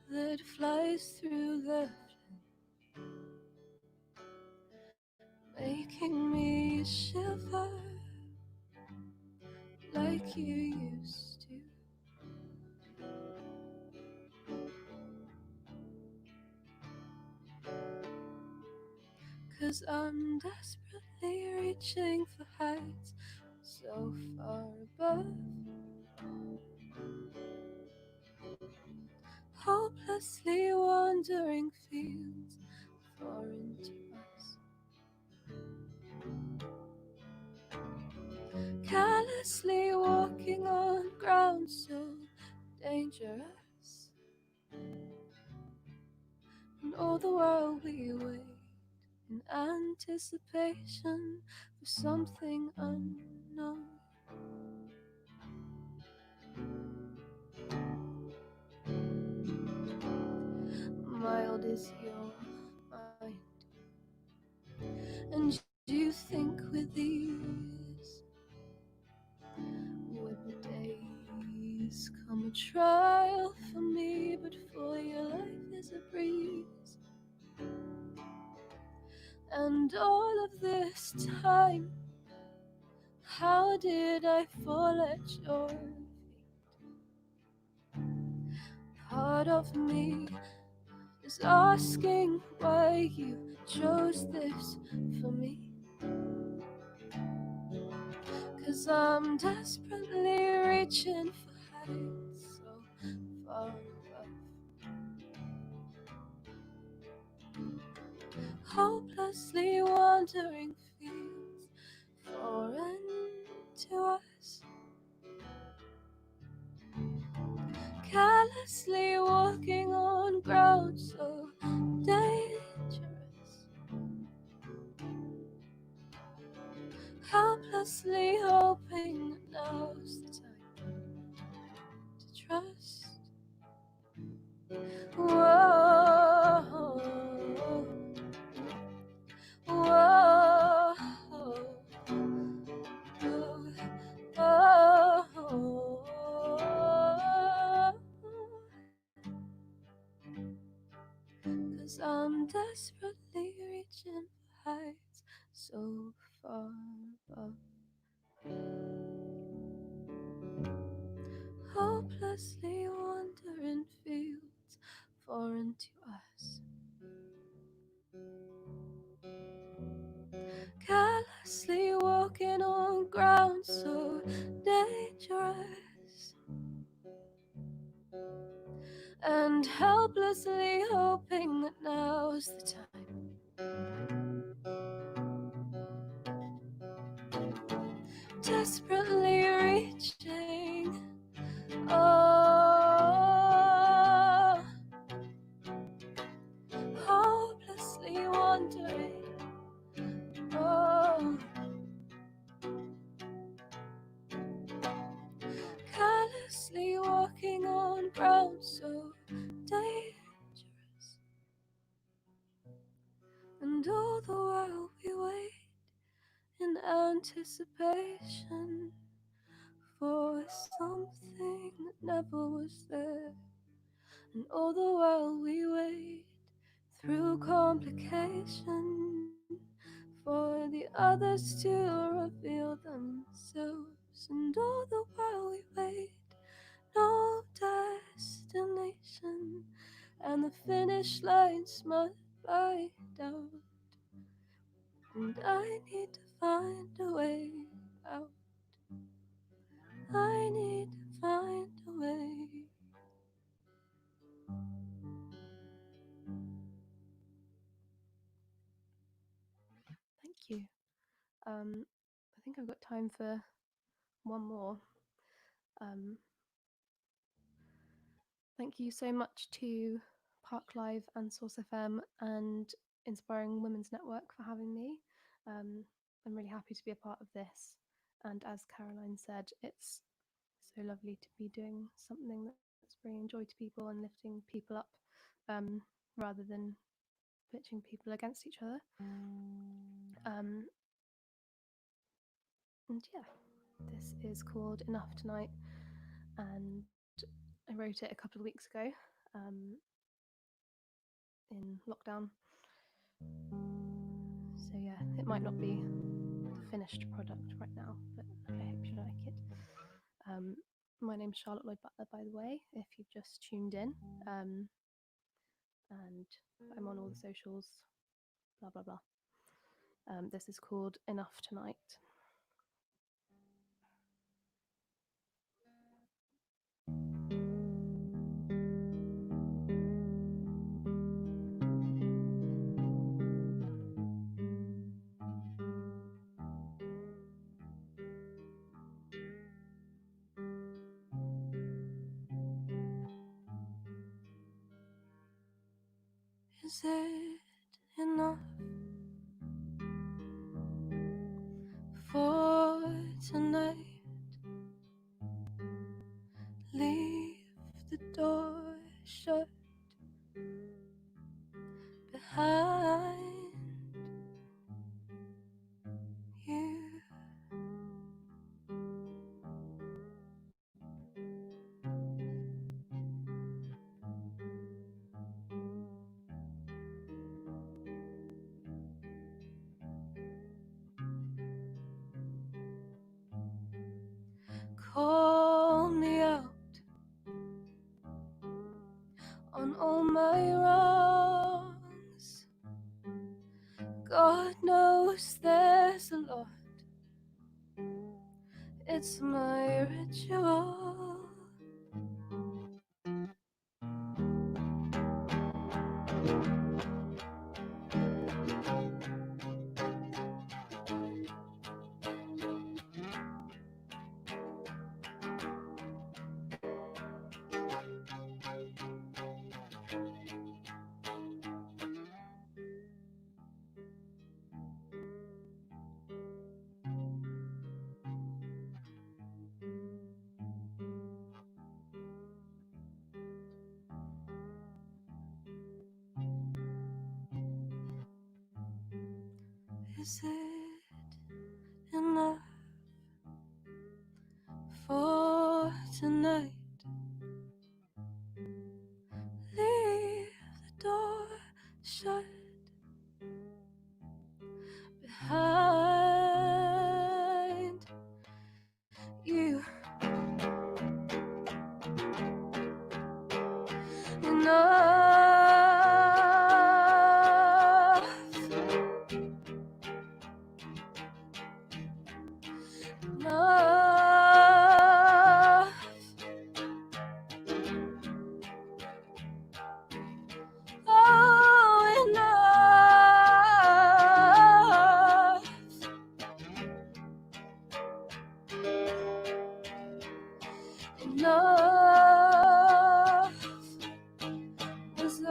that flies through the flame, making me shiver like you used to. Cause I'm desperately reaching for heights so far above, hopelessly wandering fields foreign to us, carelessly walking on ground so dangerous. And all the while we wait in anticipation for something unknown. Mild is your mind, and you think with ease has come a trial for me, but for your life is a breeze. And all of this time, how did I fall at your feet? Part of me is asking why you chose this for me. 'Cause I'm desperately reaching for heights so far above. Hopelessly wandering fields foreign to us. Carelessly walking on ground so dangerous. Helplessly hoping that now's the time to trust. Whoa, whoa, whoa, 'cause I'm desperately reaching for heights so far above. Hopelessly wandering fields foreign to us. Carelessly walking on ground so dangerous. And helplessly hoping that now's the time desperately reaching. Oh, hopelessly wandering. Oh, carelessly walking on ground so dangerous. And all the while we wait in anticipation for something that never was there. And all the while we wait through complication for the others to reveal themselves. And all the while we wait, no destination, and the finish line smudged by doubt. And I need to find a way out. I need to find a way. Thank you. I think I've got time for one more. Thank you so much to Parklive and Source FM and Inspiring Women's Network for having me. I'm really happy to be a part of this. And as Caroline said, it's so lovely to be doing something that's bringing joy to people and lifting people up, rather than pitching people against each other. And yeah, this is called Enough Tonight, and I wrote it a couple of weeks ago in lockdown. So yeah, it might not be the finished product right now, but I hope you like it. My name's Charlotte Lloyd-Butler, by the way, if you've just tuned in. And I'm on all the socials, blah, blah, blah. This is called Enough Tonight. Is it enough for tonight? Leave the door shut behind you. call me out on all my wrongs. God knows there's a lot. It's my ritual. Is it enough for tonight? Leave the door shut behind you. Enough. Enough. Oh, enough. Enough was I.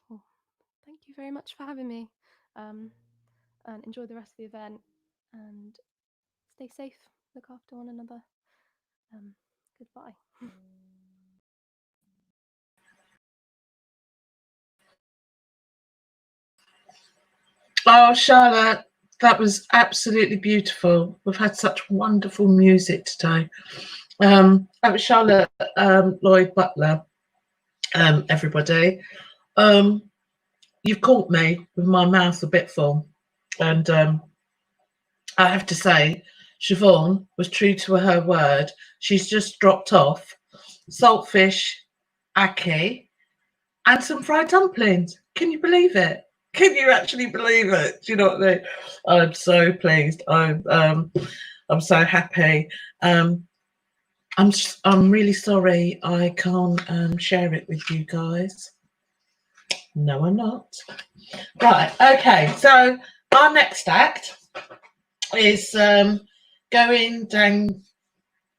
Well, thank you very much for having me, and enjoy the rest of the event, and stay safe, look after one another. Goodbye. Oh, Charlotte, that was absolutely beautiful. We've had such wonderful music today. That was Charlotte Lloyd-Butler, everybody. You've caught me with my mouth a bit full. And I have to say, Siobhan was true to her word. She's just dropped off saltfish, ackee, and some fried dumplings. Can you believe it? Can you actually believe it? Do you know what I mean? I'm so pleased. I'm so happy. I'm really sorry I can't share it with you guys. No, I'm not. Right. Okay. So our next act is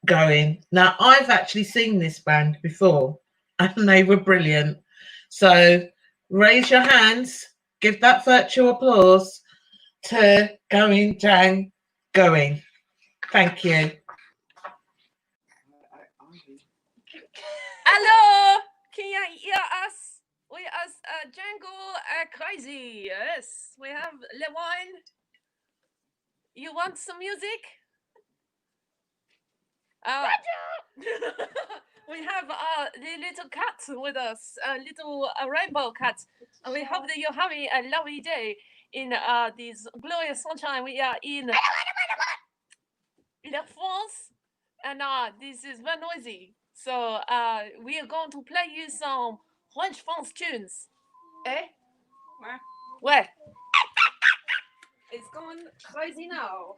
Going. Now, I've actually seen this band before, and they were brilliant. So raise your hands, give that virtual applause to Going. Thank you. Hello, can you hear us? We are Djangoing Crazy. Yes, we have the wine. You want some music? We have the little cat with us, a little rainbow cat. And we hope that you're having a lovely day in this glorious sunshine. We are in La France, and this is very noisy. So we are going to play you some French France tunes. Eh? Where? It's going crazy now.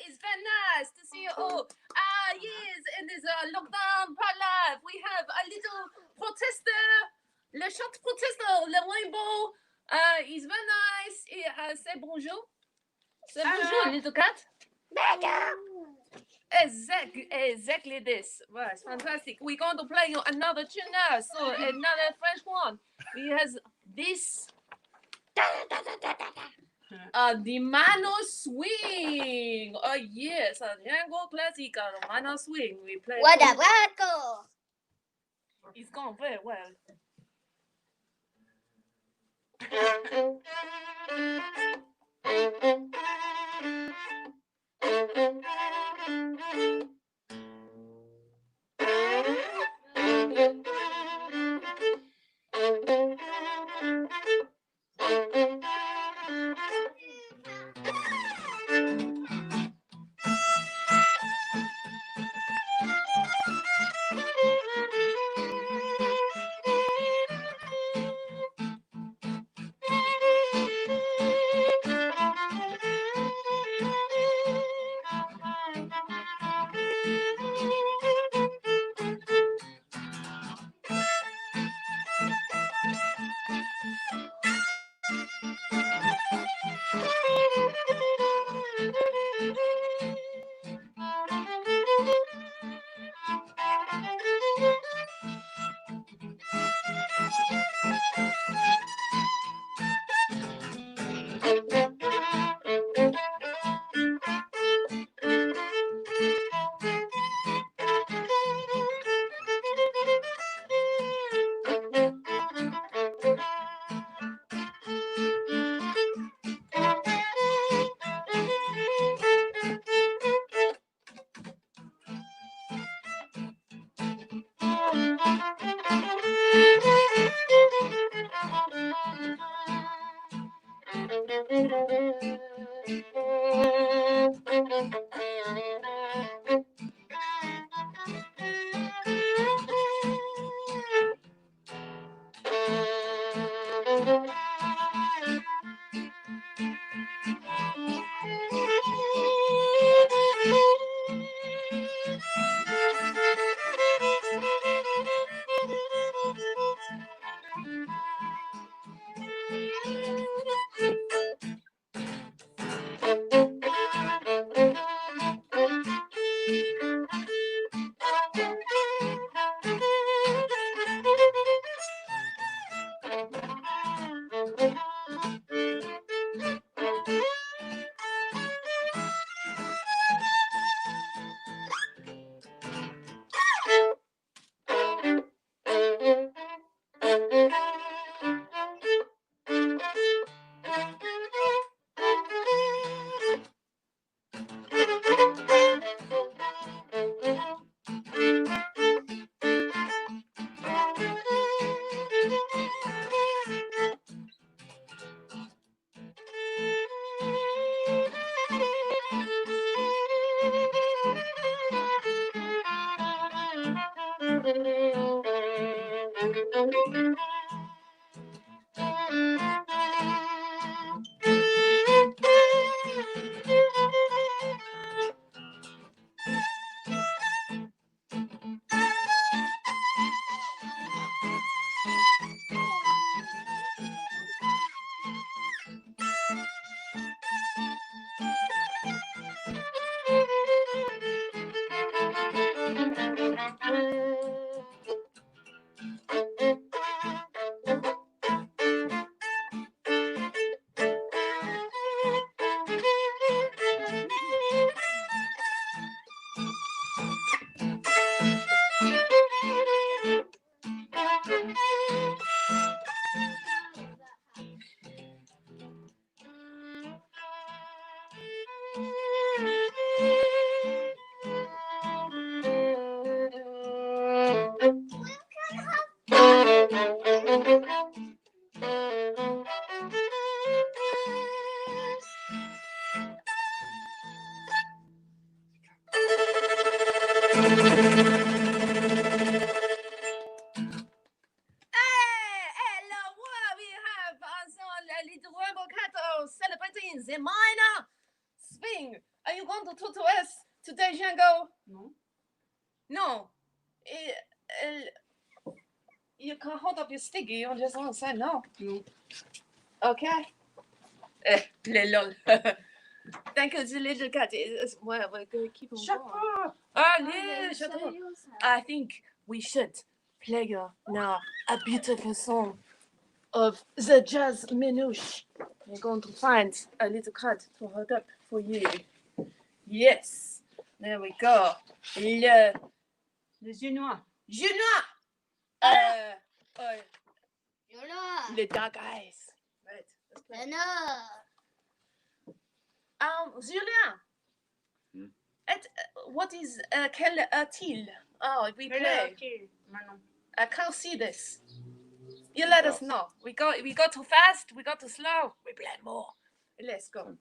It's very nice to see you all. Yes, in this lockdown Parklive, we have a little protester, le short protester, le rainbow. It's very nice. Say bonjour. Say bonjour, little cat. Exactly this. Well, it's fantastic. We're going to play you another tune now. So another French one. It has this. The Mano Swing. Oh yes, Djangoing Crazy, the Mano Swing. We play. What a record! It's gone very well. Celebrating the minor swing. Are you going to talk to us today, Django? No. No. You can't hold up your sticky. You just want to say no. No. Okay. Lol. Thank you, the little cat. Well, we're going to keep on Shut going. up. Yeah, shut up. I think we should play you now a beautiful song of the jazz menouche. We're going to find a little card to hold up for you. Yes. There we go. Le Genois. Genois. Le dark eyes. Right. Let's play. Julien. What is quel a-t-il? Oh, we play. I can't see this. You let us know. We go too fast. We go too slow. We play more. Let's go.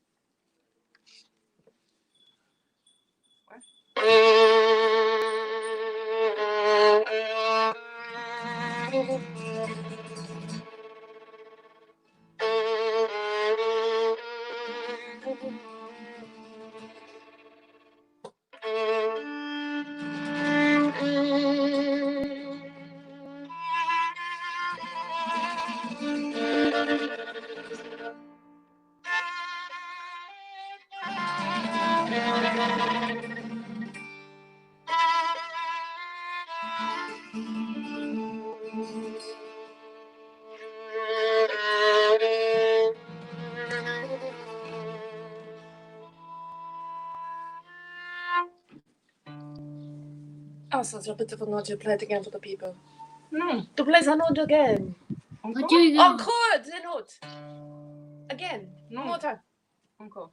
Oh, such a beautiful note. You play it again for the people. No. To play the note again. Encore? Encore the note. Again. No. More time. Encore.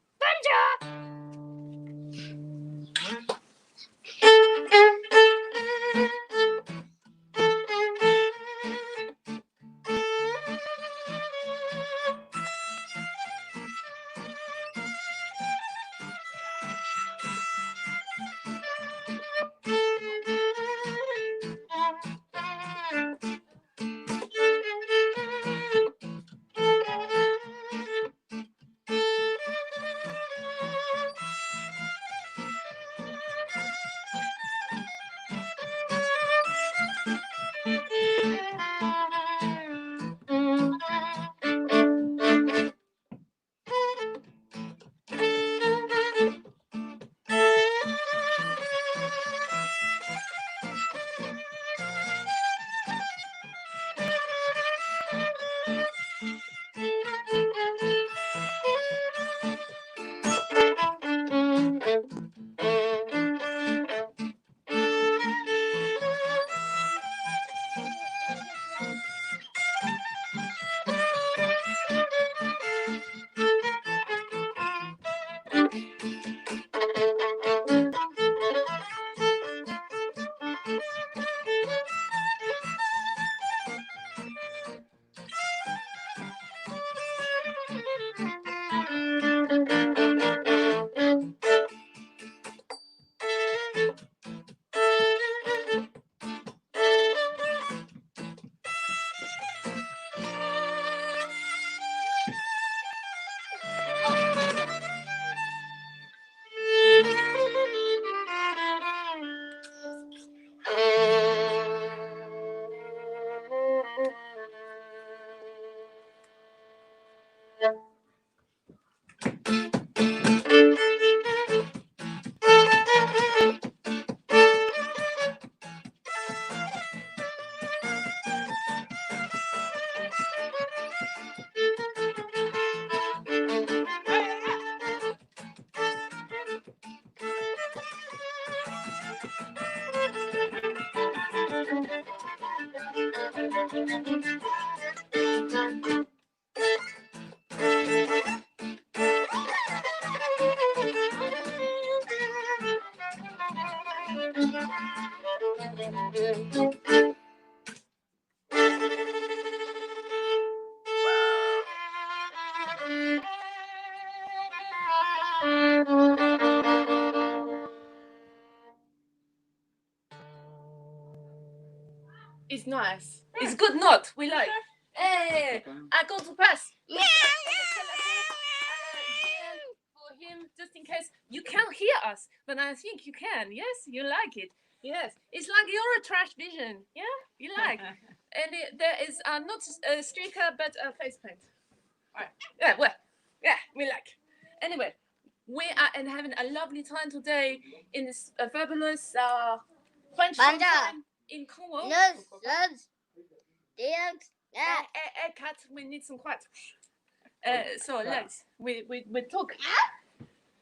It's nice. It's good note. We like. Hey, I go to press. For him, just in case you can't hear us, but I think you can. Yes, you like it. Yes, it's like your trash vision. Yeah, you like. And there is not a streaker, but a face paint. Right. Yeah, well, yeah, we like. Anyway, we are and having a lovely time today in this fabulous French sunshine in Cornwall. Cat, we need some quiet. So let's we talk.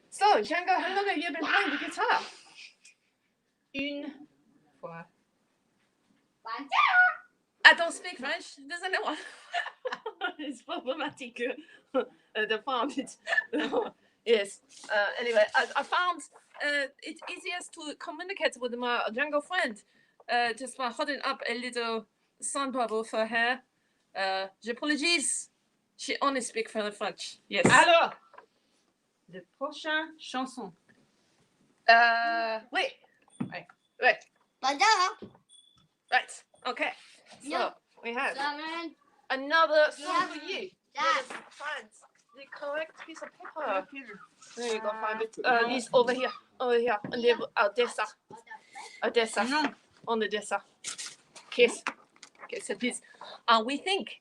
So Django, how long have you been playing the guitar? Une fois. I don't speak French. Does anyone? It's problematic. The found it. Yes. Anyway, I found it's easiest to communicate with my Django friend just by holding up a little sound bubble for her. J'apologize. She only speaks French. Yes. Alors, le prochain chanson. Wait. Right. Okay. So we have another song for you. Yes. Find the correct piece of paper. There you go. Find it. It's over here. And the Odessa. On the Odessa. Kiss. Okay. So this. We think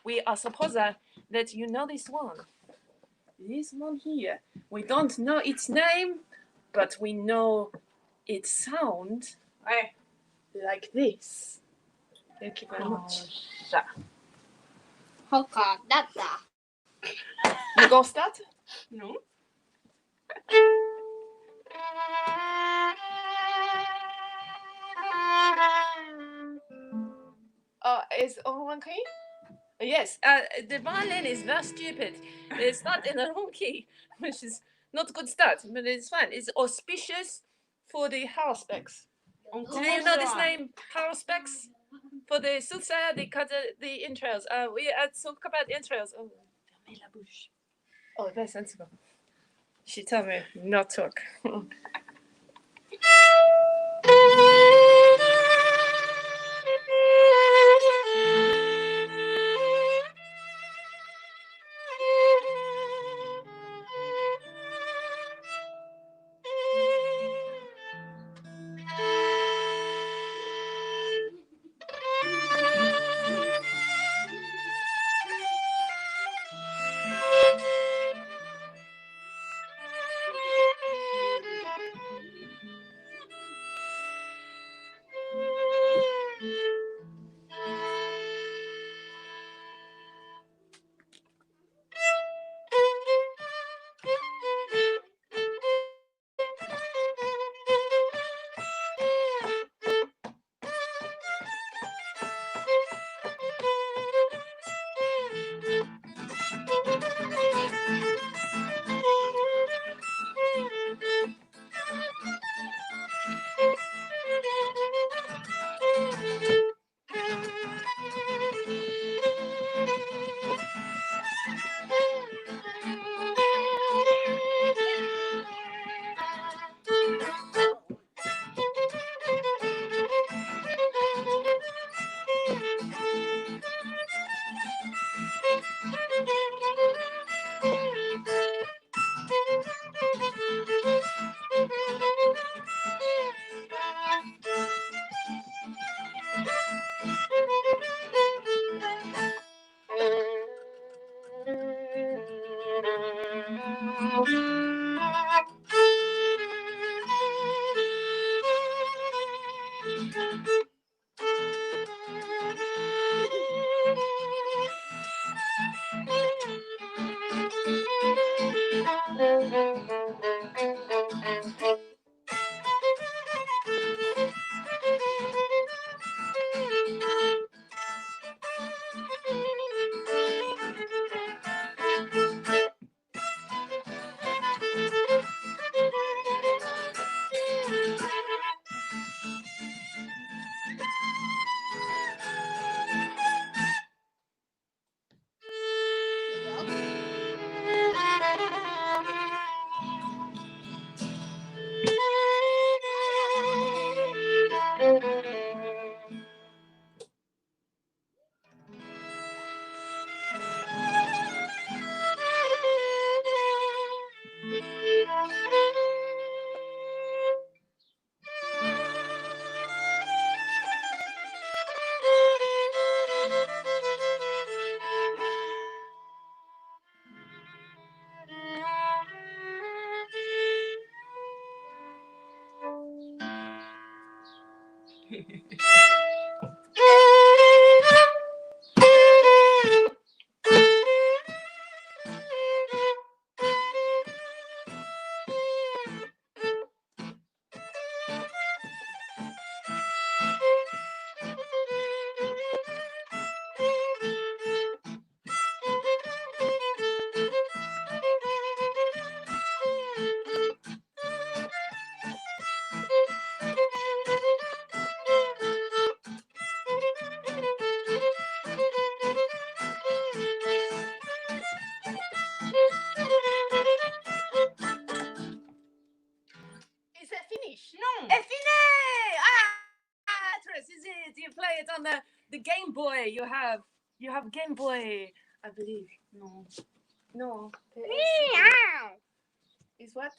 we are supposed that you know this one. This one here. We don't know its name, but we know its sound like this. Thank you very much. You gonna start? No. Is one key? Yes. The violin is very stupid. It's not in the wrong key, which is not a good start, but it's fine. It's auspicious for the house specs. Do you know this name, house specs? For the soothsayer, they cut the entrails. We talk about entrails. Oh, fermez la bouche. Oh, very sensible. She told me not talk. Is that finished? No. It's finished! Ah, Tris, is it? You play it on the Game Boy. You have Game Boy, I believe. No. Is what?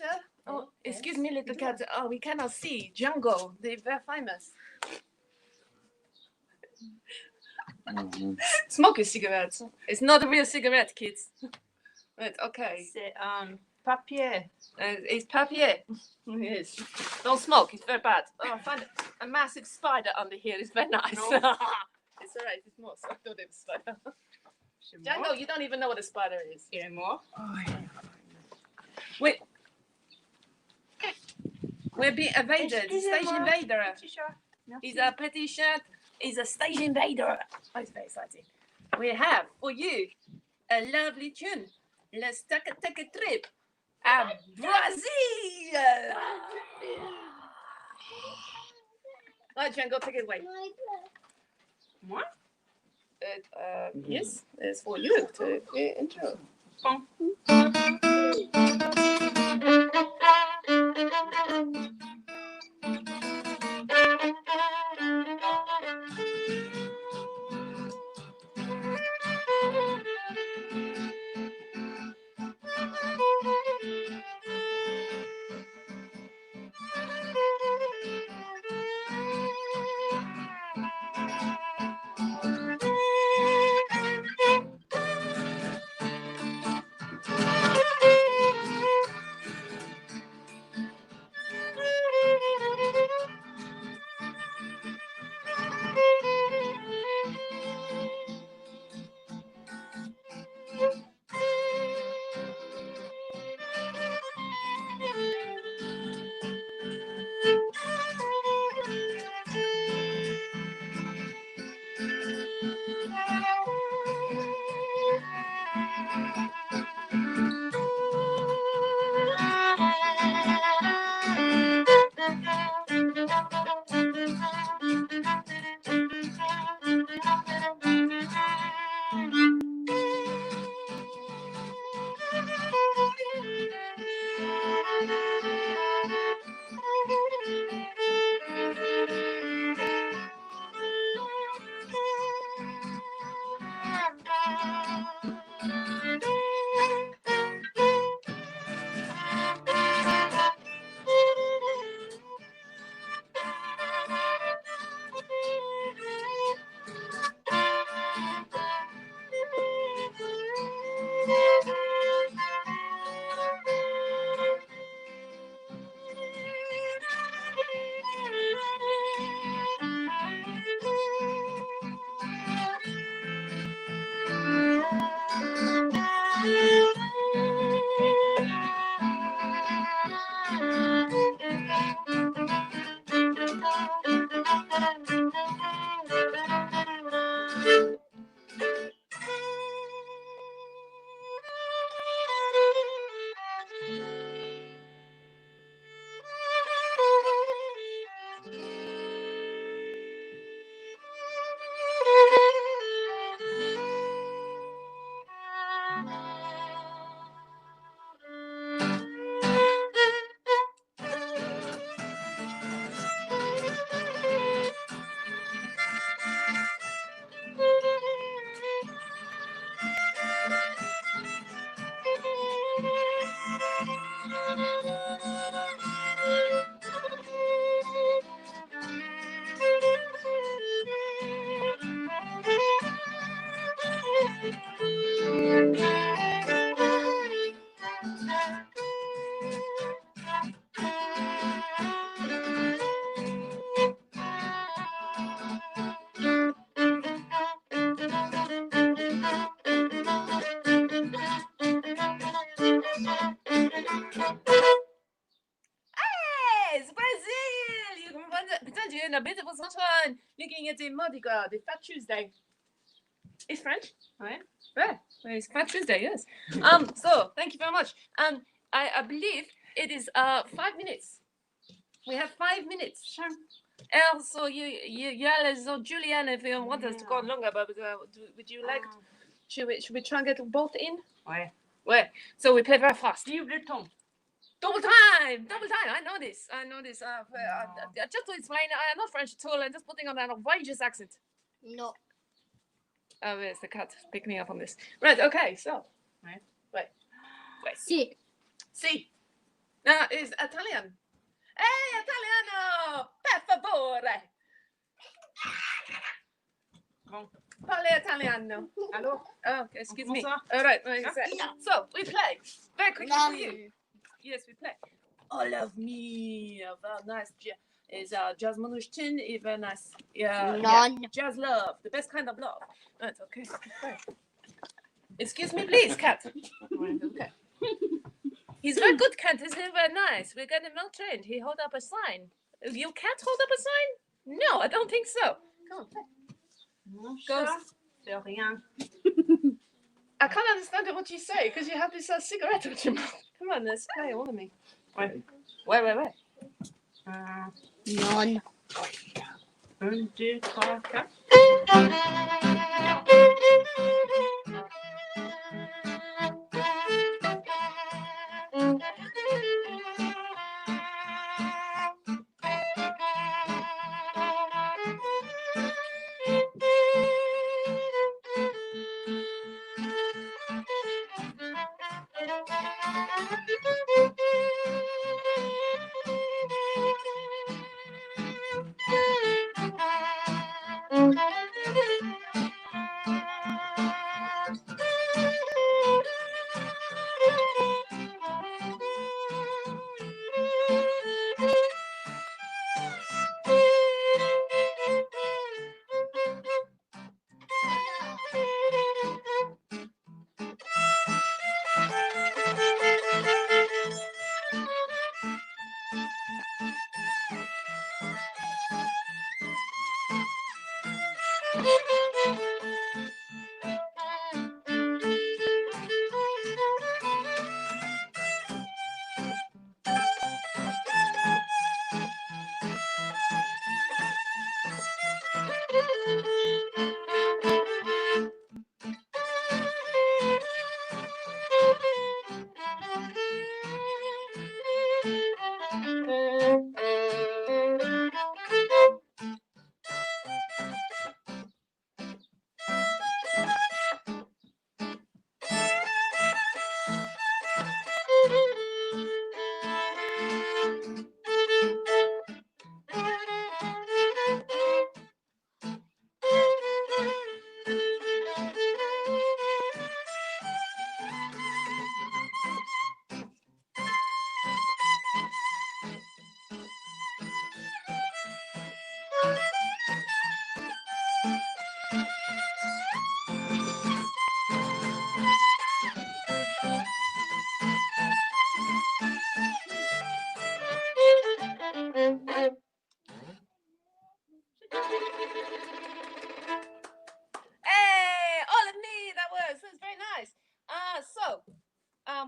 Oh, excuse me, little cat. Oh, we cannot see. Django, they're very famous. Smoke a cigarette. It's not a real cigarette, kids. Right, okay. C'est papier. It's papier. Yes. Don't smoke. It's very bad. Oh, I found a massive spider under here. It's very nice. No. It's all right. It's moss. I thought it was spider. Django, you don't even know what a spider is. Yeah, more. Oh, yeah. Wait. We're being invaded. Stage invader. He's a petit shirt. He's a stage invader. Oh, it's very exciting. We have for you a lovely tune. Let's take a trip to Brazil. Right, Django, take it away. What? Yes, it's for you to intro. Hey, it's Brazil! You can find it. Pretend you're in a beautiful sunshine, looking at the Mardi Gras, the Fat Tuesday. It's French, right? Yeah, it's Fat Tuesday, yes. So thank you very much. I believe it is 5 minutes. We have 5 minutes. Sure. So so Julianne, if you want us to go longer, but would you like? Should we try and get both in? Ouais. Ouais. So we play very fast. Double time. Double time. I know this. Just to explain, I'm not French at all. I'm just putting on an outrageous accent. No. Oh, there's the cat. Pick me up on this. Right. Okay. So. Right. Wait. Si. Si. Now is Italian. Hey, Italiano! Per favore! Bon. Parle Italiano. Hello? Oh, okay, excuse me. All right. So, we play. Very quickly for you. Yes, we play. All of me. Very nice. Is jazz manushin, even nice. Yeah. Jazz love. The best kind of love. Right, okay. Excuse me, please, cat. Okay. He's very good, cat. He's very nice. We're getting well trained. He hold up a sign. You can't hold up a sign? No, I don't think so. Come on, play. Go. I can't understand what you say because you have this cigarette with your mouth. Come on, let's play all of me. Wait. None. 1, 2, 3, 4.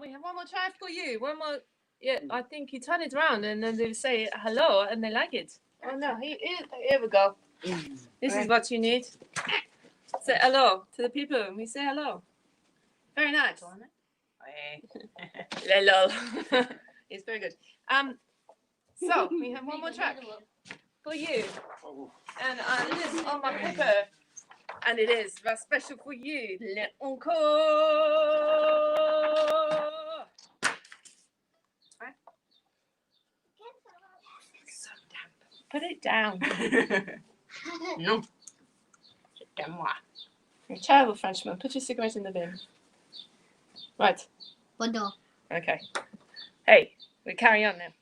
We have one more try for you. One more. Yeah, I think you turn it around and then they say hello and they like it. Oh no, here we go. This is what you need. Say hello to the people. We say hello. Very nice. Hello. It's very good. So we have one more track for you, and it is on my paper, and it is very special for you. Encore. Right? So damp. Put it down. No. You're a terrible Frenchman. Put your cigarette in the bin. Right. Bodo. Okay. Hey, we carry on now.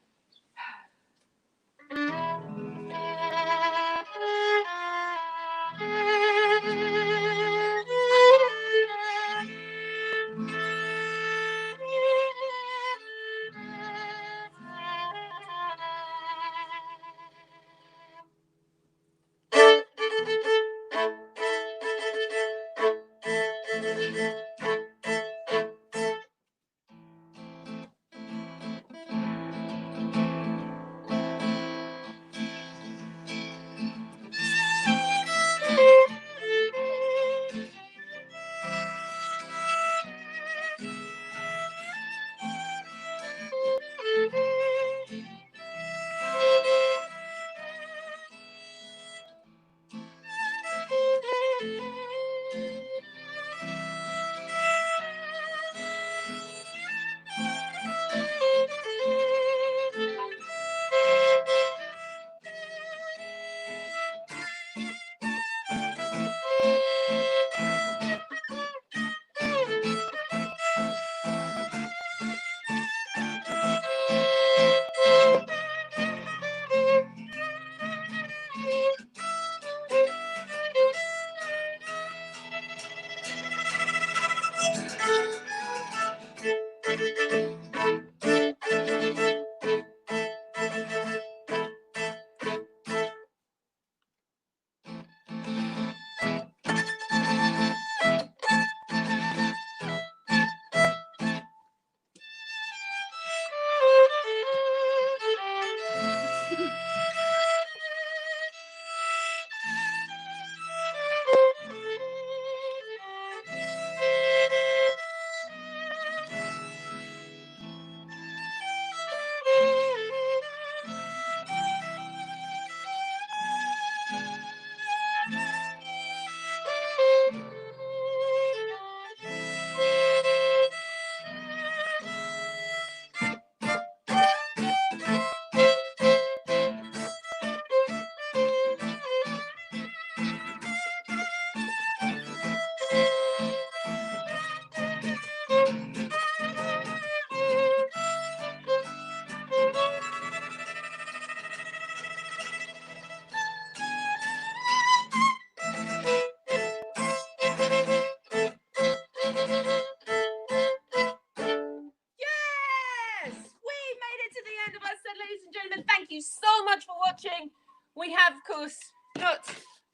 Thank you so much for watching. We have, of course, not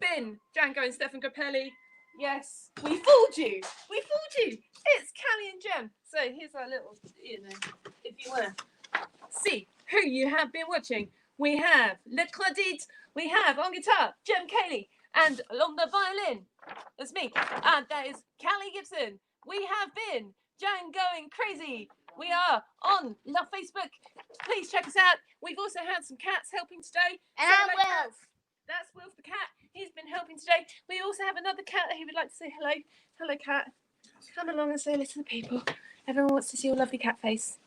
been Django and Stefan Grappelli. Yes, we fooled you. We fooled you. It's Callie and Jem. So here's our little, if you want to see who you have been watching. We have Le Credit. We have on guitar, Jem Cayley. And along the violin, that's me. And that is Callie Gibson. We have been Djangoing Crazy. We are on Love Facebook. Please check us out. We've also had some cats helping today. And I'm Wilf. That's Wilf the cat. He's been helping today. We also have another cat who would like to say hello. Hello, cat. Come along and say hello to the people. Everyone wants to see your lovely cat face.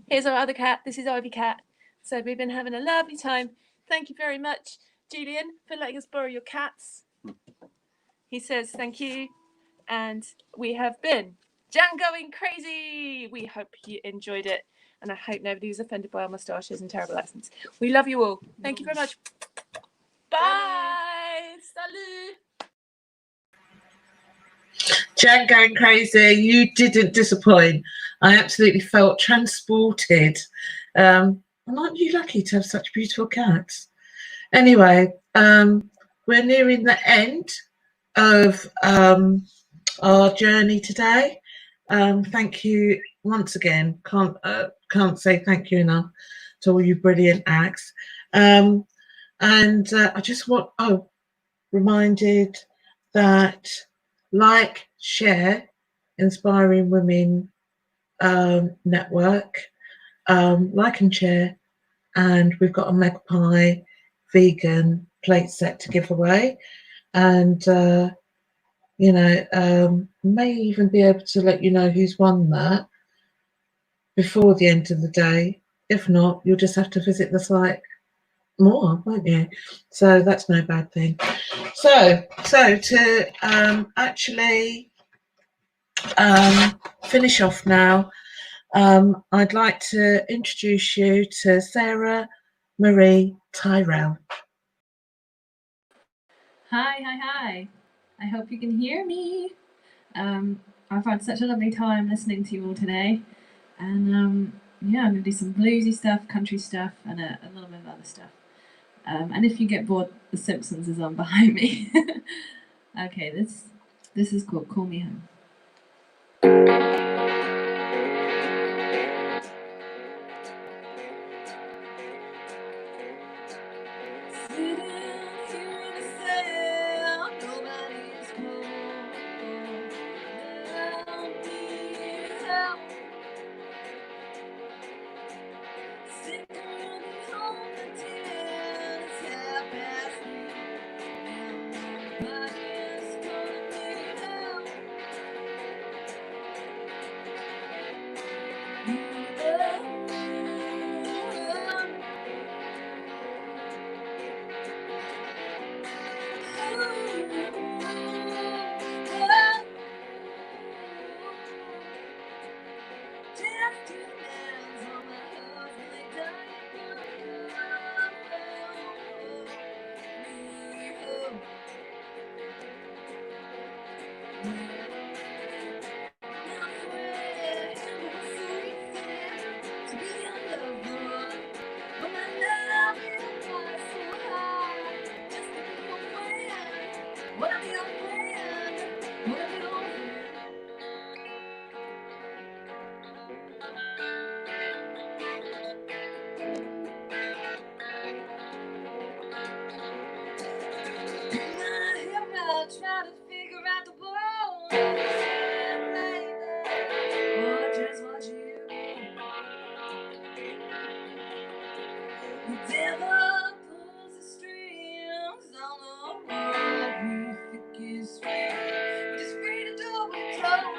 Here's our other cat. This is Ivy Cat. So we've been having a lovely time. Thank you very much, Julian, for letting us borrow your cats. He says thank you. And we have been Djangoing Crazy. We hope you enjoyed it. And I hope nobody was offended by our moustaches and terrible accents. We love you all. Thank you very much. Bye. Salut. Djangoing Crazy, you didn't disappoint. I absolutely felt transported. And aren't you lucky to have such beautiful cats? Anyway, we're nearing the end of our journey today. Thank you once again. Can't say thank you enough to all you brilliant acts. And I just want reminded that like, share Inspiring Women Network, like and share, and we've got a magpie vegan plate set to give away, and may even be able to let you know who's won that before the end of the day. If not, you'll just have to visit the site more, won't you? So that's no bad thing. So to actually finish off now, I'd like to introduce you to Sarah Marie Tyrrell. Hi. I hope you can hear me. I've had such a lovely time listening to you all today. And yeah, I'm going to do some bluesy stuff, country stuff, and a little bit of other stuff. And if you get bored, The Simpsons is on behind me. Okay, this is called Call Me Home. Try to figure out the world, or just what you the devil pulls the strings on the wall. We think it's free, but it's free to do what we told.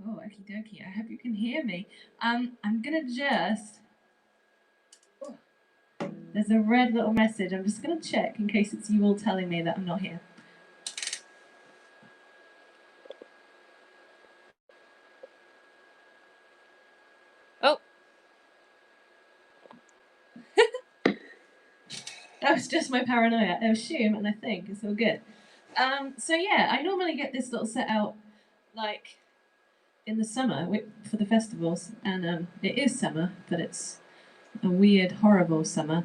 Oh, okie dokie. I hope you can hear me. I'm gonna just. Oh, there's a red little message. I'm just gonna check in case it's you all telling me that I'm not here. Oh. That was just my paranoia. I assume and I think it's all good. So yeah, I normally get this little set out like in the summer for the festivals, and it is summer, but it's a weird, horrible summer.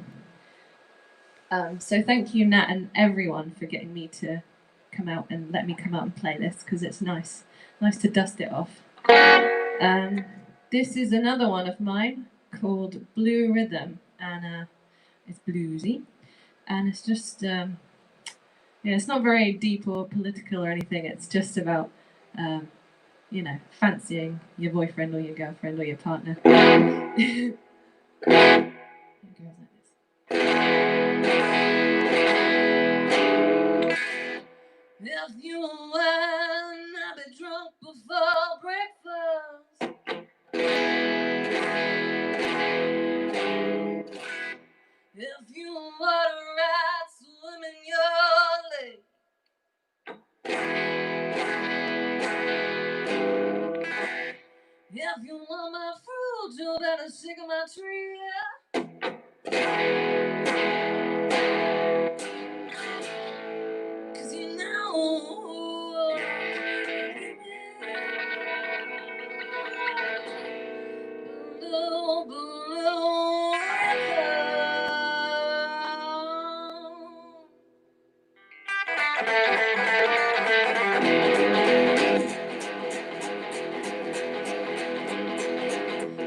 So thank you, Nat, and everyone for getting me to come out and let me come out and play this, because it's nice to dust it off. This is another one of mine called Blue Rhythm, and it's bluesy, and it's just it's not very deep or political or anything. It's just about fancying your boyfriend or your girlfriend or your partner. It goes like this. If you wine, I'll be drunk before breakfast. If you want to ride, swim in your lake. If you want my fruit, you better shake my tree. Cause you know blue, blue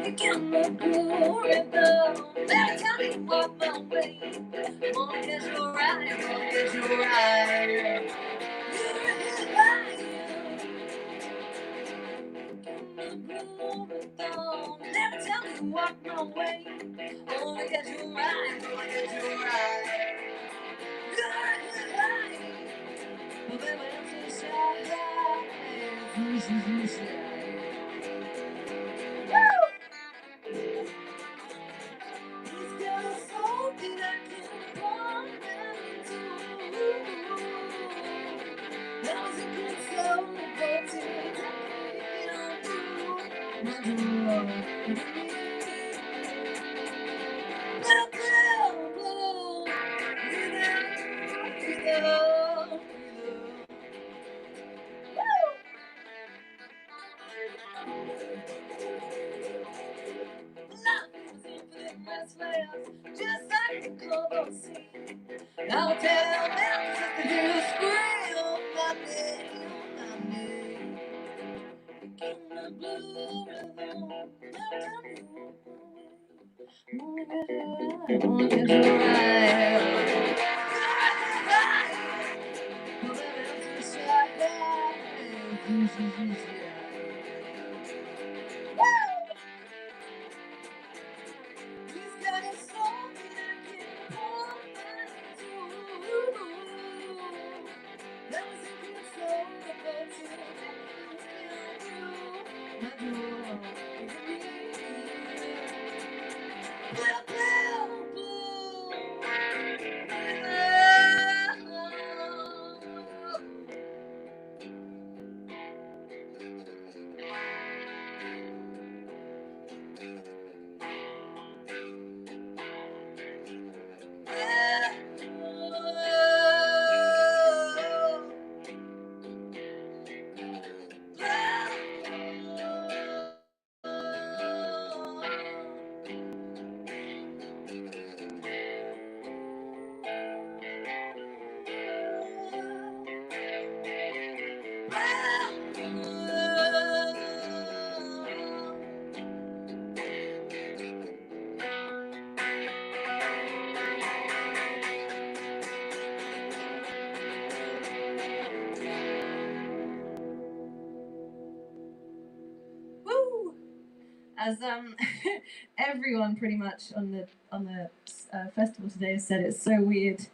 you get my blue rhythm. Every time you walk my way, wanna get you right, wanna get you right. You're right. Every time you walk my way, wanna get you right, wanna get you right. You're right. But baby, I'm so shy. Woo! He's got a soul that I can't fall into. That was a good soul, but it's my door. Blue, blue, blue. Just like the cold sea, I'll tell them just to hear you scream my name, my name. In the blue rhythm, every time you walk away, wanna get you right. Oh, baby, I'm too shy. Woo! He's got a soul that I can't hold back to. That was a good soul, but you my door. Blue, blue, blue. As everyone pretty much on the festival today has said, it's so weird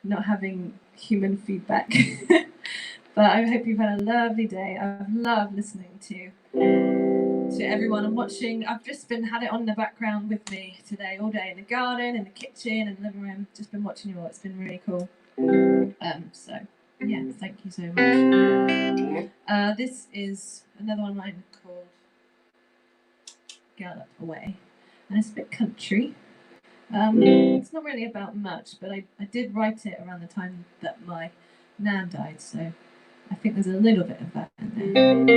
not having human feedback. But I hope you've had a lovely day. I've loved listening to to everyone. I'm watching. I've just had it on in the background with me today all day in the garden, in the kitchen, in the living room. Just been watching you all. It's been really cool. So yeah, thank you so much. This is another one of mine called Gallop Away, and it's a bit country. It's not really about much, but I did write it around the time that my nan died, so I think there's a little bit of that in there.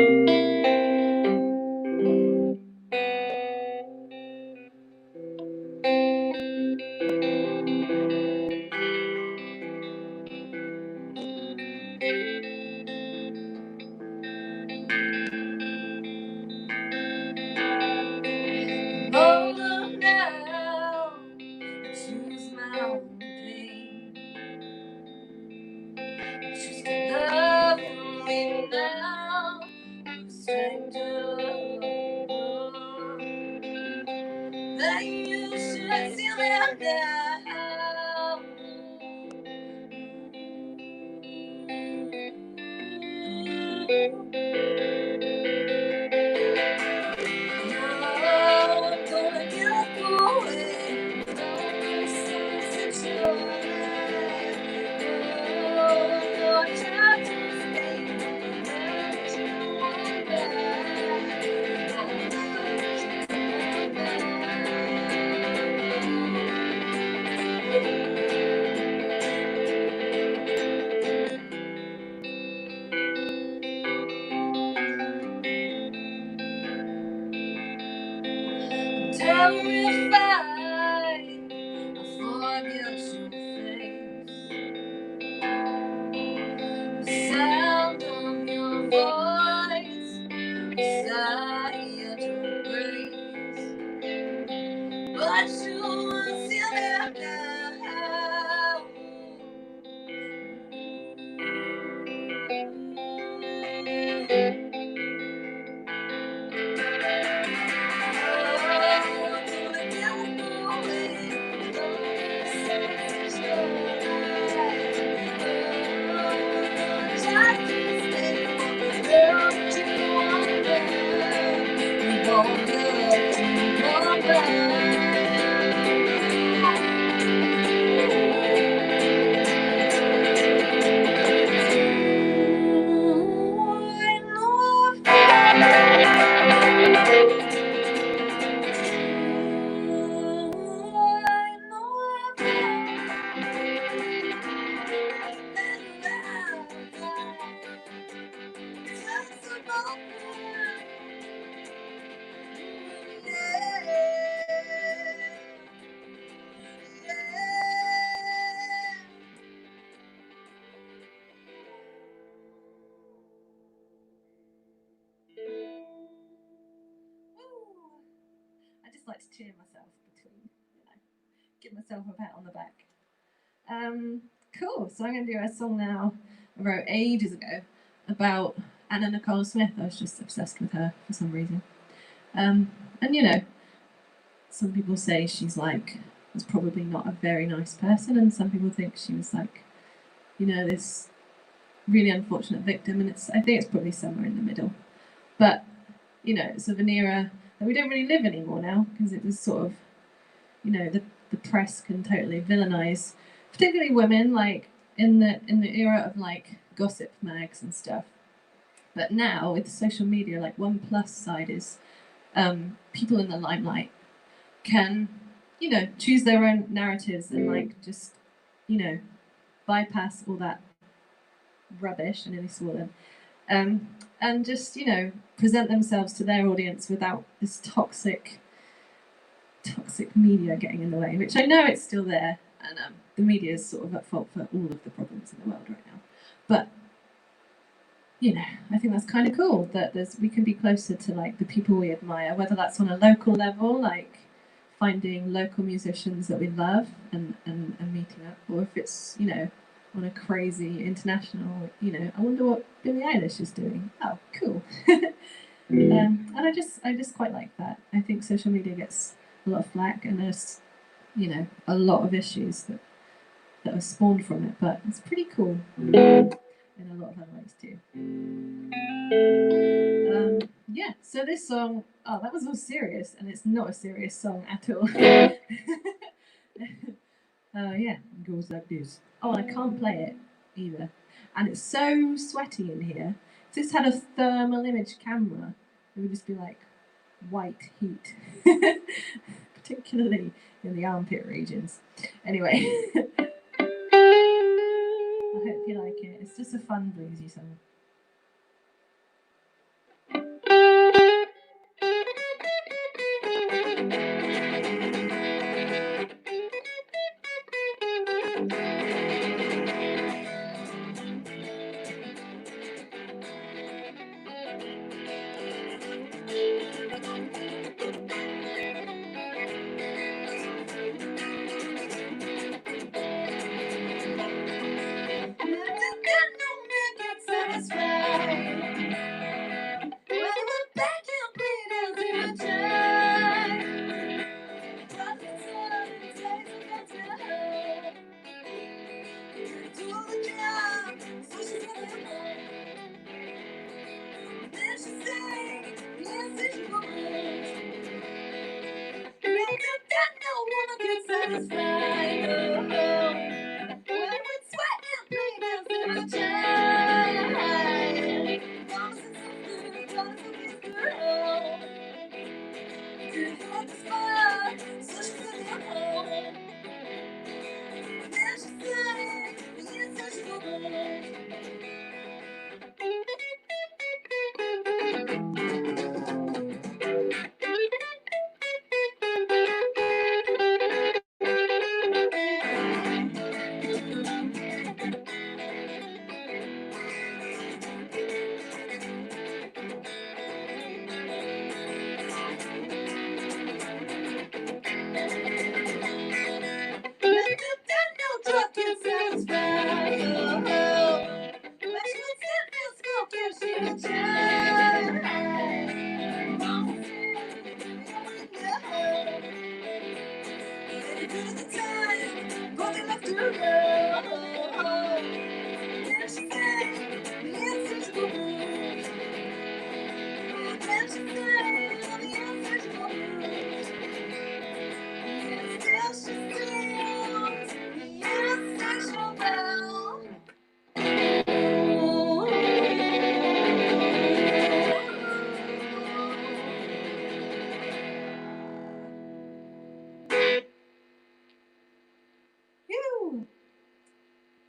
I just like to cheer myself between, give myself a pat on the back. Cool, so I'm going to do a song now I wrote ages ago about Anna Nicole Smith. I was just obsessed with her for some reason. And some people say she's was probably not a very nice person, and some people think she was this really unfortunate victim, and I think it's probably somewhere in the middle. But, it's of an era that we don't really live anymore now, because it was sort of, the press can totally villainize, particularly women, in the era of gossip mags and stuff. But now with social media, one plus side is people in the limelight can, choose their own narratives and just, bypass all that rubbish, and nearly swore them, and just, present themselves to their audience without this toxic media getting in the way, which I know it's still there, and the media is sort of at fault for all of the problems in the world right now. But I think that's kind of cool that we can be closer to the people we admire, whether that's on a local level, finding local musicians that we love and meeting up, or if it's on a crazy international, I wonder what Billie Eilish is doing. Oh, cool. And I just quite like that. I think social media gets a lot of flack, and there's a lot of issues that are spawned from it, but it's pretty cool in a lot of other ways too. Yeah, so this song, oh, that was all serious, and it's not a serious song at all. Yeah, it goes like this. Oh, I can't play it either. And it's so sweaty in here. If this had a thermal image camera, it would just be like white heat, particularly in the armpit regions. Anyway, I hope you like it. It's just a fun bluesy song.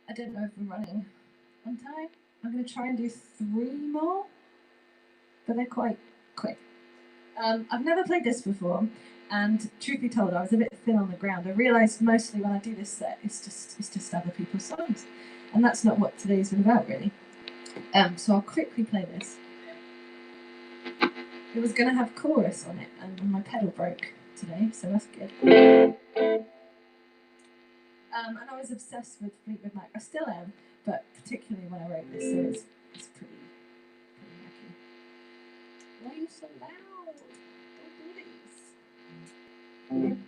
I don't know if we're running on time. I'm going to try and do 3 more, but they're quite quick. I've never played this before, and truth be told, I was a bit thin on the ground. I realised mostly when I do this set, it's just other people's songs, and that's not what today's been about, really. So I'll quickly play this. It was going to have chorus on it, and my pedal broke today, so that's good. And I was obsessed with Fleetwood Mac. I still am, but particularly when I wrote this, so it's pretty wacky. Why are you so loud? Don't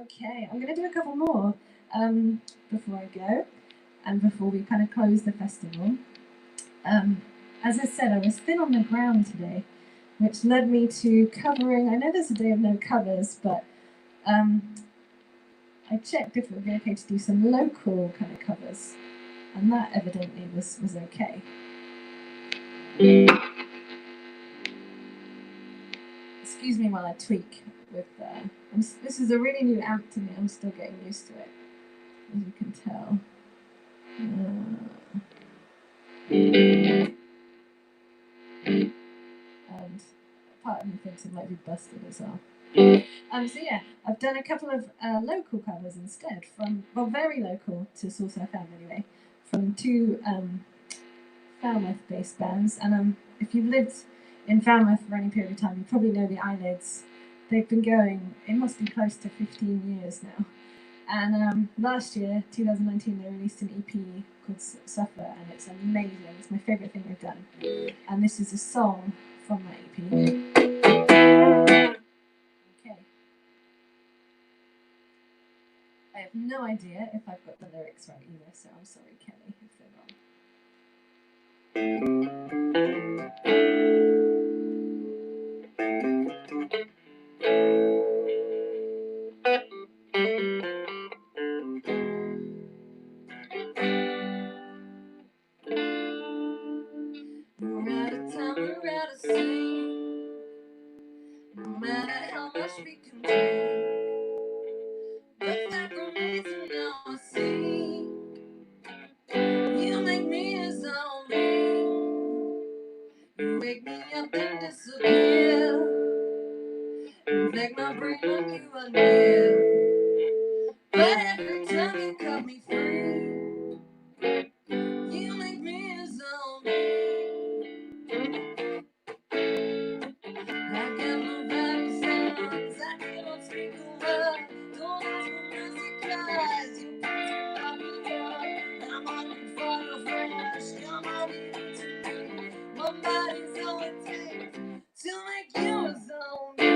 Okay, I'm going to do a couple more before I go and before we kind of close the festival. As I said, I was thin on the ground today, which led me to covering. I know there's a day of no covers, but I checked if it would be okay to do some local kind of covers, and that evidently was okay. Excuse me while I tweak with. This is a really new amp to me. I'm still getting used to it, as you can tell. And part of me thinks it might be busted as well. So yeah, I've done a couple of local covers instead from, well, very local to Source FM anyway, from two Falmouth-based bands. And if you've lived in Falmouth for any period of time, you probably know the Eyelids. They've been going, it must be close to 15 years now. And last year, 2019, they released an EP called Suffer, and it's amazing. It's my favourite thing they've done. And this is a song from that EP. Okay. I have no idea if I've got the lyrics right either, so I'm sorry, Kelly, if they're wrong. We're out of time, we're out of steam. No matter how much we can do, the fact remains we all see. You make me a zombie. You wake me up and disappear. Infect my brain when you are near. But every time you cut me free, you make me a zombie. I got no vital sounds, I cannot speak a word. Don't ask for mercy, cries. You got me up. I'm hungry for your flesh. Come on, give it to me. My body's all it takes to make you a zombie.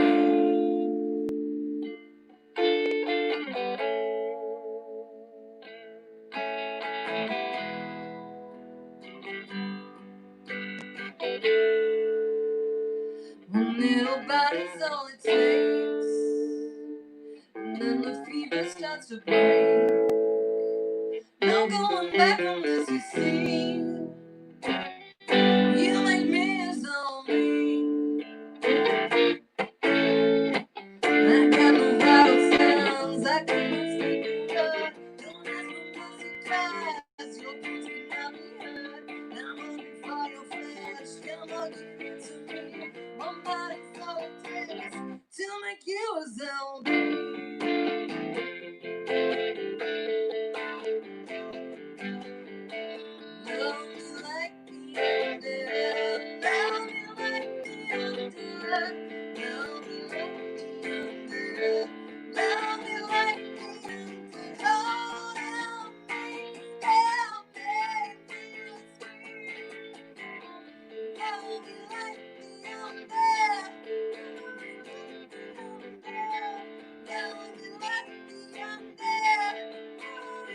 One little body's all it takes, and then the fever starts to break. No going back unless you see. You make me a zombie. I got no vital sounds, I cannot speak a word. Don't ask for mercy, cries. Your kids cannot be heard. I'm hungry for your flesh. Come on, give it to me. My body's all it takes to make you a zombie. Love me like the undead. Love me like the undead. Love me like the undead. Love me like the undead. Oh, help me, help me, please scream. Love me like the undead. Love me like the undead. Love me like the undead.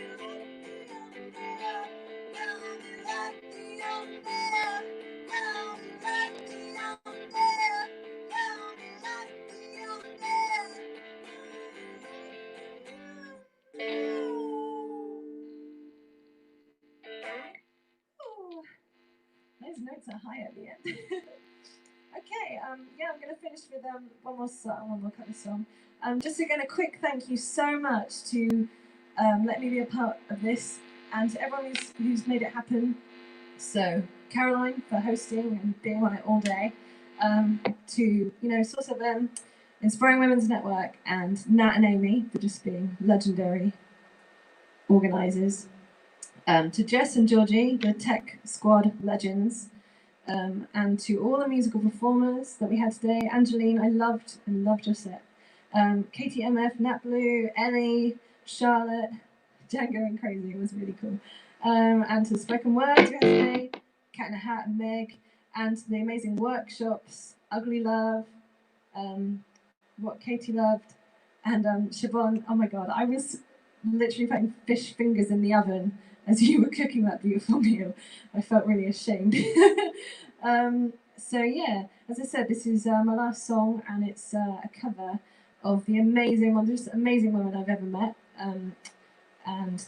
Love me like the undead. Love me like the undead. Love me like the undead. Ooh, those notes are high at the end. Okay, yeah, I'm going to finish with one more kind of song. Just again, a quick thank you so much to let me be a part of this, and to everyone who's made it happen. So Caroline for hosting and being on it all day, to Source FM, Inspiring Women's Network, and Nat and Amy for just being legendary organisers, to Jess and Georgie, the tech squad legends, and to all the musical performers that we had today. Angeline, I loved your set. Katy MF, Nat Blue, Ellie, Charlotte, Djangoing Crazy was really cool. And to Spoken Words we had today, Cat in a Hat and Meg, and to the amazing workshops, Ugly Love, Katy Loved, And Siobhan, oh my God, I was literally putting fish fingers in the oven as you were cooking that beautiful meal. I felt really ashamed. So yeah, as I said, this is my last song, and it's a cover of the amazing woman I've ever met. And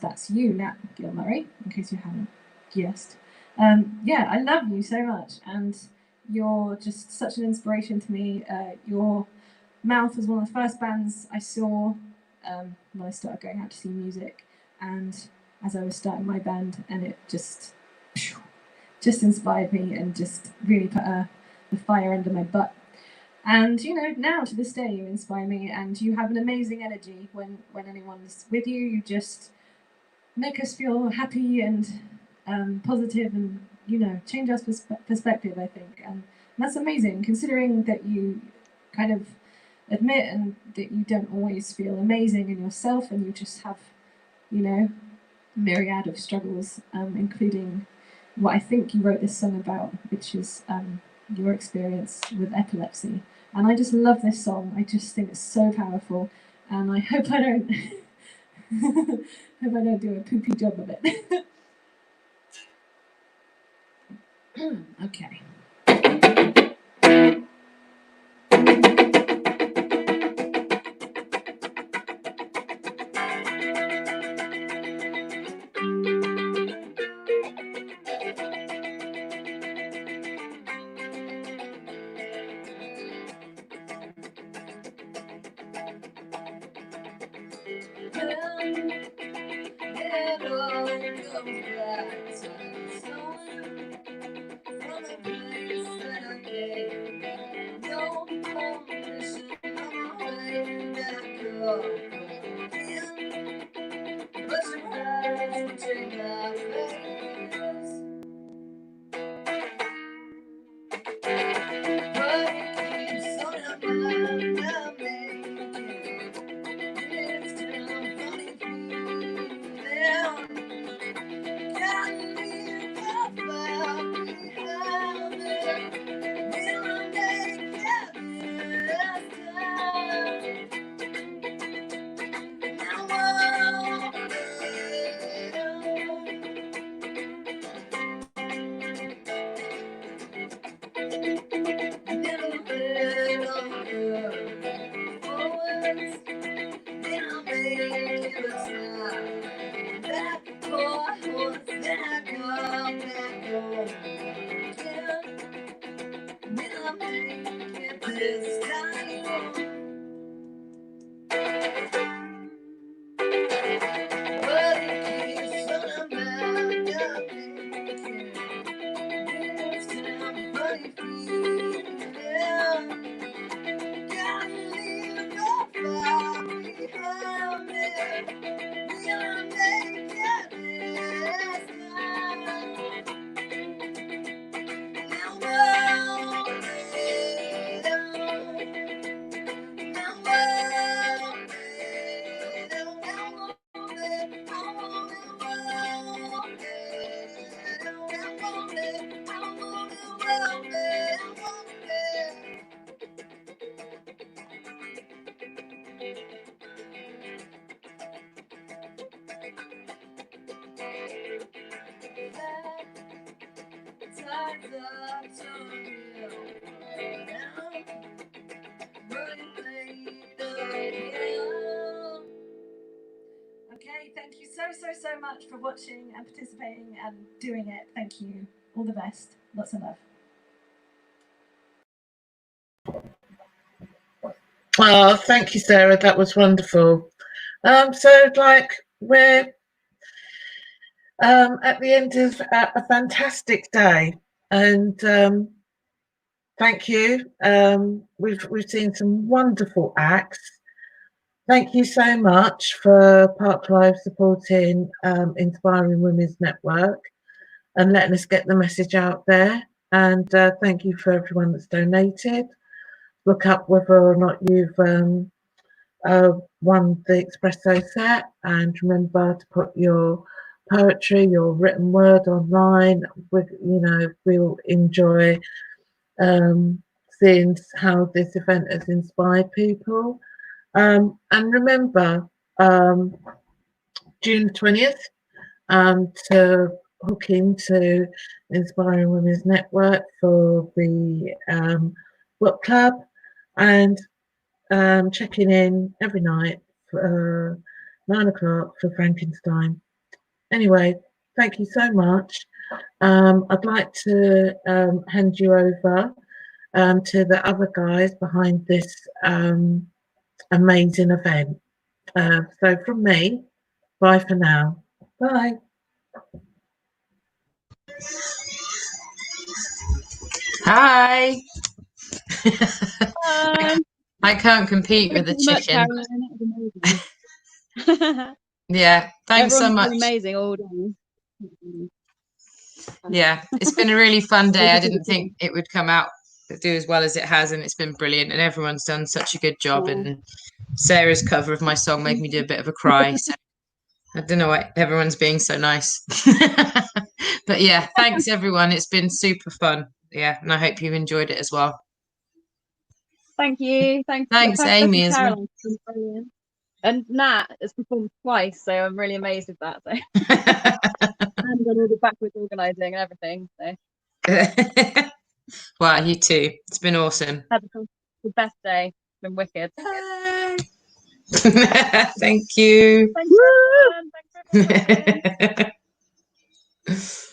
that's you, Nat Gilmurray, in case you haven't guessed. Yeah, I love you so much, and you're just such an inspiration to me. Your Mouth was one of the first bands I saw when I started going out to see music, and as I was starting my band, and it just inspired me and just really put the fire under my butt. And you know, now to this day, you inspire me, and you have an amazing energy when anyone's with you. You just make us feel happy and positive, and you know, change our perspective, I think, and that's amazing, considering that you kind of admit and that you don't always feel amazing in yourself, and you just have, you know, a myriad of struggles, including what I think you wrote this song about, which is your experience with epilepsy. And I just love this song. I just think it's so powerful, and I hope I don't hope I don't do a poopy job of it. Okay. Okay, thank you so much for watching and participating and doing it. Thank you. All the best. Lots of love. Oh, thank you, Sarah. That was wonderful. So, like, we're at the end of a fantastic day, and thank you. We've seen some wonderful acts. Thank you so much for Parklive supporting Inspiring Women's Network and letting us get the message out there. And thank you for everyone that's donated. Look up whether or not you've won the espresso set, and remember to put your poetry, your written word online. We'll enjoy seeing how this event has inspired people. And remember, June 20th, to hook into Inspiring Women's Network for the book club, and checking in every night for 9 o'clock for Frankenstein. Anyway, thank you so much. I'd like to hand you over to the other guys behind this amazing event. So from me, bye for now. Bye. Hi. I can't compete with the chicken. Yeah, thanks so much. Amazing all day. Yeah, it's been a really fun day. I didn't think it would come out do as well as it has, and it's been brilliant, and everyone's done such a good job. And Sarah's cover of my song made me do a bit of a cry, so I don't know why everyone's being so nice. But yeah, thanks everyone, it's been super fun. Yeah, and I hope you enjoyed it as well. Thank you. Thanks Amy as well. And Nat has performed twice, so I'm really amazed with that. So. And done all the backwards organising and everything. So. Wow, you too. It's been awesome. Had the best day. It's been wicked. Thank you. Thanks, everyone. Thanks for everyone.